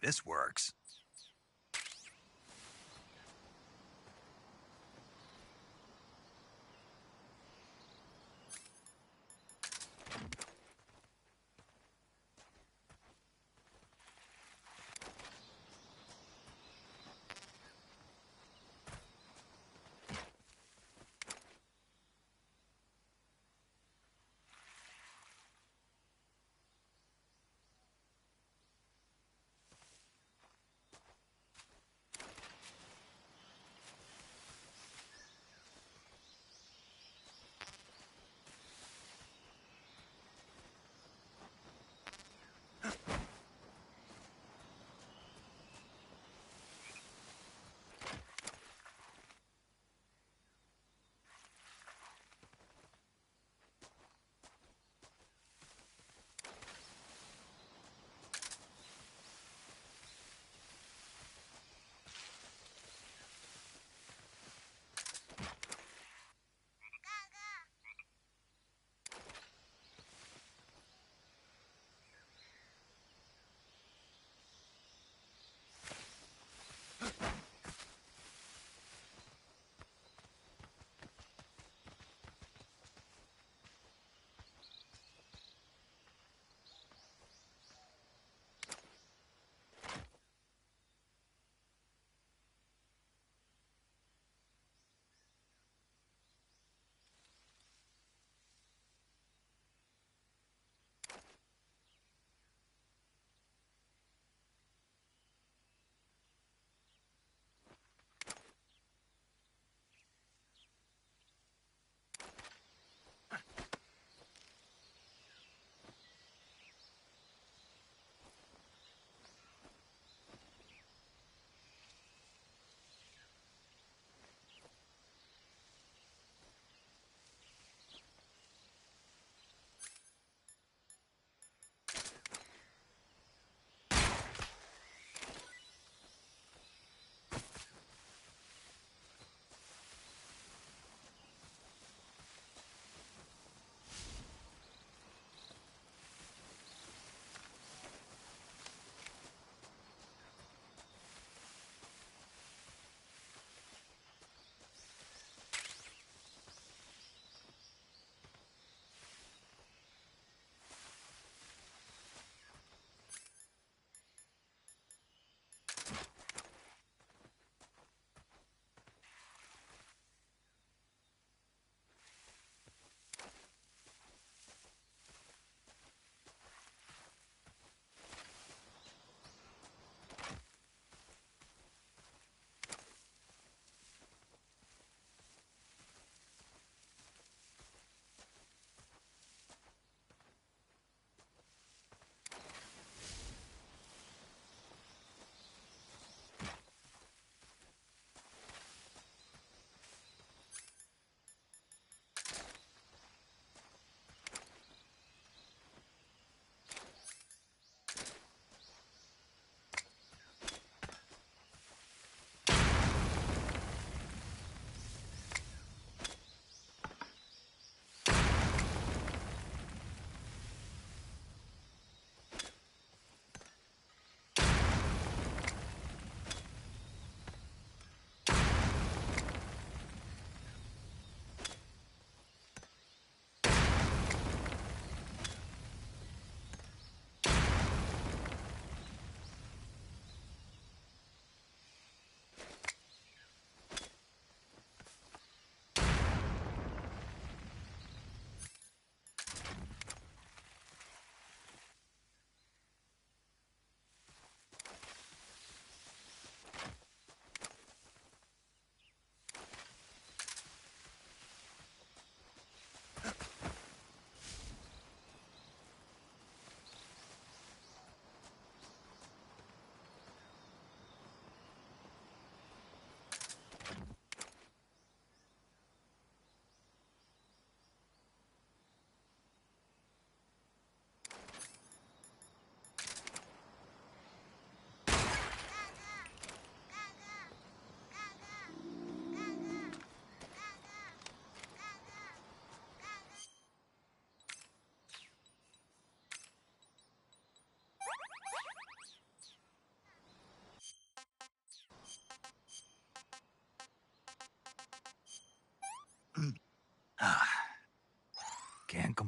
this works.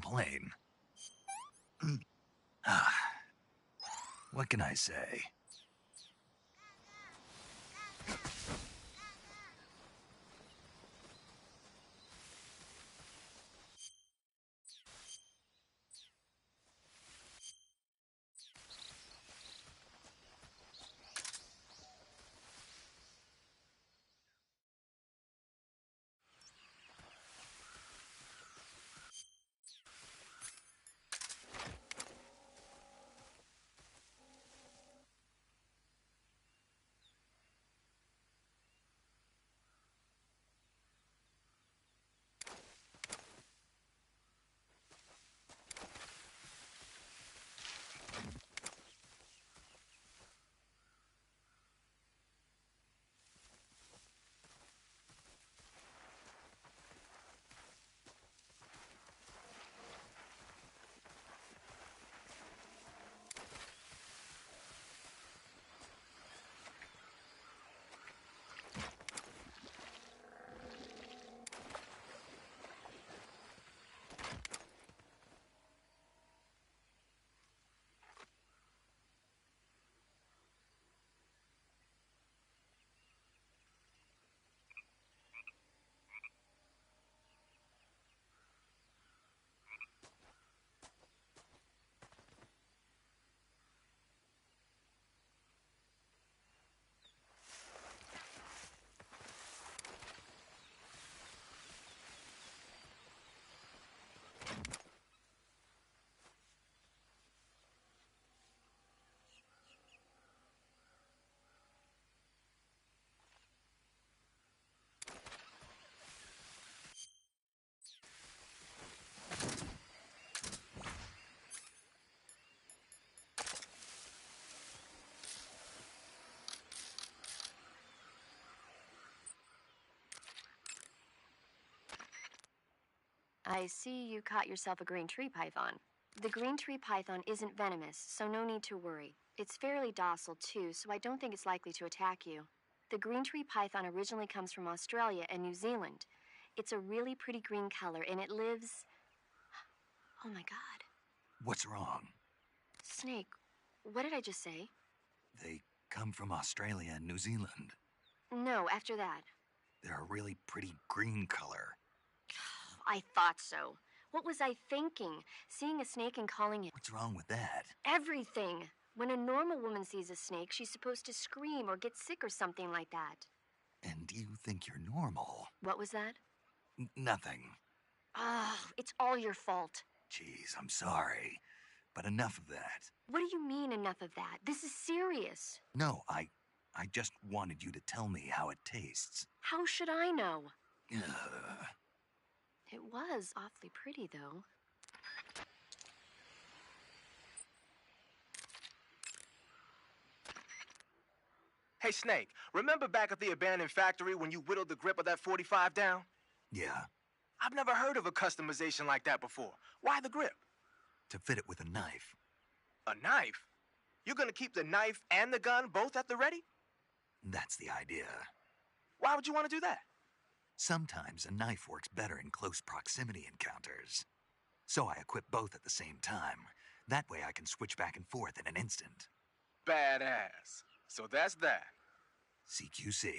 complain. Ah, what can I say? I see you caught yourself a green tree python. The green tree python isn't venomous, so no need to worry. It's fairly docile too, so I don't think it's likely to attack you. The green tree python originally comes from Australia and New Zealand. It's a really pretty green color, and it lives... Oh my god. What's wrong? Snake, what did I just say? They come from Australia and New Zealand. No, after that. They're a really pretty green color. I thought so. What was I thinking? Seeing a snake and calling it... What's wrong with that? Everything. When a normal woman sees a snake, she's supposed to scream or get sick or something like that. And you think you're normal? What was that? Nothing. Oh, it's all your fault. Jeez, I'm sorry. But enough of that. What do you mean, enough of that? This is serious. No, I just wanted you to tell me how it tastes. How should I know? Ugh. It was awfully pretty, though. Hey, Snake, remember back at the abandoned factory when you whittled the grip of that 45 down? Yeah, I've never heard of a customization like that before. Why the grip? to fit it with a knife. A knife? You're gonna keep the knife and the gun both at the ready? That's the idea. Why would you want to do that? Sometimes a knife works better in close proximity encounters. So I equip both at the same time. That way I can switch back and forth in an instant. Badass. So that's that. CQC.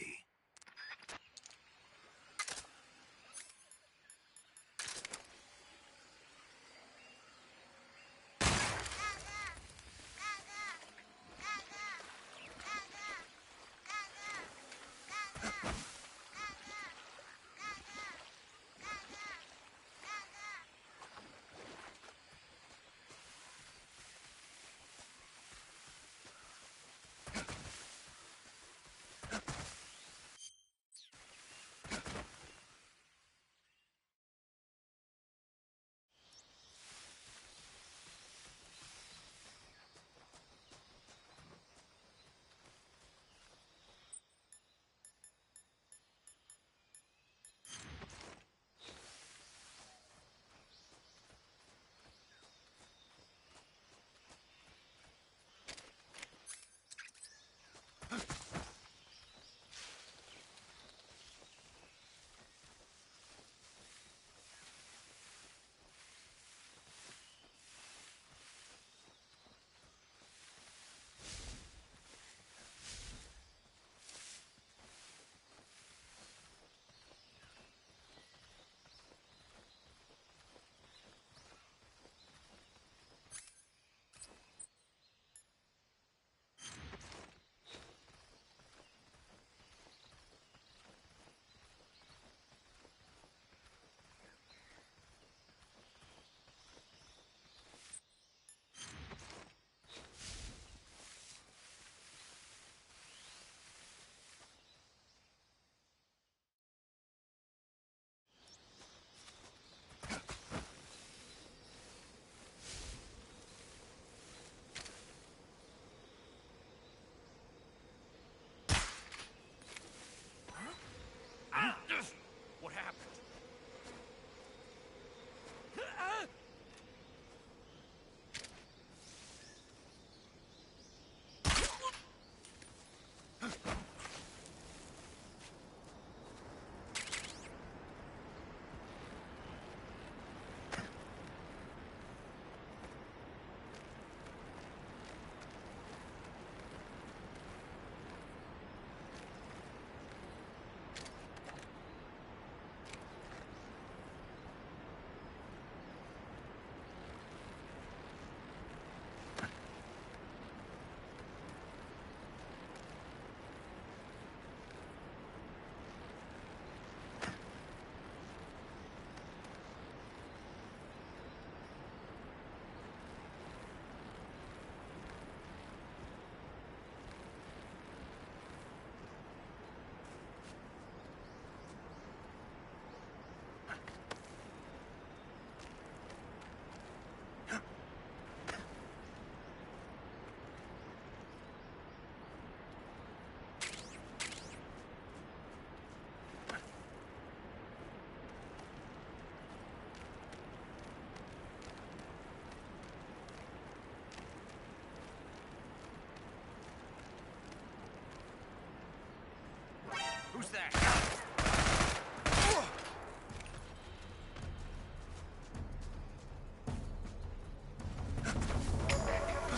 that?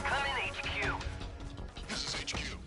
Come in, HQ. This is HQ.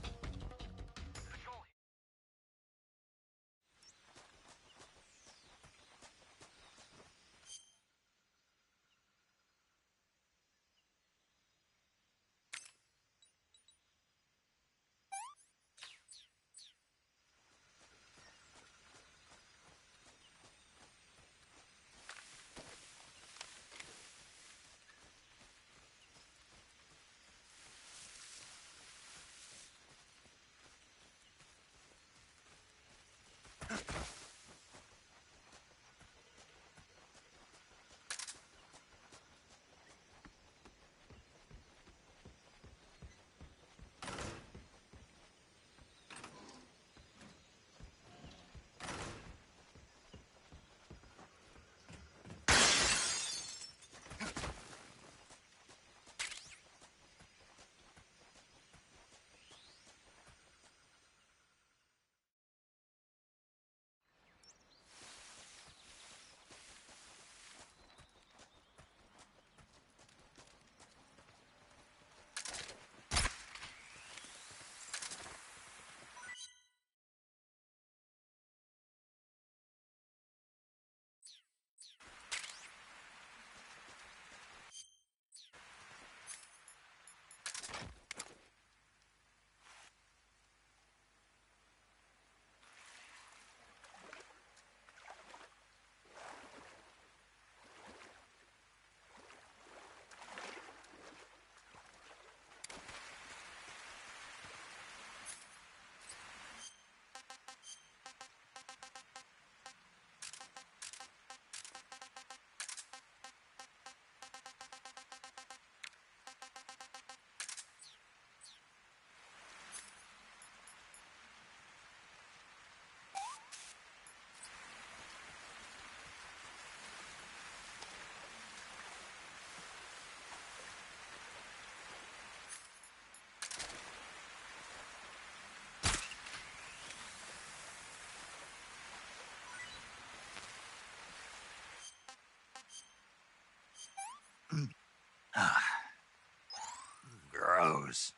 Gross.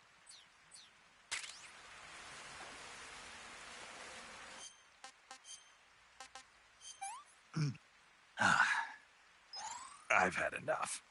I've had enough.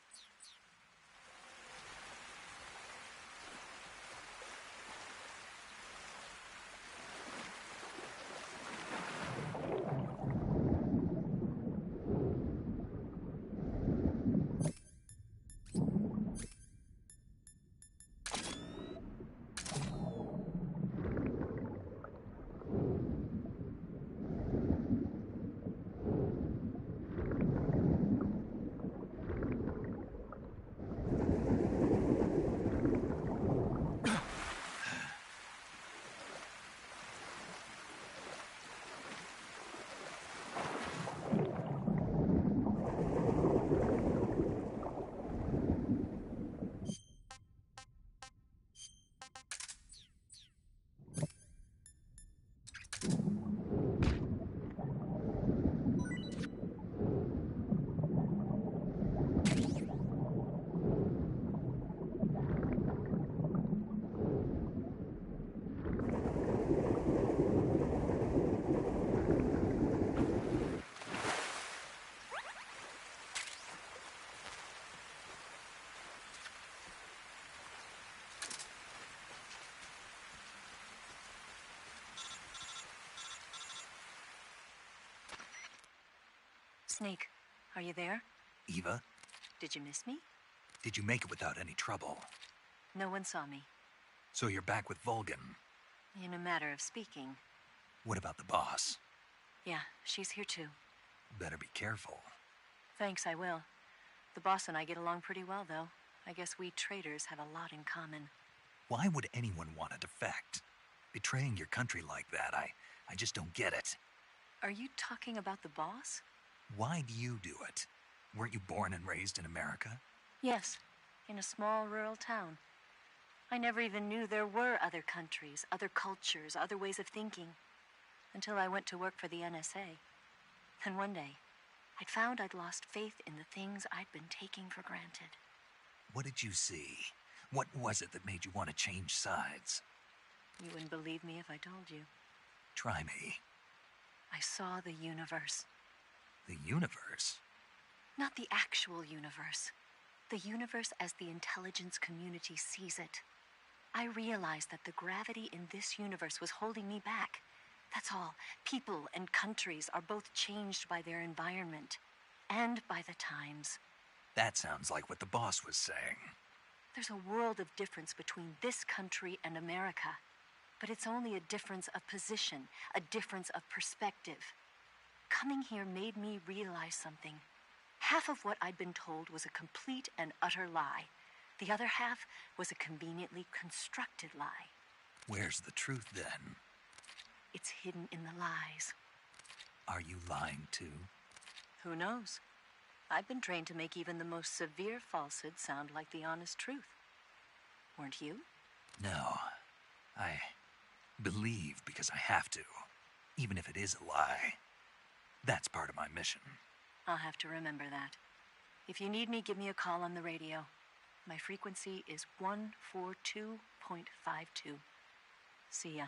Snake, are you there? Eva, Did you miss me? did you make it without any trouble? No one saw me. So you're back with Vulcan. In a matter of speaking. What about the boss? Yeah, she's here too. Better be careful. Thanks, I will. The boss and I get along pretty well, though. I guess we traitors have a lot in common. Why would anyone want to defect? Betraying your country like that, I just don't get it. Are you talking about the boss? Why do you do it? Weren't you born and raised in America? Yes, in a small rural town. I never even knew there were other countries, other cultures, other ways of thinking. until I went to work for the NSA. And one day, I'd found I'd lost faith in the things I'd been taking for granted. What did you see? What was it that made you want to change sides? You wouldn't believe me if I told you. Try me. I saw the universe. The universe? Not the actual universe. The universe as the intelligence community sees it. I realized that the gravity in this universe was holding me back. That's all. People and countries are both changed by their environment and by the times. That sounds like what the boss was saying. There's a world of difference between this country and America. But it's only a difference of position, a difference of perspective. Coming here made me realize something. Half of what I'd been told was a complete and utter lie. The other half was a conveniently constructed lie. Where's the truth, then? It's hidden in the lies. Are you lying, too? Who knows? I've been trained to make even the most severe falsehood sound like the honest truth. Weren't you? No. I believe because I have to, even if it is a lie. That's part of my mission. I'll have to remember that. If you need me, give me a call on the radio. My frequency is 142.52. See ya.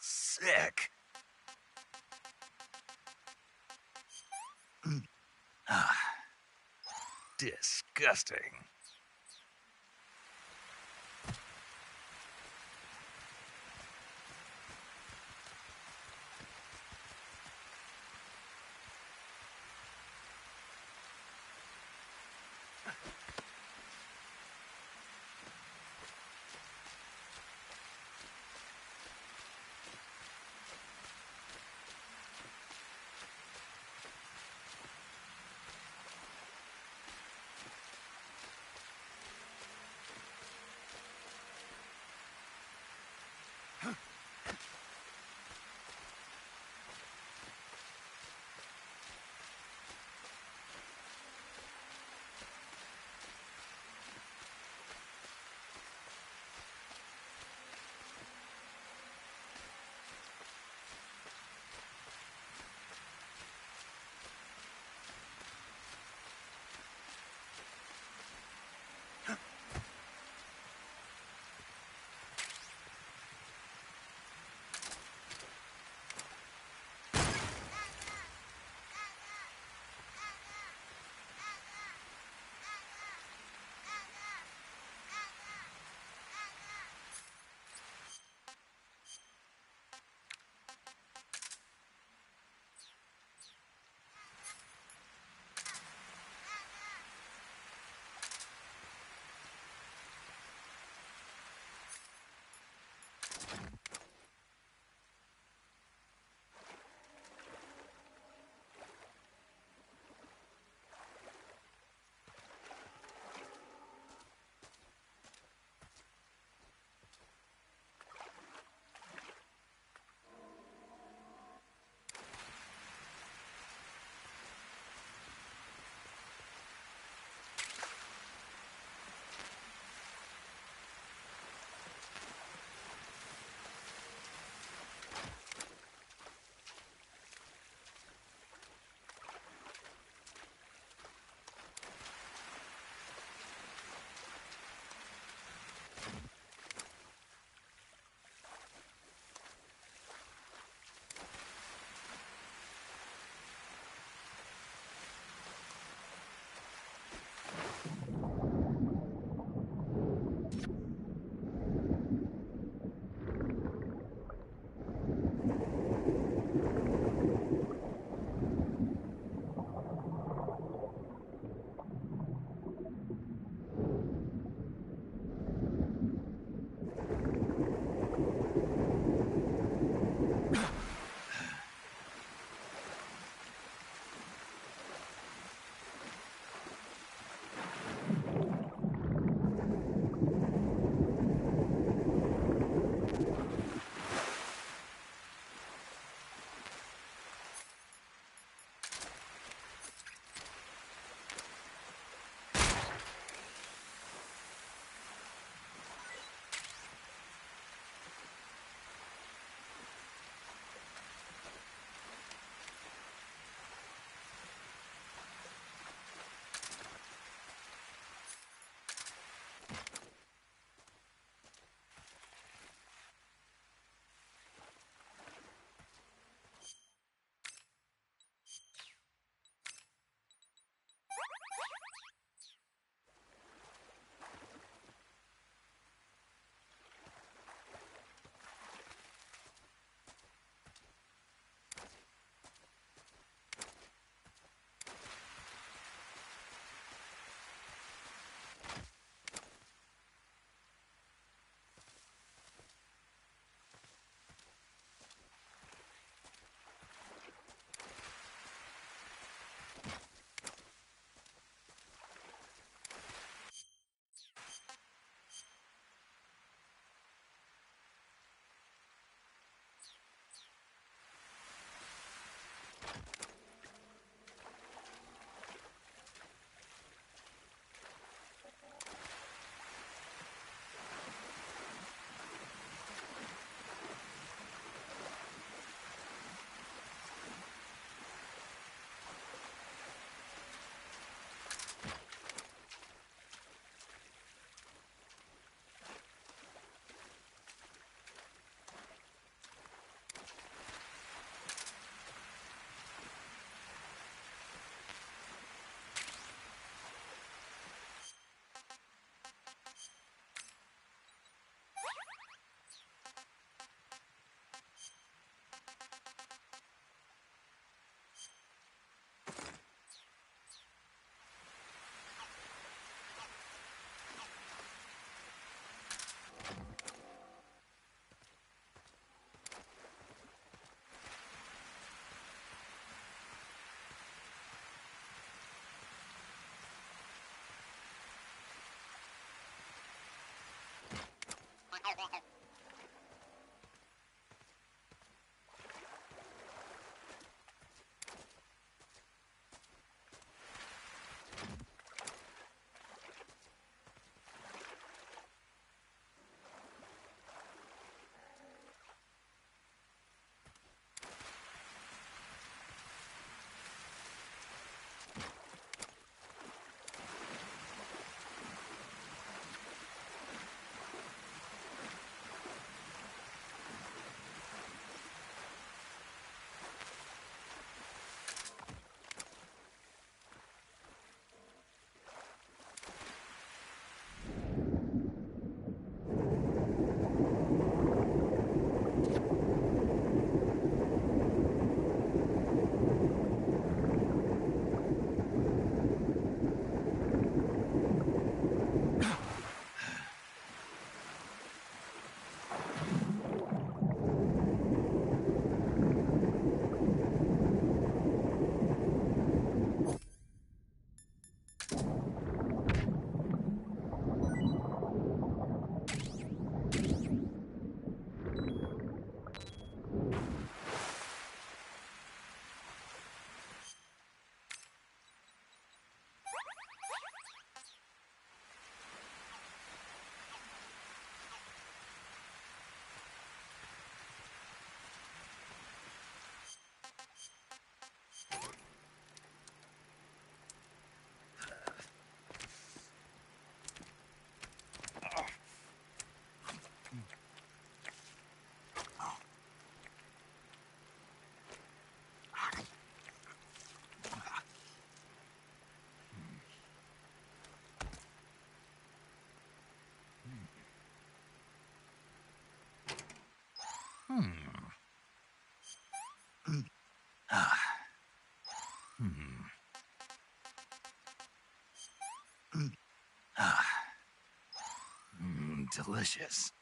Sick. Disgusting. Ah. Hmm. Ah. Delicious.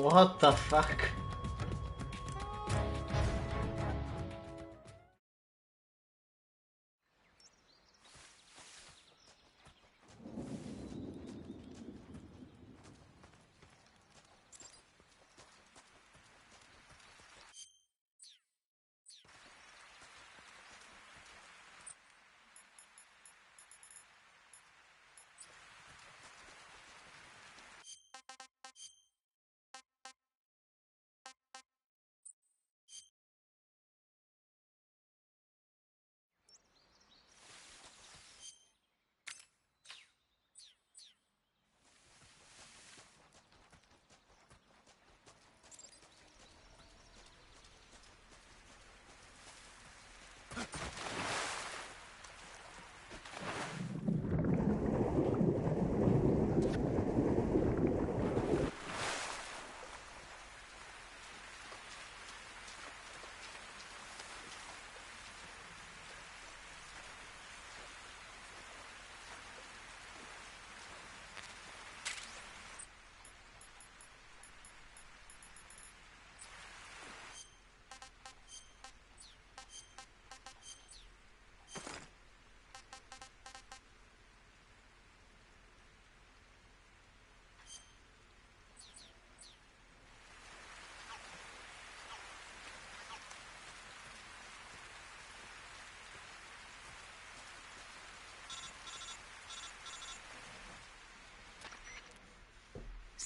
What the fuck?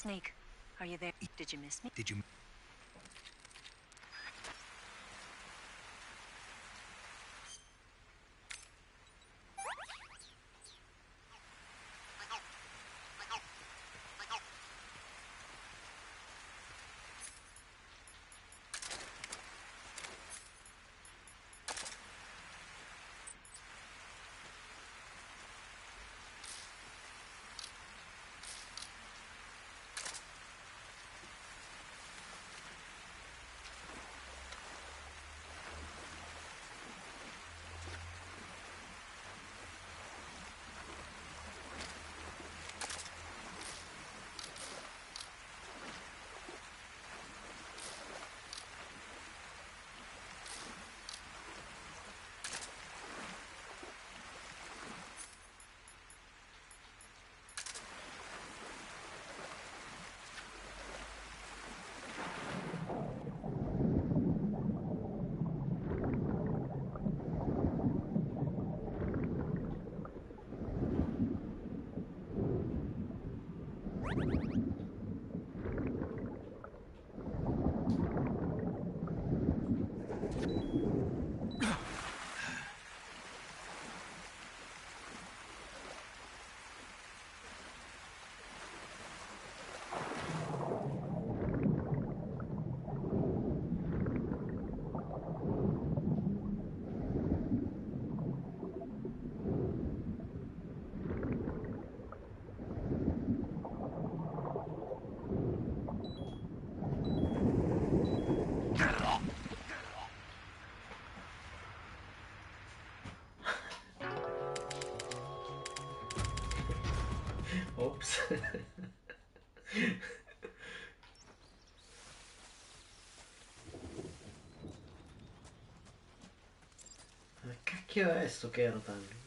Snake, are you there? Did you miss me? Did you... Ma cacchio è sto Kerotan?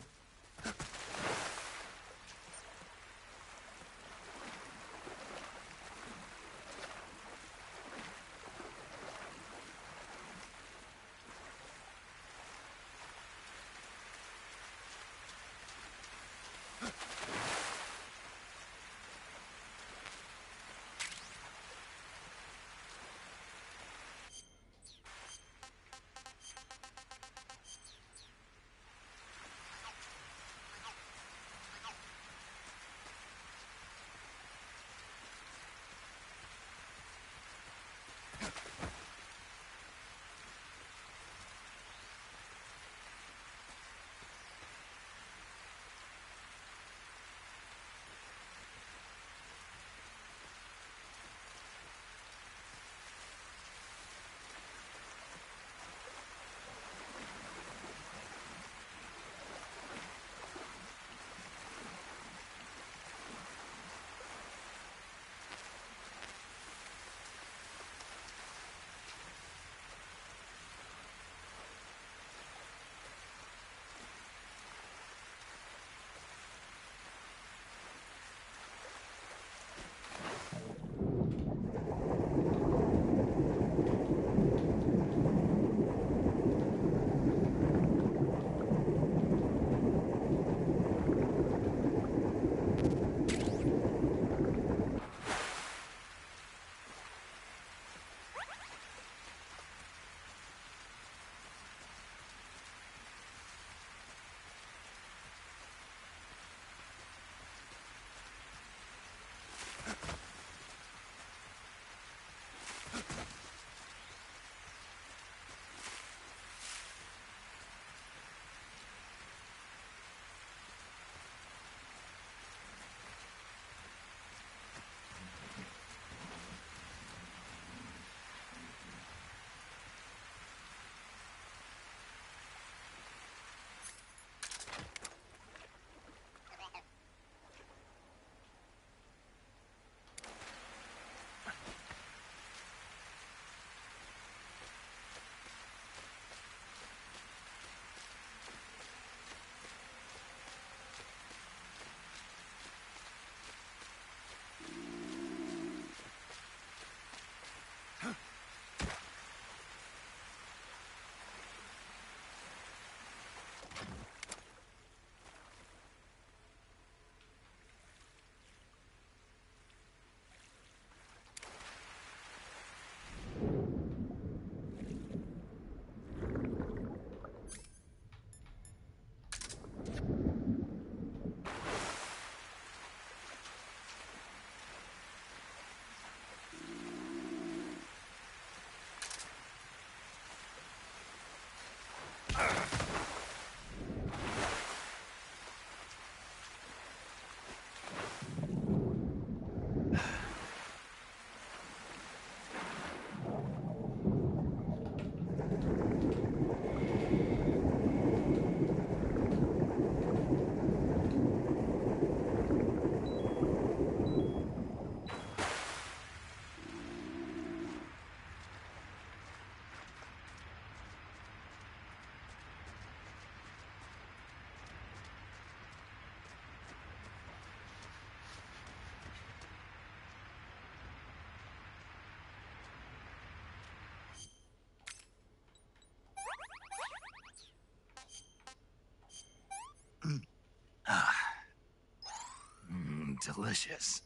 Delicious.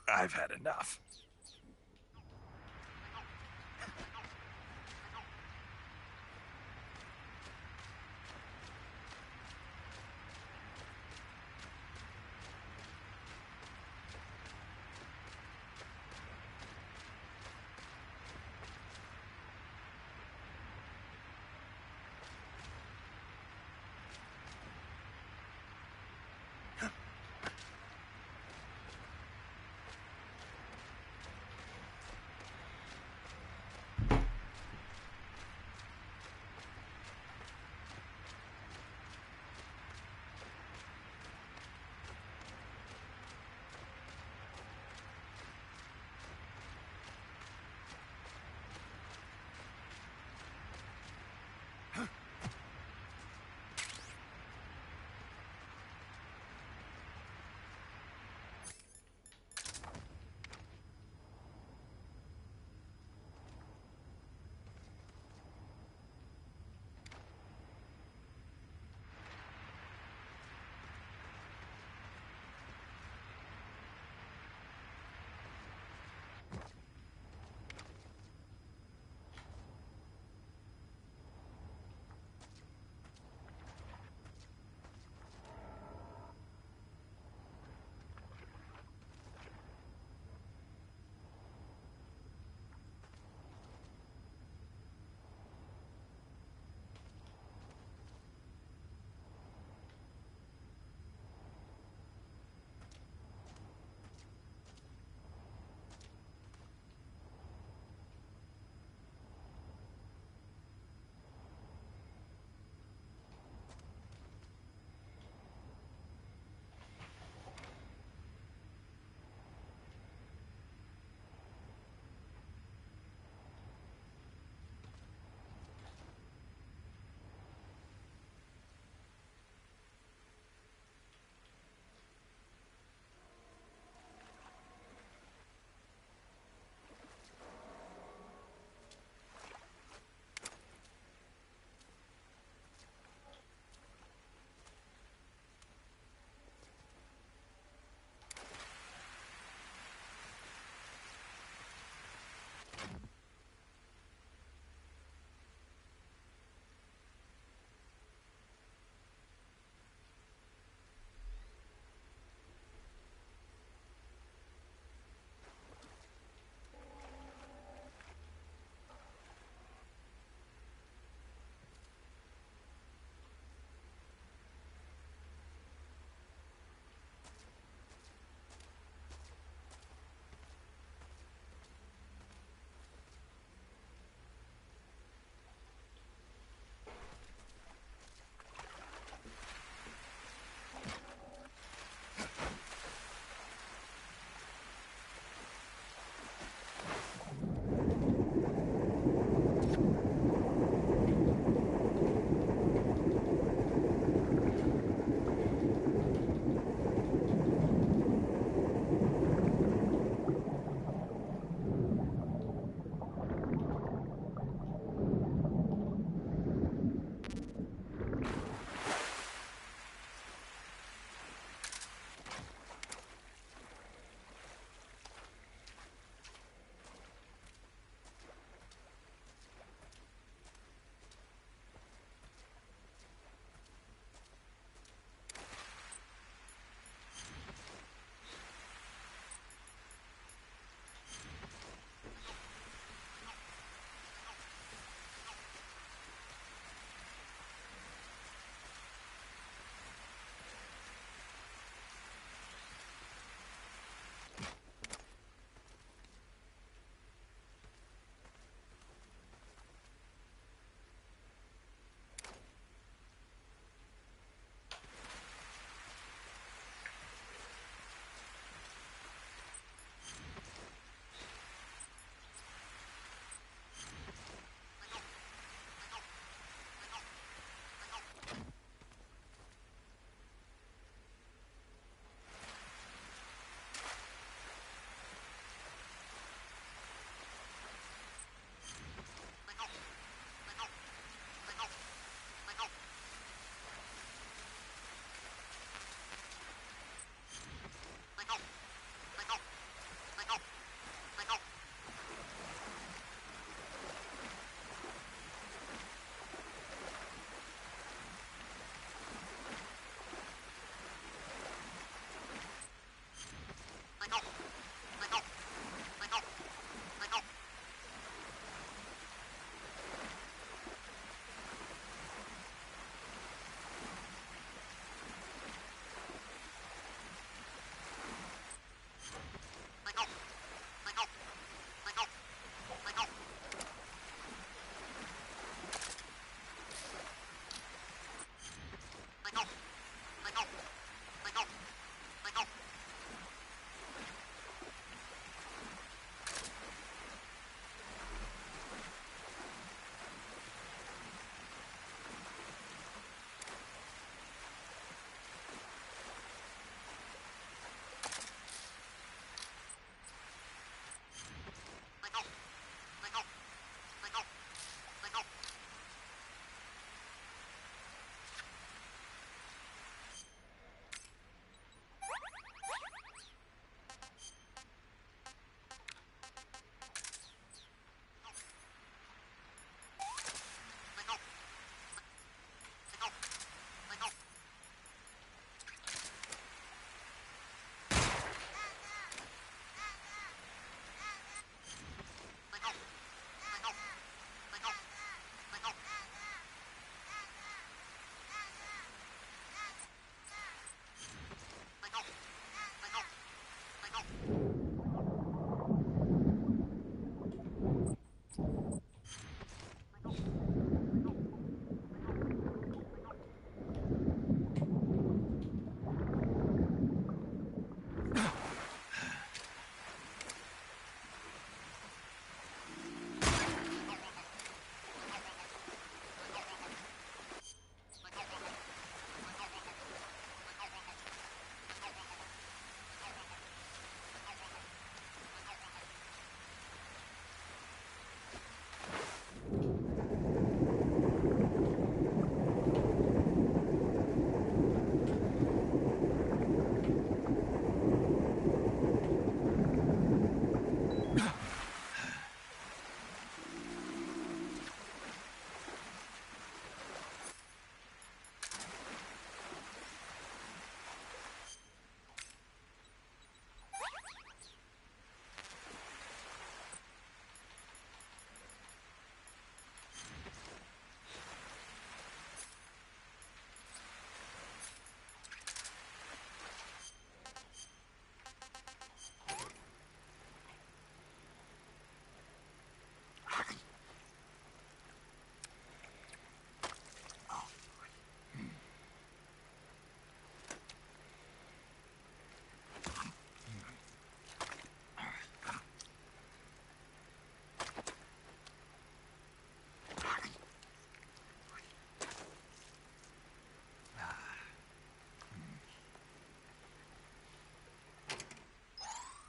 I've had enough.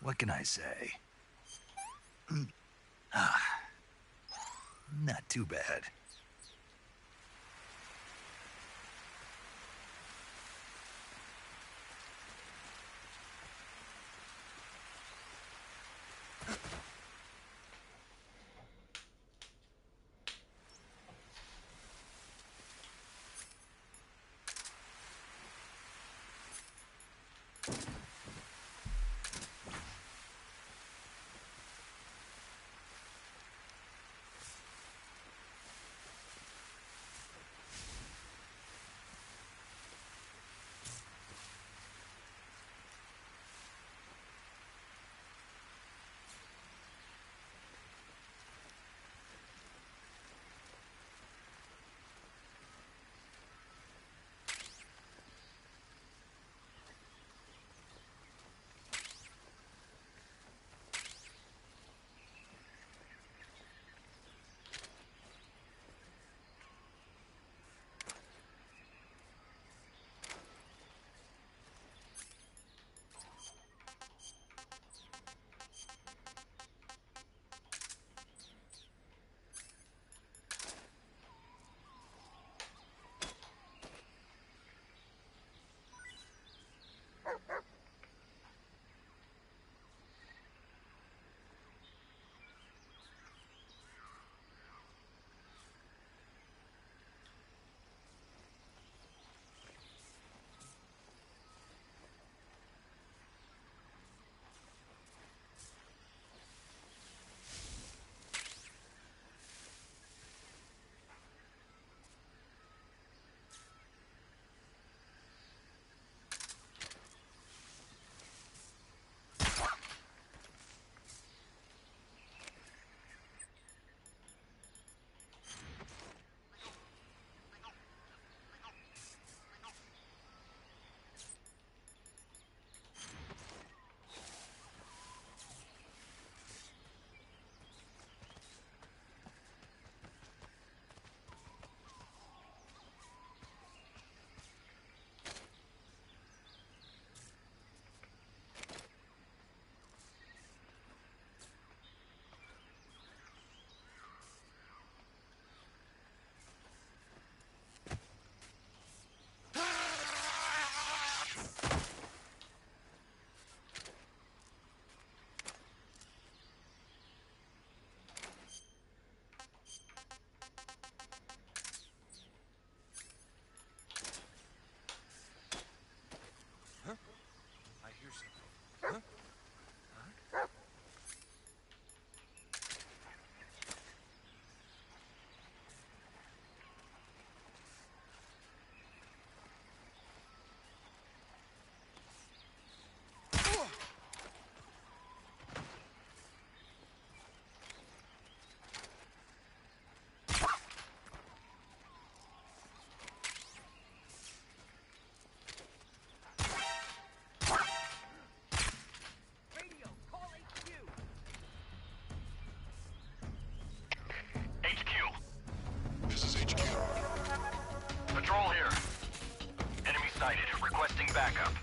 What can I say? Ah, not too bad. Patrol here. Enemy sighted. Requesting backup.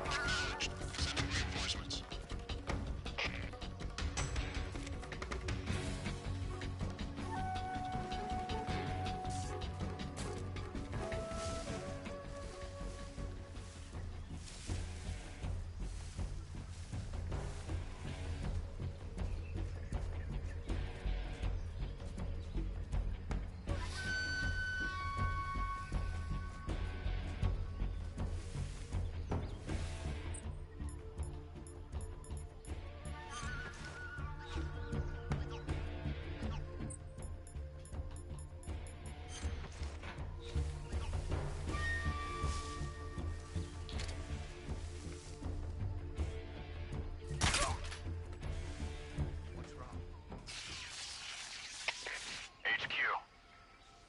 Acknowledged. Sending reinforcements.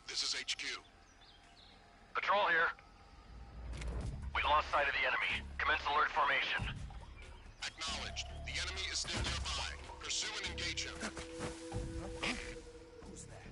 This is HQ. Patrol here. We lost sight of the enemy. Commence alert formation. Acknowledged. The enemy is still nearby. Pursue and engage him. Who's that?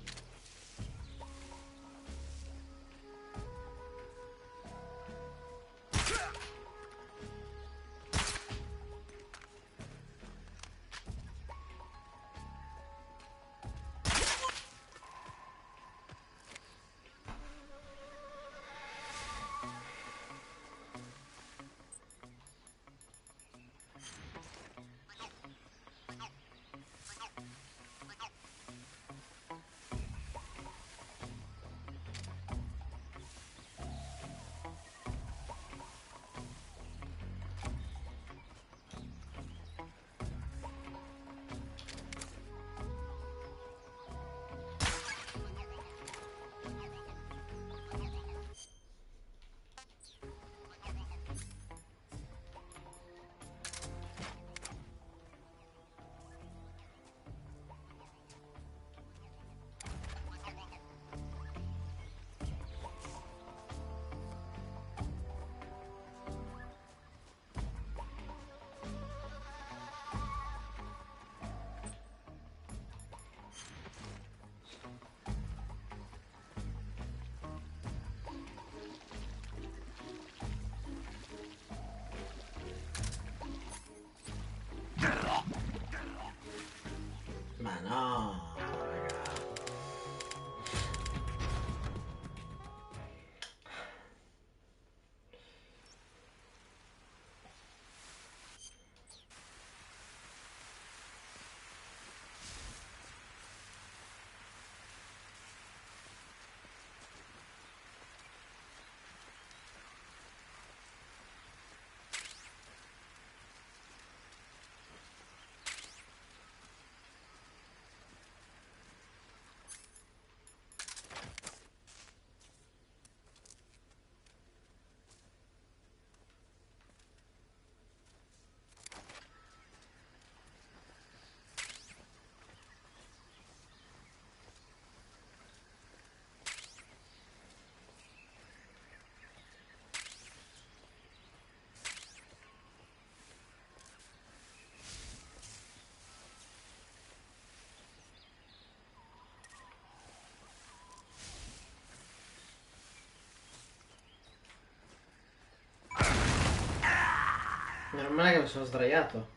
Meno male che mi sono sdraiato.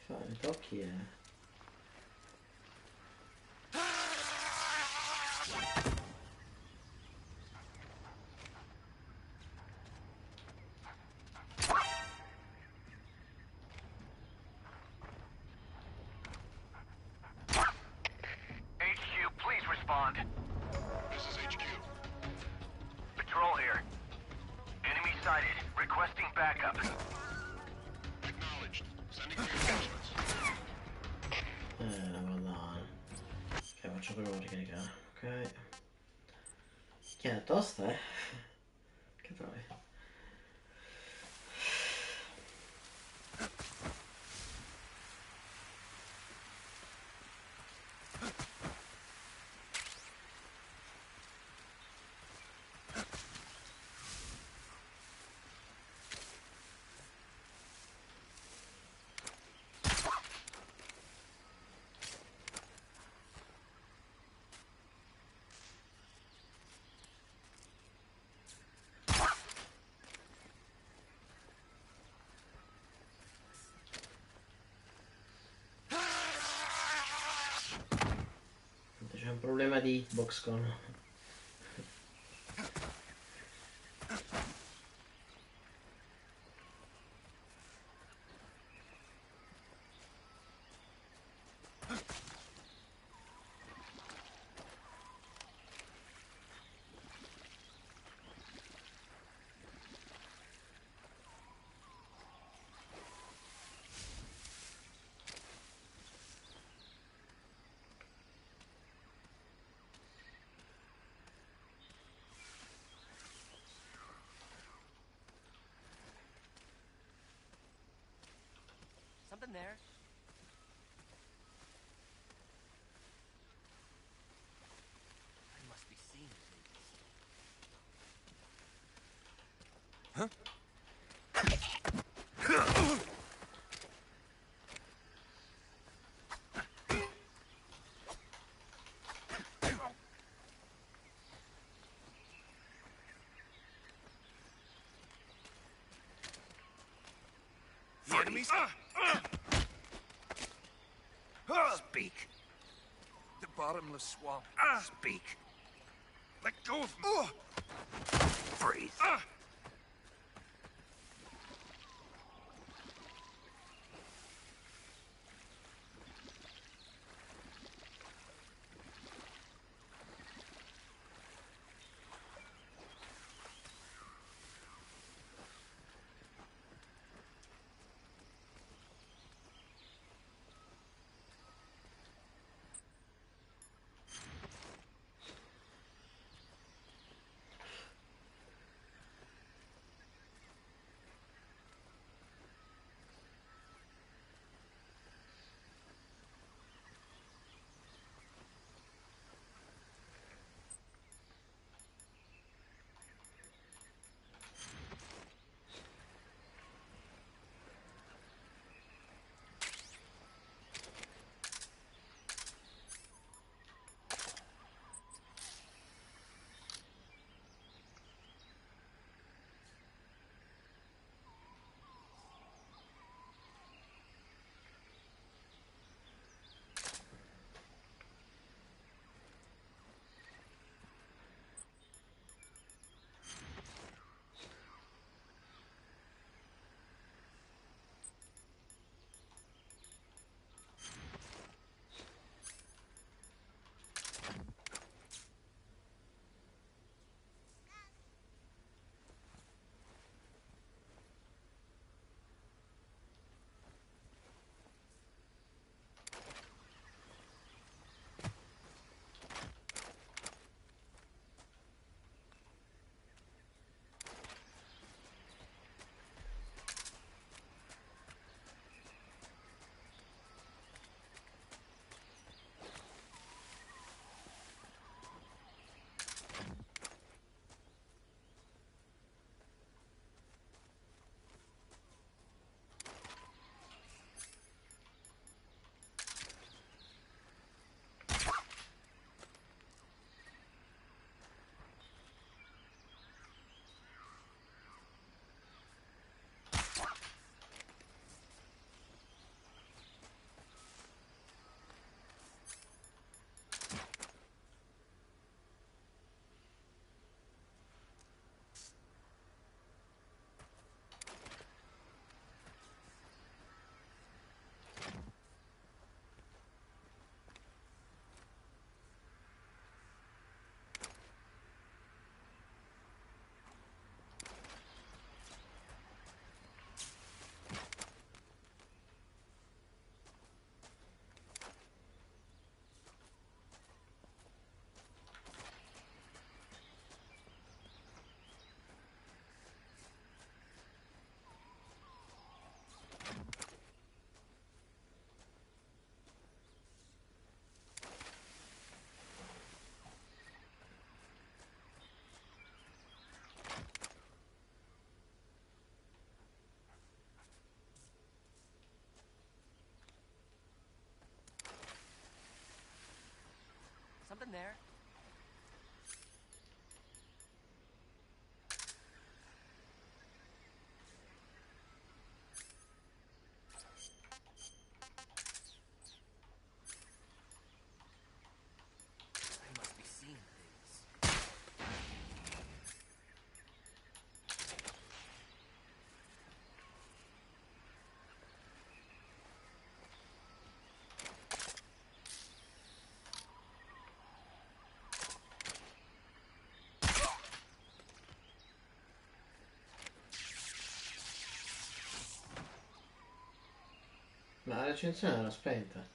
Fare tocchi e... HQ, please respond. This is HQ. Patrol here. Enemy sighted. Requesting backup. Acknowledged. Sending reinforcements. Madonna. Ok, faccio prima ricaricare. Ok. Che è tosta, eh? Che trovi? C'è un problema di hitbox con... Something there. I must be seeing things. Huh? The enemies? Speak. The bottomless swamp. Speak. Let go of me. Breathe. Something there. I must be seeing things. Ma la recensione l'ho spenta.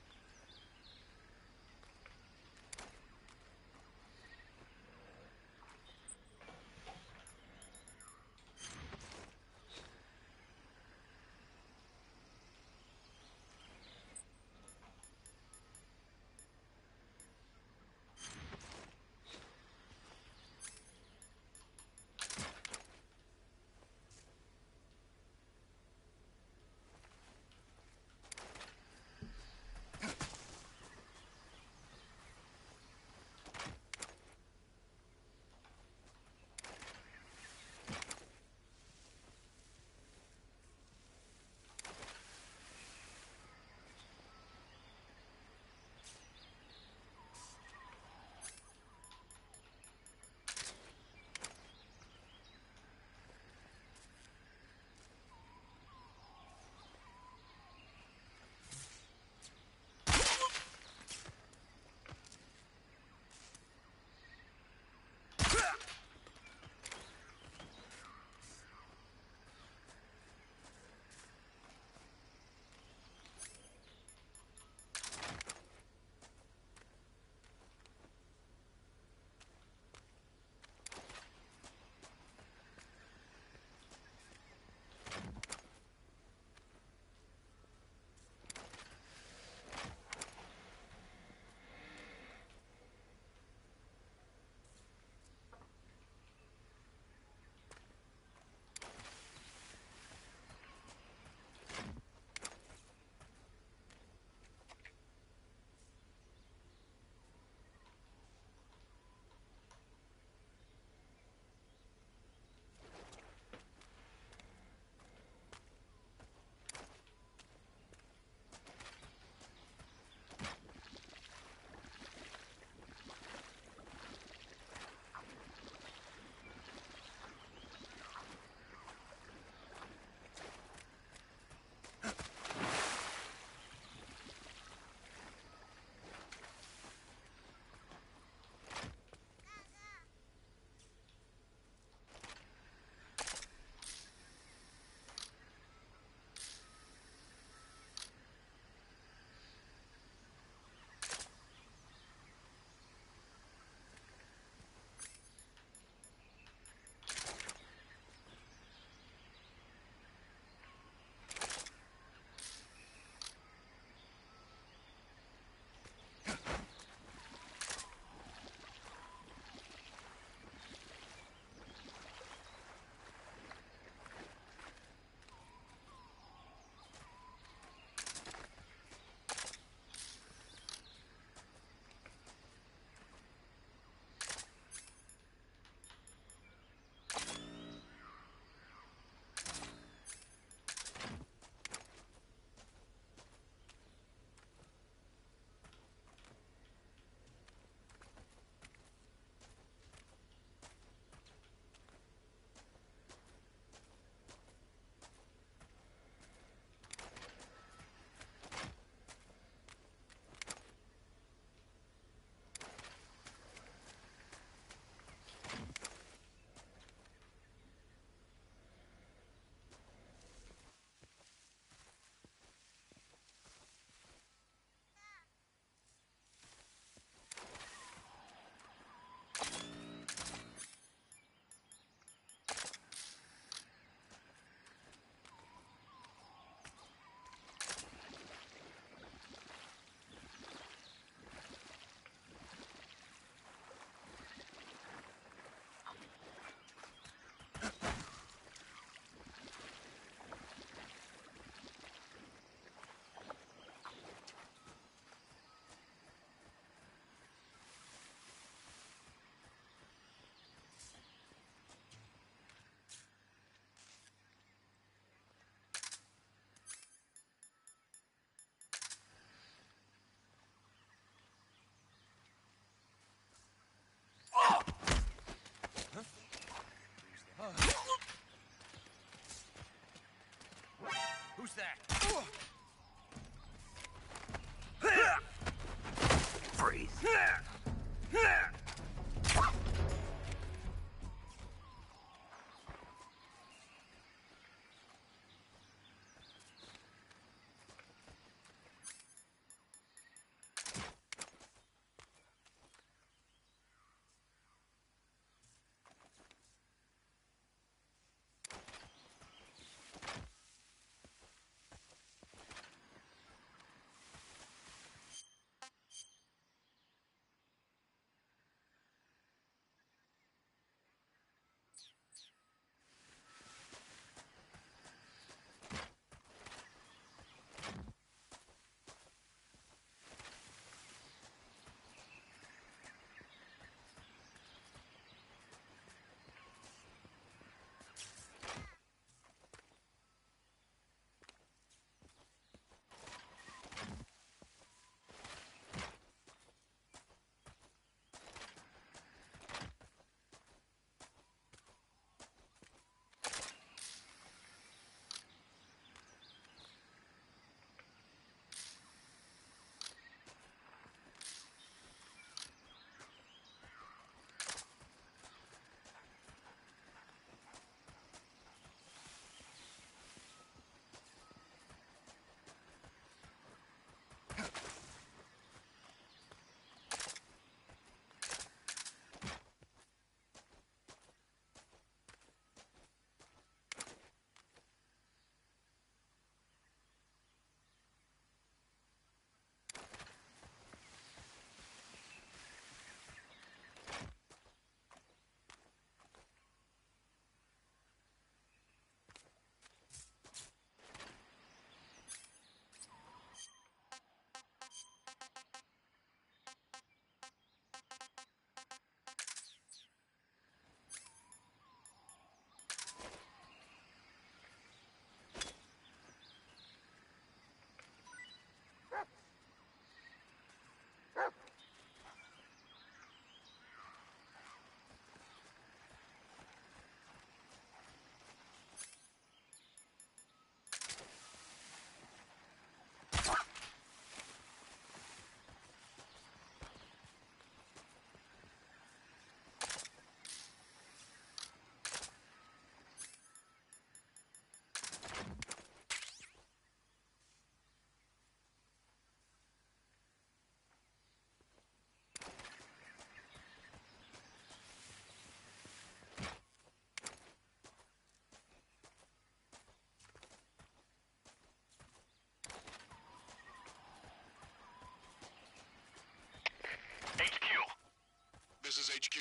This is HQ.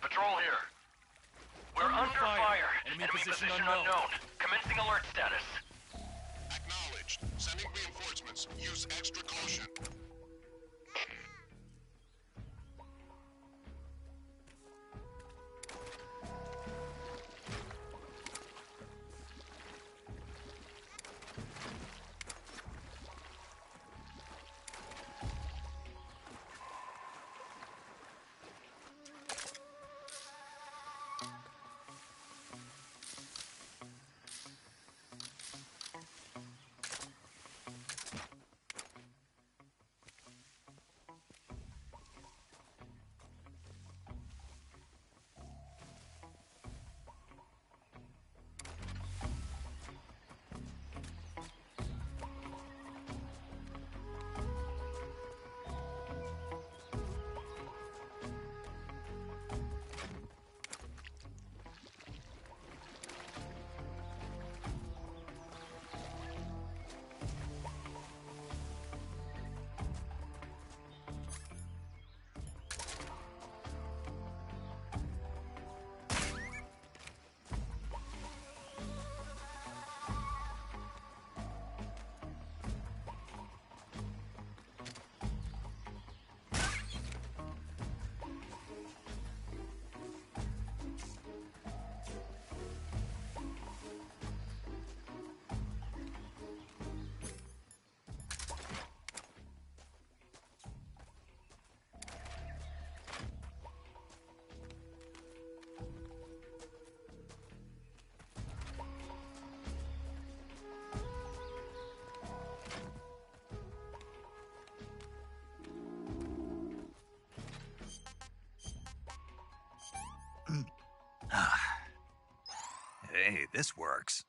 Patrol here. We're under fire. Enemy position unknown. Commencing alert status. Acknowledged. Sending reinforcements. Use extra caution. Hey, this works.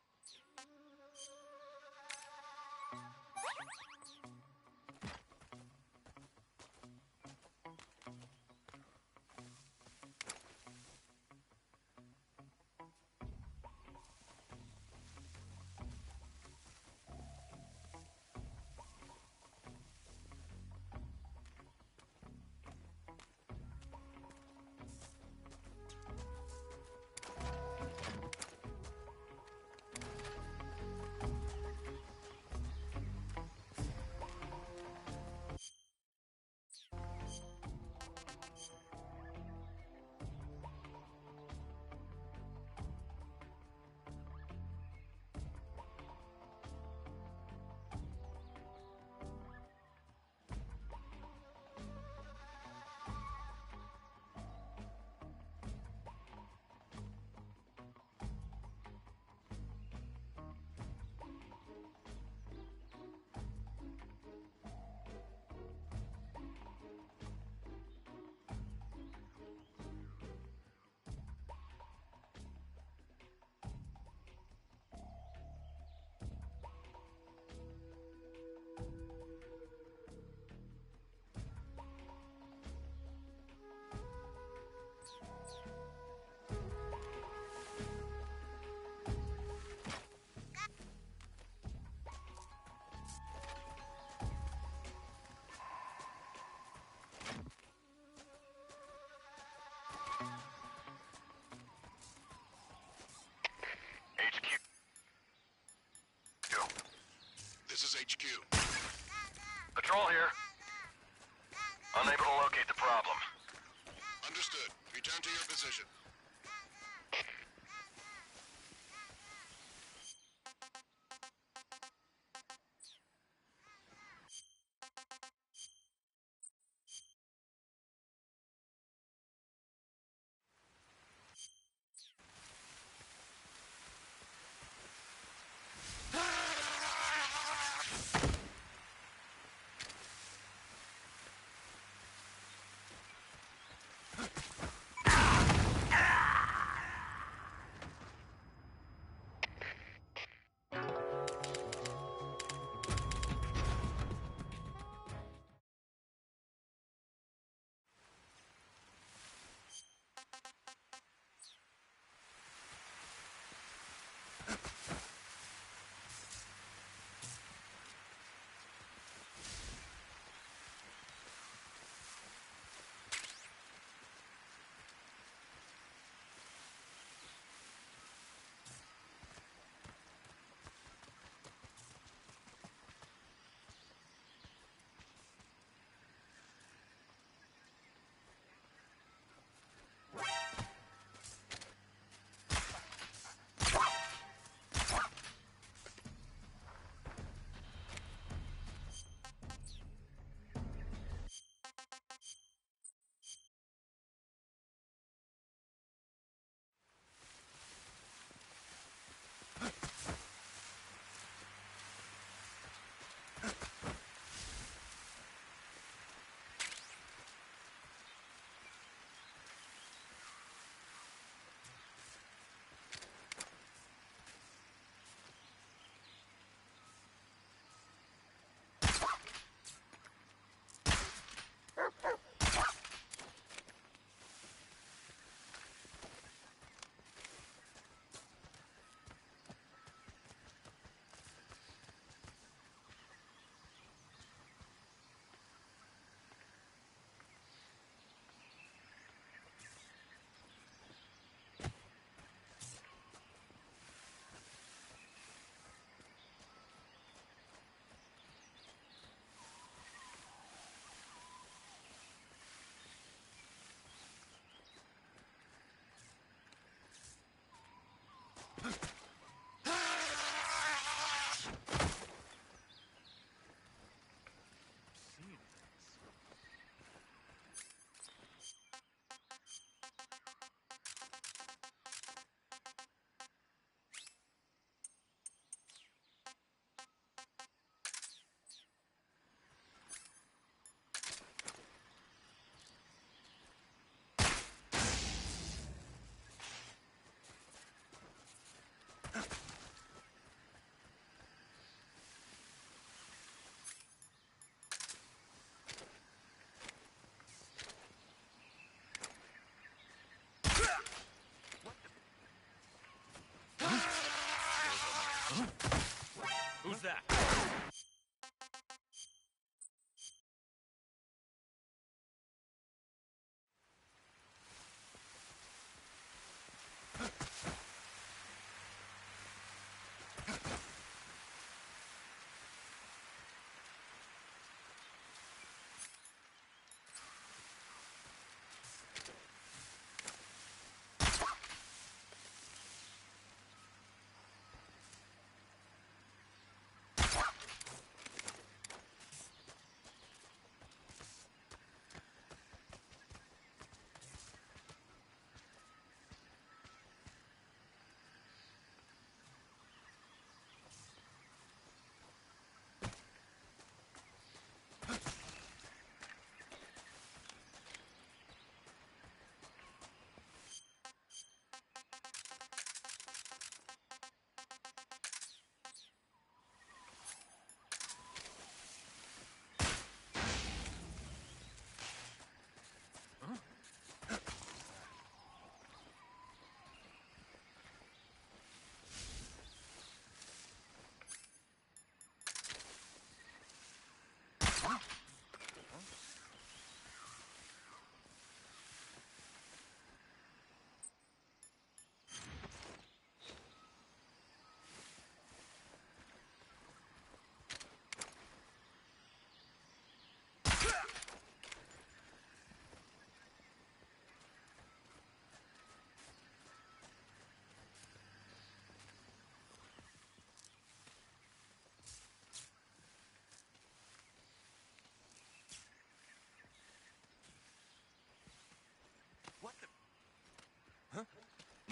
This is HQ. Patrol here. Unable to locate the problem. Understood. Return to your position.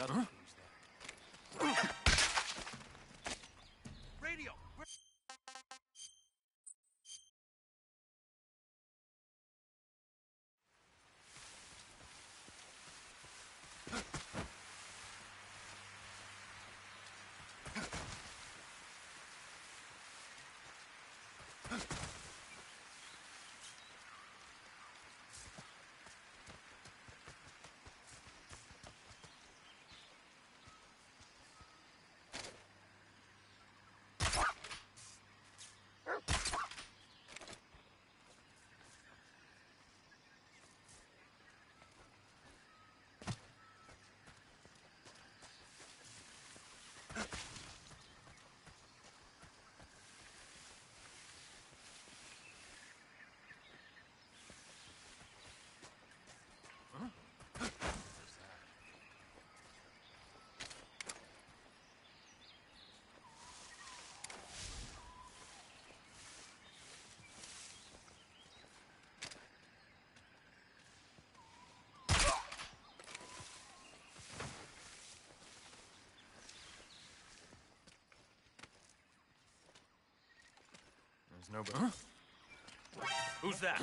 Nothing. Radio! There's nobody. Huh? Who's that?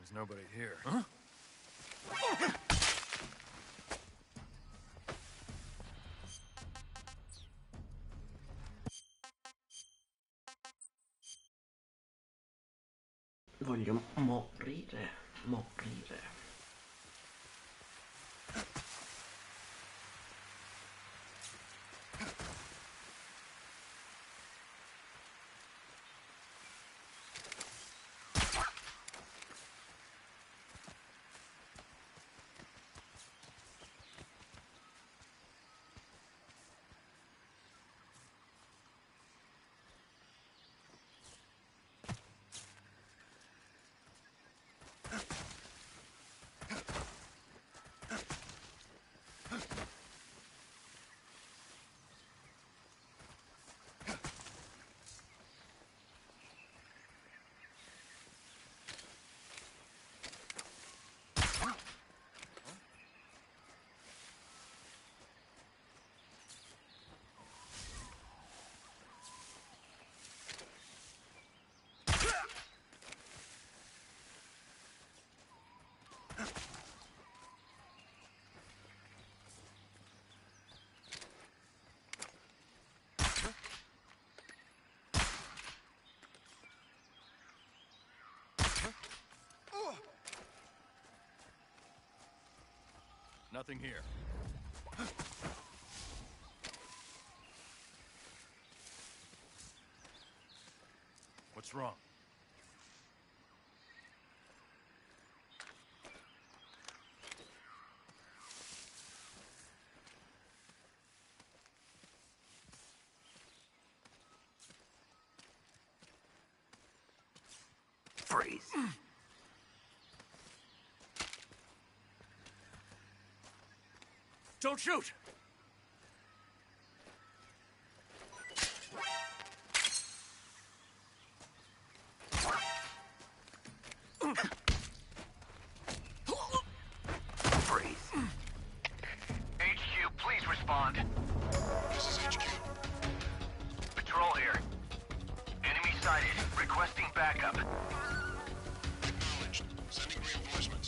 There's nobody here. Huh? Voglio morire, morire. Nothing here. What's wrong? Freeze. Don't shoot! sighted. Requesting backup. Acknowledged. Sending reinforcements.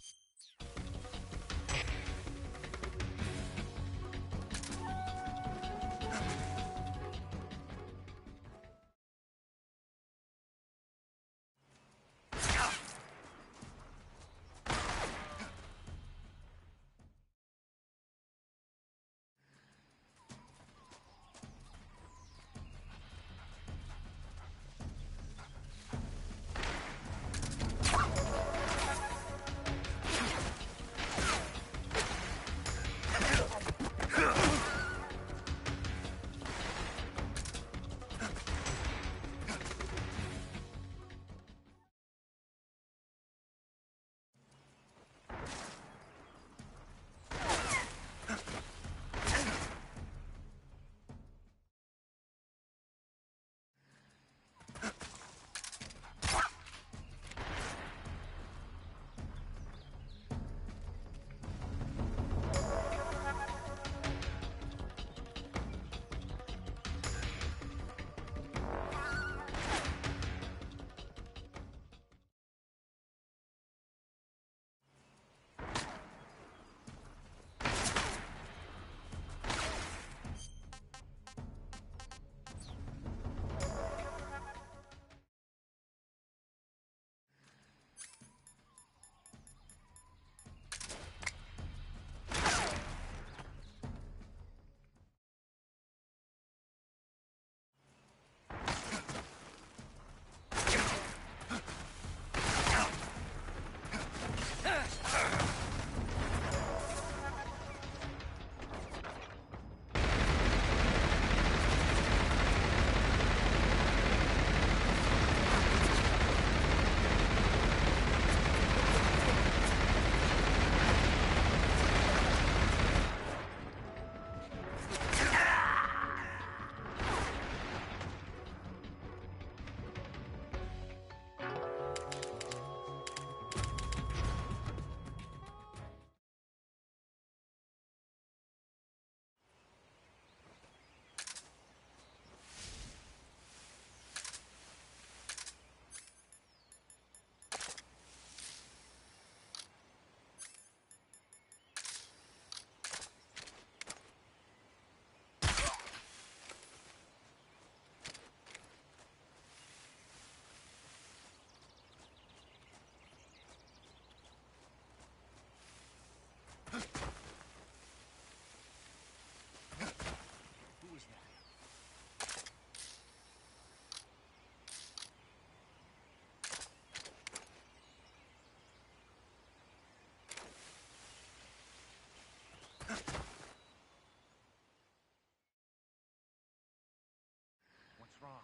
What's wrong?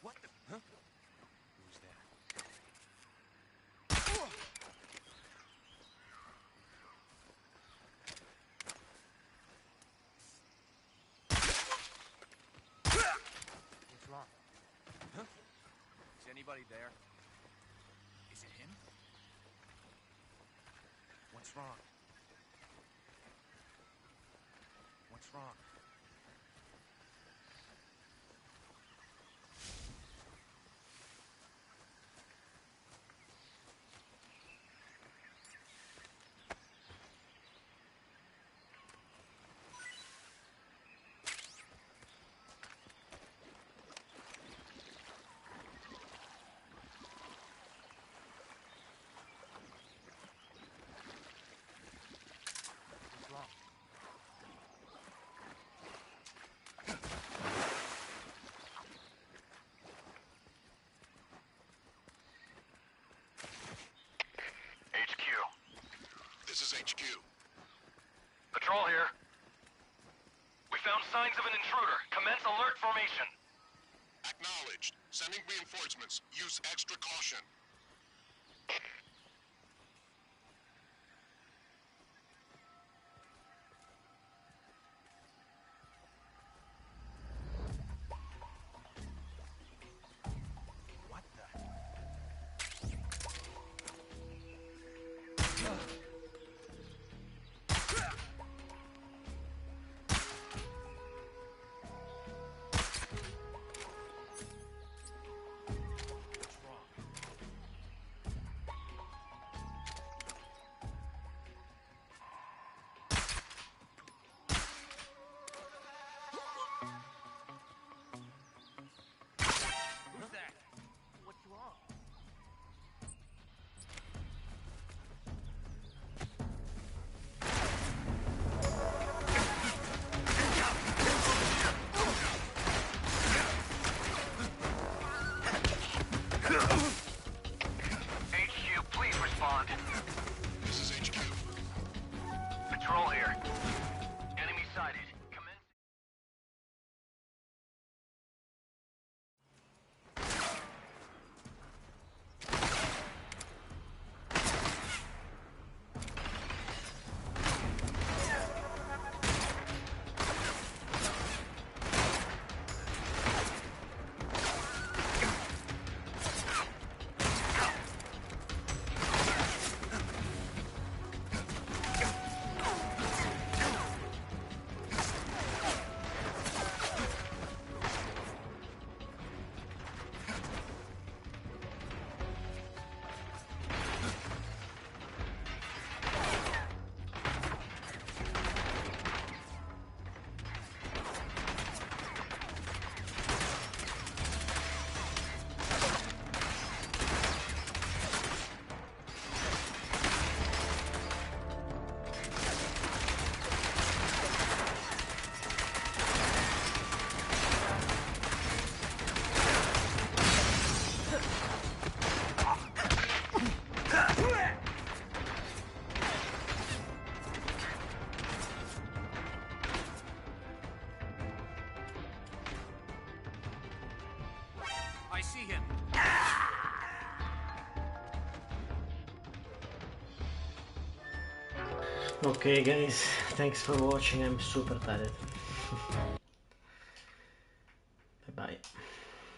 What the? Huh? Who's there? What's wrong? Huh? Is anybody there? Is it him? What's wrong? What's wrong? What's wrong? HQ. This is HQ. Patrol here. We found signs of an intruder. Commence alert formation. Acknowledged. Sending reinforcements. Use extra caution. What the? I see him. Okay guys, thanks for watching, I'm super tired.